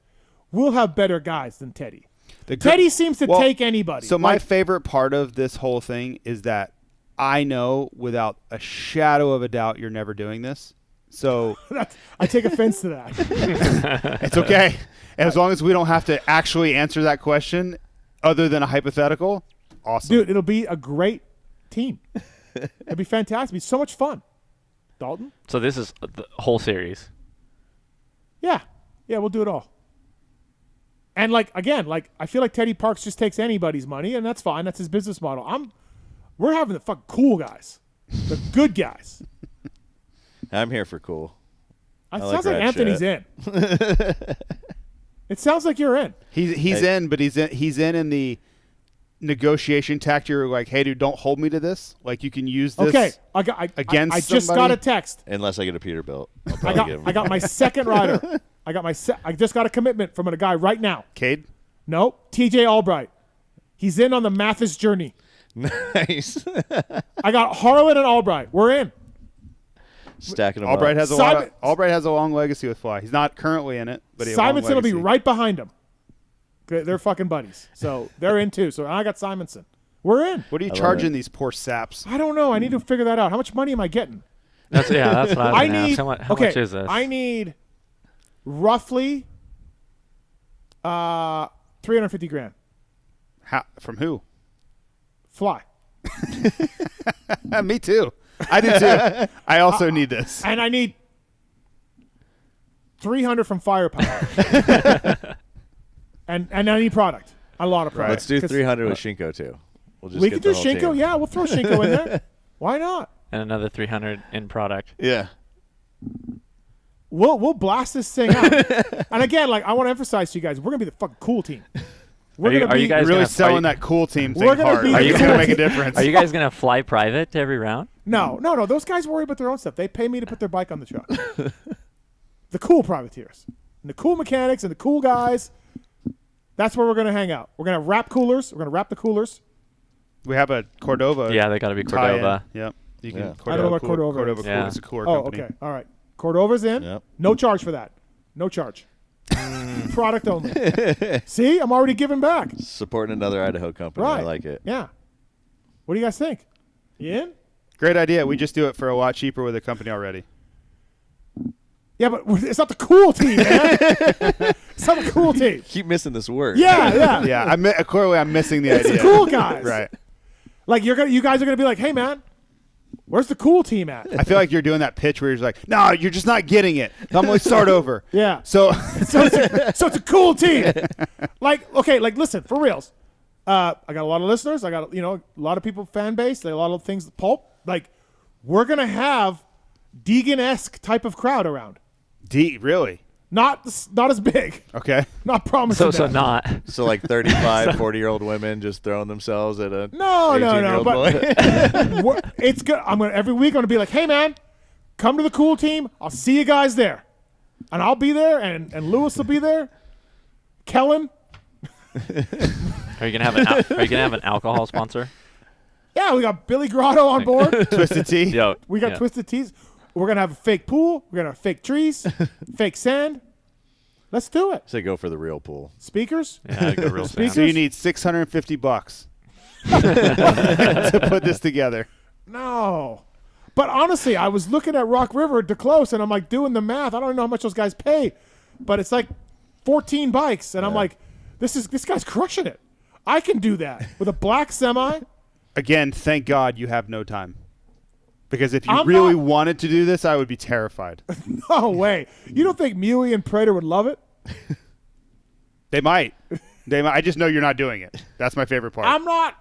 We'll have better guys than Teddy. Teddy seems to take anybody. So my favorite part of this whole thing is that I know without a shadow of a doubt you're never doing this. So I take offense to that. It's okay. As long as we don't have to actually answer that question other than a hypothetical, awesome. Dude, it'll be a great team. It'll be fantastic. It'll be so much fun. Dalton? So this is the whole series. Yeah, we'll do it all. And again, I feel like Teddy Parks just takes anybody's money, and that's fine. That's his business model. We're having the fucking cool guys, the good guys. I'm here for cool. It sounds like Anthony's in. It sounds like you're in. He's in, but he's in the negotiation tactic. You're like, hey, dude, don't hold me to this. Like, you can use this. Okay, against I just got a text. Unless I get a Peterbilt. I got my second rider. I just got a commitment from a guy right now. Cade? No, TJ Albright. He's in on the Mathis journey. Nice. I got Harlan and Albright. We're in. Stacking them Albright up. Albright has a long legacy with fly. He's not currently in it, but he has a long Simonson will be legacy. right behind him. They're fucking buddies, so they're in too. So I got Simonson. We're in. What are you charging these poor saps? I don't know. I need to figure that out. How much money am I getting? That's what I was gonna ask. How okay, much is this? I need roughly 350 grand. From who? Fly. Me too. I do too. I also need this. And I need 300 from Firepower. and I need product. A lot of product. Let's do 300 with Shinko too. We can do Shinko. Yeah, we'll throw Shinko in there. Why not? And another 300 in product. Yeah. We'll blast this thing out. And again, I want to emphasize to you guys, we're gonna be the fucking cool team. Are you guys really gonna, selling that cool team thing We're gonna hard? be Are the you cool going to make a team. difference? Are you guys gonna fly private to every round? No. Those guys worry about their own stuff. They pay me to put their bike on the truck. The cool privateers, and the cool mechanics, and the cool guys. That's where we're gonna hang out. We're gonna wrap coolers. We're gonna wrap the coolers. We have a Cordova. Yeah, they got to be Cordova. Yep. You can. I don't know what Cordova is. Cool. It's a cooler Oh, company. okay. All right. Cordova's in. Yep. No charge for that. No charge. Product only. See, I'm already giving back. Supporting another Idaho company. Right. I like it. Yeah. What do you guys think? You in? Great idea. We just do it for a lot cheaper with a company already. Yeah, but it's not the cool team, man. It's not the cool team. Keep missing this word. Yeah. Yeah. Clearly, I'm missing the It's idea. the cool guys. Right. Like you guys are gonna be like, hey man, where's the cool team at? I feel like you're doing that pitch where you're just like, no, you're just not getting it. I'm going to start over. Yeah. So it's a cool team. Listen, for reals. I got a lot of listeners. I got a lot of people fan base. There are a lot of things. Pulp. We're gonna have Deegan-esque type of crowd around. Really? Not as big. Okay. Not promising. So not. So 35, 40-year-old women just throwing themselves at a No. 18-year-old boy. It's good. Every week I'm gonna be like, hey man, come to the cool team. I'll see you guys there, and I'll be there, and Lewis will be there. Kellen. Are you gonna have an alcohol sponsor? Yeah, we got Billy Grotto on board. Twisted Tea. Yo, We got Twisted Teas. We're gonna have a fake pool. We're gonna have fake trees, fake sand. Let's do it. Say go for the real pool. Speakers. Yeah, go real Speakers. So you need $650 to put this together. No. But honestly, I was looking at Rock River to close, and I'm doing the math. I don't know how much those guys pay. but it's like 14 bikes, and I'm like, this guy's crushing it. I can do that with a black semi. Again, thank God you have no time. Because if you really wanted to do this, I would be terrified. No way. You don't think Muley and Prater would love it? They might. I just know you're not doing it. That's my favorite part. I'm not.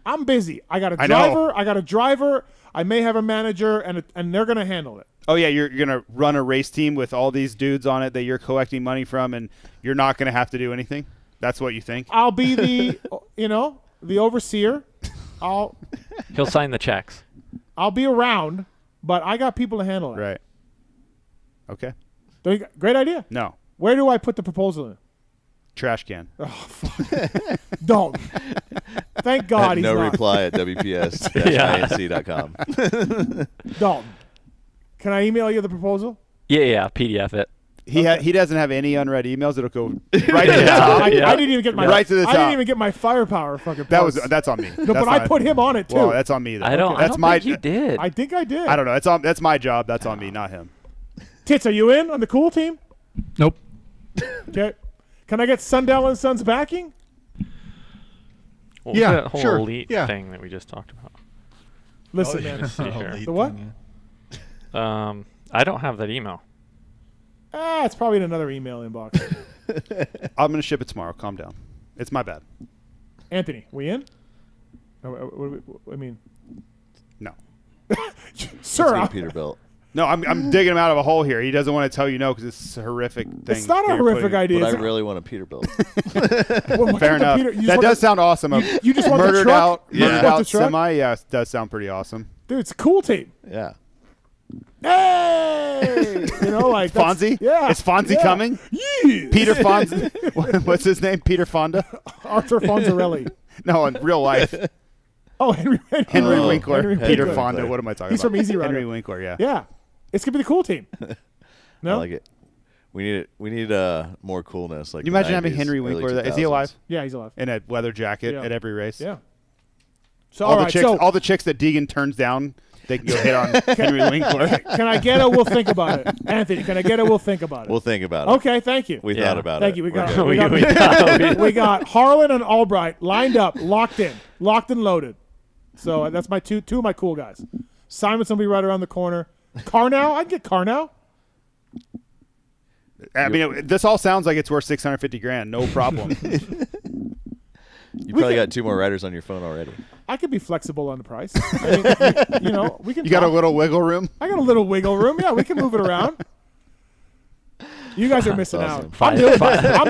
I'm busy. I got a driver. I may have a manager, and they're going to handle it. Oh, yeah, you're going to run a race team with all these dudes on it that you're collecting money from, and you're not going to have to do anything? That's what you think? I'll be the, the overseer. He'll sign the checks. I'll be around, but I got people to handle it. Right. Okay. Great idea. No. Where do I put the proposal in? Trash can. Oh, fuck. Don't. Thank God he's no not. reply at wps-inc.com. Dalton, can I email you the proposal? Yeah, PDF it. He doesn't have any unread emails. It'll go right to the top. I didn't even get my right to the top. I didn't even get my firepower fucking. That's on me. No, but I put him on it too. Well, that's on me. Though. I don't think you did. I think I did. I don't know. That's my job. That's on me, not him. Tits, are you in on the cool team? Nope. Okay. Can I get Sundell and Sons backing? What was that whole elite thing that we just talked about? Listen, man. The what? I don't have that email. It's probably in another email inbox. I'm going to ship it tomorrow. Calm down. It's my bad. Anthony, we in? I mean, no. Sir, Peterbilt. No, I'm digging him out of a hole here. He doesn't want to tell you no because it's a horrific thing. It's not a horrific idea. But I really want a Peterbilt. Fair enough. That does sound awesome. You just want the truck? Murdered out semi? Yeah, it does sound pretty awesome. Dude, it's a cool team. Yeah. Hey! Like Fonzie? Yeah. Is Fonzie coming? Yeah. Peter Fonzie. What's his name? Peter Fonda? Arthur Fonzarelli. No, in real life. Oh, Henry Winkler. Peter Winkler. Fonda. What am I talking He's about? from Easy Rider. Henry Winkler, yeah. Yeah. It's going to be the cool team. No? I like it. We need more coolness. Like Can you imagine having Henry Winkler? Is he alive? Yeah, he's alive. In a leather jacket at every race? Yeah. So all the chicks that Deegan turns down, they can go hit on Henry Winkler. Can I get a we'll think about it? Anthony, can I get a we'll think about it? We'll think about it. Okay, thank you. We thought about thank it. Thank you. We got Harlan and Albright lined up, locked and loaded. So that's my two of my cool guys. Simon's going to be right around the corner. Carnow? I can get Carnow. I mean, this all sounds like it's worth $650,000. No problem. You probably got 2 more riders on your phone already. I could be flexible on the price. I mean, we can. You got a little wiggle room? I got a little wiggle room. Yeah, we can move it around. You guys are missing awesome. out. I'm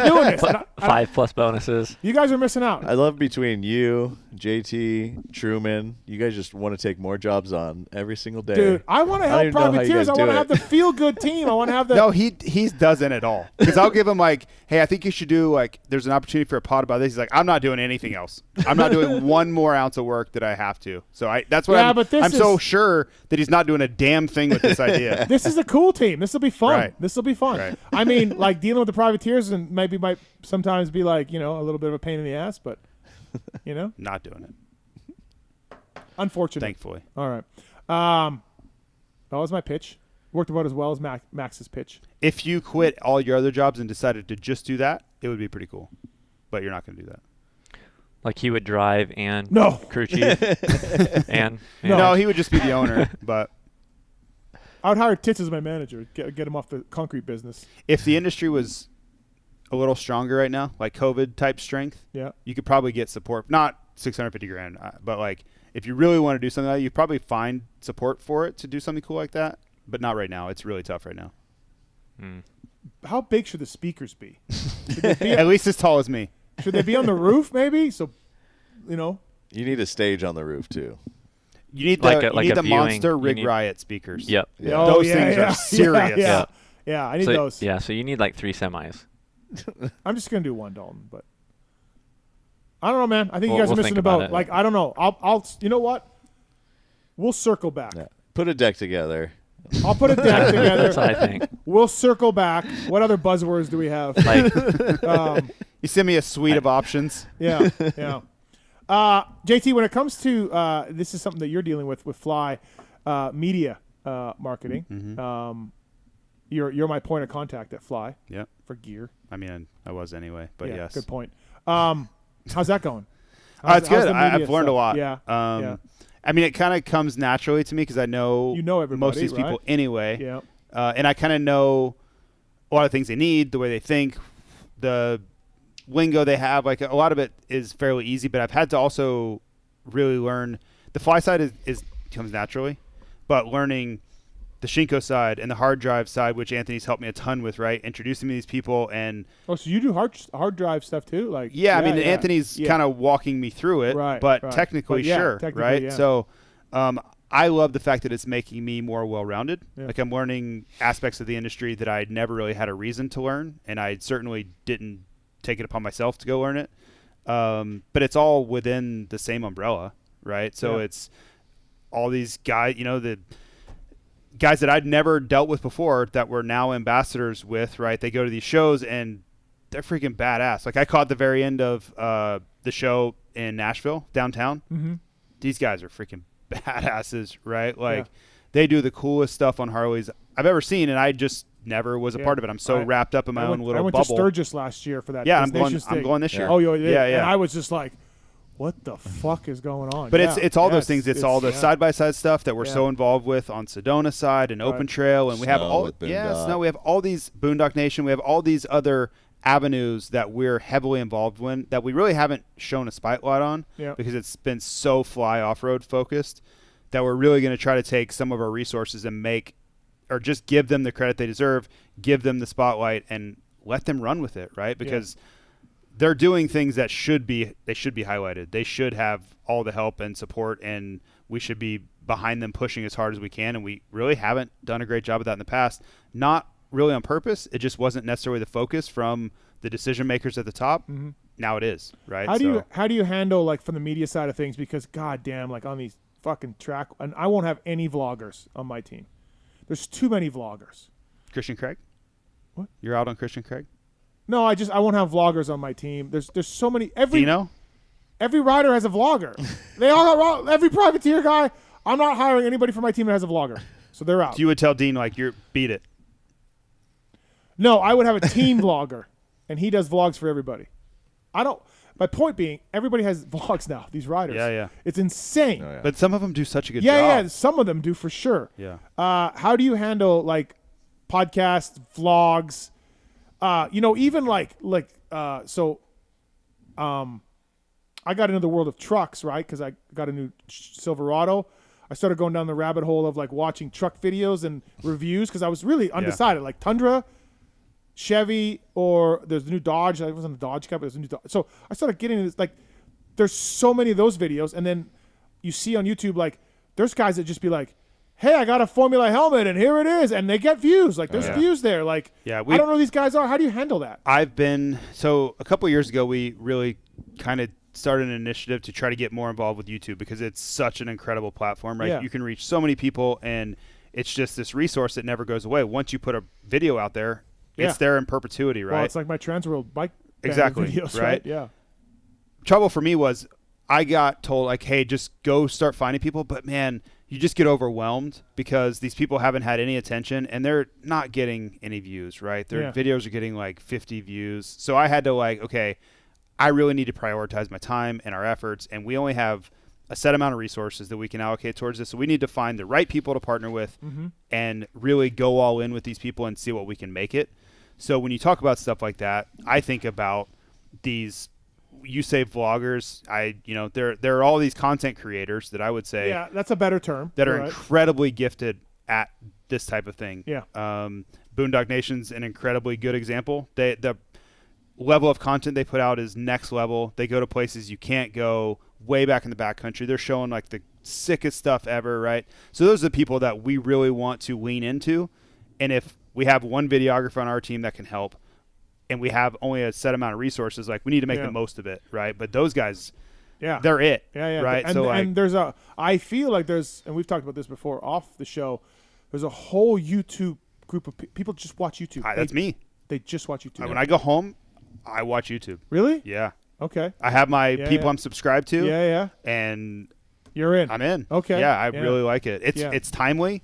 doing this. 5 plus bonuses. You guys are missing out. I love between you, JT, Truman. You guys just want to take more jobs on every single day. Dude, I want to help privateers. I want to have the feel-good team. I want to have the. No, he doesn't at all. Because I'll give him like, hey, I think you should do there's an opportunity for a pod about this. He's like, I'm not doing anything else. I'm not doing one more ounce of work that I have to. So that's what I'm so sure that he's not doing a damn thing with this idea. This is a cool team. This will be fun. Right. This will be fun. Right. I mean, like dealing with the privateers and maybe might sometimes be like, a little bit of a pain in the ass, but not doing it. Unfortunate. Thankfully. All right. That was my pitch. Worked about as well as Max's pitch. If you quit all your other jobs and decided to just do that, it would be pretty cool. But you're not going to do that. Like he would drive and crew chief and no, he would just be the owner. But I would hire Tits as my manager. Get him off the concrete business. If the industry was a little stronger right now, like COVID type strength, you could probably get support. Not $650,000, but if you really want to do something like that, you probably find support for it to do something cool like that. But not right now. It's really tough right now. How big should the speakers be? At least as tall as me. Should they be on the roof maybe? So, You need a stage on the roof too. You need the monster Rig Riot speakers. Yep. Yeah. Those things are serious. Yeah, I need those. Yeah, so you need 3 semis. I'm just gonna do one, Dalton, but I don't know, man. I think you guys are missing the boat. I don't know. I'll. You know what? We'll circle back. Yeah. Put a deck together. I'll put a deck together. That's what I think. We'll circle back. What other buzzwords do we have? You send me a suite of options. Yeah. JT, when it comes to this is something that you're dealing with Fly media marketing. Mm-hmm. You're my point of contact at Fly. Yeah. For gear. I mean, I was anyway, but yeah, yes. Good point. How's that going? It's good. I've learned a lot. Yeah. Yeah. I mean, it kind of comes naturally to me because I know everybody, most of these people right? anyway. Yeah. And I kind of know a lot of things they need, the way they think, the lingo they have. Like a lot of it is fairly easy, but I've had to also really learn. The Fly side comes naturally, but learning the Shinko side and the hard drive side, which Anthony's helped me a ton with, right? Introducing me to these people and so you do hard drive stuff too, like I mean Anthony's kind of walking me through it, right? But technically, sure, right? Yeah. So I love the fact that it's making me more well-rounded. Yeah. Like I'm learning aspects of the industry that I'd never really had a reason to learn, and I certainly didn't take it upon myself to go learn it. But it's all within the same umbrella, right? So it's all these guys, the guys that I'd never dealt with before that we're now ambassadors with, right? They go to these shows and they're freaking badass. Like I caught the very end of the show in Nashville, downtown. Mm-hmm. These guys are freaking badasses, right? Like they do the coolest stuff on Harleys I've ever seen, and I just never was a part of it. I'm so wrapped up in my own little bubble. I went to Sturgis last year for that. Yeah, I'm going this year. Oh, yeah. And I was just like, what the fuck is going on? But it's all those things. It's all the side-by-side stuff that we're so involved with on Sedona side and Open Trail, and we have all we have all these Boondock Nation. We have all these other avenues that we're heavily involved in that we really haven't shown a spotlight on because it's been so fly off-road focused that we're really going to try to take some of our resources and make or just give them the credit they deserve, give them the spotlight, and let them run with it, right? Because they're doing things that should be highlighted. They should have all the help and support, and we should be behind them pushing as hard as we can, and we really haven't done a great job of that in the past. Not really on purpose. It just wasn't necessarily the focus from the decision makers at the top. Mm-hmm. Now it is, right? How do you handle like from the media side of things? Because goddamn, like on these fucking track, and I won't have any vloggers on my team. There's too many vloggers. Christian Craig? What? You're out on Christian Craig? No, I won't have vloggers on my team. There's so many. Every rider has a vlogger. They all got every privateer guy. I'm not hiring anybody for my team that has a vlogger, so they're out. So you would tell Dean like you're beat it. No, I would have a team vlogger, and he does vlogs for everybody. My point being, everybody has vlogs now. These riders. Yeah. It's insane. Oh, yeah. But some of them do such a good job. Yeah. Some of them do for sure. Yeah. How do you handle like podcasts, vlogs? Even I got into the world of trucks, right? Because I got a new Silverado. I started going down the rabbit hole of like watching truck videos and reviews because I was really undecided. Like Tundra, Chevy, or there's the new Dodge. I wasn't a Dodge guy, but there's a new Dodge. So I started getting this, like, there's so many of those videos, and then you see on YouTube, like, there's guys that just be like, hey, I got a Formula helmet, and here it is, and they get views. Like, there's views there. Like, I don't know who these guys are. How do you handle that? So a couple of years ago, we really kind of started an initiative to try to get more involved with YouTube because it's such an incredible platform, right? Yeah. You can reach so many people, and it's just this resource that never goes away. Once you put a video out there, it's there in perpetuity, right? Well, it's like my Transworld bike videos, right? Yeah. Trouble for me was I got told, like, hey, just go start finding people. But, man, you just get overwhelmed because these people haven't had any attention, and they're not getting any views, right? Their videos are getting, like, 50 views. So I had to, like, okay, I really need to prioritize my time and our efforts, and we only have a set amount of resources that we can allocate towards this. So we need to find the right people to partner with and really go all in with these people and see what we can make it. So when you talk about stuff like that, I think about these, you say vloggers, there are all these content creators that I would say. Yeah, that's a better term. That are incredibly gifted at this type of thing. Yeah. Boondock Nation's an incredibly good example. The level of content they put out is next level. They go to places you can't go, way back in the backcountry. They're showing like the sickest stuff ever, right? So those are the people that we really want to lean into. And if we have one videographer on our team that can help, and we have only a set amount of resources, like we need to make the most of it, right? But those guys, they're it, right? And I feel like there's, and we've talked about this before off the show, there's a whole YouTube group of people just watch YouTube. That's me. They just watch YouTube. When I go home, I watch YouTube. Really? Yeah. Okay. I have my people I'm subscribed to. Yeah. And you're in. I'm in. Okay. Yeah, I really like it. It's timely.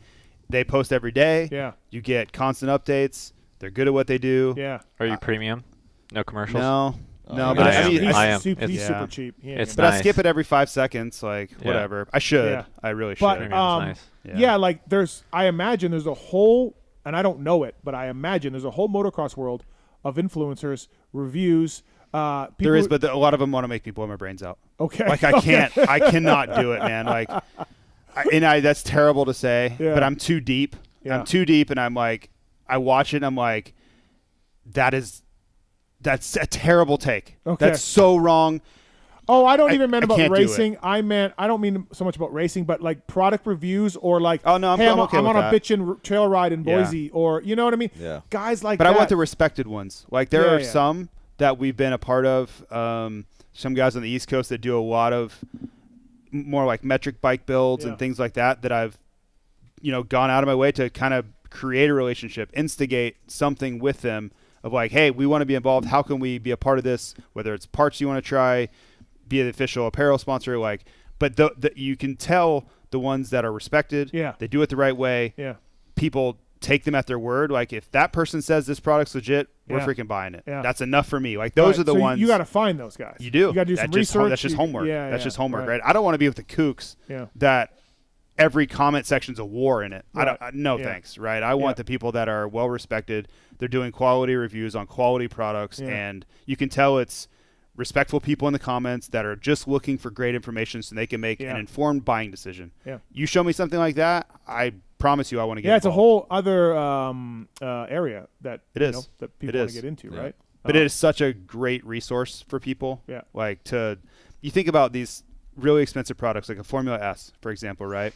They post every day. Yeah. You get constant updates. They're good at what they do. Yeah. Are you premium? No commercials? No. No, I but am. I am. He's super cheap. It's but nice. I skip it every 5 seconds, like Yeah. whatever. I should. Yeah. I really But should. nice. yeah, like I imagine there's a whole, and I don't know it, but I imagine there's a whole motocross world of influencers, reviews. People There is, but a lot of them want to make me blow my brains out. Okay. Like I can't. I cannot do it, man. Like, that's terrible to say, Yeah. but I'm too deep. Yeah. I'm too deep, and I'm like, I watch it, and I'm like, that's a terrible take. Okay. That's so wrong. Oh, I don't even mean I about can't do racing. I don't mean so much about racing, but like product reviews or like, oh no, hey, I'm okay on with a that. bitchin' trail ride in Boise, or you know what I mean? Yeah. Guys like But that. I want the respected ones. Like there are Yeah. some that we've been a part of. Some guys on the East Coast that do a lot of more like metric bike builds and things like that. That I've, gone out of my way to kind of create a relationship, instigate something with them of like, hey, we want to be involved. How can we be a part of this? Whether it's parts you want to try, be the official apparel sponsor, but you can tell the ones that are respected. Yeah. They do it the right way. Yeah. People take them at their word. Like if that person says this product's legit, we're Yeah. freaking buying it. Yeah. That's enough for me. Like those Right, are the so ones you got to find those guys. you do. You got to do some research. That's just homework. Yeah, that's yeah, just homework, right? I don't want to be with the kooks Yeah. that every comment section's a war in it. Right. No Yeah. thanks, right? I want the people that are well respected. They're doing quality reviews on quality products, Yeah. and you can tell it's respectful people in the comments that are just looking for great information so they can make an informed buying decision. Yeah. You show me something like that, I promise you I want to get Yeah, it's a involved. whole other area that It is. that people It want is. to get into, Yeah. right? But it is such a great resource for people. Yeah. Like you think about these really expensive products like a Formula S, for example, right?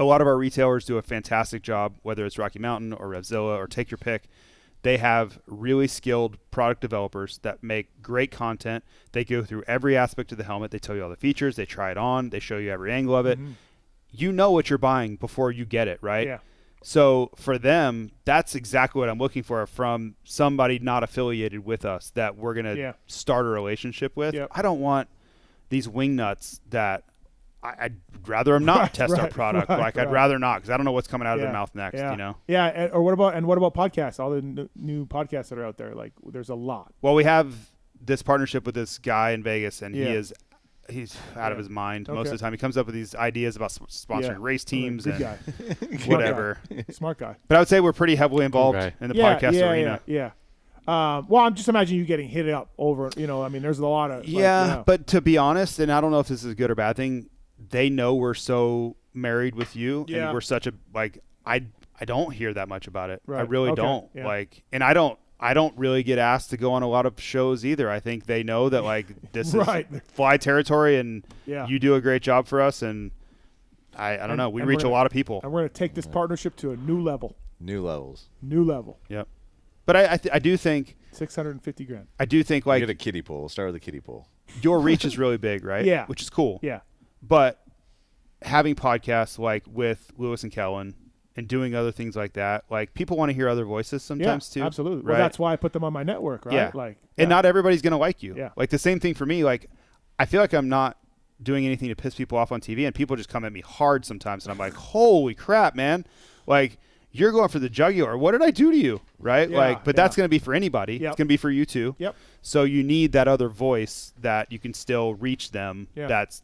A lot of our retailers do a fantastic job, whether it's Rocky Mountain or Revzilla or take your pick. They have really skilled product developers that make great content. They go through every aspect of the helmet. They tell you all the features. They try it on. They show you every angle of it. Mhm. You know what you're buying before you get it, right? Yeah. So for them, that's exactly what I'm looking for from somebody not affiliated with us that we're going to start a relationship with. Yep. I don't want these wingnuts that I'd rather them not test our product. I'd rather not, because I don't know what's coming out of their mouth next, Yeah. Yeah, or what about podcasts? All the new podcasts that are out there, like there's a lot. Well, we have this partnership with this guy in Vegas, and Yeah. he's out of his mind most Okay. of the time. He comes up with these ideas about sponsoring Yeah. race teams Good and guy. whatever. Smart guy. But I would say we're pretty heavily involved in the podcast arena. Yeah. Well, I'm just imagining you getting hit up over. I mean, there's a lot of. But to be honest, and I don't know if this is a good or bad thing, they know we're so married with you, Yeah. and we're such a I don't hear that much about it. I Right. really Okay. don't. Yeah. And I don't really get asked to go on a lot of shows either. I think they know that this Right. is fly territory, and Yeah. you do a great job for us. And I don't know. We reach a lot of people. And we're going to take this partnership to a new level. New levels. New level. Yep. But I do think $650,000. I do think Get a kiddie pool. We'll start with a kiddie pool. your reach is really big, right? Yeah. Which is cool. Yeah. But having podcasts like with Lewis and Kellen and doing other things like that, people want to hear other voices sometimes too. Absolutely. Right? Well, that's why I put them on my network, right? Yeah. And not everybody's going to like you. Yeah. The same thing for me. I feel like I'm not doing anything to piss people off on TV, and people just come at me hard sometimes, and I'm like, holy crap, man. You're going for the jugular. What did I do to you? Right? Yeah, But that's going to be for anybody. Yep. It's going to be for you too. Yep. So you need that other voice that you can still reach them. Yeah. That's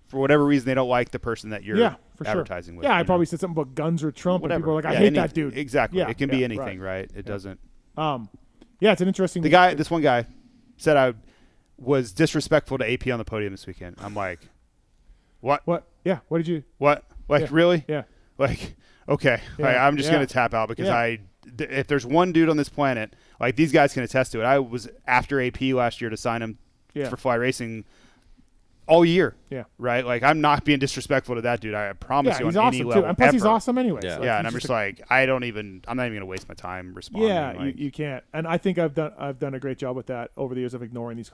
for whatever reason they don't like the person that you're for advertising sure. with. Yeah, I you know? probably said something about guns or Trump, Whatever. and people are like, I Yeah, hate that dude. Exactly. Yeah, It can be anything, right? It Yeah. doesn't. Yeah, it's an interesting. This one guy said I was disrespectful to AP on the podium this weekend. I'm like, what? What? Yeah. What did you? What? Yeah. Really? Yeah. Okay. Yeah. I'm just going to tap out because if there's one dude on this planet, these guys can attest to it. I was after AP last year to sign him for Fly Racing all year. Yeah. Right? I'm not being disrespectful to that dude. I promise you he's on awesome any too. level. And plus, he's ever. awesome anyways. Yeah. And I'm just I'm not even going to waste my time responding. Yeah, you can't. And I think I've done a great job with that over the years of ignoring these.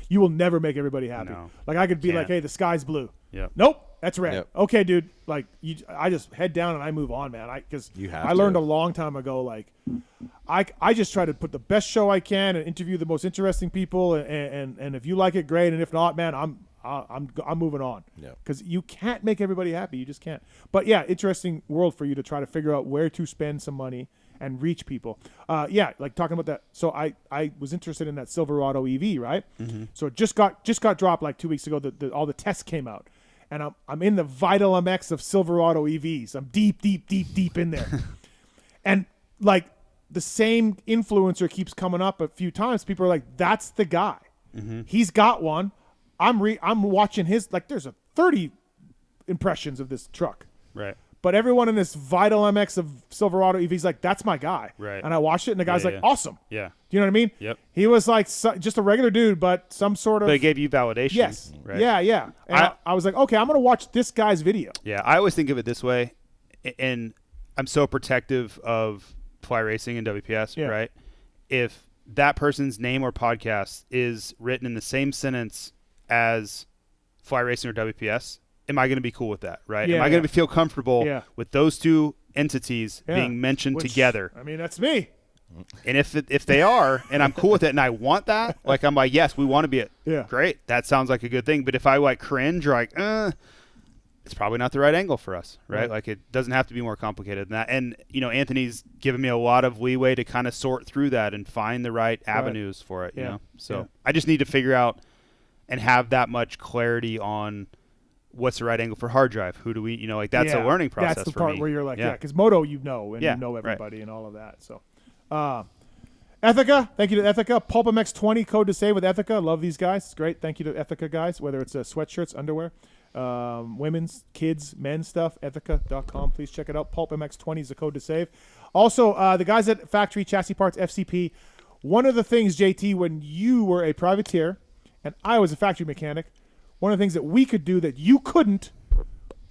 You will never make everybody happy. No. I could be like, Can't. hey, the sky's blue. Yep. Nope, that's red. Yep. Okay, dude. I just head down and I move on, man. Because You have I learned to. a long time ago. I just try to put the best show I can and interview the most interesting people. And if you like it, great. And if not, man, I'm moving on. Yeah. Because you can't make everybody happy. You just can't. But yeah, interesting world for you to try to figure out where to spend some money and reach people. Yeah, like talking about that. So I was interested in that Silverado EV, right? Mm-hmm. So it just got dropped like 2 weeks ago. All the tests came out, and I'm in the Vital MX of Silverado EVs. I'm deep in there, and like the same influencer keeps coming up a few times. People are like, "That's the guy. Mm-hmm. He's got one." I'm watching his, like, there's 30 impressions of this truck. Right. But everyone in this Vital MX of Silverado EV's like, that's my guy. Right. And I watched it, and the guy's like, awesome. Yeah. Do you know what I mean? Yep. He was like just a regular dude, but some sort of. But it gave you validation. Yes. Right. Yeah. And I was like, okay, I'm going to watch this guy's video. Yeah. I always think of it this way, and I'm so protective of Fly Racing and WPS, right? If that person's name or podcast is written in the same sentence as Fly Racing or WPS, am I going to be cool with that, right? Yeah, am I going to feel comfortable with those two entities being mentioned together? I mean, that's me. And if they are, and I'm cool with it, and I want that, like, I'm like, yes, we want to be it. Yeah. Great. That sounds like a good thing. But if I like cringe or like, it's probably not the right angle for us, right? Like, it doesn't have to be more complicated than that. And, Anthony's given me a lot of leeway to kind of sort through that and find the right avenues for it, you know? So I just need to figure out and have that much clarity on what's the right angle for hard drive. Who do we, like, that's a learning process for me. That's the part where you're like, because Moto, and you know everybody right. and all of that. So, Ethica, thank you to Ethica. PulpMX 20 code to save with Ethica. Love these guys. It's great. Thank you to Ethica guys, whether it's sweatshirts, underwear, women's, kids, men's stuff, ethica.com. Please check it out. PulpMX 20 is the code to save. Also, the guys at Factory Chassis Parts, FCP, one of the things, JT, when you were a privateer and I was a factory mechanic, one of the things that we could do that you couldn't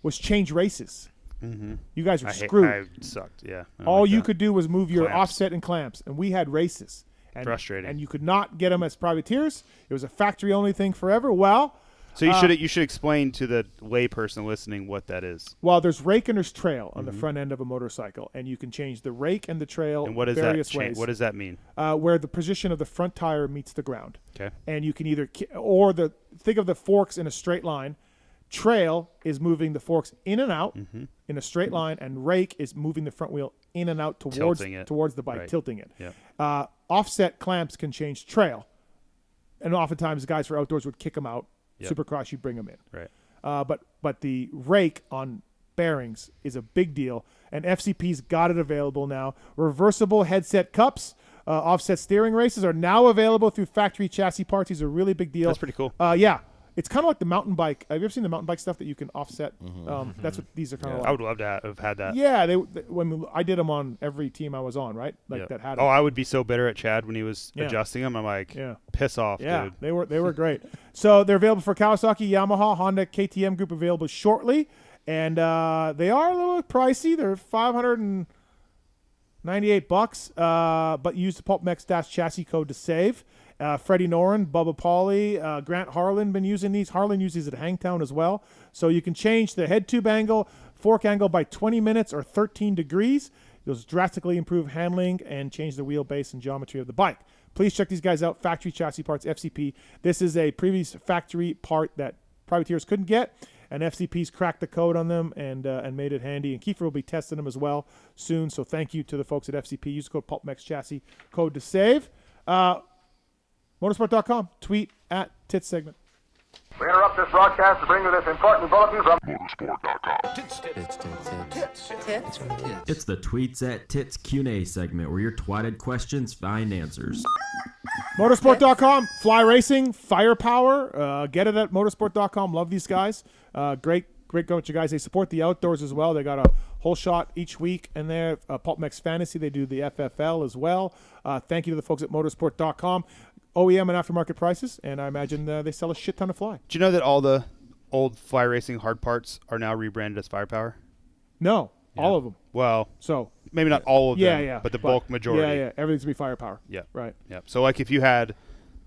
was change races. Mm-hmm. You guys were screwed. I sucked, yeah. All you could do was move your offset and clamps, and we had races. And, frustrating. And you could not get them as privateers. It was a factory-only thing forever. Well, so you should explain to the layperson listening what that is. Well, there's rake and there's trail on the front end of a motorcycle, and you can change the rake and the trail and what is various that ways. What does that mean? Where the position of the front tire meets the ground. Okay. And you can either think of the forks in a straight line. Trail is moving the forks in and out in a straight line, and rake is moving the front wheel in and out towards the bike, tilting it. Yeah. Offset clamps can change trail, and oftentimes guys for outdoors would kick them out. Yep. Supercross, you bring them in. Right. But the rake on bearings is a big deal, and FCP's got it available now. Reversible headset cups, offset steering races are now available through Factory Chassis Parts. These are a really big deal. That's pretty cool. Yeah. It's kind of like the mountain bike. Have you ever seen the mountain bike stuff that you can offset? That's what these are kind of like. I would love to have had that. Yeah, when I did them on every team I was on, right? Like that had them. Oh, I would be so bitter at Chad when he was adjusting them. I'm like, piss off, dude. They were great. So they're available for Kawasaki, Yamaha, Honda, KTM group available shortly, and they are a little pricey. They're $598, but use the PulpMX chassis code to save. Freddie Noren, Bubba Pauly, Grant Harlan been using these. Harlan uses these at Hangtown as well. So you can change the head tube angle, fork angle by 20 minutes or 13 degrees. It'll drastically improve handling and change the wheelbase and geometry of the bike. Please check these guys out. Factory Chassis Parts, FCP. This is a previous factory part that privateers couldn't get, and FCP's cracked the code on them and made it handy. And Kiefer will be testing them as well soon. So thank you to the folks at FCP. Use code PulpMX chassis code to save. Motorsport.com. Tweet at Tits segment. We interrupt this broadcast to bring you this important bulletin from Motorsport.com. It's the Tweets at Tits Q&A segment where your twatted questions find answers. Motorsport.com. Fly Racing. Firepower. Get it at Motorsport.com. Love these guys. Great going with you guys. They support the outdoors as well. They got a whole shot each week in there. PulpMX Fantasy. They do the FFL as well. Thank you to the folks at Motorsport.com. OEM and aftermarket prices, and I imagine they sell a shit ton of fly. Do you know that all the old Fly Racing hard parts are now rebranded as Firepower? No, all of them. Well, so maybe not all of them, but the bulk majority. Yeah, everything's going to be Firepower. Yeah. Right. Yeah. So, like, if you had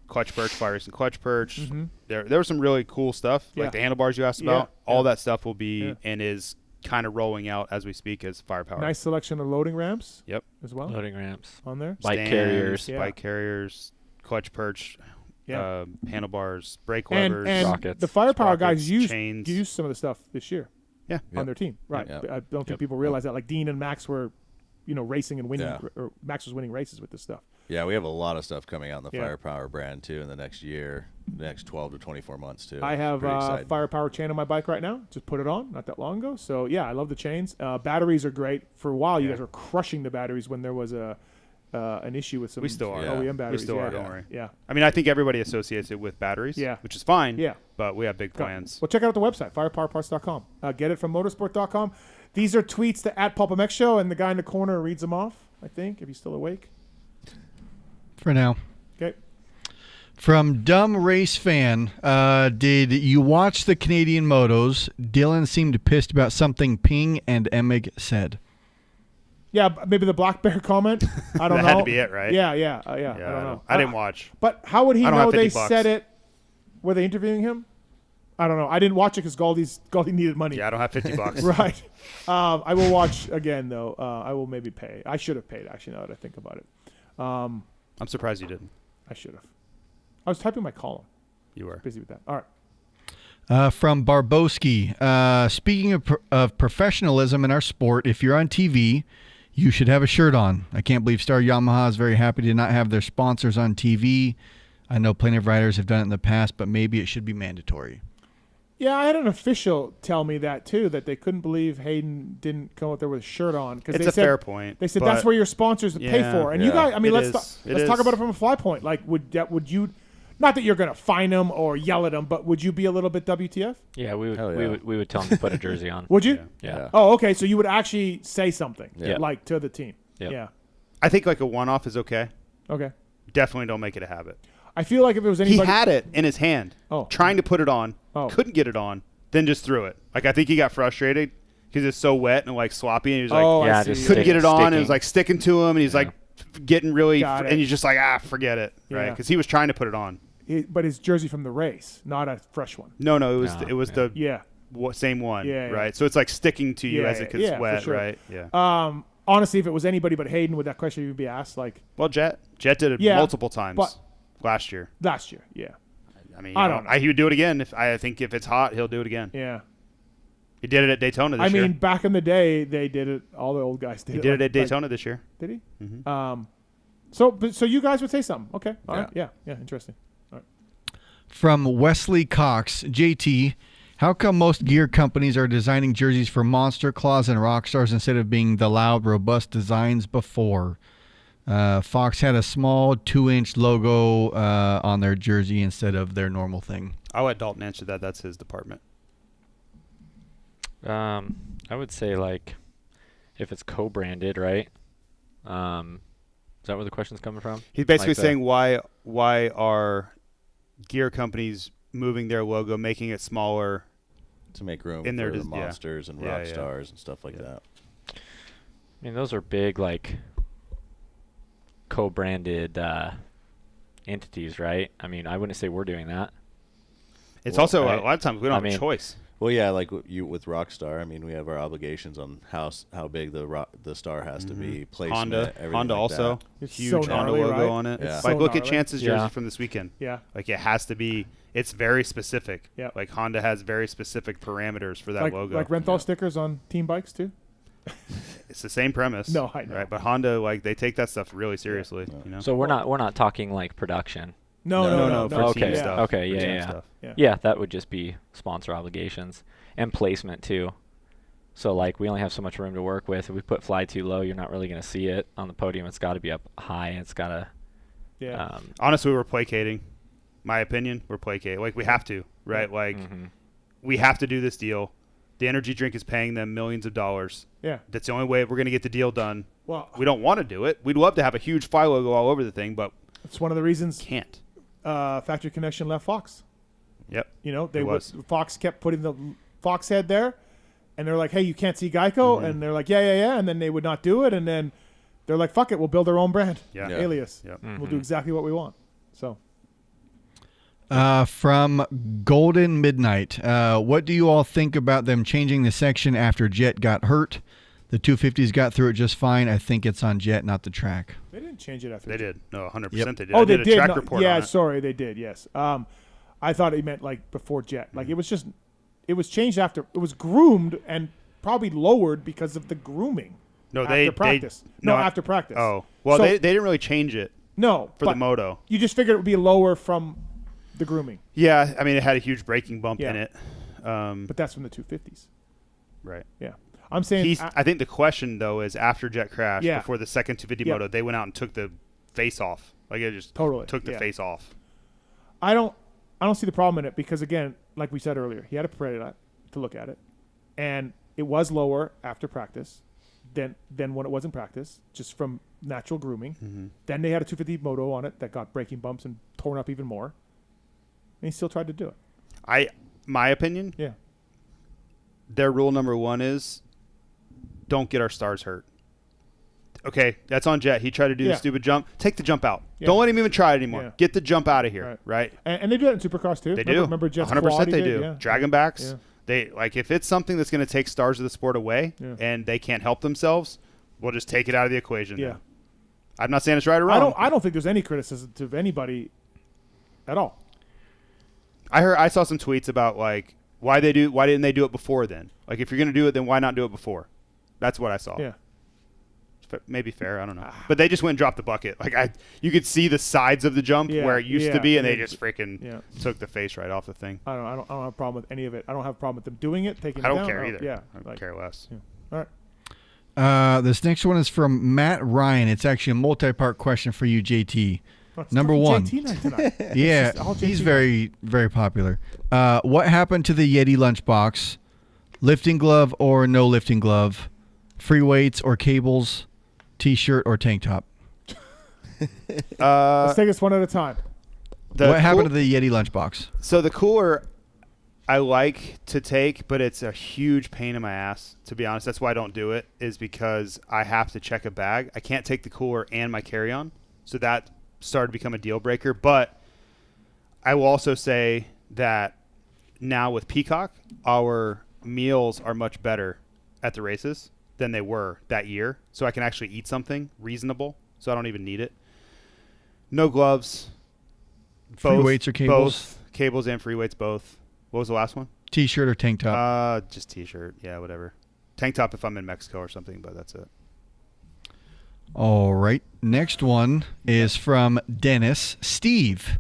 Clutch Perch, Fly Racing Clutch Perch, there was some really cool stuff, like the handlebars you asked about. All that stuff will be and is kind of rolling out as we speak as Firepower. Nice selection of loading ramps. Yep. As well. Loading ramps on there. Bike carriers. Bike carriers, Clutch Perch. handlebars, brake And, levers, and rockets, the firepower sprockets, guys used chains. some of the stuff this year. Yeah. On their team, right? Yep. I don't think people realize that. Like Dean and Max were, racing and winning. Yeah. Or Max was winning races with this stuff. Yeah, we have a lot of stuff coming out in the Yeah. Firepower brand too in the next year, the next 12 to 24 months too. I have Pretty exciting. firepower chain on my bike right now. Just put it on not that long ago. So yeah, I love the chains. Batteries are great. For a while, you guys were crushing the batteries when there was an issue with some We still are. OEM batteries. We still yeah. are. Don't worry. Yeah. I mean, I think everybody associates it with batteries. Yeah. Which is fine. Yeah. But we have big plans. Well, check out the website, firepowerparts.com. Get it from motorsport.com. These are tweets to @PulpMX Show, and the guy in the corner reads them off, I think, if he's still awake. For now. Okay. From Dumb Race Fan, did you watch the Canadian motos? Dylan seemed pissed about something Ping and Emig said. Yeah, maybe the black bear comment. I don't know. That had to be it, right? Yeah. I don't know. I didn't watch. But how would he I don't know have they 50 bucks. said it? Were they interviewing him? I don't know. I didn't watch it because Gauld needed money. Yeah, I don't have 50 bucks. Right. I will watch again, though. I will maybe pay. I should have paid, actually, now that I think about it. I'm surprised you didn't. I should have. I was typing my column. You were. Busy with that. All right. From Barboski, speaking of professionalism in our sport, if you're on TV, you should have a shirt on. I can't believe Star Yamaha is very happy to not have their sponsors on TV. I know plenty of riders have done it in the past, but maybe it should be mandatory. Yeah, I had an official tell me that, too, that they couldn't believe Hayden didn't come out there with a shirt on. It's they a said, fair point. They said but that's where your sponsors pay for. And you guys, I mean, let's talk about it from a fly point. Like, would you, not that you're going to fine them or yell at them, but would you be a little bit WTF? Yeah, we would tell them to put a jersey on. Would you? Yeah. Oh, okay. So you would actually say something, Yeah. like to the team. Yep. Yeah. I think like a one-off is okay. Okay. Definitely don't make it a habit. I feel like if it was anybody, He had it in his hand, trying to put it on, couldn't get it on, then just threw it. Like I think he got frustrated because it's so wet and like sloppy, and he was like, couldn't get it on, and it was like sticking to him, and he's like getting really, and he's just like, forget it, right? Because he was trying to put it on. But his jersey from the race, not a fresh one. No, it was the same one, Yeah. right? So it's like sticking to you as it gets for wet, sure. right? Yeah. Honestly, if it was anybody but Hayden, would that question even be asked? Like, well, Jet did it multiple times last year. Last year, yeah. I mean, I don't know. He would do it again. I think if it's hot, he'll do it again. Yeah. He did it at Daytona this year. I mean, back in the day, they did it. All the old guys did it. He did it at Daytona this year. Did he? Mm-hmm. So you guys would say something. Okay. All right. Yeah. Interesting. All right. From Wesley Cox, JT, how come most gear companies are designing jerseys for Monster, Claws, and Rockstars instead of being the loud, robust designs before? Fox had a small 2-inch logo on their jersey instead of their normal thing. I'll let Dalton answer that. That's his department. I would say like if it's co-branded, right? Is that where the question's coming from? He's basically saying why are gear companies moving their logo, making it smaller to make room in for their the Monsters and Rockstars and stuff like that. I mean, those are big like co-branded entities, right? I mean, I wouldn't say we're doing that. It's also a lot of times we don't have a choice. Well, yeah, like you with Rockstar. I mean, we have our obligations on how big the star has to be. Placement, Honda like also that. huge Honda logo on it. Yeah. Like look at Chance's jersey from this weekend. Yeah, like it has to be. It's very specific. Yeah, like Honda has very specific parameters for that logo. Like Renthal stickers on team bikes too. It's the same premise. No, I know. Right, but Honda they take that stuff really seriously. Yeah. You know. So we're not talking like production. No. For team Okay. stuff. Okay. For team Yeah. stuff. Yeah, that would just be sponsor obligations and placement too. So like we only have so much room to work with. If we put fly too low, you're not really going to see it on the podium. It's got to be up high. And it's got to. Yeah. Honestly, we're placating. My opinion, we're placating. Like we have to, right? Like we have to do this deal. The energy drink is paying them millions of dollars. Yeah. That's the only way we're going to get the deal done. Well, we don't want to do it. We'd love to have a huge fly logo all over the thing, but it's one of the reasons can't. Factory Connection left Fox. Yep. You know, Fox kept putting the Fox head there, and they're like, "Hey, you can't see Geico," and they're like, "Yeah," and then they would not do it, and then they're like, "Fuck it, we'll build our own brand, Alias. Yep. We'll do exactly what we want." So. From Golden Midnight, what do you all think about them changing the section after Jet got hurt? The 250s got through it just fine. I think it's on Jet, not the track. They didn't change it after. They did. No, 100% Yep. they did. Oh, I did they a track did. report Yeah, on it. sorry, they did. Yes. I thought it meant like before jet. Like it was just, it was changed after. It was groomed and probably lowered because of the grooming. No, after practice. After practice. Oh, well, So- they didn't really change it. No, for but the moto. You just figured it would be lower from the grooming. Yeah, I mean, it had a huge braking bump in Yeah. it. But that's from the 250s. Right. Yeah. I'm saying. I think the question though is after jet crash, Yeah. before the second 250 Yeah. moto, they went out and took the face off. Like it just Totally, took the yeah. face off. I don't see the problem in it because again, like we said earlier, he had a predator to look at it, and it was lower after practice than when it was in practice, just from natural grooming. Mm-hmm. Then they had a 250 moto on it that got braking bumps and torn up even more, and he still tried to do it. My opinion. Yeah. Their rule number 1 is don't get our stars hurt. Okay, that's on Jet. He tried to do Yeah. the stupid jump. Take the jump out. Yeah. Don't let him even try it anymore. Yeah. Get the jump out of here, right? And they do that in Supercross too. They remember, do. Remember Jet's 100% quad he they did? do. Yeah. Dragonbacks. Yeah. They like if it's something that's going to take stars of the sport away Yeah. and they can't help themselves, we'll just take it out of the equation. Yeah. then. I'm not saying it's right or wrong. I don't think there's any criticism to anybody at all. I saw some tweets about like why didn't they do it before then? Like if you're going to do it, then why not do it before? That's what I saw. Yeah. Maybe fair, I don't know. But they just went and dropped the bucket. Like you could see the sides of the jump Yeah, where it used yeah, to be, and and they they- just freaking yeah. took the face right off the thing. I don't have a problem with any of it. I don't have a problem with them doing it, taking it I don't down. care either. Yeah. I don't care less. Yeah. All right. This next one is from Matt Ryan. It's actually a multi-part question for you, JT. Oh, it's Number fucking one. JT night tonight. Yeah, It's just all he's JT very, very popular. What happened to the Yeti lunchbox? Lifting glove or no lifting glove? Free weights or cables? T-shirt or tank top? Let's take this one at a time. What happened to the Yeti lunchbox? So the cooler I like to take, but it's a huge pain in my ass, to be honest. That's why I don't do it, is because I have to check a bag. I can't take the cooler and my carry-on. So that started to become a deal breaker. But I will also say that now with Peacock, our meals are much better at the races than they were that year. So I can actually eat something reasonable. So I don't even need it. No gloves. Free weights or cables? Both. Cables and free weights, both. What was the last one? T-shirt or tank top? Just T-shirt. Yeah, whatever. Tank top if I'm in Mexico or something, but that's it. All right. Next one is from Dennis. Steve,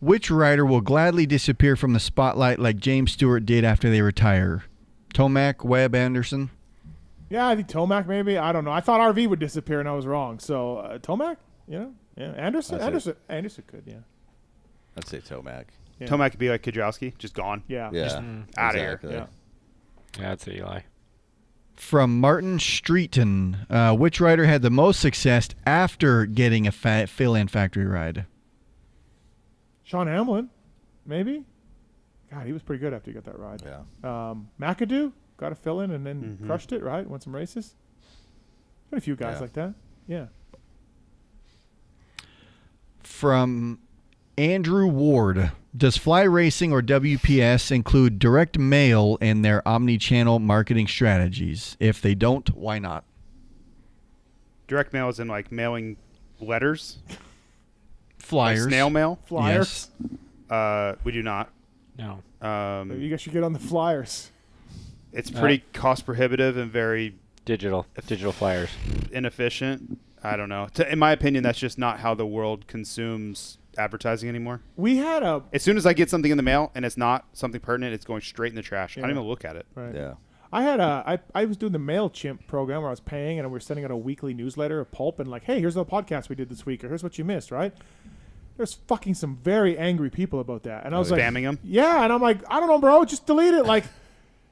which rider will gladly disappear from the spotlight like James Stewart did after they retire? Tomac, Webb, Anderson? Yeah, I think Tomac maybe. I don't know. I thought RV would disappear and I was wrong. So Tomac, yeah. Anderson could, yeah. I'd say Tomac. Yeah. Tomac could be like Kudrowski, just gone. Yeah. Yeah. Out of Exactly. here. Yeah, I'd say Eli. From Martin Streeton, which rider had the most success after getting a fill-in factory ride? Sean Hamlin, maybe. God, he was pretty good after he got that ride. Yeah. McAdoo got a fill in and then Mhm. crushed it, right? Won some races. Got a few guys Yeah. like that. Yeah. From Andrew Ward, does Fly Racing or WPS include direct mail in their omni-channel marketing strategies? If they don't, why not? Direct mail is in like mailing letters. Flyers. Like snail mail. Flyers. We do not. No. You guys should get on the flyers. It's pretty cost prohibitive and very digital flyers. Inefficient. I don't know. In my opinion, that's just not how the world consumes advertising anymore. We had a. As soon as I get something in the mail and it's not something pertinent, it's going straight in the trash. I Yeah. don't even look at it. Right. Yeah. I had I was doing the MailChimp program where I was paying and we were sending out a weekly newsletter of Pulp and like, hey, here's the podcast we did this week or here's what you missed, right? There's fucking some very angry people about that. And I was like, spamming them? Yeah, and I'm like, I don't know, bro, just delete it. Like,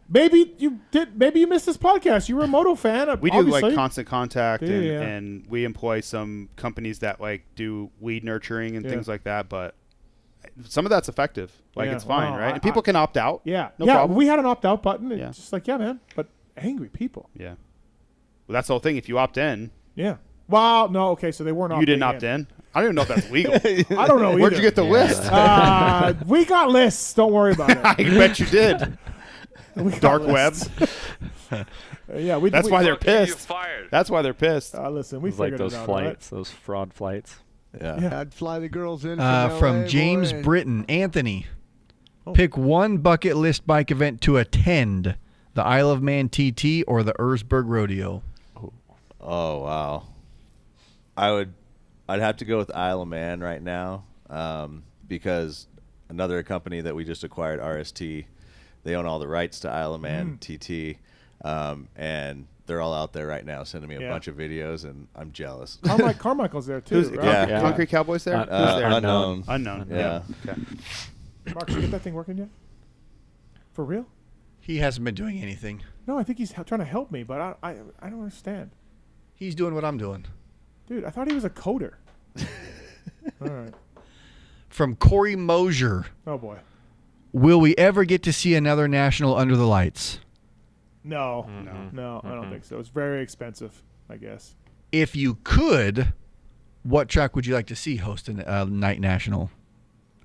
maybe you missed this podcast. You were a Moto fan. We do obviously. like Constant Contact Yeah. and we employ some companies that like do weed nurturing and Yeah. things like that, but some of that's effective. Like Yeah, it's fine, well, right? And people can opt out. Yeah. No yeah, problem. we had an opt-out button. It's Yeah. just like, yeah, man. But angry people. Yeah. Well, that's the whole thing. If you opt in, Yeah. Well, no, okay, so they weren't opting you didn't opt in. I don't even know if that's legal. I don't know Where'd either. you get the list? We got lists. Don't worry about it. I bet you did. We got Dark web. lists. Yeah, That's why they're Fuck you, pissed. fired. That's why they're pissed. Listen, we It's like figured those it out, flights, those fraud flights. Yeah. I'd fly the girls in From LA, James boy. Britton, Anthony. Pick one bucket list bike event to attend: the Isle of Man TT or the Erzberg Rodeo. Oh wow. I'd have to go with Isle of Man right now, because another company that we just acquired, RST, they own all the rights to Isle of Man TT, and they're all out there right now sending me a bunch of videos, and I'm jealous. Carmichael's there too, right? Yeah. Concrete Cowboys there? Who's there? Unknown. Unknown. Yeah. Okay. Mark, did you get that thing working yet? For real? He hasn't been doing anything. No, I think he's trying to help me, but I don't understand. He's doing what I'm doing. Dude, I thought he was a coder. All right. From Corey Mosier. Oh, boy. Will we ever get to see another national under the lights? No, I don't think so. It's very expensive, I guess. If you could, what track would you like to see host a night national?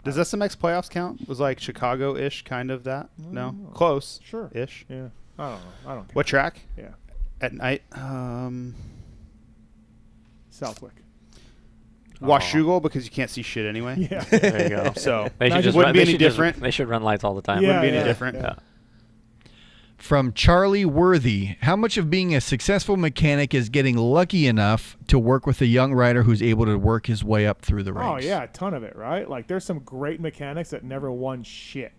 Does SMX playoffs count? Was like Chicago-ish kind of that? No? Close. Sure. Ish. Yeah. I don't know. I don't care. What track? Yeah. At night? Southwick. Washougal, because you can't see shit anyway. Yeah. There you go. So They should just wouldn't run, be any different. They should run lights all the time. Wouldn't be any different. Yeah. From Charlie Worthy, how much of being a successful mechanic is getting lucky enough to work with a young rider who's able to work his way up through the ranks? Oh, yeah, a ton of it, right? Like, there's some great mechanics that never won shit.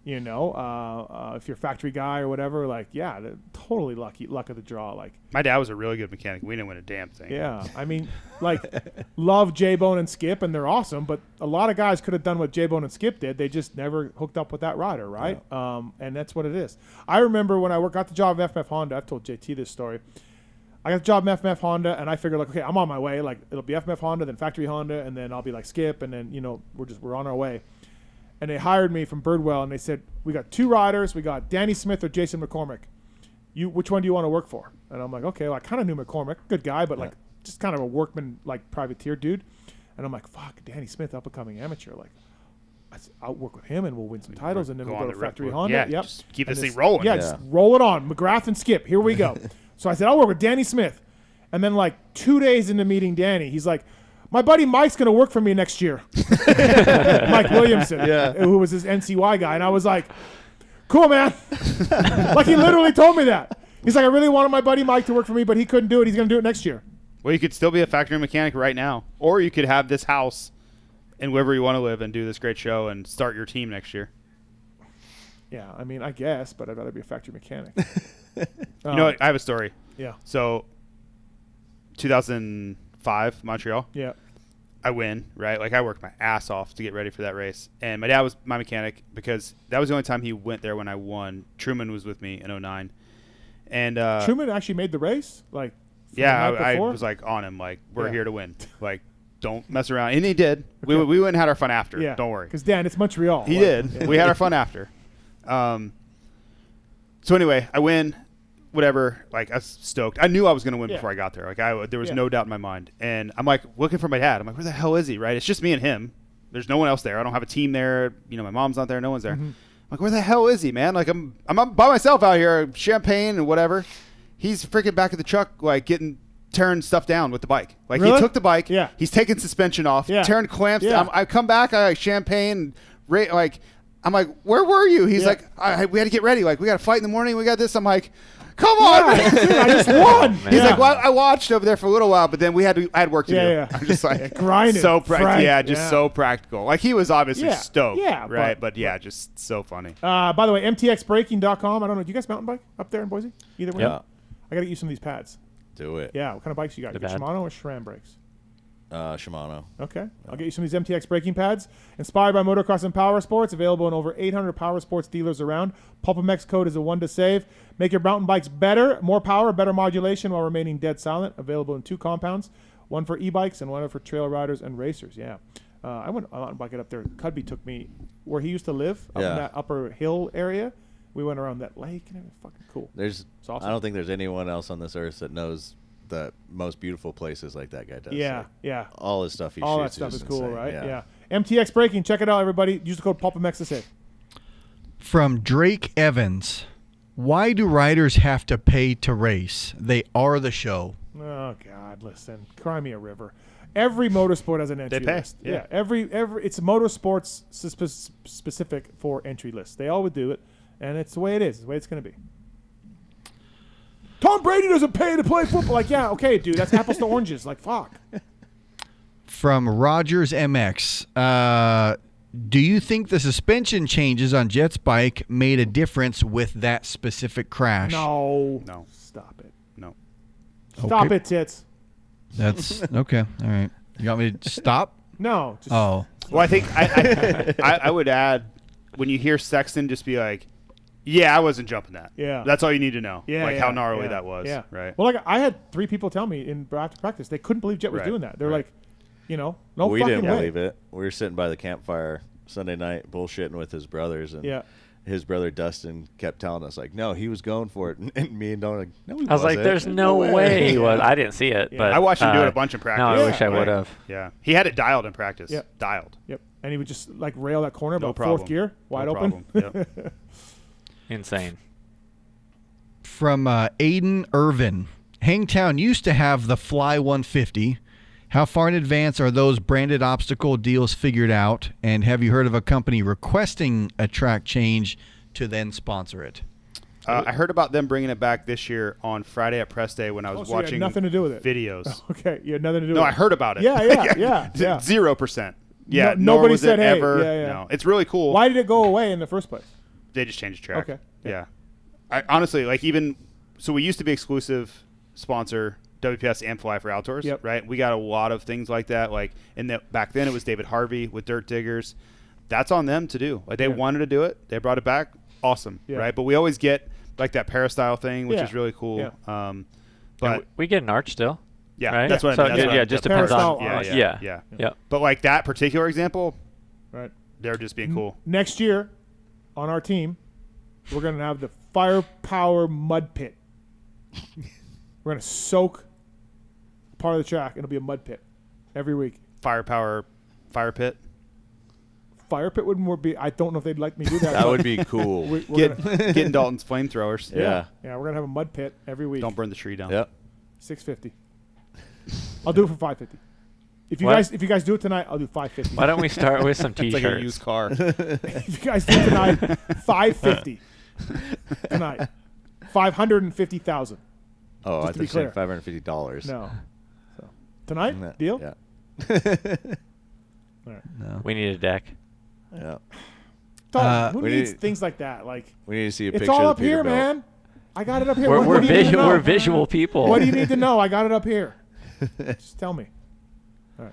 You know, if you're a factory guy or whatever, like, yeah, they're totally luck of the draw. Like, my dad was a really good mechanic. We didn't win a damn thing. yeah, I mean, like, love J-Bone and Skip, and they're awesome, but a lot of guys could have done what J-Bone and Skip did. They just never hooked up with that rider, right? Yeah. And that's what it is. I remember when I got the job at FMF Honda, I've told JT this story. I got the job at FMF Honda, and I figured, like, okay, I'm on my way. Like, it'll be FMF Honda, then factory Honda, and then I'll be like Skip, and then, you know, we're on our way. And they hired me from Birdwell, and they said, we got two riders. We got Danny Smith or Jason McCormick. Which one do you want to work for? And I'm like, okay, well, I kind of knew McCormick. Good guy, but, like, just kind of a workman, like, privateer dude. And I'm like, fuck, Danny Smith, up-and-coming amateur. Like, I'll work with him, and we'll win some titles, and then we'll go to factory Honda. Yeah, yep. just keep this thing rolling. Yeah, just roll it on. McGrath and Skip, here we go. So I said, I'll work with Danny Smith. And then, like, 2 days into meeting Danny, he's like, my buddy Mike's going to work for me next year. Mike Williamson, who was his NCY guy. And I was like, cool, man. Like, he literally told me that. He's like, I really wanted my buddy Mike to work for me, but he couldn't do it. He's going to do it next year. Well, you could still be a factory mechanic right now. Or you could have this house and wherever you want to live and do this great show and start your team next year. Yeah, I mean, I guess, but I'd rather be a factory mechanic. You know what? I have a story. Yeah. So, 2005, Montreal. Yeah. I win, right? Like, I worked my ass off to get ready for that race. And my dad was my mechanic because that was the only time he went there when I won. Truman was with me in 2009. And Truman actually made the race? Like, yeah, I was, like, on him. Like, we're here to win. Like, don't mess around. And he did. Okay. We went and had our fun after. Yeah. Don't worry. Because, Dan, it's Montreal. He did. Yeah. We had our fun after. So, anyway, I win. Whatever, like, I was stoked. I knew I was going to win before I got there. Like, there was no doubt in my mind. And I'm, like, looking for my dad. I'm like, where the hell is he, right? It's just me and him. There's no one else there. I don't have a team there. You know, my mom's not there. No one's there. I'm like, where the hell is he, man? Like, I'm by myself out here, champagne and whatever. He's freaking back at the truck, like, tearing stuff down with the bike. Like, really? He took the bike. Yeah. He's taking suspension off, tearing clamps down. I come back, I, like, champagne, like, I'm like, where were you? He's like, we had to get ready. Like, we got to fight in the morning. We got this. I'm like, come on, man. Dude, I just won. He's like, well, I watched over there for a little while, but then I had work to do. Yeah. I'm just like, grinding. So so practical. Like, he was obviously stoked. Yeah, right. But just so funny. By the way, MTXBraking.com. I don't know. Do you guys mountain bike up there in Boise? Either one? Yeah. I got to get you some of these pads. Do it. Yeah. What kind of bikes you got? You got Shimano or SRAM brakes? Shimano. Okay. I'll get you some of these MTX braking pads. Inspired by motocross and power sports. Available in over 800 power sports dealers around. PulpMX code is a one to save. Make your mountain bikes better, more power, better modulation while remaining dead silent. Available in 2 compounds. One for e-bikes and one for trail riders and racers. Yeah. I went on bike it up there. Cudby took me where he used to live, up in that upper hill area. We went around that lake and it was fucking cool. It's awesome. I don't think there's anyone else on this earth that knows the most beautiful places like that guy does. Yeah, like, yeah. All his stuff he all shoots that stuff is cool, insane. right? Yeah. MTX Braking, check it out, everybody. Use the code PulpMX to save. From Drake Evans, Why do riders have to pay to race? They are the show. Oh God, listen, cry me a river. Every motorsport has an entry They pay, list. yeah. Every it's motorsports specific for entry lists. They all would do it, and it's the way it is. It's the way it's going to be. Tom Brady doesn't pay to play football. Like, yeah, okay, dude, that's apples to oranges. Like, fuck. From Rogers MX, do you think the suspension changes on Jet's bike made a difference with that specific crash? No. Stop it. No. Stop Okay. it, Tits. That's okay. All right. You want me to stop? No. Just Oh. Well, I think I would add, when you hear Sexton, just be like, yeah, I wasn't jumping that. Yeah. That's all you need to know. Yeah, like yeah, how gnarly yeah, that was. Yeah. Right. Well, like I had 3 people tell me after practice they couldn't believe Jet was Right, doing that. They're right. like, no we fucking didn't way. believe it. We were sitting by the campfire Sunday night bullshitting with his brothers, and Yeah. his brother Dustin kept telling us, like, no, he was going for it. And me and Don were like, no, he I was like, wasn't. there's no way he was. I didn't see it, but I watched him do it a bunch in practice. No, I wish I would have. Yeah. He had it dialed in practice. Yep. Dialed. Yep. And he would just like rail that corner No about problem. 4th gear, wide No open. problem. Yep. Insane. From Aiden Irvin, Hangtown used to have the Fly 150. How far in advance are those branded obstacle deals figured out? And have you heard of a company requesting a track change to then sponsor it? I heard about them bringing it back this year on Friday at Press Day when I was So you had watching nothing to do with it. videos. Okay, you had nothing to do No, with it. I heard about it. Yeah. 0%. Yeah, No- nor nobody was said, it hey, ever. yeah. No, it's really cool. Why did it go away in the first place? They just changed the track. Okay. Yeah. I honestly, like, even so, we used to be exclusive sponsor WPS and Fly for Outdoors. Yep. Right. We got a lot of things like that. Like back then, it was David Harvey with Dirt Diggers. That's on them to do. Like, they wanted to do it. They brought it back. Awesome. Yeah. Right. But we always get like that peristyle thing, which Yeah. is really cool. Yeah. But we get an arch still. yeah, right? that's what So I mean. That's what yeah, I- just the depends on peristyle arch. Yeah. But like that particular example, Right. they're just being cool. Next year, on our team, we're going to have the Firepower Mud Pit. We're going to soak part of the track. It'll be a mud pit every week. Firepower fire pit. Fire pit wouldn't be. I don't know if they'd like me to do that. That but would be cool. Getting Dalton's flamethrowers. Yeah, we're gonna have a mud pit every week. Don't burn the tree down. Yep. $650. I'll do it for $550. If you What? guys do it tonight, I'll do $550. Why don't we start with some It's T-shirts? like a used car. If you guys do it tonight, $550 tonight. 550,000. Oh, I Just to be thought you said clear. $550. No. So tonight, Yeah. deal. Yeah. All right. No. We need a deck. Yeah. Who we needs need- things like that? Like, We need to see a it's picture all of up the here, Peterbilt. man. I got it up here. We're, What we're, do you need to visual, know? we're visual people. What do you need to know? I got it up here. Just tell me. All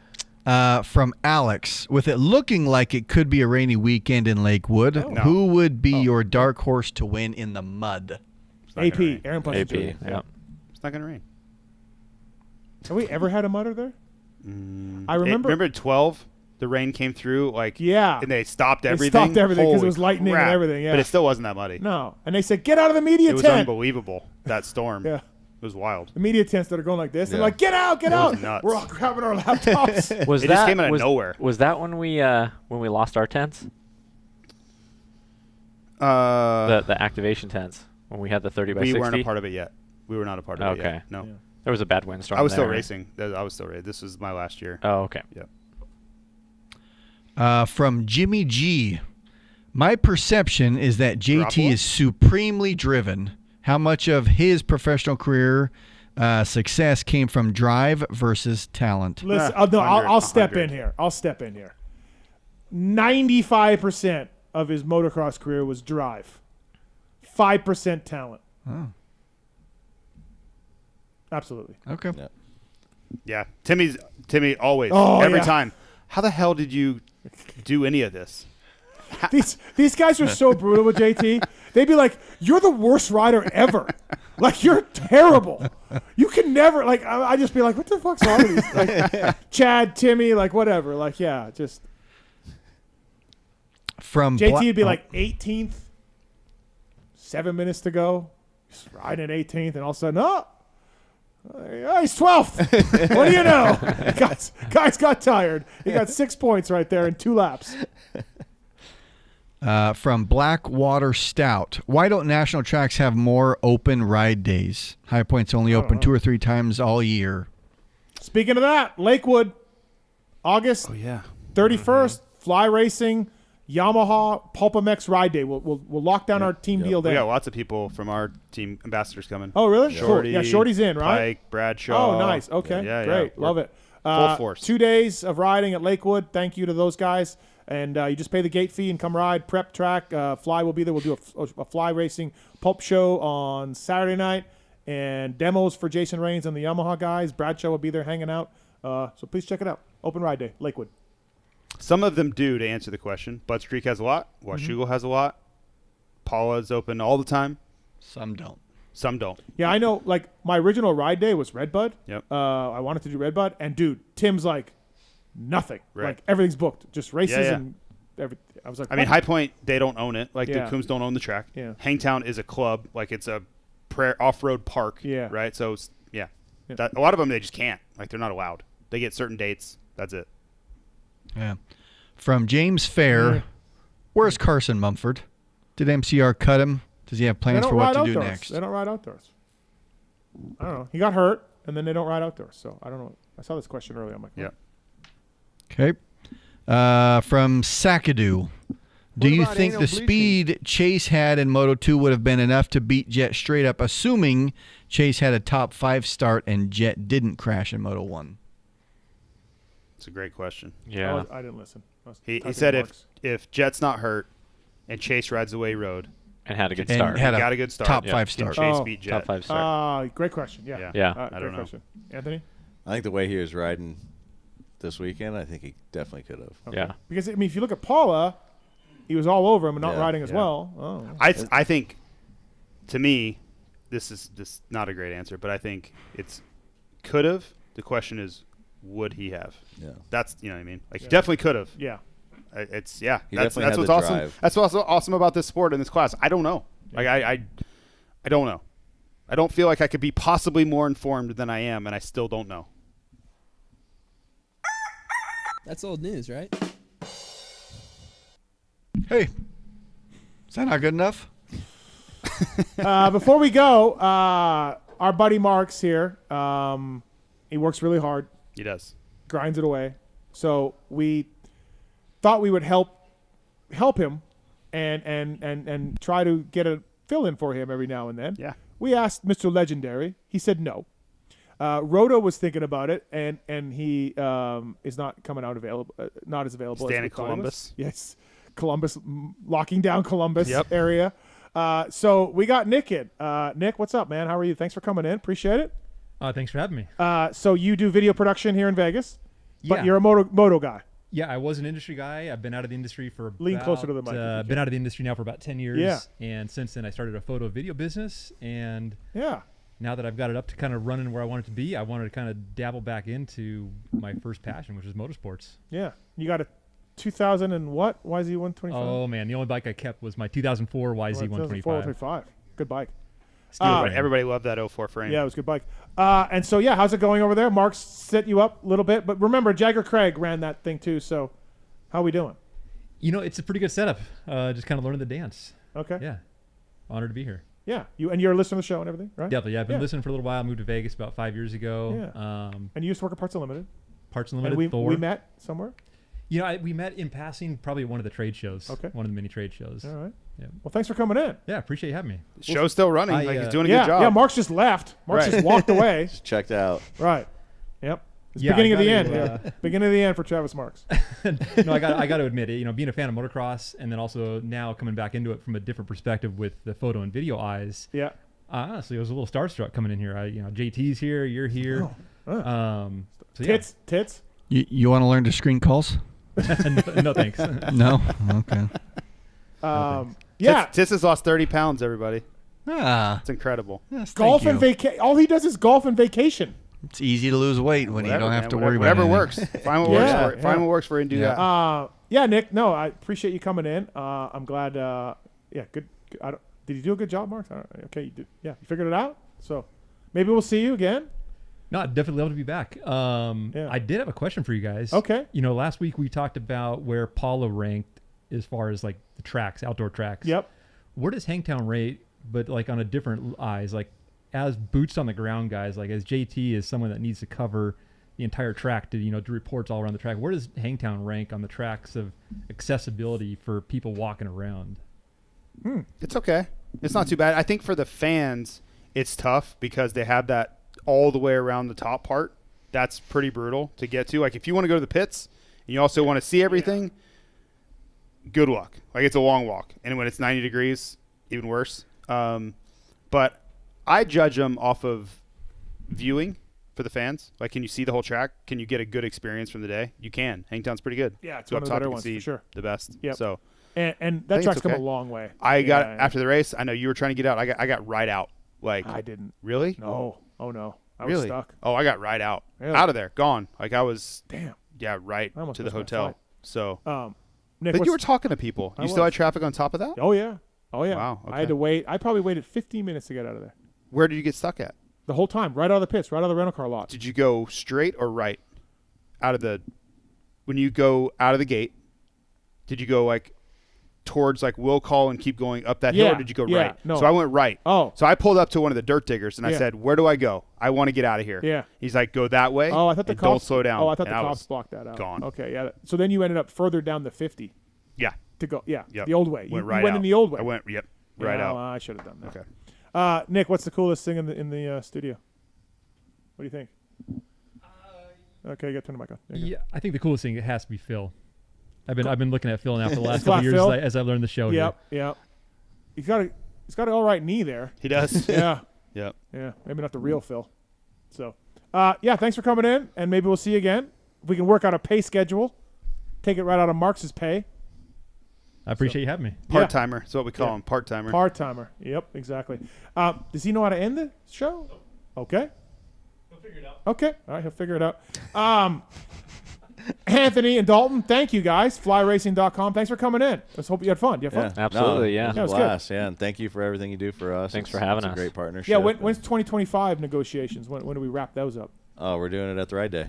right. From Alex, with it looking like it could be a rainy weekend in Lakewood, No. who would be your dark horse to win in the mud? It's not gonna AP, rain. Aaron Punch AP, Jr. yeah. It's not gonna rain. Have we ever had a mudder there? I remember. Remember at 12, the rain came through. Like Yeah. and they stopped They everything. stopped everything 'cause it Holy was lightning and crap. everything, yeah. But it still wasn't that muddy. No. And they said, get out of the media It was tent. unbelievable. That storm. Yeah. It was wild. The media tents that are going like this. They're Yeah. like, get out, get It was out. nuts. We're all grabbing our laptops. Was It that just came out of was, nowhere. Was that when we lost our tents? The activation tents when we had the 30 by we 60. weren't a part of it yet. We were not a part of it Okay. yet. No. Yeah. There was a bad windstorm. I was still there. racing. I was still racing. This was my last year. Oh, okay. Yep. From Jimmy G. My perception is that JT Garoppolo? is supremely driven. How much of his professional career success came from drive versus talent? Listen, Ah, no, 100, I'll step 100. in here. 95% of his motocross career was drive. 5% talent. Oh, Absolutely. okay. Yeah. Timmy always. Oh, every yeah. time. How the hell did you do any of this? These guys are so brutal with JT. They'd be like, "You're the worst rider ever. Like, you're terrible. You can never like." I just be like, "What the fuck's wrong with these?" Like, Chad, Timmy, like whatever. Like, yeah, just From JT Bla- would be like 18th, 7 minutes to go, just riding at 18th, and all of a sudden, he's 12th. What do you know? Guys got tired. He got 6 points right there in 2 laps. From Blackwater Stout. Why don't national tracks have more open ride days? High Point's only open 2 or 3 times all year. Speaking of that, Lakewood, August 31st, Fly Racing, Yamaha, PulpMX Ride Day. We'll lock down our team deal there. We got lots of people from our team ambassadors coming. Oh, really? Shorty, cool. Yeah, Shorty's in, right? Pike, Bradshaw. Oh, nice. Okay, great. Love it. Full force. 2 days of riding at Lakewood. Thank you to those guys. And you just pay the gate fee and come ride, prep track. Fly will be there. We'll do a Fly Racing Pulp show on Saturday night. And demos for Jason Raines and the Yamaha guys. Bradshaw will be there hanging out. So please check it out. Open ride day, Lakewood. Some of them do, to answer the question. Bud Streak has a lot. Washougal has a lot. Paula's open all the time. Some don't. Some don't. Yeah, I know. Like, my original ride day was Redbud. Yep. I wanted to do Redbud. And, dude, Tim's like, nothing. Right. Like, everything's booked. Just races Yeah. and everything. I was like, I mean, what? High Point, they don't own it. Like, Yeah. the Coombs don't own the track. Yeah. Hangtown is a club. Like, it's a off-road park. Yeah. Right? So, yeah. A lot of them, they just can't. Like, they're not allowed. They get certain dates. That's it. Yeah. From James Fair, where's Carson Mumford? Did MCR cut him? Does he have plans for what to do next? They don't ride outdoors. I don't know. He got hurt, and then they don't ride outdoors. So I don't know. I saw this question earlier. I'm like, yeah. Okay. From Sakadoo. Do you think the speed Chase had in Moto2 would have been enough to beat Jet straight up, assuming Chase had a top 5 start and Jet didn't crash in Moto1? It's a great question. Yeah. I didn't listen. He said if Jet's not hurt and Chase rides the way he rode and had a good start, got a good start, top 5 start. Chase beat Jet. Top 5 start. Great question. Yeah. Yeah. I don't know. Question. Anthony? I think the way he was riding this weekend, I think he definitely could have. Okay. Yeah. Because, I mean, if you look at Paula, he was all over him and not riding as well. Oh. I think, to me, this is not a great answer, but I think it's could have. The question is, would he have? Yeah. That's, you know what I mean? Like, he definitely could have. Yeah. That's definitely what's had the awesome. drive. That's what's awesome about this sport and this class. I don't know. Like, I don't know. I don't feel like I could be possibly more informed than I am, and I still don't know. That's old news, right? Hey, is that not good enough? Before we go, our buddy Mark's here. He works really hard. He does. Grinds it away. So we thought we would help him and try to get a fill-in for him every now and then. Yeah. We asked Mr. Legendary. He said no. Roto was thinking about it, and he is not coming out available. Not as available. Staying as in Columbus. Yes, Columbus, locking down Columbus Yep. area. So we got Nick in. Nick, what's up, man? How are you? Thanks for coming in. Appreciate it. Thanks for having me. So you do video production here in Vegas, but Yeah. you're a moto guy. Yeah, I was an industry guy. I've been out of the industry for Lean closer to the mic if you been can. out of the industry now for about 10 years. Yeah. And since then, I started a photo video business. And yeah, now that I've got it up to kind of running where I want it to be, I wanted to kind of dabble back into my first passion, which is motorsports. Yeah. You got a 2000 and what? YZ125? Oh, man. The only bike I kept was my 2004 YZ125. 125. Good bike. Everybody loved that 04 frame. Yeah, it was a good bike. And so, yeah, how's it going over there? Mark's set you up a little bit. But remember, Jagger Craig ran that thing too. So how are we doing? You know, it's a pretty good setup. Just kind of learning the dance. Okay. Yeah. Honored to be here. Yeah. You're a listener to the show and everything, right? Definitely. Yeah, I've been listening for a little while. I moved to Vegas about 5 years ago. Yeah. And you used to work at Parts Unlimited. Parts Unlimited. And Thor. we met somewhere? You know, we met in passing probably at one of the trade shows. Okay. One of the mini trade shows. All right. Yeah. Well, thanks for coming in. Yeah, appreciate you having me. The show's still running. He's doing a good job. Yeah, Mark's just left. Mark's just walked away. Just checked out. Right. Yep. It's Yeah, beginning of the I end. gotta, Yeah. Beginning of the end for Travis Marks. No, I got to admit it. You know, being a fan of motocross and then also now coming back into it from a different perspective with the photo and video eyes. Yeah. Honestly, I was a little starstruck coming in here. JT's here. You're here. Oh. So yeah. Tits. You want to learn to screen calls? No, thanks. No? Okay. Yeah. Tits has lost 30 pounds, everybody. It's incredible. Yes, Golf thank and you. all he does is golf and vacation. It's easy to lose weight when you don't have to worry about whatever anything. works. Find what works for it. Find what works for you and do that. Yeah, Nick. No, I appreciate you coming in. I'm glad. Good. Did you do a good job, Mark? Okay, you did. Yeah, you figured it out. So maybe we'll see you again. No, I'd definitely love to be back. I did have a question for you guys. Okay. You know, last week we talked about where Paula ranked as far as like the tracks, outdoor tracks. Yep. Where does Hangtown rate, but like on a different eyes, like as boots on the ground guys, like as JT is someone that needs to cover the entire track to, do reports all around the track. Where does Hangtown rank on the tracks of accessibility for people walking around? It's okay. It's not too bad. I think for the fans, it's tough because they have that all the way around the top part. That's pretty brutal to get to. Like if you want to go to the pits and you also want to see everything, good luck. Like it's a long walk. And when it's 90 degrees, even worse. But I judge them off of viewing for the fans. Like, can you see the whole track? Can you get a good experience from the day? You can. Hangtown's pretty good. Yeah, it's Go one up of the top, better you can ones see for sure. the best. Yep. So, and that track's come a long way. I got after the race. I know you were trying to get out. I got right out. Like I didn't. Really? No. Oh no. I really? was stuck. Oh, I got right out. Really? Out of there. Gone. Like I was. Damn. Yeah, right I almost to the missed my hotel. flight. So. Nick, but you were talking to people. You still had traffic on top of that? Oh yeah. Oh yeah. Wow. Okay. I had to wait. I probably waited 15 minutes to get out of there. Where did you get stuck at? The whole time, right out of the pits, right out of the rental car lot. Did you go straight or right out of the? When you go out of the gate, did you go like towards like will call and keep going up that hill, or did you go right? No. So I went right. Oh. So I pulled up to one of the dirt diggers and I Yeah. said, "Where do I go? I want to get out of here." Yeah. He's like, "Go that way." Oh, I thought the and cops. don't slow down. Oh, I thought And the was cops blocked that out. Gone. Okay, yeah. So then you ended up further down the 50. Yeah. To go. Yeah. Yep. The old way. Went You right went out. in the old way. I went. Yep. Right Yeah, out. well, I should have done that. Okay. Nick, what's the coolest thing in the studio? What do you think? Okay, you got to turn the mic on. There you go. Yeah, I think the coolest thing it has to be Phil. I've been looking at Phil now for the last Flat couple years Phil? as I learned the show. Yep. Yep. He's got an all right knee there. He does. Yeah. Yep. Yeah. Maybe not the real Phil. So, yeah. Thanks for coming in, and maybe we'll see you again. If we can work out a pay schedule, take it right out of Marx's pay. I appreciate you having me. Part timer. That's what we call him. Part timer. Part timer. Yep. Exactly. Does he know how to end the show? Okay. He'll figure it out. Okay. All right. He'll figure it out. Anthony and Dalton, thank you guys. FlyRacing.com. Thanks for coming in. Let's hope you had fun. Did you have fun? Absolutely, yeah. It was a blast, yeah. And thank you for everything you do for us. Thanks for having it's us. a great partnership. Yeah, when's 2025 negotiations? When do we wrap those up? Oh, we're doing it at the ride day.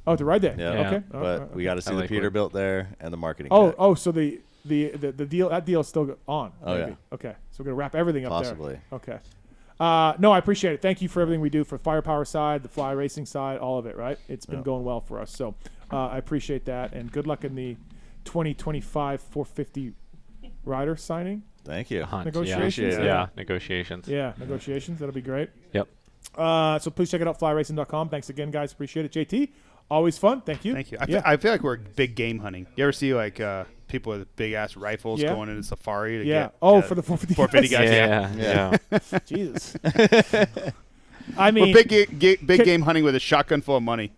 Oh, at the ride day. Yeah. Okay. But we got to see the like Peterbilt there and the marketing. Oh, so the deal, that deal's still on. Oh, maybe. yeah. Okay. So we're going to wrap everything up Possibly. there. Okay. No, I appreciate it. Thank you for everything we do for Firepower side, the Fly Racing side, all of it, right? It's been going well for us. So I appreciate that. And good luck in the 2025 450 rider signing. Thank you. Negotiations. Yeah, negotiations. Yeah, negotiations. That'll be great. Yep. So please check it out, flyracing.com. Thanks again, guys. Appreciate it. JT, always fun. Thank you. Thank you. I feel like we're big game hunting. You ever see like people with big ass rifles going into safari to get for the 450 450 guys? Yeah. Jesus. I mean, we're big game hunting with a shotgun full of money.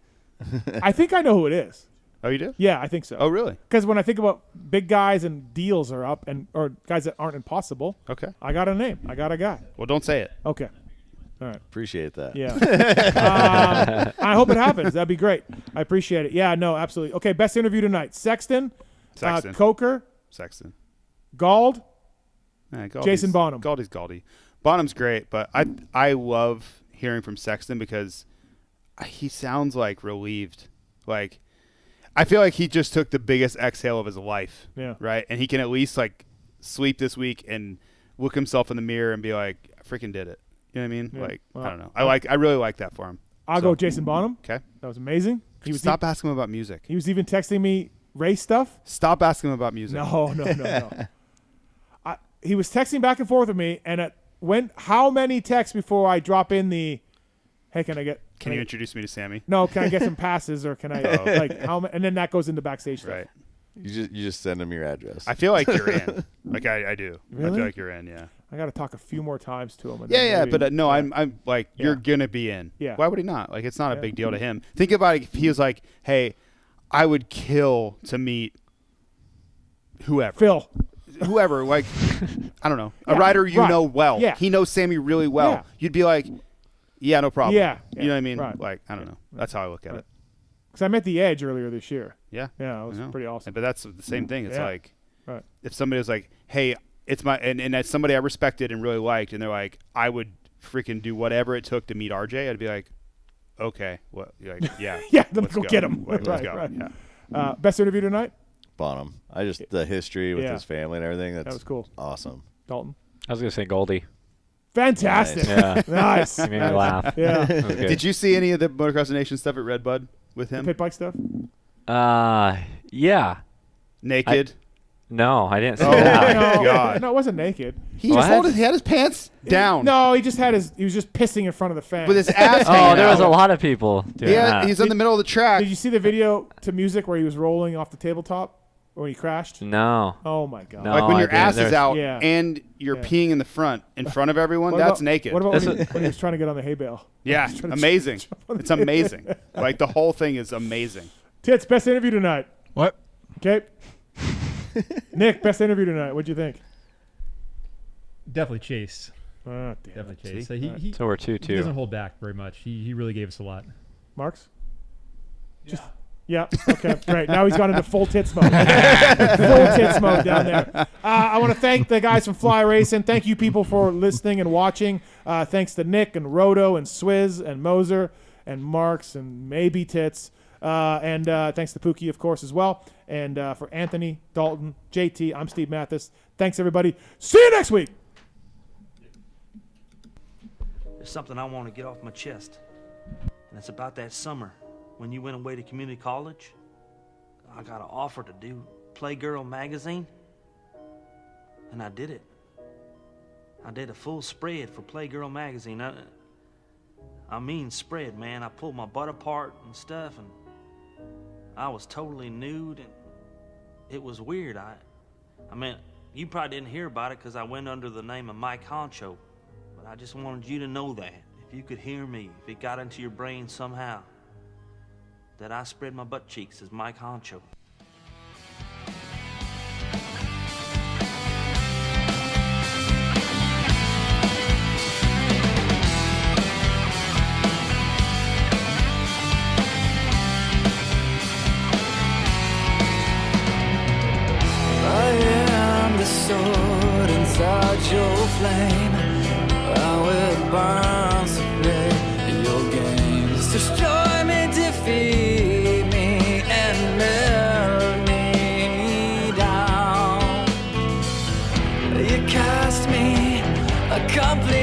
I think I know who it is. Oh, you do? Yeah, I think so. Oh, really? Because when I think about big guys and deals are up, or guys that aren't impossible, okay, I got a name. I got a guy. Well, don't say it. Okay. All right. Appreciate that. Yeah. I hope it happens. That'd be great. I appreciate it. Yeah, no, absolutely. Okay, best interview tonight. Sexton. Coker. Sexton. Gauld. Gauldy's, Jason Bonham. Gauldy's Gauldy. Bonham's great, but I love hearing from Sexton because he sounds like relieved. Like, I feel like he just took the biggest exhale of his life. Yeah. Right? And he can at least like sleep this week and look himself in the mirror and be like, I freaking did it. You know what I mean? Yeah. Like, Well, I don't know. I really like that for him. I'll go Jason Bonham. Okay. That was amazing. Stop asking him about music. He was even texting me race stuff. Stop asking him about music. No. He was texting back and forth with me, and how many texts before I drop in the, hey, can you introduce me to Sammy? No, can I get some passes, or can I like how? And then that goes into backstage stuff. Right. You just send him your address. I feel like you're in. Like I do. Really? I feel like you're in. Yeah. I got to talk a few more times to him. And Yeah, then maybe, but no, I'm like you're gonna be in. Yeah. Why would he not? Like it's not a big deal to him. Think about it. If he was like, hey, I would kill to meet whoever. Phil. Whoever, like, I don't know, a rider you know well. Yeah. He knows Sammy really well. Yeah. You'd be like, yeah, no problem. Yeah. You know what I mean? Right. Like, I don't know. That's how I look at it. Because I met the Edge earlier this year. Yeah. Yeah, it was pretty awesome. But that's the same thing. It's like, right. if somebody was like, hey, it's my, and that's somebody I respected and really liked, and they're like, I would freaking do whatever it took to meet RJ, I'd be like, okay, what? Like, yeah. Yeah, then let's go get him. Like, let's Right, go. right. Yeah. Best interview tonight? Bonham. The history with Yeah. his family and everything. That was cool. Awesome. Dalton. I was gonna say Goldie. Fantastic. Yeah. Nice. You made me laugh. Yeah. That was good. Did you see any of the Motocross Nation stuff at Redbud with him? Pit bike stuff? Yeah. Naked? No, I didn't see Oh that. my God. No, it wasn't naked. He had his pants down. No, he was just pissing in front of the fan. With his ass Oh, hanging there was a out. lot of people doing that. He's in the middle of the track. Did you see the video to music where he was rolling off the tabletop when he crashed? No. Oh my God. No, Like when I your didn't. ass is out Yeah. and you're Yeah. peeing in front of everyone, What that's about- naked. What about when he was trying to get on the hay bale? Yeah, He was trying to amazing. jump on the It's hay bale. amazing. Like the whole thing is amazing. Tits, best interview tonight. What? Okay. Nick, best interview tonight. What'd you think? Definitely Chase. Oh, damn Definitely it. Chase. See? He So we're 2-2. He doesn't hold back very much. He really gave us a lot. Marks? Yeah. Okay. Great. Now he's gone into full tits mode. Full tits mode down there. I want to thank the guys from Fly Racing. Thank you people for listening and watching. Thanks to Nick and Roto and Swizz and Moser and Marks and maybe Tits. And thanks to Pookie, of course, as well. And for Anthony, Dalton, JT, I'm Steve Mathis. Thanks, everybody. See you next week. There's something I want to get off my chest. And it's about that summer when you went away to community college. I got an offer to do Playgirl magazine. And I did it. I did a full spread for Playgirl magazine. I mean spread, man. I pulled my butt apart and stuff, and I was totally nude, and it was weird. I mean, you probably didn't hear about it because I went under the name of Mike Honcho, but I just wanted you to know that. If you could hear me, if it got into your brain somehow, that I spread my butt cheeks as Mike Honcho. I am the sword inside your flame. I will burn someday in your games. Destroy me, defeat me, and melt me down. You cast me a complete